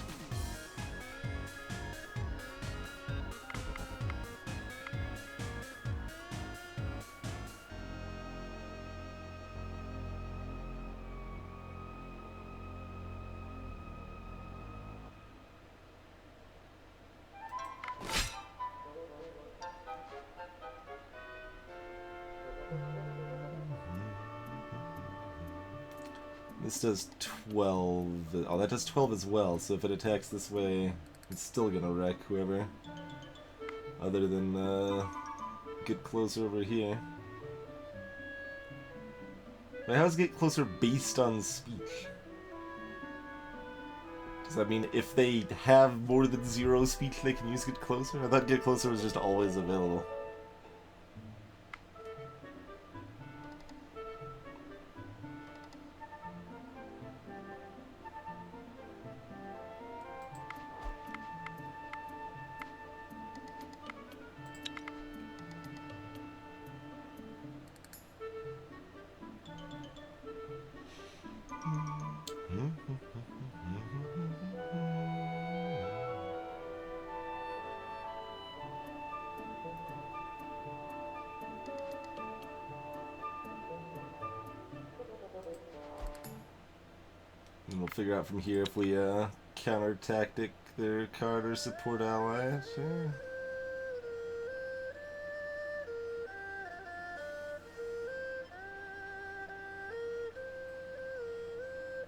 This does 12. Oh, that does 12 as well, so if it attacks this way, it's still gonna wreck whoever. Other than, get closer over here. Wait, how does get closer based on speech? Does that mean if they have more than 0 speech, they can use get closer? I thought get closer was just always available. And we'll figure out from here if we counter tactic their card or support ally. Sure.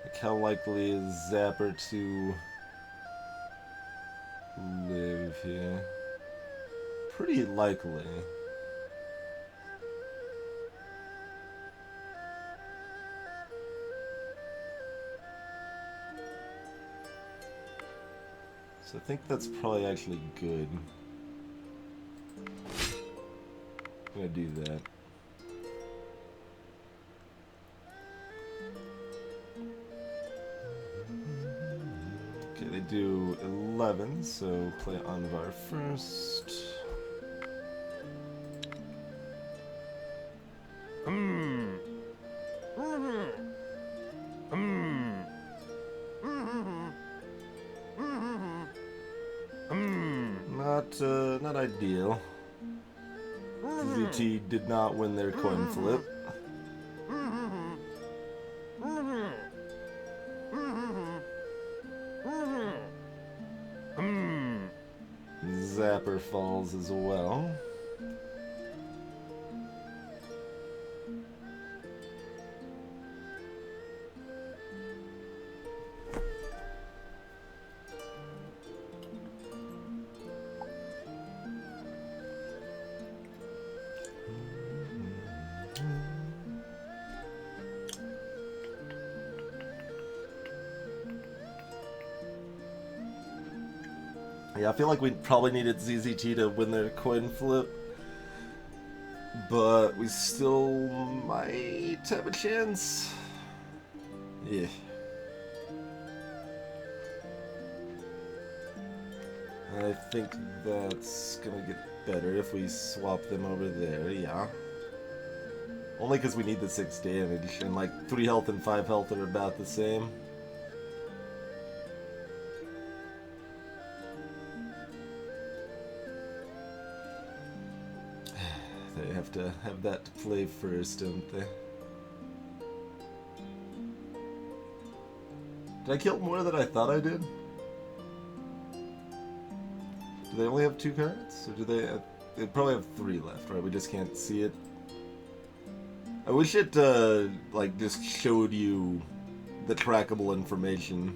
Like how likely is Zapper to live here? Pretty likely. So I think that's probably actually good. I'm gonna do that. Okay, they do 11, so play Anvar first. Not ideal. ZT did not win their coin flip. Zapper falls as well. Yeah, I feel like we probably needed ZZT to win their coin flip, but we still might have a chance. Yeah. I think that's gonna get better if we swap them over there, yeah. Only because we need the 6 damage, and like 3 health and 5 health are about the same. They have to have that to play first, don't they? Did I kill more than I thought I did? Do they only have 2 cards? Or do they... They probably have 3 left, right? We just can't see it. I wish it, like, just showed you the trackable information.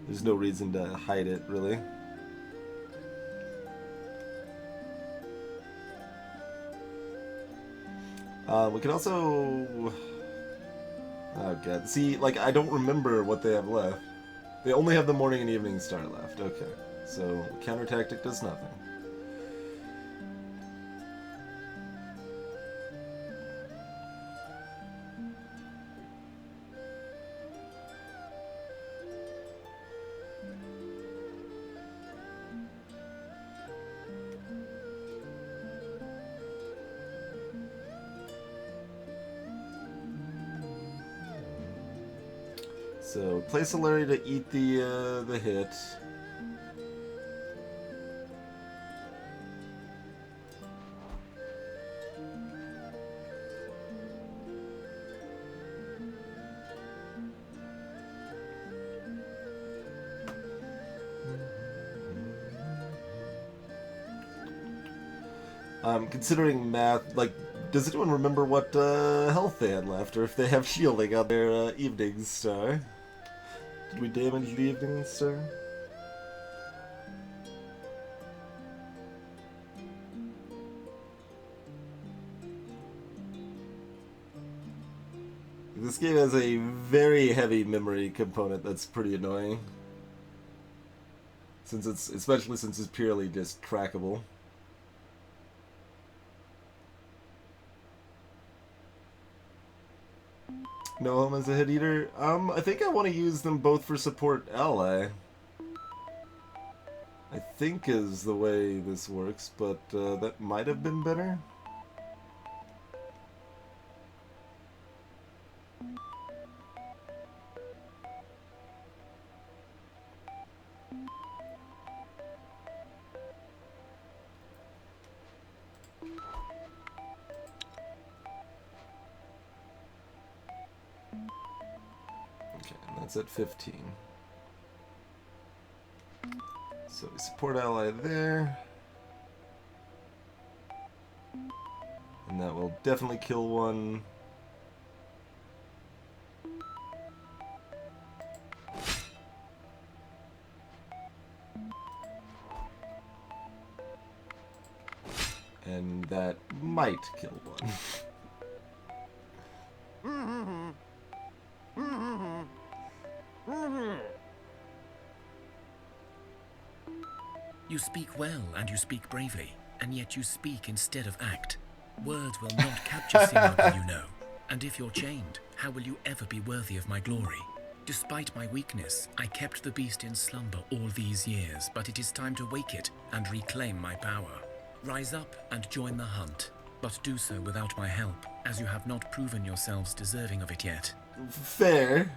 There's no reason to hide it, really. We can also... Oh god. See, like, I don't remember what they have left. They only have the morning and evening star left. Okay. So, counter tactic does nothing. So place a Larry to eat the hit. Considering math, like, does anyone remember what health they had left, or if they have shielding on their evening star? Did we damage the evening star? This game has a very heavy memory component that's pretty annoying. Especially since it's purely just trackable. No home as a hit eater. I think I want to use them both for support ally. I think is the way this works, but that might have been better. That's at 15. So we support ally there. And that will definitely kill one. And that might kill one. You speak well and you speak bravely, and yet you speak instead of act. Words will not capture Simoga, you know. And if you're chained, how will you ever be worthy of my glory? Despite my weakness, I kept the beast in slumber all these years, but it is time to wake it and reclaim my power. Rise up and join the hunt, but do so without my help, as you have not proven yourselves deserving of it yet. Fair.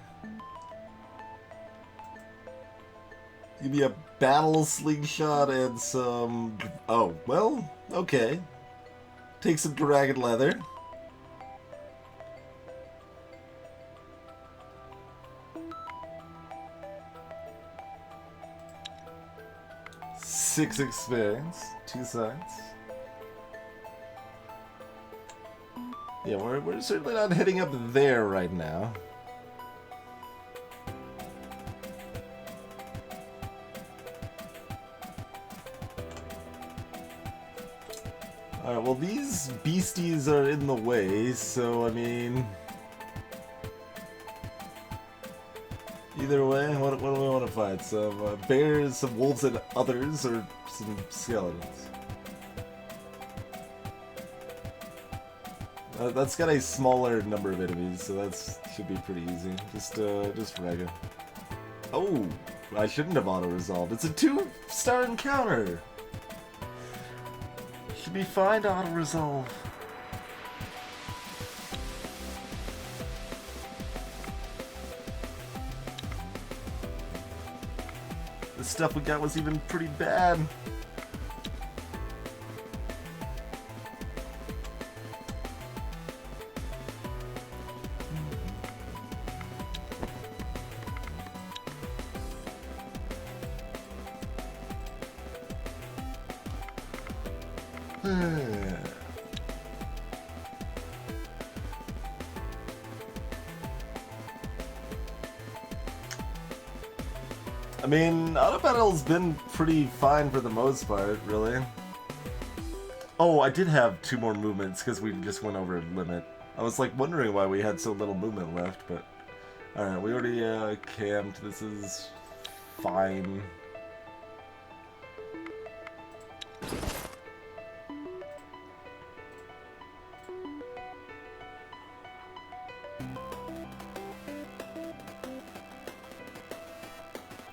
Give me a battle slingshot and some... Oh, well, okay. Take some dragon leather. Six experience, 2 sides. Yeah, we're certainly not heading up there right now. Alright, well these beasties are in the way, so I mean... Either way, what do we want to fight? Some bears, some wolves and others, or some skeletons? That's got a smaller number of enemies, so that should be pretty easy. Just regular. Oh, I shouldn't have auto-resolved. It's a 2-star encounter! Should be fine to auto-resolve. The stuff we got was even pretty bad. I mean, auto battle's been pretty fine for the most part, really. Oh, I did have 2 more movements because we just went over limit. I was like wondering why we had so little movement left, but alright, we already camped. This is fine.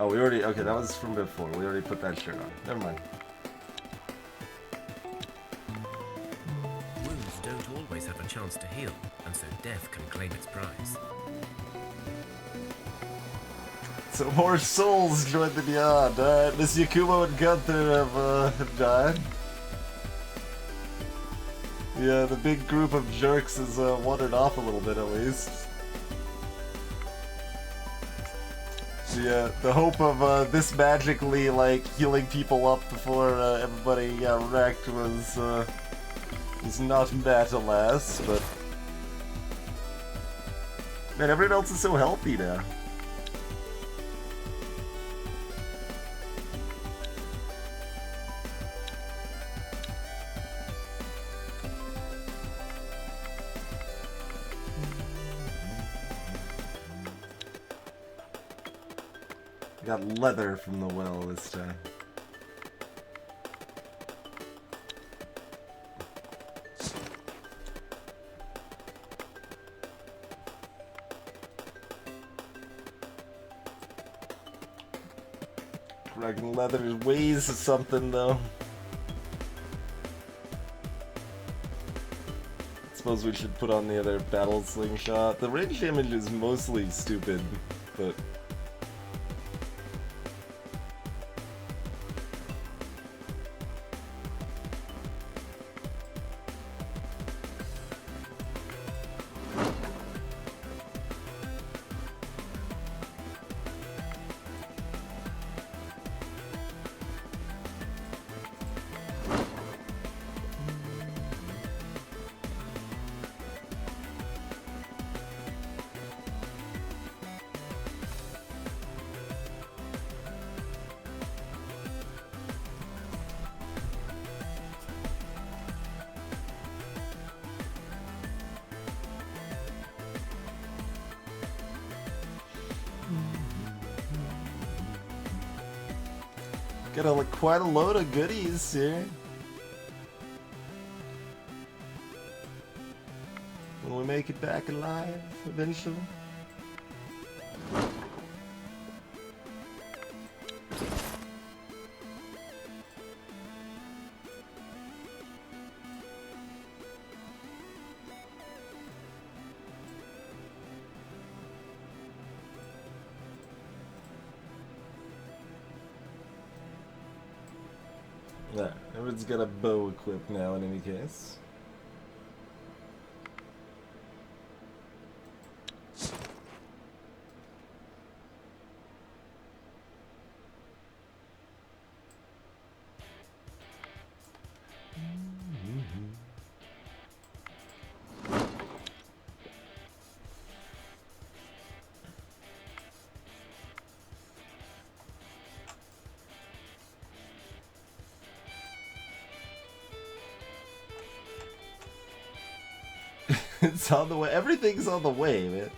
Oh, we already... Okay, that was from before. We already put that shirt on. Never mind. Wounds don't always have a chance to heal, and so death can claim its prize. So more souls joined the Beyond. Alright, Miss Yakumo and Gunther have died. Yeah, the big group of jerks has wandered off a little bit at least. The hope of this magically, like, healing people up before everybody got wrecked was not met, alas, but... Man, everyone else is so healthy now. Got leather from the well this time. Dragon leather weighs something though. I suppose we should put on the other battle slingshot. The range damage is mostly stupid, but got quite a load of goodies here. Will we make it back alive eventually? Yeah, everyone's got a bow equipped now in any case. It's on the way. Everything's on the way, man.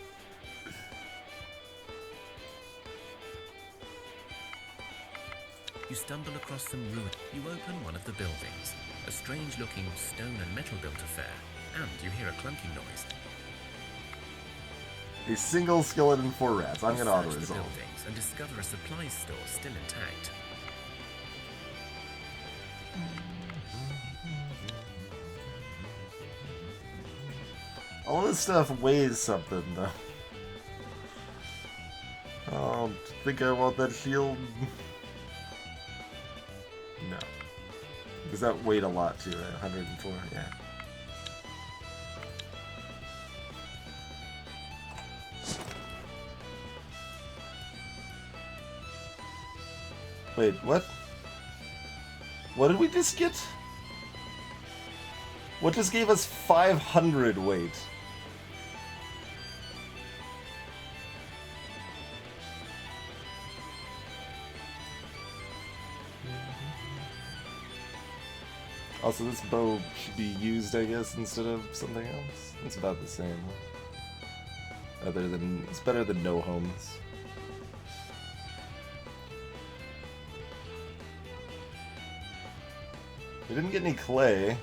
You stumble across some ruin. You open one of the buildings. A strange-looking stone and metal-built affair. And you hear a clunking noise. A single skeleton for rats. I'm gonna You search the auto-resolve. buildings and discover a supplies store still intact. All this stuff weighs something, though. I don't think I want that shield. No. Because that weighed a lot too, right? 104, yeah. Wait, what? What did we just get? What just gave us 500 weight? Also, this bow should be used, I guess, instead of something else. It's about the same. Other than, it's better than no homes. We didn't get any clay.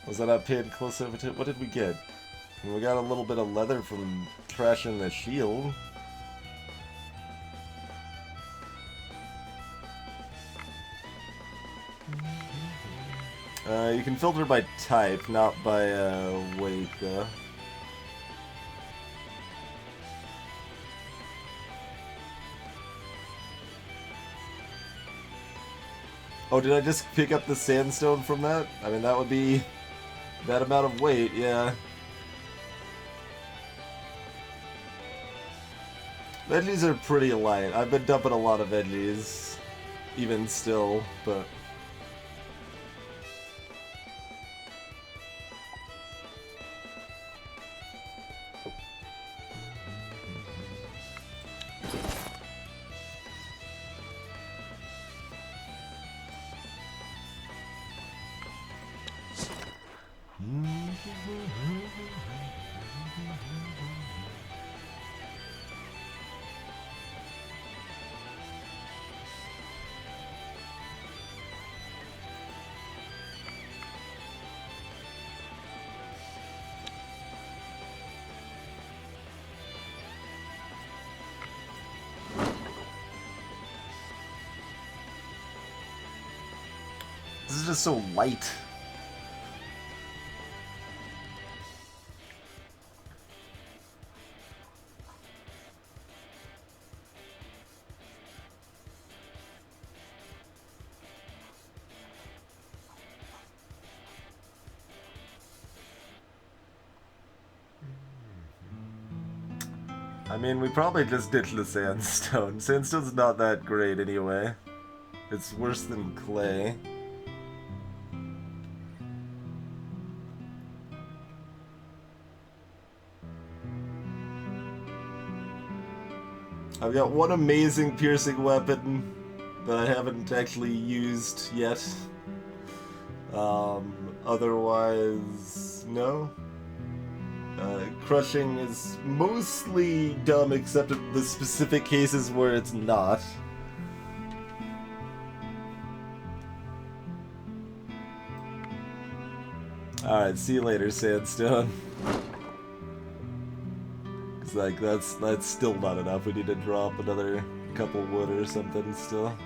Was that up pinned close over to it? What did we get? We got a little bit of leather from trashing the shield. You can filter by type, not by weight, though. Oh, did I just pick up the sandstone from that? I mean, that would be that amount of weight, yeah. Veggies are pretty light. I've been dumping a lot of veggies, even still, but... This is just so light. I mean, we probably just ditched the sandstone. Sandstone's not that great anyway. It's worse than clay. I've got one amazing piercing weapon that I haven't actually used yet. Otherwise, no. Crushing is mostly dumb except in the specific cases where it's not. Alright, see you later, Sandstone. It's like, that's still not enough. We need to drop another couple wood or something still.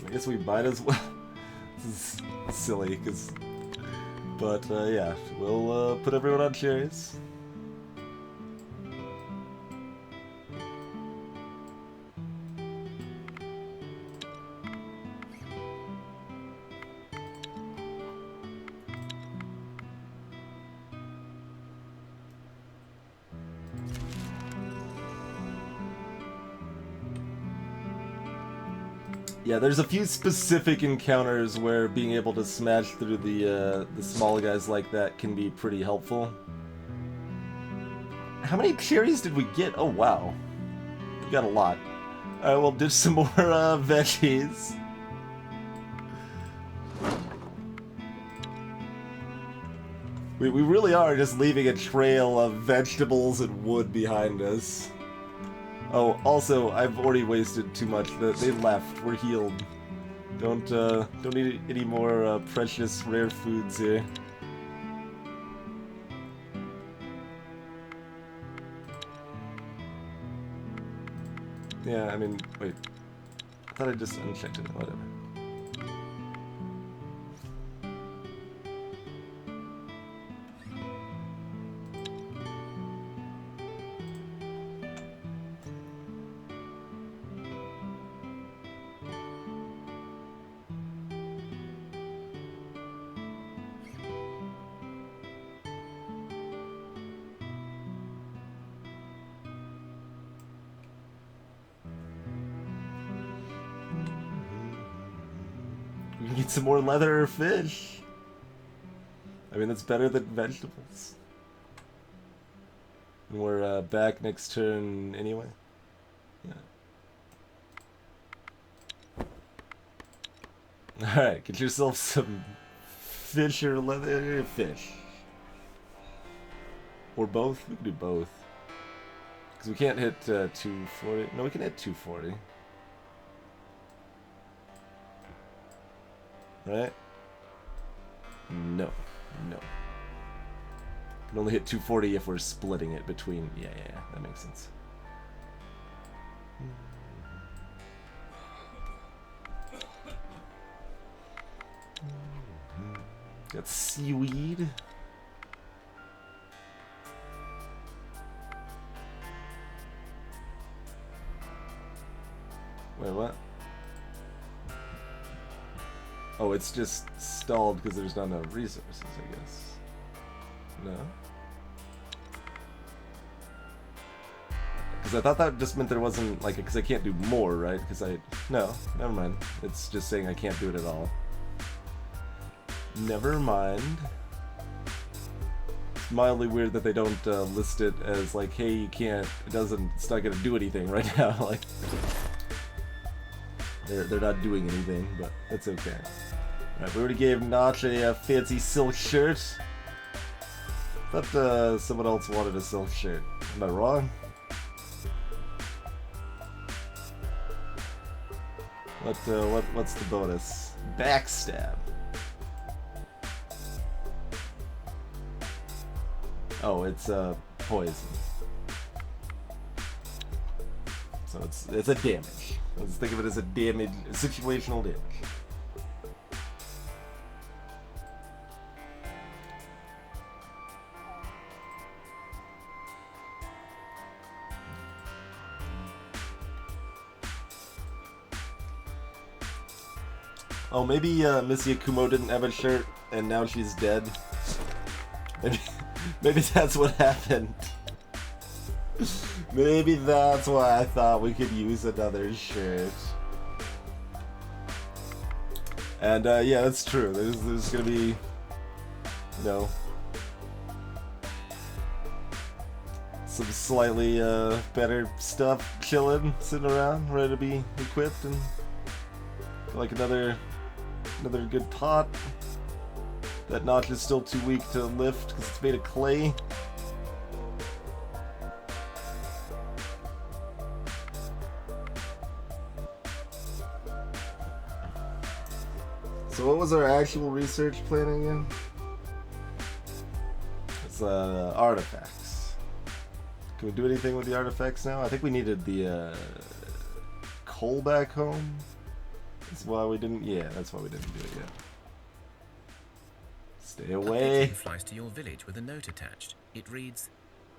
I guess we might as well. This is silly, because... But, yeah, we'll put everyone on cherries. Yeah, there's a few specific encounters where being able to smash through the small guys like that can be pretty helpful. How many cherries did we get? Oh, wow. We got a lot. Alright, we'll ditch some more veggies. We really are just leaving a trail of vegetables and wood behind us. Oh, also, I've already wasted too much. They left. We're healed. Don't need any more precious rare foods here. Yeah, I mean, wait. I thought I just unchecked it. Whatever. We can get some more leather or fish. I mean, that's better than vegetables. And we're back next turn anyway. Yeah. Alright, get yourself some fish or leather fish. Or both? We can do both. Because we can't hit 240. No, we can hit 240. Right? No. No. Can only hit 240 if we're splitting it between... Yeah, that makes sense. Got seaweed. Wait, what? Oh, it's just stalled because there's not enough resources, I guess. No? Because I thought that just meant there wasn't, like, because I can't do more, right? Because no, never mind. It's just saying I can't do it at all. Never mind. It's mildly weird that they don't list it as, like, hey, you can't, it's not gonna do anything right now, like... They're not doing anything, but it's okay. Alright, we already gave Notch a fancy silk shirt. Thought someone else wanted a silk shirt. Am I wrong? What's the bonus? Backstab. Oh, it's poison. So it's a damage. Let's think of it as a damage, situational damage. Oh, maybe Missy Akumo didn't have a shirt, and now she's dead. Maybe that's what happened. Maybe that's why I thought we could use another shirt. And yeah, that's true. There's gonna be, you know, some slightly better stuff chilling, sitting around, ready to be equipped, and like another good pot. That notch is still too weak to lift because it's made of clay. So what was our actual research plan again? It's artifacts. Can we do anything with the artifacts now? I think we needed the coal back home. That's why we didn't. Yeah, that's why we didn't do it yet. Stay away. A flies to your village with a note attached. It reads,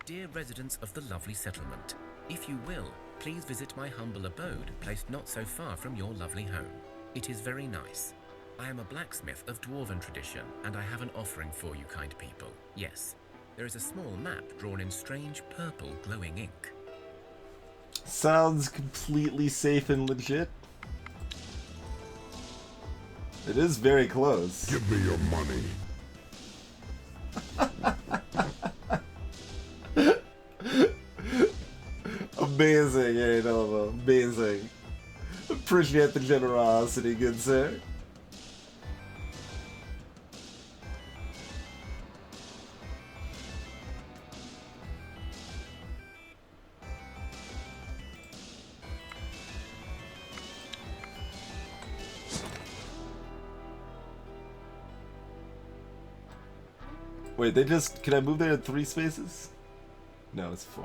"Dear residents of the lovely settlement, if you will, please visit my humble abode, placed not so far from your lovely home. It is very nice. I am a blacksmith of dwarven tradition, and I have an offering for you, kind people. Yes, there is a small map drawn in strange purple glowing ink." Sounds completely safe and legit. It is very close. Give me your money. Amazing, Nova. Amazing. Appreciate the generosity, good sir. Wait, can I move there in 3 spaces? No, it's 4.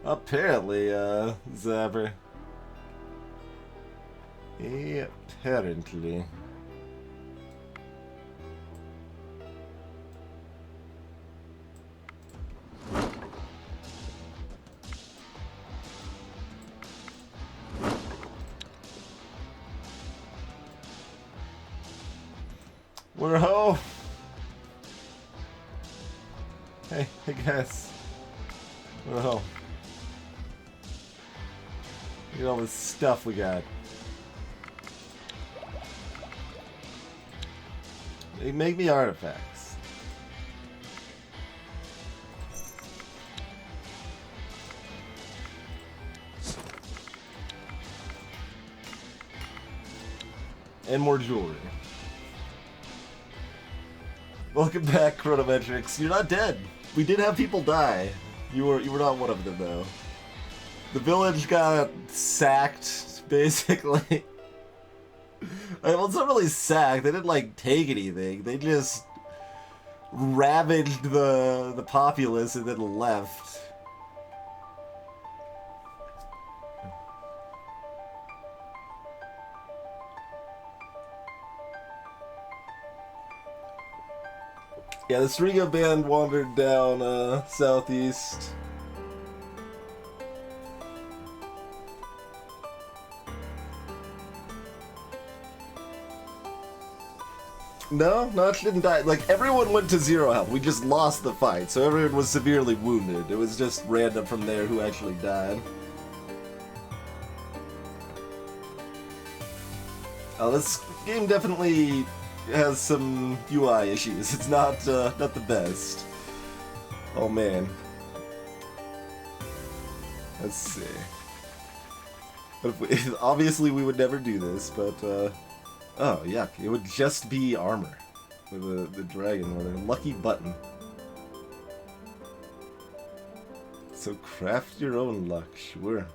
Apparently, Zabber. Apparently. We're home. Hey guys. We're home. Look at all this stuff we got. They make me artifacts. And more jewelry. Welcome back, Chronometrics. You're not dead. We did have people die. You were not one of them though. The village got sacked, basically. Well, it's not really sacked. They didn't like take anything. They just ravaged the populace and then left. Yeah, the Striga band wandered down southeast. No, it didn't die. Like, everyone went to 0 health. We just lost the fight, so everyone was severely wounded. It was just random from there who actually died. This game definitely has some UI issues. It's not the best. Oh man. Let's see. But if obviously we would never do this, but oh yuck! It would just be armor with the dragon with a lucky button. So craft your own luck, sure.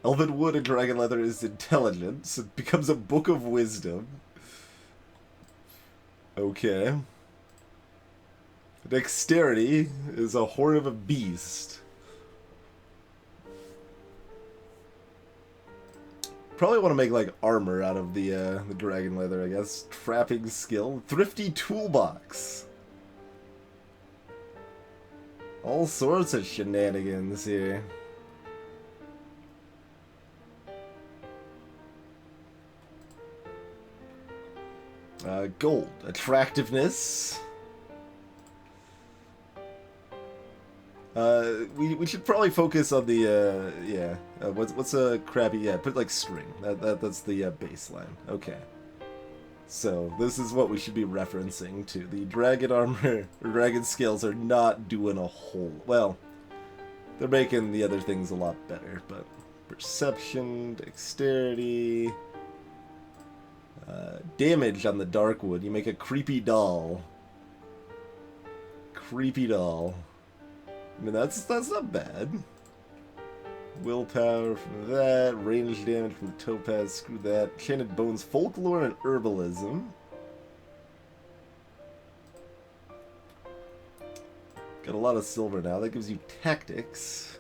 Elven wood and dragon leather is intelligence. It becomes a book of wisdom. Okay. Dexterity is a horn of a beast. Probably want to make like armor out of the dragon leather, I guess. Trapping skill. Thrifty toolbox. All sorts of shenanigans here. Gold. Attractiveness. We should probably focus on the, yeah. What's a crappy, yeah, put like string. That's the baseline. Okay. So, this is what we should be referencing to. The dragon armor, or dragon scales are not doing a whole, well, they're making the other things a lot better, but perception, dexterity... damage on the dark wood. You make a creepy doll. Creepy doll. I mean, that's not bad. Willpower from that. Range damage from the topaz. Screw that. Enchanted bones. Folklore and herbalism. Got a lot of silver now. That gives you tactics.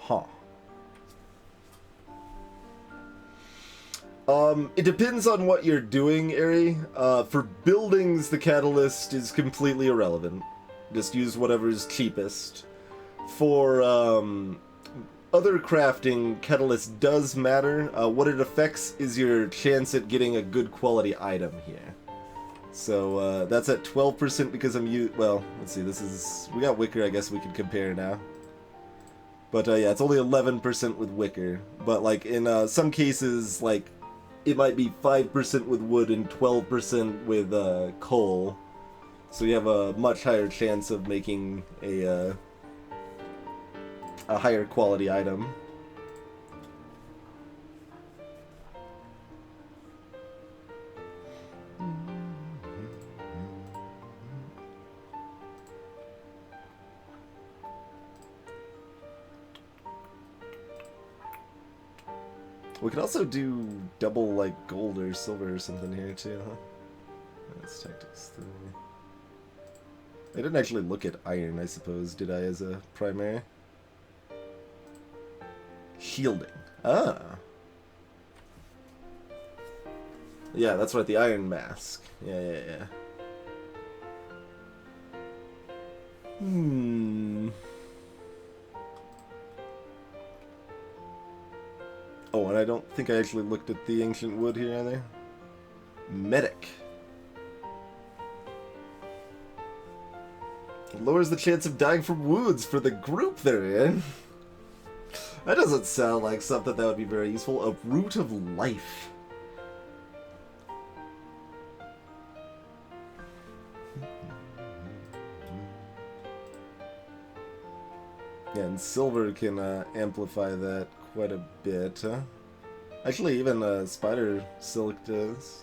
Huh. It depends on what you're doing, Ari. For buildings, the catalyst is completely irrelevant. Just use whatever's cheapest. For, other crafting, catalyst does matter. What it affects is your chance at getting a good quality item here. So, that's at 12% because well, let's see, we got Wicker, I guess we could compare now. But, yeah, it's only 11% with Wicker. But, like, in some cases, like, it might be 5% with wood and 12% with coal. So you have a much higher chance of making a higher quality item. We could also do double, like, gold or silver or something here, too, huh? That's tactics 3. I didn't actually look at iron, I suppose, did I, as a primary? Shielding. Ah! Yeah, that's right, the iron mask. Yeah. Oh, and I don't think I actually looked at the ancient wood here either. Medic. Lowers the chance of dying from wounds for the group they're in. That doesn't sound like something that would be very useful. A root of life. Yeah, and silver can amplify that quite a bit, huh? Actually, even spider silk does.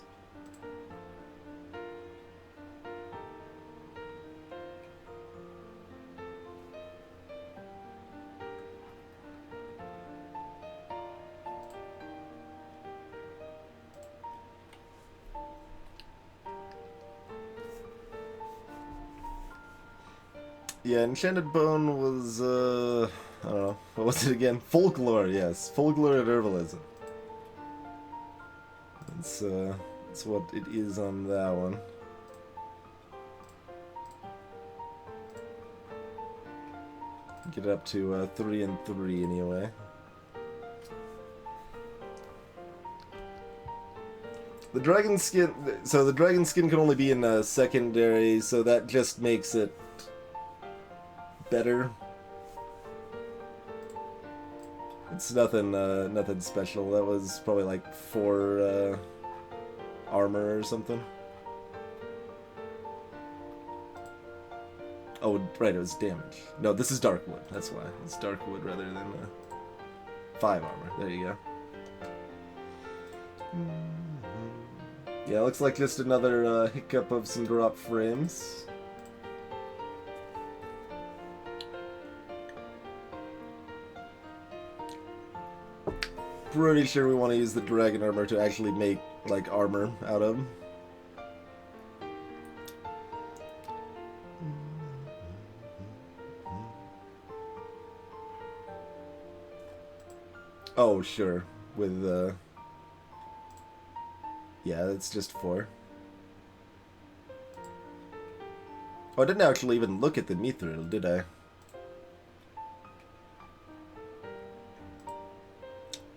Yeah, Enchanted Bone was, I don't know, what was it again? Folklore, yes. Folklore and herbalism. That's what it is on that one. Get up to 3 and 3 anyway. The dragon skin, so the dragon skin can only be in secondary, so that just makes it better. It's nothing, nothing special. That was probably like 4 armor or something. Oh, right, it was damage. No, this is Darkwood. That's why. It's Darkwood rather than 5 armor. There you go. Yeah, looks like just another hiccup of some drop frames. Pretty sure we want to use the dragon armor to actually make, like, armor out of. Oh, sure. With, yeah, that's just 4. Oh, I didn't actually even look at the mithril, did I?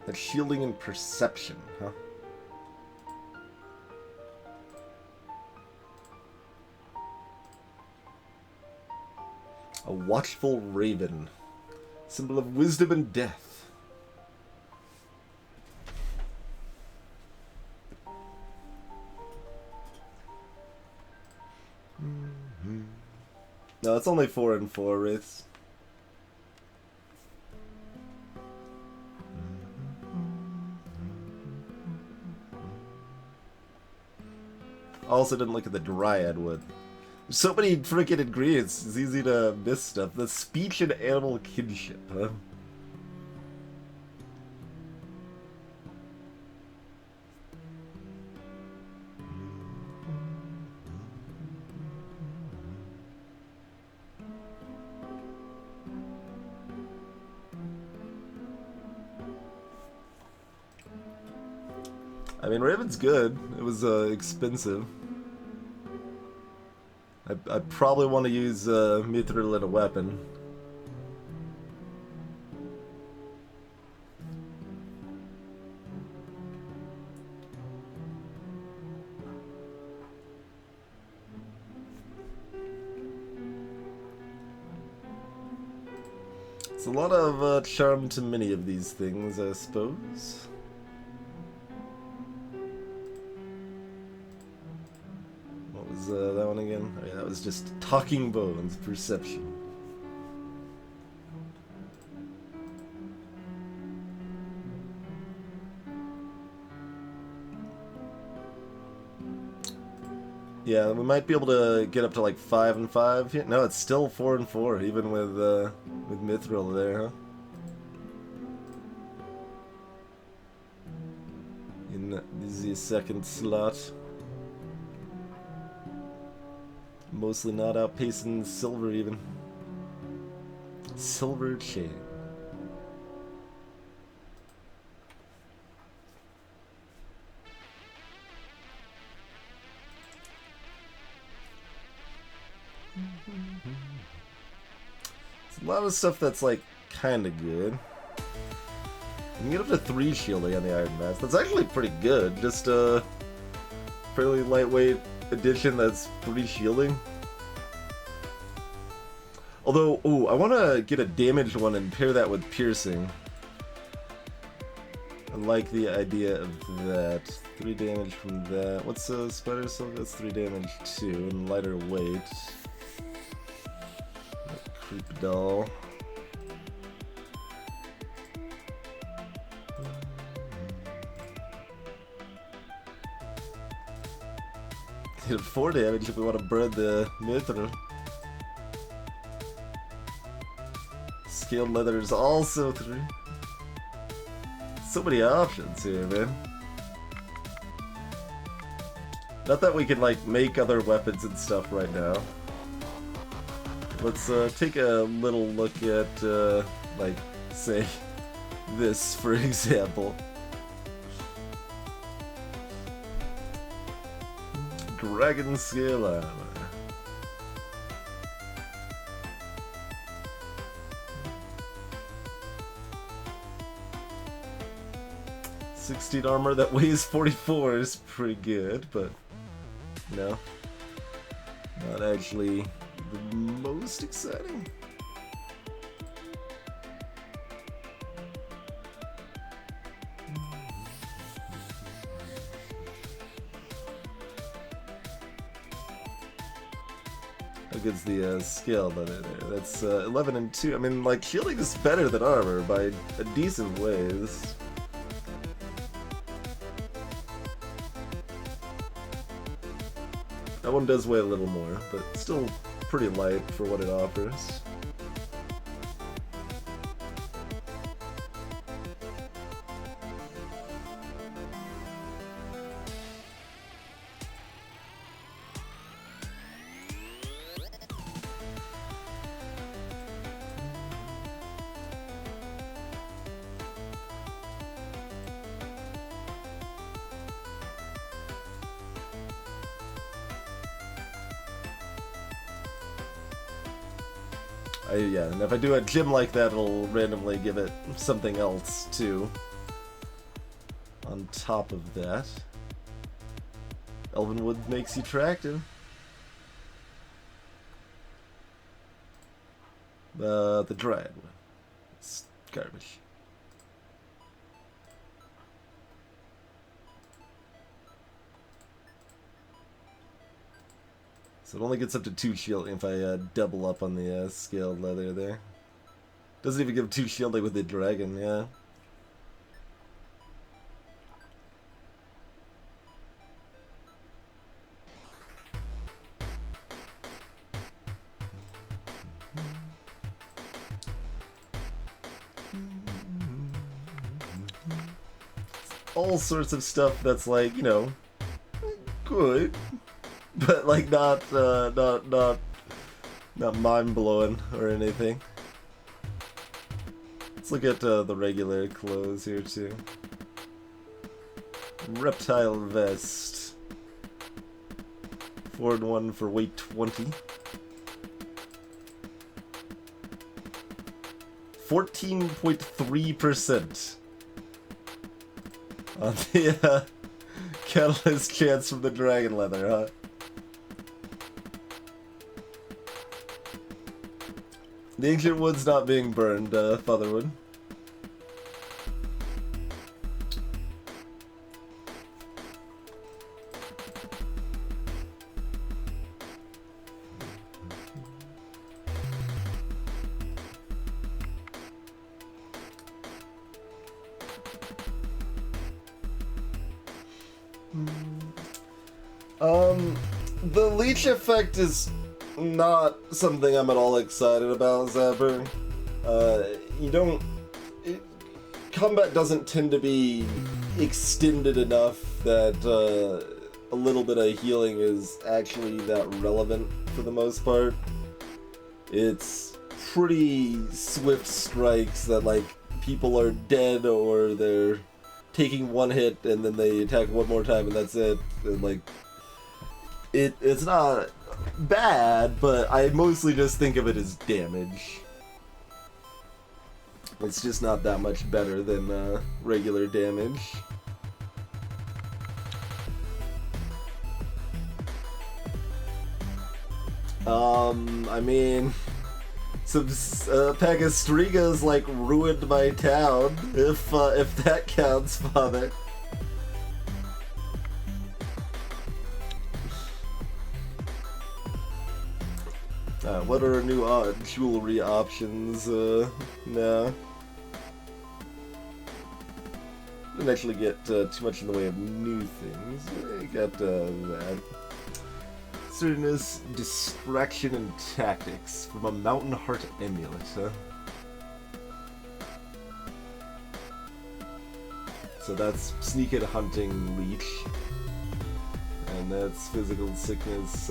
That's shielding and perception, huh? A watchful raven. Symbol of wisdom and death. No, it's only 4 and 4 wraiths. Also didn't look at the dryad wood. There's so many freaking ingredients, it's easy to miss stuff. The speech and animal kinship, huh? I mean, Raven's good. It was expensive. I probably want to use Mithril in a weapon. It's a lot of charm to many of these things, I suppose. That one again? Oh, yeah, that was just Talking Bones, Perception. Yeah, we might be able to get up to like 5 and 5 here. No, it's still 4 and 4, even with Mithril there, huh? In the second slot. Mostly not outpacing silver even. Silver chain. It's a lot of stuff that's like kinda good. You can get up to 3 shielding on the Iron Mask. That's actually pretty good. Just a fairly lightweight edition that's pretty shielding. Although, ooh, I want to get a damaged one and pair that with piercing. I like the idea of that. 3 damage from that. What's Spider Silk? That's 3 damage too, and lighter weight. Creep doll. Hit 4 damage if we want to burn the Mithril. Scaled leather is also 3. So many options here, man. Not that we can, like, make other weapons and stuff right now. Let's take a little look at, like, say, this, for example. Dragon Scale Armor. .16 armor that weighs 44 is pretty good, but no, not actually the most exciting. How good's the skill leather there? That's 11 and 2. I mean, like, shielding is better than armor by a decent ways. That one does weigh a little more, but still pretty light for what it offers. Yeah, and if I do a gym like that, it'll randomly give it something else, too. On top of that. Elvenwood makes you attractive. The Dryad one. It's garbage. So it only gets up to 2 shielding if I double up on the scaled leather there. Doesn't even give 2 shielding with the dragon, yeah. All sorts of stuff that's like, you know, good. But like not mind-blowing or anything. Let's look at the regular clothes here too. Reptile vest. 4 and 1 for weight 20. 14.3% on the catalyst chance from the dragon leather, huh? The ancient wood's not being burned, Fatherwood. The leech effect is not something I'm at all excited about, Zapper. Combat doesn't tend to be extended enough that a little bit of healing is actually that relevant for the most part. It's pretty swift strikes that, like, people are dead or they're taking one hit and then they attack one more time and that's it. And, like, it's not bad, but I mostly just think of it as damage. It's just not that much better than regular damage. I mean, some Pagastrigas like ruined my town, if that counts, Father. What are our new jewelry options now? Didn't actually get too much in the way of new things. I got that. Certainness, distraction, and tactics from a Mountain Heart amulet, huh? So that's sneak and hunting leech. And that's physical sickness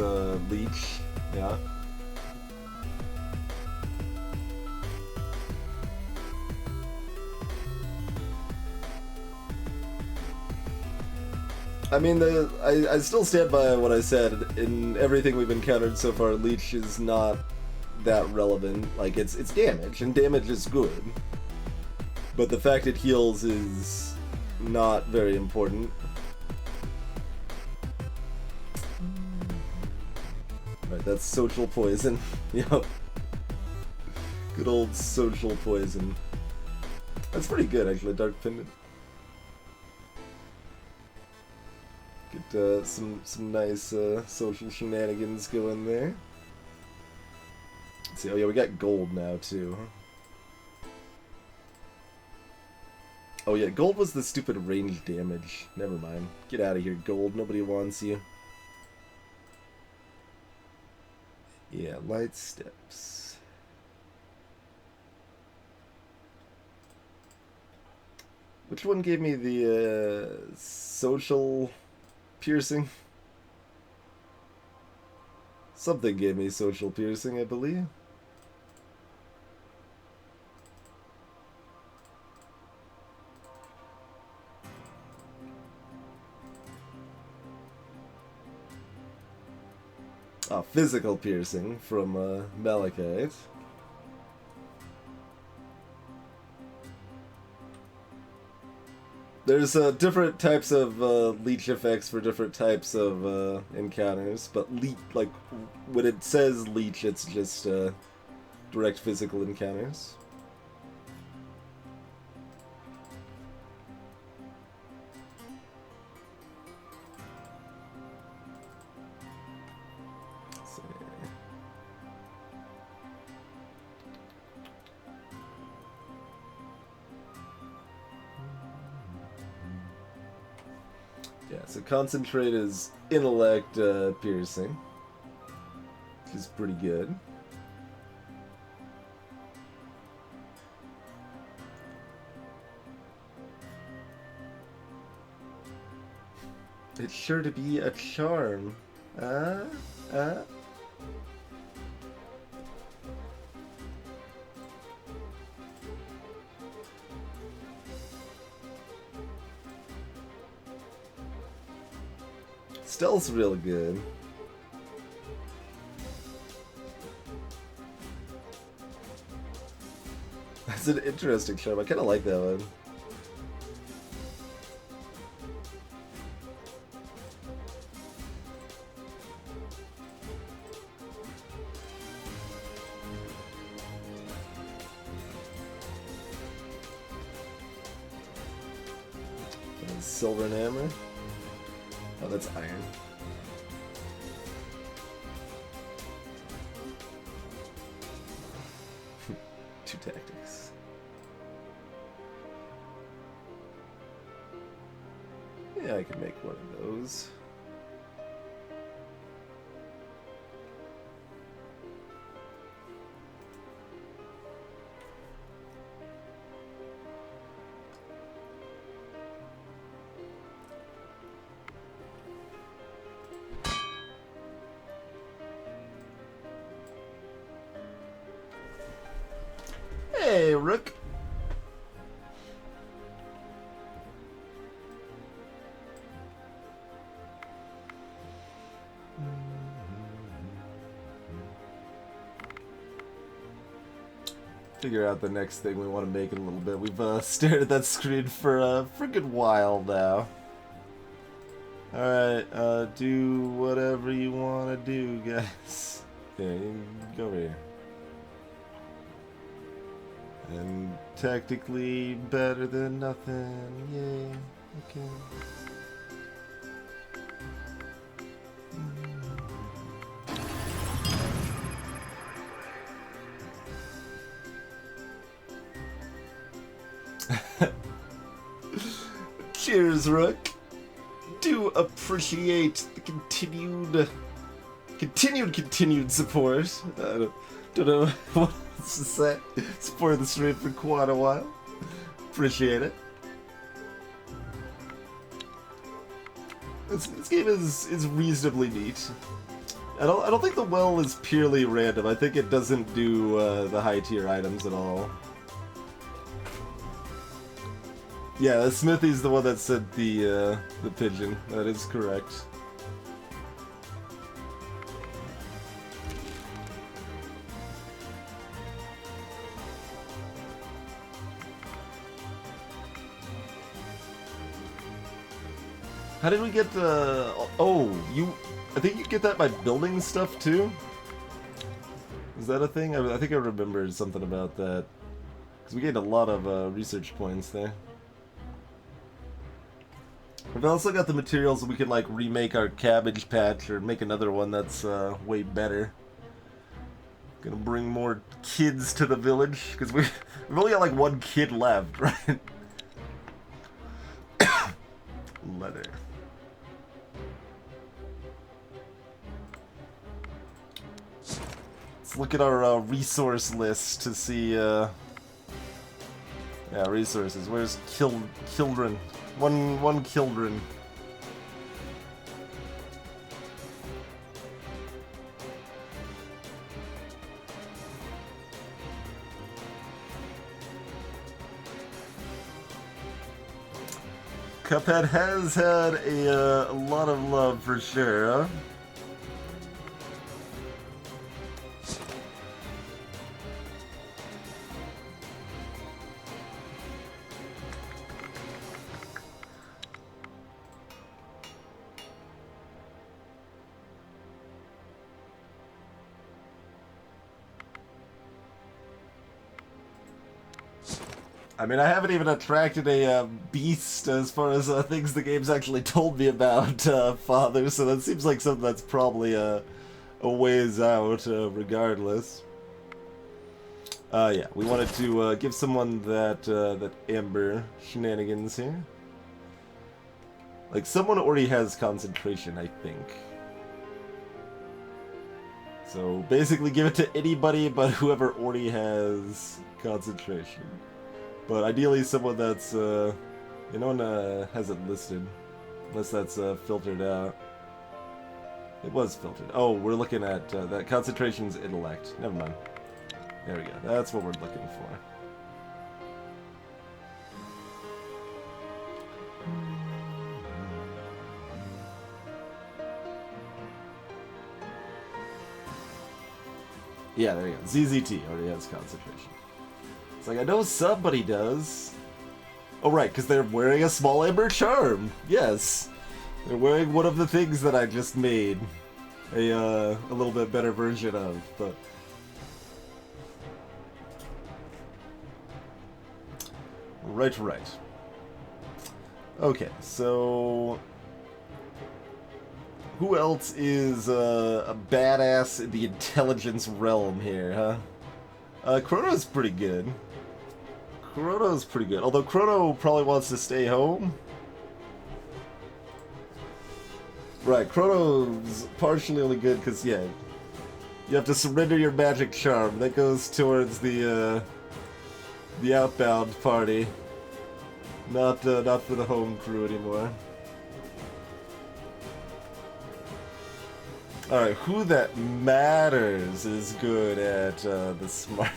leech, yeah. I mean, I still stand by what I said. In everything we've encountered so far, Leech is not that relevant. Like, it's damage, and damage is good. But the fact it heals is not very important. Right, that's social poison. Yep. Good old social poison. That's pretty good, actually, Dark Pendant. Get some nice social shenanigans going there. Let's see, oh yeah, we got gold now, too. Oh yeah, gold was the stupid range damage. Never mind. Get out of here, gold. Nobody wants you. Yeah, light steps. Which one gave me the social piercing? Something gave me social piercing, I believe. Oh, physical piercing from Malachite. There's different types of leech effects for different types of encounters, but like when it says leech, it's just direct physical encounters. Yeah, so concentrate is intellect piercing, which is pretty good. It's sure to be a charm. Stealth's real good. That's an interesting charm. I kind of like that one. Silver and hammer. Oh, that's iron. Two tactics. Yeah, I can make one of those. Hey, Rook. Figure out the next thing we want to make in a little bit. We've stared at that screen for a good while now. Alright, do whatever you want to do, guys. Yeah, you go over here. And tactically better than nothing. Yay. Okay. Cheers, Rook. Do appreciate the continued support. I don't know what else to say. Support the stream for quite a while. Appreciate it. This game is reasonably neat. I don't think the well is purely random. I think it doesn't do the high tier items at all. Yeah, the Smithy's the one that sent the pigeon. That is correct. How did we get the... Oh, you... I think you get that by building stuff, too? Is that a thing? I think I remembered something about that. Because we gained a lot of research points there. We've also got the materials that we can, like, remake our cabbage patch or make another one that's way better. Gonna bring more kids to the village, because we've only got, like, one kid left, right? Leather. Let's look at our resource list to see, yeah, resources. Where's children? One children. Cuphead has had a lot of love for sure, huh? I mean, I haven't even attracted a beast as far as things the game's actually told me about, Father, so that seems like something that's probably a ways out, regardless. Yeah, we wanted to give someone that Amber shenanigans here. Like, someone already has concentration, I think. So, basically give it to anybody but whoever already has concentration. But ideally someone that's, no one has it listed. Unless that's filtered out. It was filtered. Oh, we're looking at that concentration's intellect. Never mind. There we go. That's what we're looking for. Yeah, there you go. ZZT already has concentration. It's like, I know somebody does. Oh, right, because they're wearing a small amber charm. Yes. They're wearing one of the things that I just made a little bit better version of, but... Right. Okay, so... Who else is a badass in the intelligence realm here, huh? Chrono's pretty good. Chrono's pretty good. Although Chrono probably wants to stay home. Right, Chrono's partially only good because, yeah, you have to surrender your magic charm. That goes towards the outbound party. Not for the home crew anymore. Alright, who that matters is good at the smart.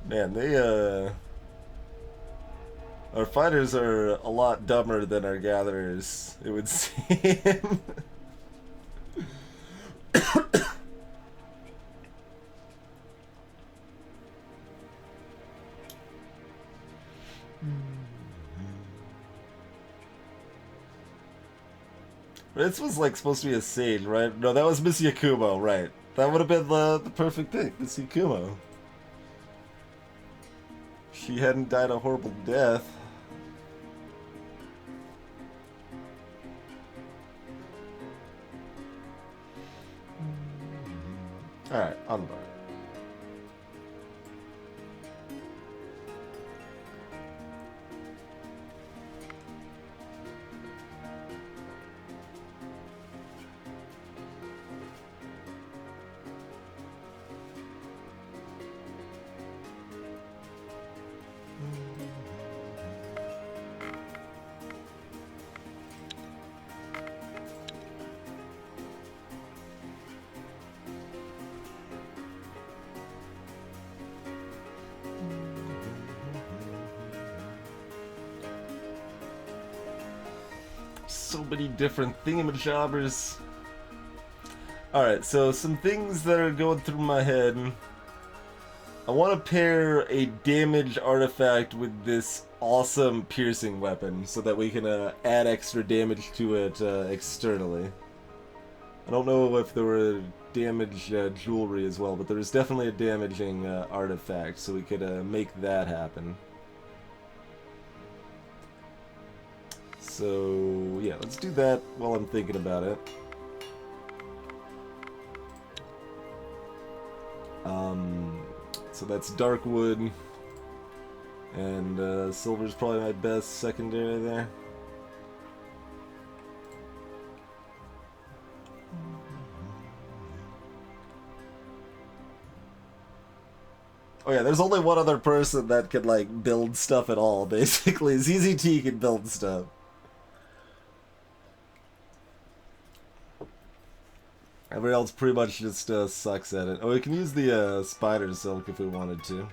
Man, they, our fighters are a lot dumber than our gatherers, it would seem. This was like supposed to be a sage, right? No, that was Miss Yakumo, right? That would have been the perfect pick, Miss Yakumo. She hadn't died a horrible death. Alright, onward. so many different thingamajobbers. Alright, so some things that are going through my head. I want to pair a damage artifact with this awesome piercing weapon so that we can add extra damage to it externally. I don't know if there were damage jewelry as well, but there is definitely a damaging artifact, so we could make that happen. So yeah, let's do that while I'm thinking about it. So that's dark wood, and silver's probably my best secondary there. Oh yeah, there's only one other person that can like build stuff at all, basically. ZZT can build stuff. Everybody else pretty much just sucks at it. Oh, we can use the spider silk if we wanted to.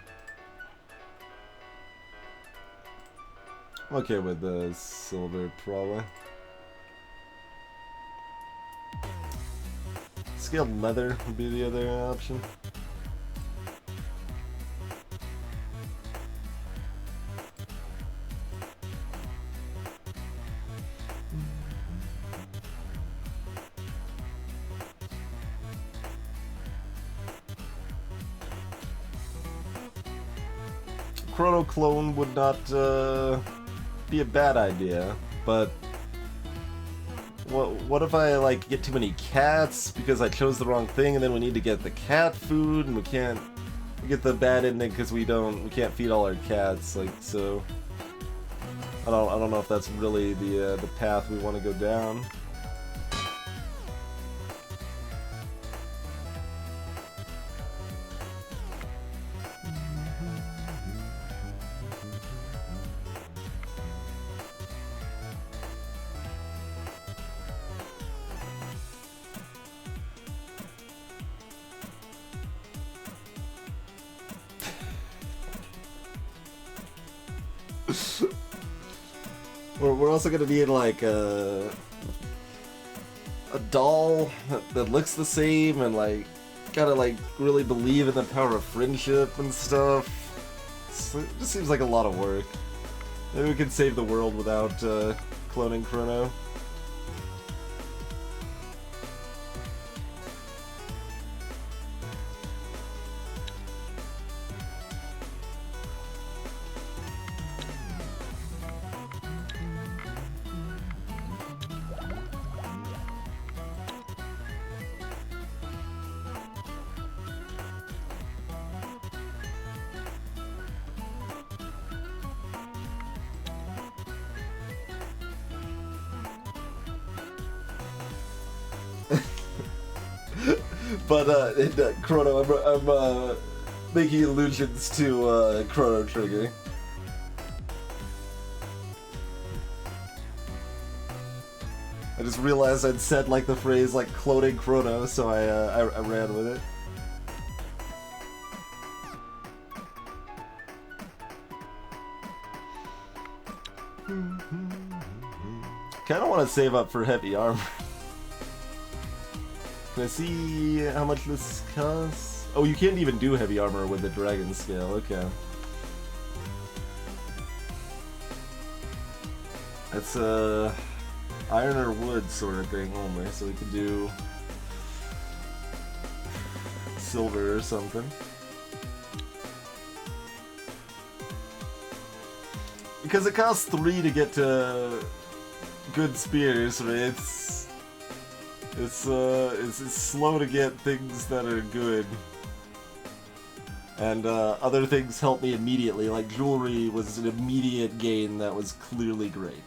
I'm okay with the silver, probably. Scaled leather would be the other option. Chrono clone would not be a bad idea, but what if I like get too many cats because I chose the wrong thing, and then we need to get the cat food, and we can't get the bad ending because we can't feed all our cats, like, so I don't know if that's really the path we want to go down. We're also gonna need like a doll that looks the same, and like gotta like really believe in the power of friendship and stuff. It just seems like a lot of work. Maybe we could save the world without cloning Chrono. But in Chrono, I'm making allusions to Chrono Trigger. I just realized I'd said like the phrase like cloning Chrono, so I ran with it. Kind of want to save up for heavy armor. Can I see how much this costs? Oh, you can't even do heavy armor with the dragon scale, okay. That's iron or wood sort of thing only, so we could do silver or something. Because it costs 3 to get to good spears, right? It's slow to get things that are good. And other things help me immediately, like jewelry was an immediate gain that was clearly great.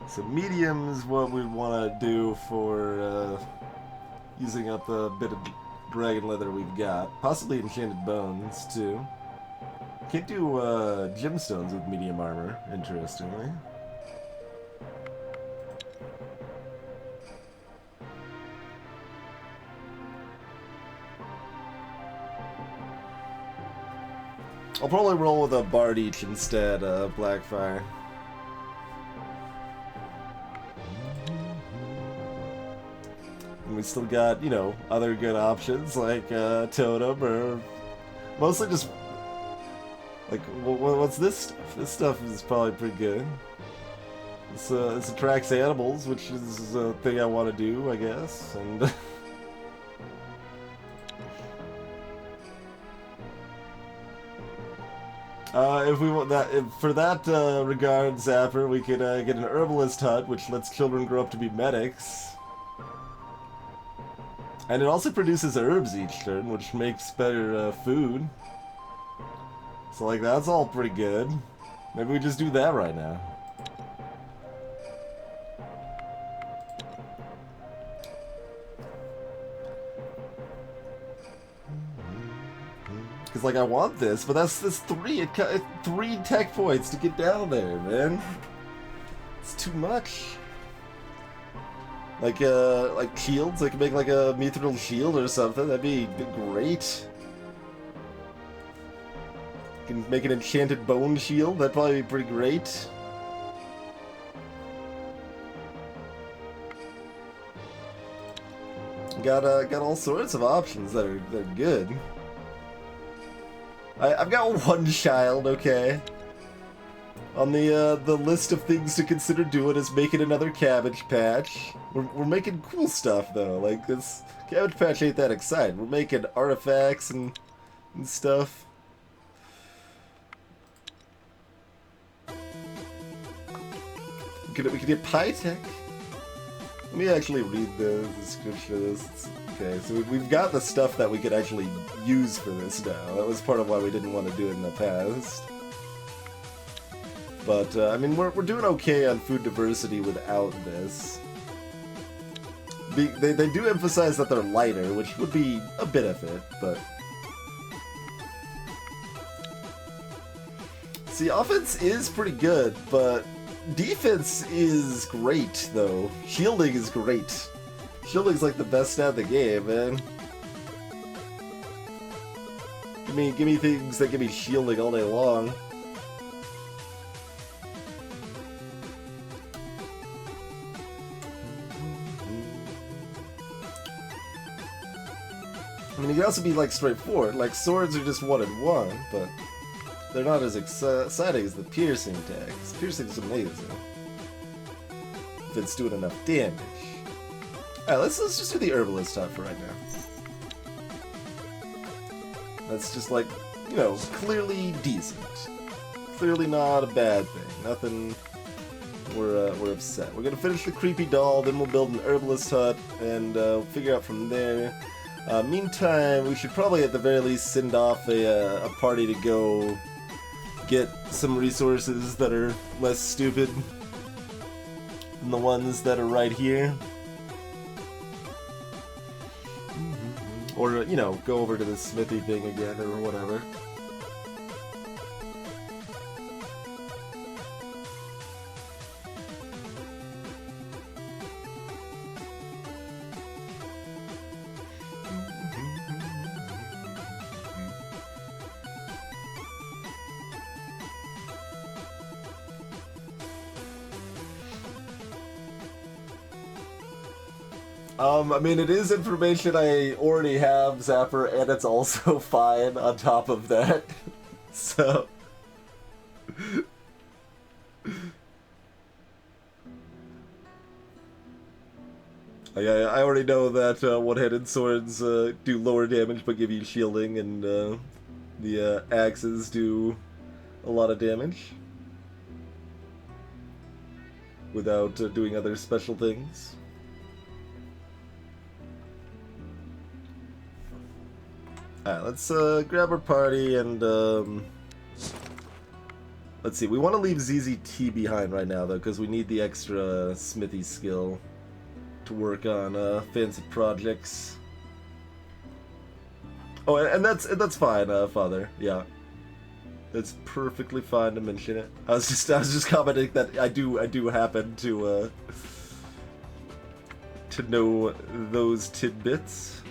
So medium is what we want to do for using up the bit of dragon leather we've got. Possibly enchanted bones, too. Can't do gemstones with medium armor, interestingly. I'll probably roll with a Bard each instead, Blackfire. And we still got, you know, other good options like Totem, or mostly just like, what's this stuff? This stuff is probably pretty good. This attracts animals, which is a thing I want to do, I guess, and if we want that, for that regard, Zapper, we could get an herbalist hut, which lets children grow up to be medics. And it also produces herbs each turn, which makes better food. So, like, that's all pretty good. Maybe we just do that right now. Because, like, I want this, but that's 3 tech points to get down there, man. It's too much. Like shields, I could make like a mithril shield or something, that'd be great. Can make an enchanted bone shield, that'd probably be pretty great. Got all sorts of options that are good. I've got one child, okay. On the list of things to consider doing is making another cabbage patch. We're making cool stuff though. Like, this cabbage patch ain't that exciting. We're making artifacts and stuff. We could get Pytech. Let me actually read the description of this. Okay, so we've got the stuff that we could actually use for this now. That was part of why we didn't want to do it in the past. But, I mean, we're doing okay on food diversity without this. They do emphasize that they're lighter, which would be a benefit, but... See, offense is pretty good, but defense is great, though. Shielding is great. Shielding's like the best stat in the game, man. Give me things that give me shielding all day long. I mean, you can also be, like, straightforward. Like, swords are just 1 and 1, but they're not as exciting as the piercing tags. Piercing's amazing. If it's doing enough damage. Alright, let's just do the herbalist hut for right now. That's just, like, you know, clearly decent. Clearly not a bad thing. Nothing we're upset. We're gonna finish the creepy doll, then we'll build an herbalist hut, and figure out from there. Meantime, we should probably at the very least send off a party to go get some resources that are less stupid than the ones that are right here. Or, you know, go over to the smithy thing again or whatever. I mean, it is information I already have, Zapper, and it's also fine on top of that. So... I already know that one-handed swords do lower damage but give you shielding, and the axes do a lot of damage without doing other special things. Alright, let's grab our party and let's see, we want to leave ZZT behind right now though, because we need the extra smithy skill to work on fancy projects. Oh, and that's fine, Father. Yeah, it's perfectly fine to mention it. I was just commenting that I do happen to know those tidbits.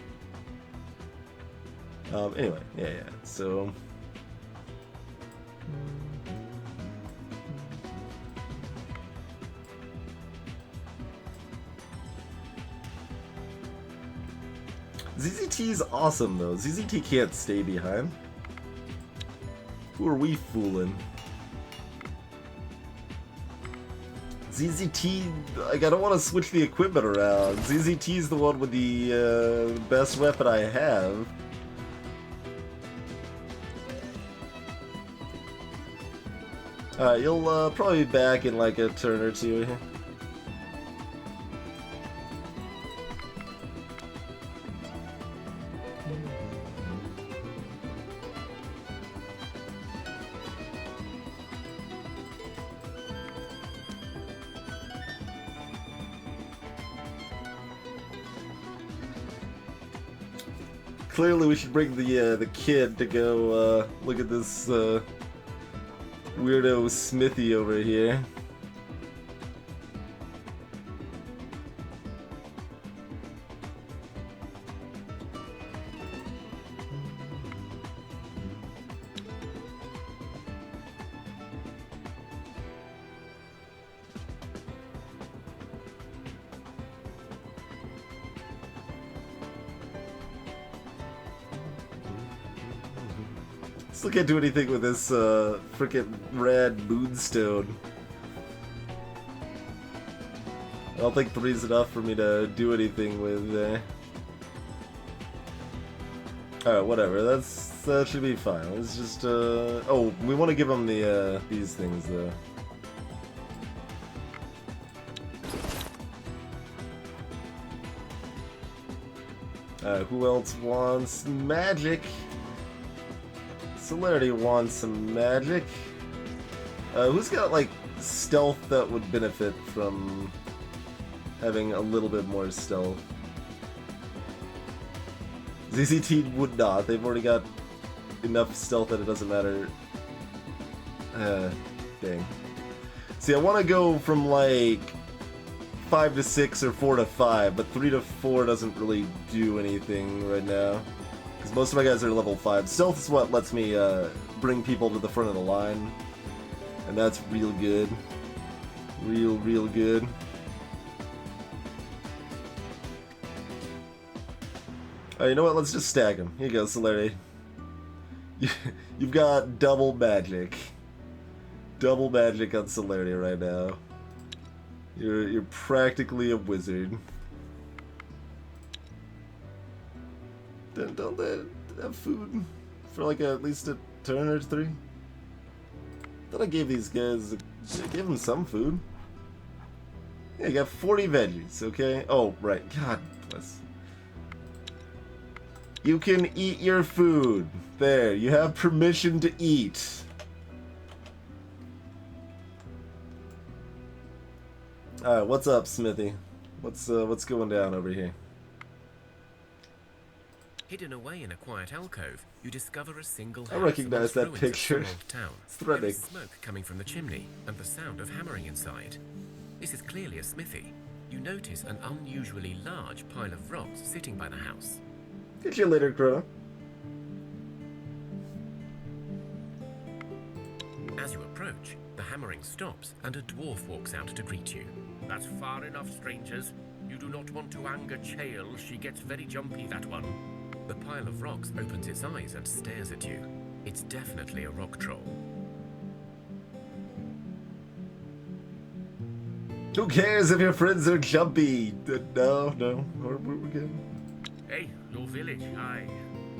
Anyway, yeah. So. ZZT's awesome, though. ZZT can't stay behind. Who are we fooling? ZZT, like, I don't want to switch the equipment around. ZZT's the one with the best weapon I have. Alright, you'll probably be back in like a turn or two here. Clearly, we should bring the kid to go look at this weirdo Smithy over here. Still can't do anything with this frickin' rad moonstone. I don't think 3's enough for me to do anything with there. Alright, whatever. That should be fine. Let's just oh, we want to give him the these things though. Who else wants magic? Celerity wants some magic. Who's got, like, stealth that would benefit from having a little bit more stealth? ZZT would not. They've already got enough stealth that it doesn't matter. Dang. See, I want to go from, like, 5 to 6 or 4 to 5, but 3 to 4 doesn't really do anything right now. Because most of my guys are level 5. Stealth is what lets me bring people to the front of the line. And that's real good. Real good. Alright, you know what? Let's just stack them. Here you go, Celerity. You've got double magic. Double magic on Celerity right now. You're practically a wizard. Don't they have food for like at least a turn or 3? Thought I gave these guys, I gave them some food. Yeah, you got 40 veggies, okay? Oh, right. God bless. You can eat your food. There, you have permission to eat. Alright, what's up, Smithy? What's going down over here? Hidden away in a quiet alcove, you discover a single house. I recognize that amongst ruins of picture. some old town. It's threatening. There is smoke coming from the chimney and the sound of hammering inside. This is clearly a smithy. You notice an unusually large pile of rocks sitting by the house. Get you later, Chrono. As you approach, the hammering stops and a dwarf walks out to greet you. That's far enough, strangers. You do not want to anger Chael. She gets very jumpy, that one. The pile of rocks opens its eyes and stares at you. It's definitely a rock troll. Who cares if your friends are jumpy? No, we're good. Hey, your village, aye.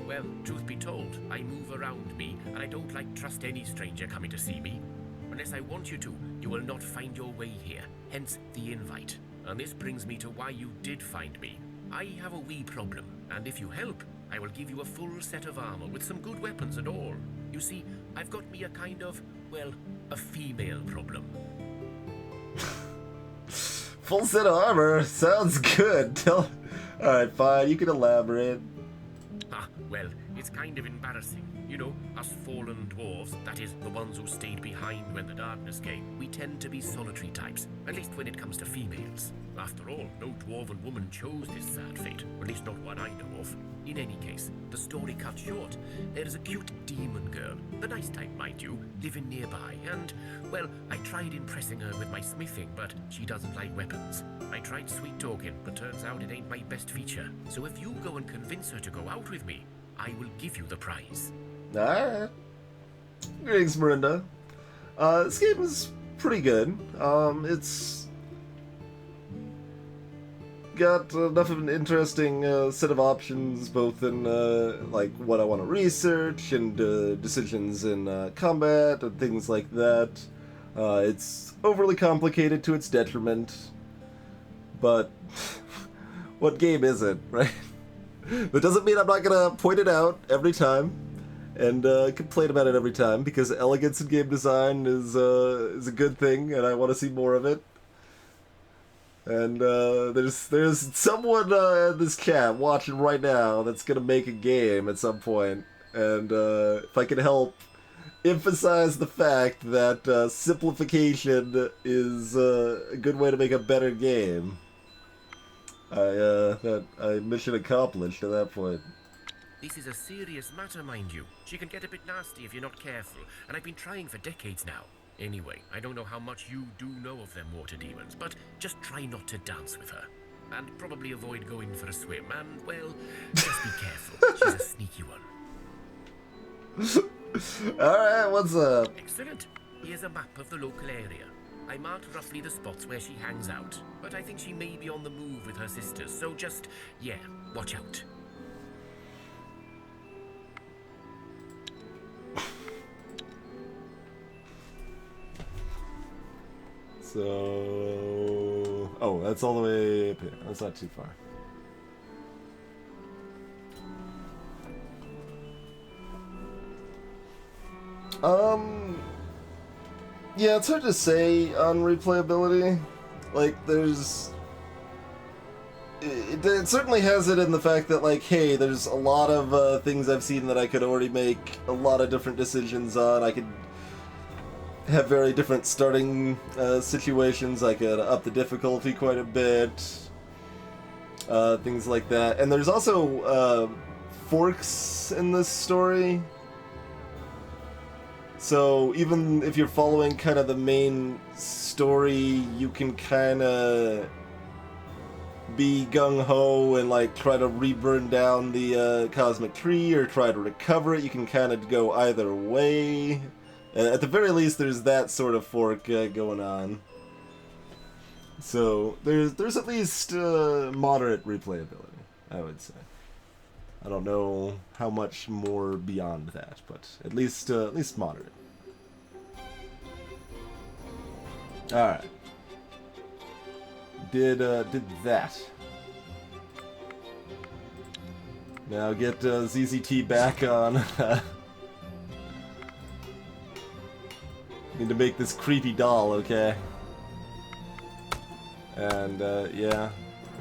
Well, truth be told, I move around me, and I don't like trust any stranger coming to see me. Unless I want you to, you will not find your way here, hence the invite. And this brings me to why you did find me. I have a wee problem, and if you help, I will give you a full set of armor with some good weapons and all. You see, I've got me a kind of, well, a female problem. Full set of armor. Sounds good. Alright, fine. You can elaborate. Ah, well, it's kind of embarrassing. You know, us fallen dwarves, that is, the ones who stayed behind when the darkness came, we tend to be solitary types, at least when it comes to females. After all, no dwarven woman chose this sad fate, or at least not one I know of. In any case, the story cut short, there is a cute demon girl, a nice type, mind you, living nearby, and, well, I tried impressing her with my smithing, but she doesn't like weapons. I tried sweet talking, but turns out it ain't my best feature. So if you go and convince her to go out with me, I will give you the prize. Alright. Greetings, Miranda. This game is pretty good. It's got enough of an interesting set of options, both in like what I want to research and decisions in combat and things like that. It's overly complicated to its detriment, but what game isn't, right? That doesn't mean I'm not gonna point it out every time and complain about it every time, because elegance in game design is a good thing, and I want to see more of it. And there's someone in this chat watching right now that's gonna make a game at some point, and if I can help emphasize the fact that simplification is a good way to make a better game, I mission accomplished at that point. This is a serious matter, mind you. She can get a bit nasty if you're not careful, and I've been trying for decades now. Anyway, I don't know how much you do know of them water demons, but just try not to dance with her. And probably avoid going for a swim, and, well, just be careful. She's a sneaky one. Alright, what's up? Excellent. Here's a map of the local area. I marked roughly the spots where she hangs out, but I think she may be on the move with her sisters, so just, yeah, watch out. So... Oh, that's all the way up here. That's not too far. Yeah, it's hard to say on replayability. Like, there's... It certainly has it in the fact that, like, hey, there's a lot of things I've seen that I could already make a lot of different decisions on. I could have very different starting situations. I could up the difficulty quite a bit. Things like that. And there's also forks in this story. So even if you're following kind of the main story, you can kind of be gung-ho and like try to re-burn down the cosmic tree or try to recover it. You can kind of go either way. At the very least, there's that sort of fork going on. So there's at least moderate replayability, I would say. I don't know how much more beyond that, but at least moderate. All right. Did that. Now get ZZT back on. Need to make this creepy doll, okay? And yeah,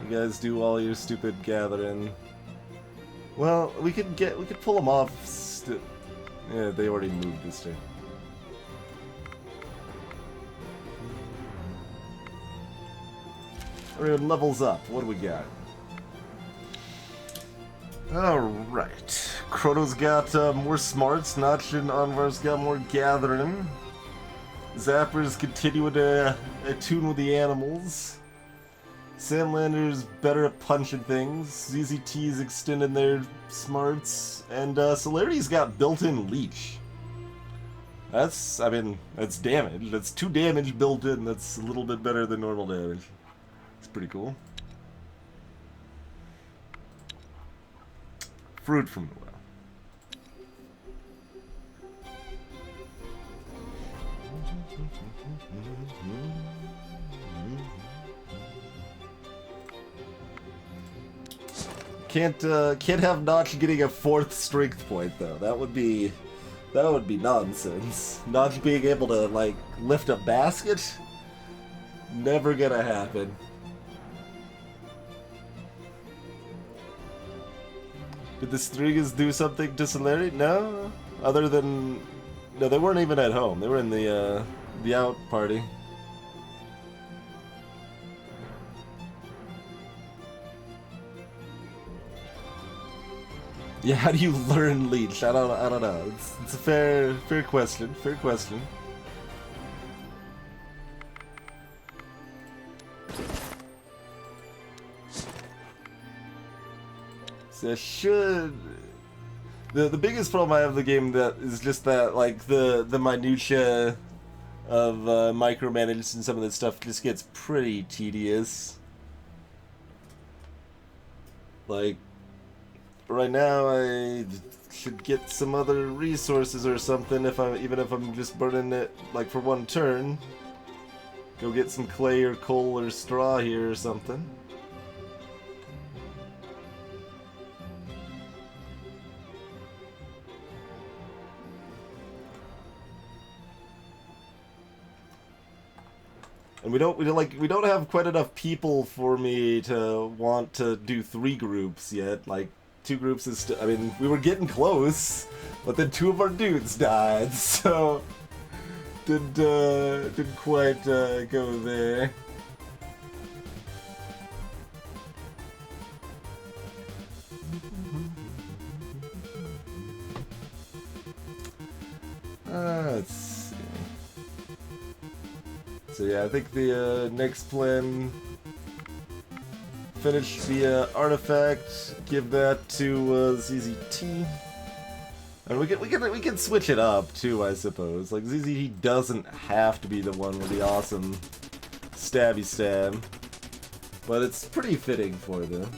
you guys do all your stupid gathering. Well, we could pull them off. Yeah, they already moved this turn. Alright, levels up. What do we got? Alright. Chrono's got more smarts. Notch and Anvar's got more gathering. Zapper's continuing to attune with the animals. Sandlander's better at punching things. ZZT's extending their smarts. And Solarity's got built-in leech. That's damage. That's 2 damage built in. That's a little bit better than normal damage. It's pretty cool. Fruit from the well. Can't have Notch getting a 4th strength point though. That would be nonsense. Notch being able to like lift a basket, never gonna happen. Did the Strigas do something to Solari? No, other than no, they weren't even at home. They were in the out party. Yeah, how do you learn Leech? I don't know. It's a fair question. Fair question. So I should. The biggest problem I have with the game that is just that like the minutia of micromanaging and some of this stuff just gets pretty tedious. Like right now, I should get some other resources or something. Even if I'm just burning it like for one turn, go get some clay or coal or straw here or something. And we don't have quite enough people for me to want to do 3 groups yet. Like 2 groups is still. I mean, we were getting close, but then 2 of our dudes died, so didn't quite go there. Let's see. So yeah, I think the next plan, finish the artifact, give that to ZZT, and we can switch it up too, I suppose. Like ZZT doesn't have to be the one with the awesome stabby stab, but it's pretty fitting for them.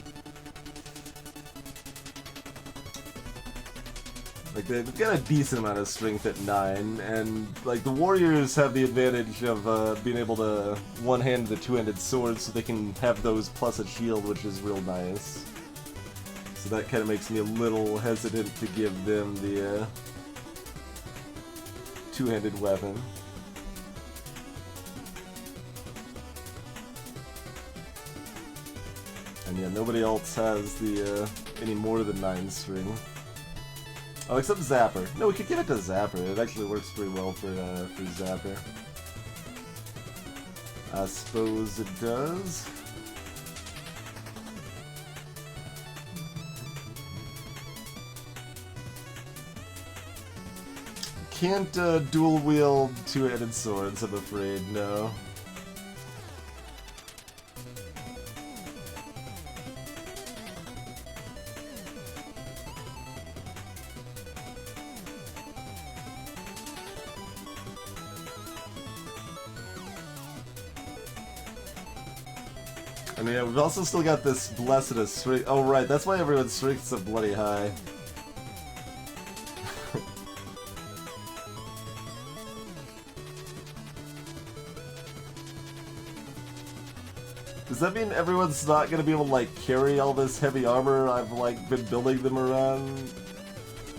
Like they've got a decent amount of strength at 9, and like the warriors have the advantage of being able to one-hand the two-handed swords, so they can have those plus a shield, which is real nice. So that kind of makes me a little hesitant to give them the two-handed weapon. And yeah, nobody else has the any more than 9 string. Oh, except Zapper. No, we could give it to Zapper. It actually works pretty well for Zapper. I suppose it does. Can't dual wield two-handed swords, I'm afraid, no. I mean, we've also still got this blessed strength. Oh, right, that's why everyone's strength's so bloody high. Does that mean everyone's not gonna be able to, like, carry all this heavy armor I've, like, been building them around?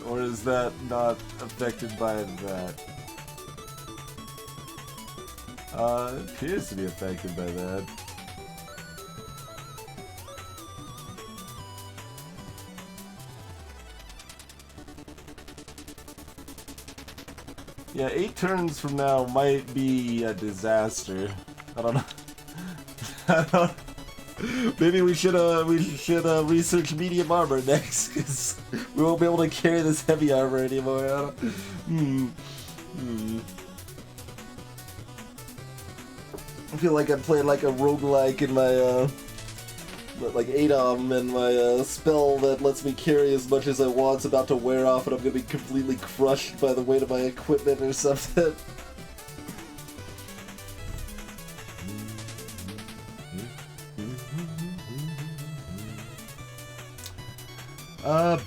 Or is that not affected by that? It appears to be affected by that. Yeah, 8 turns from now might be a disaster. I don't know. I don't. Maybe we should research medium armor next, because we won't be able to carry this heavy armor anymore. I don't. I feel like I'm playing like a roguelike in my like Adam, and my spell that lets me carry as much as I want's about to wear off, and I'm gonna be completely crushed by the weight of my equipment or something.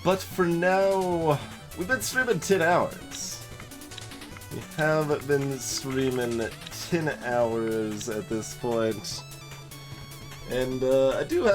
But for now, we've been streaming 10 hours. We have been streaming 10 hours at this point. And I do have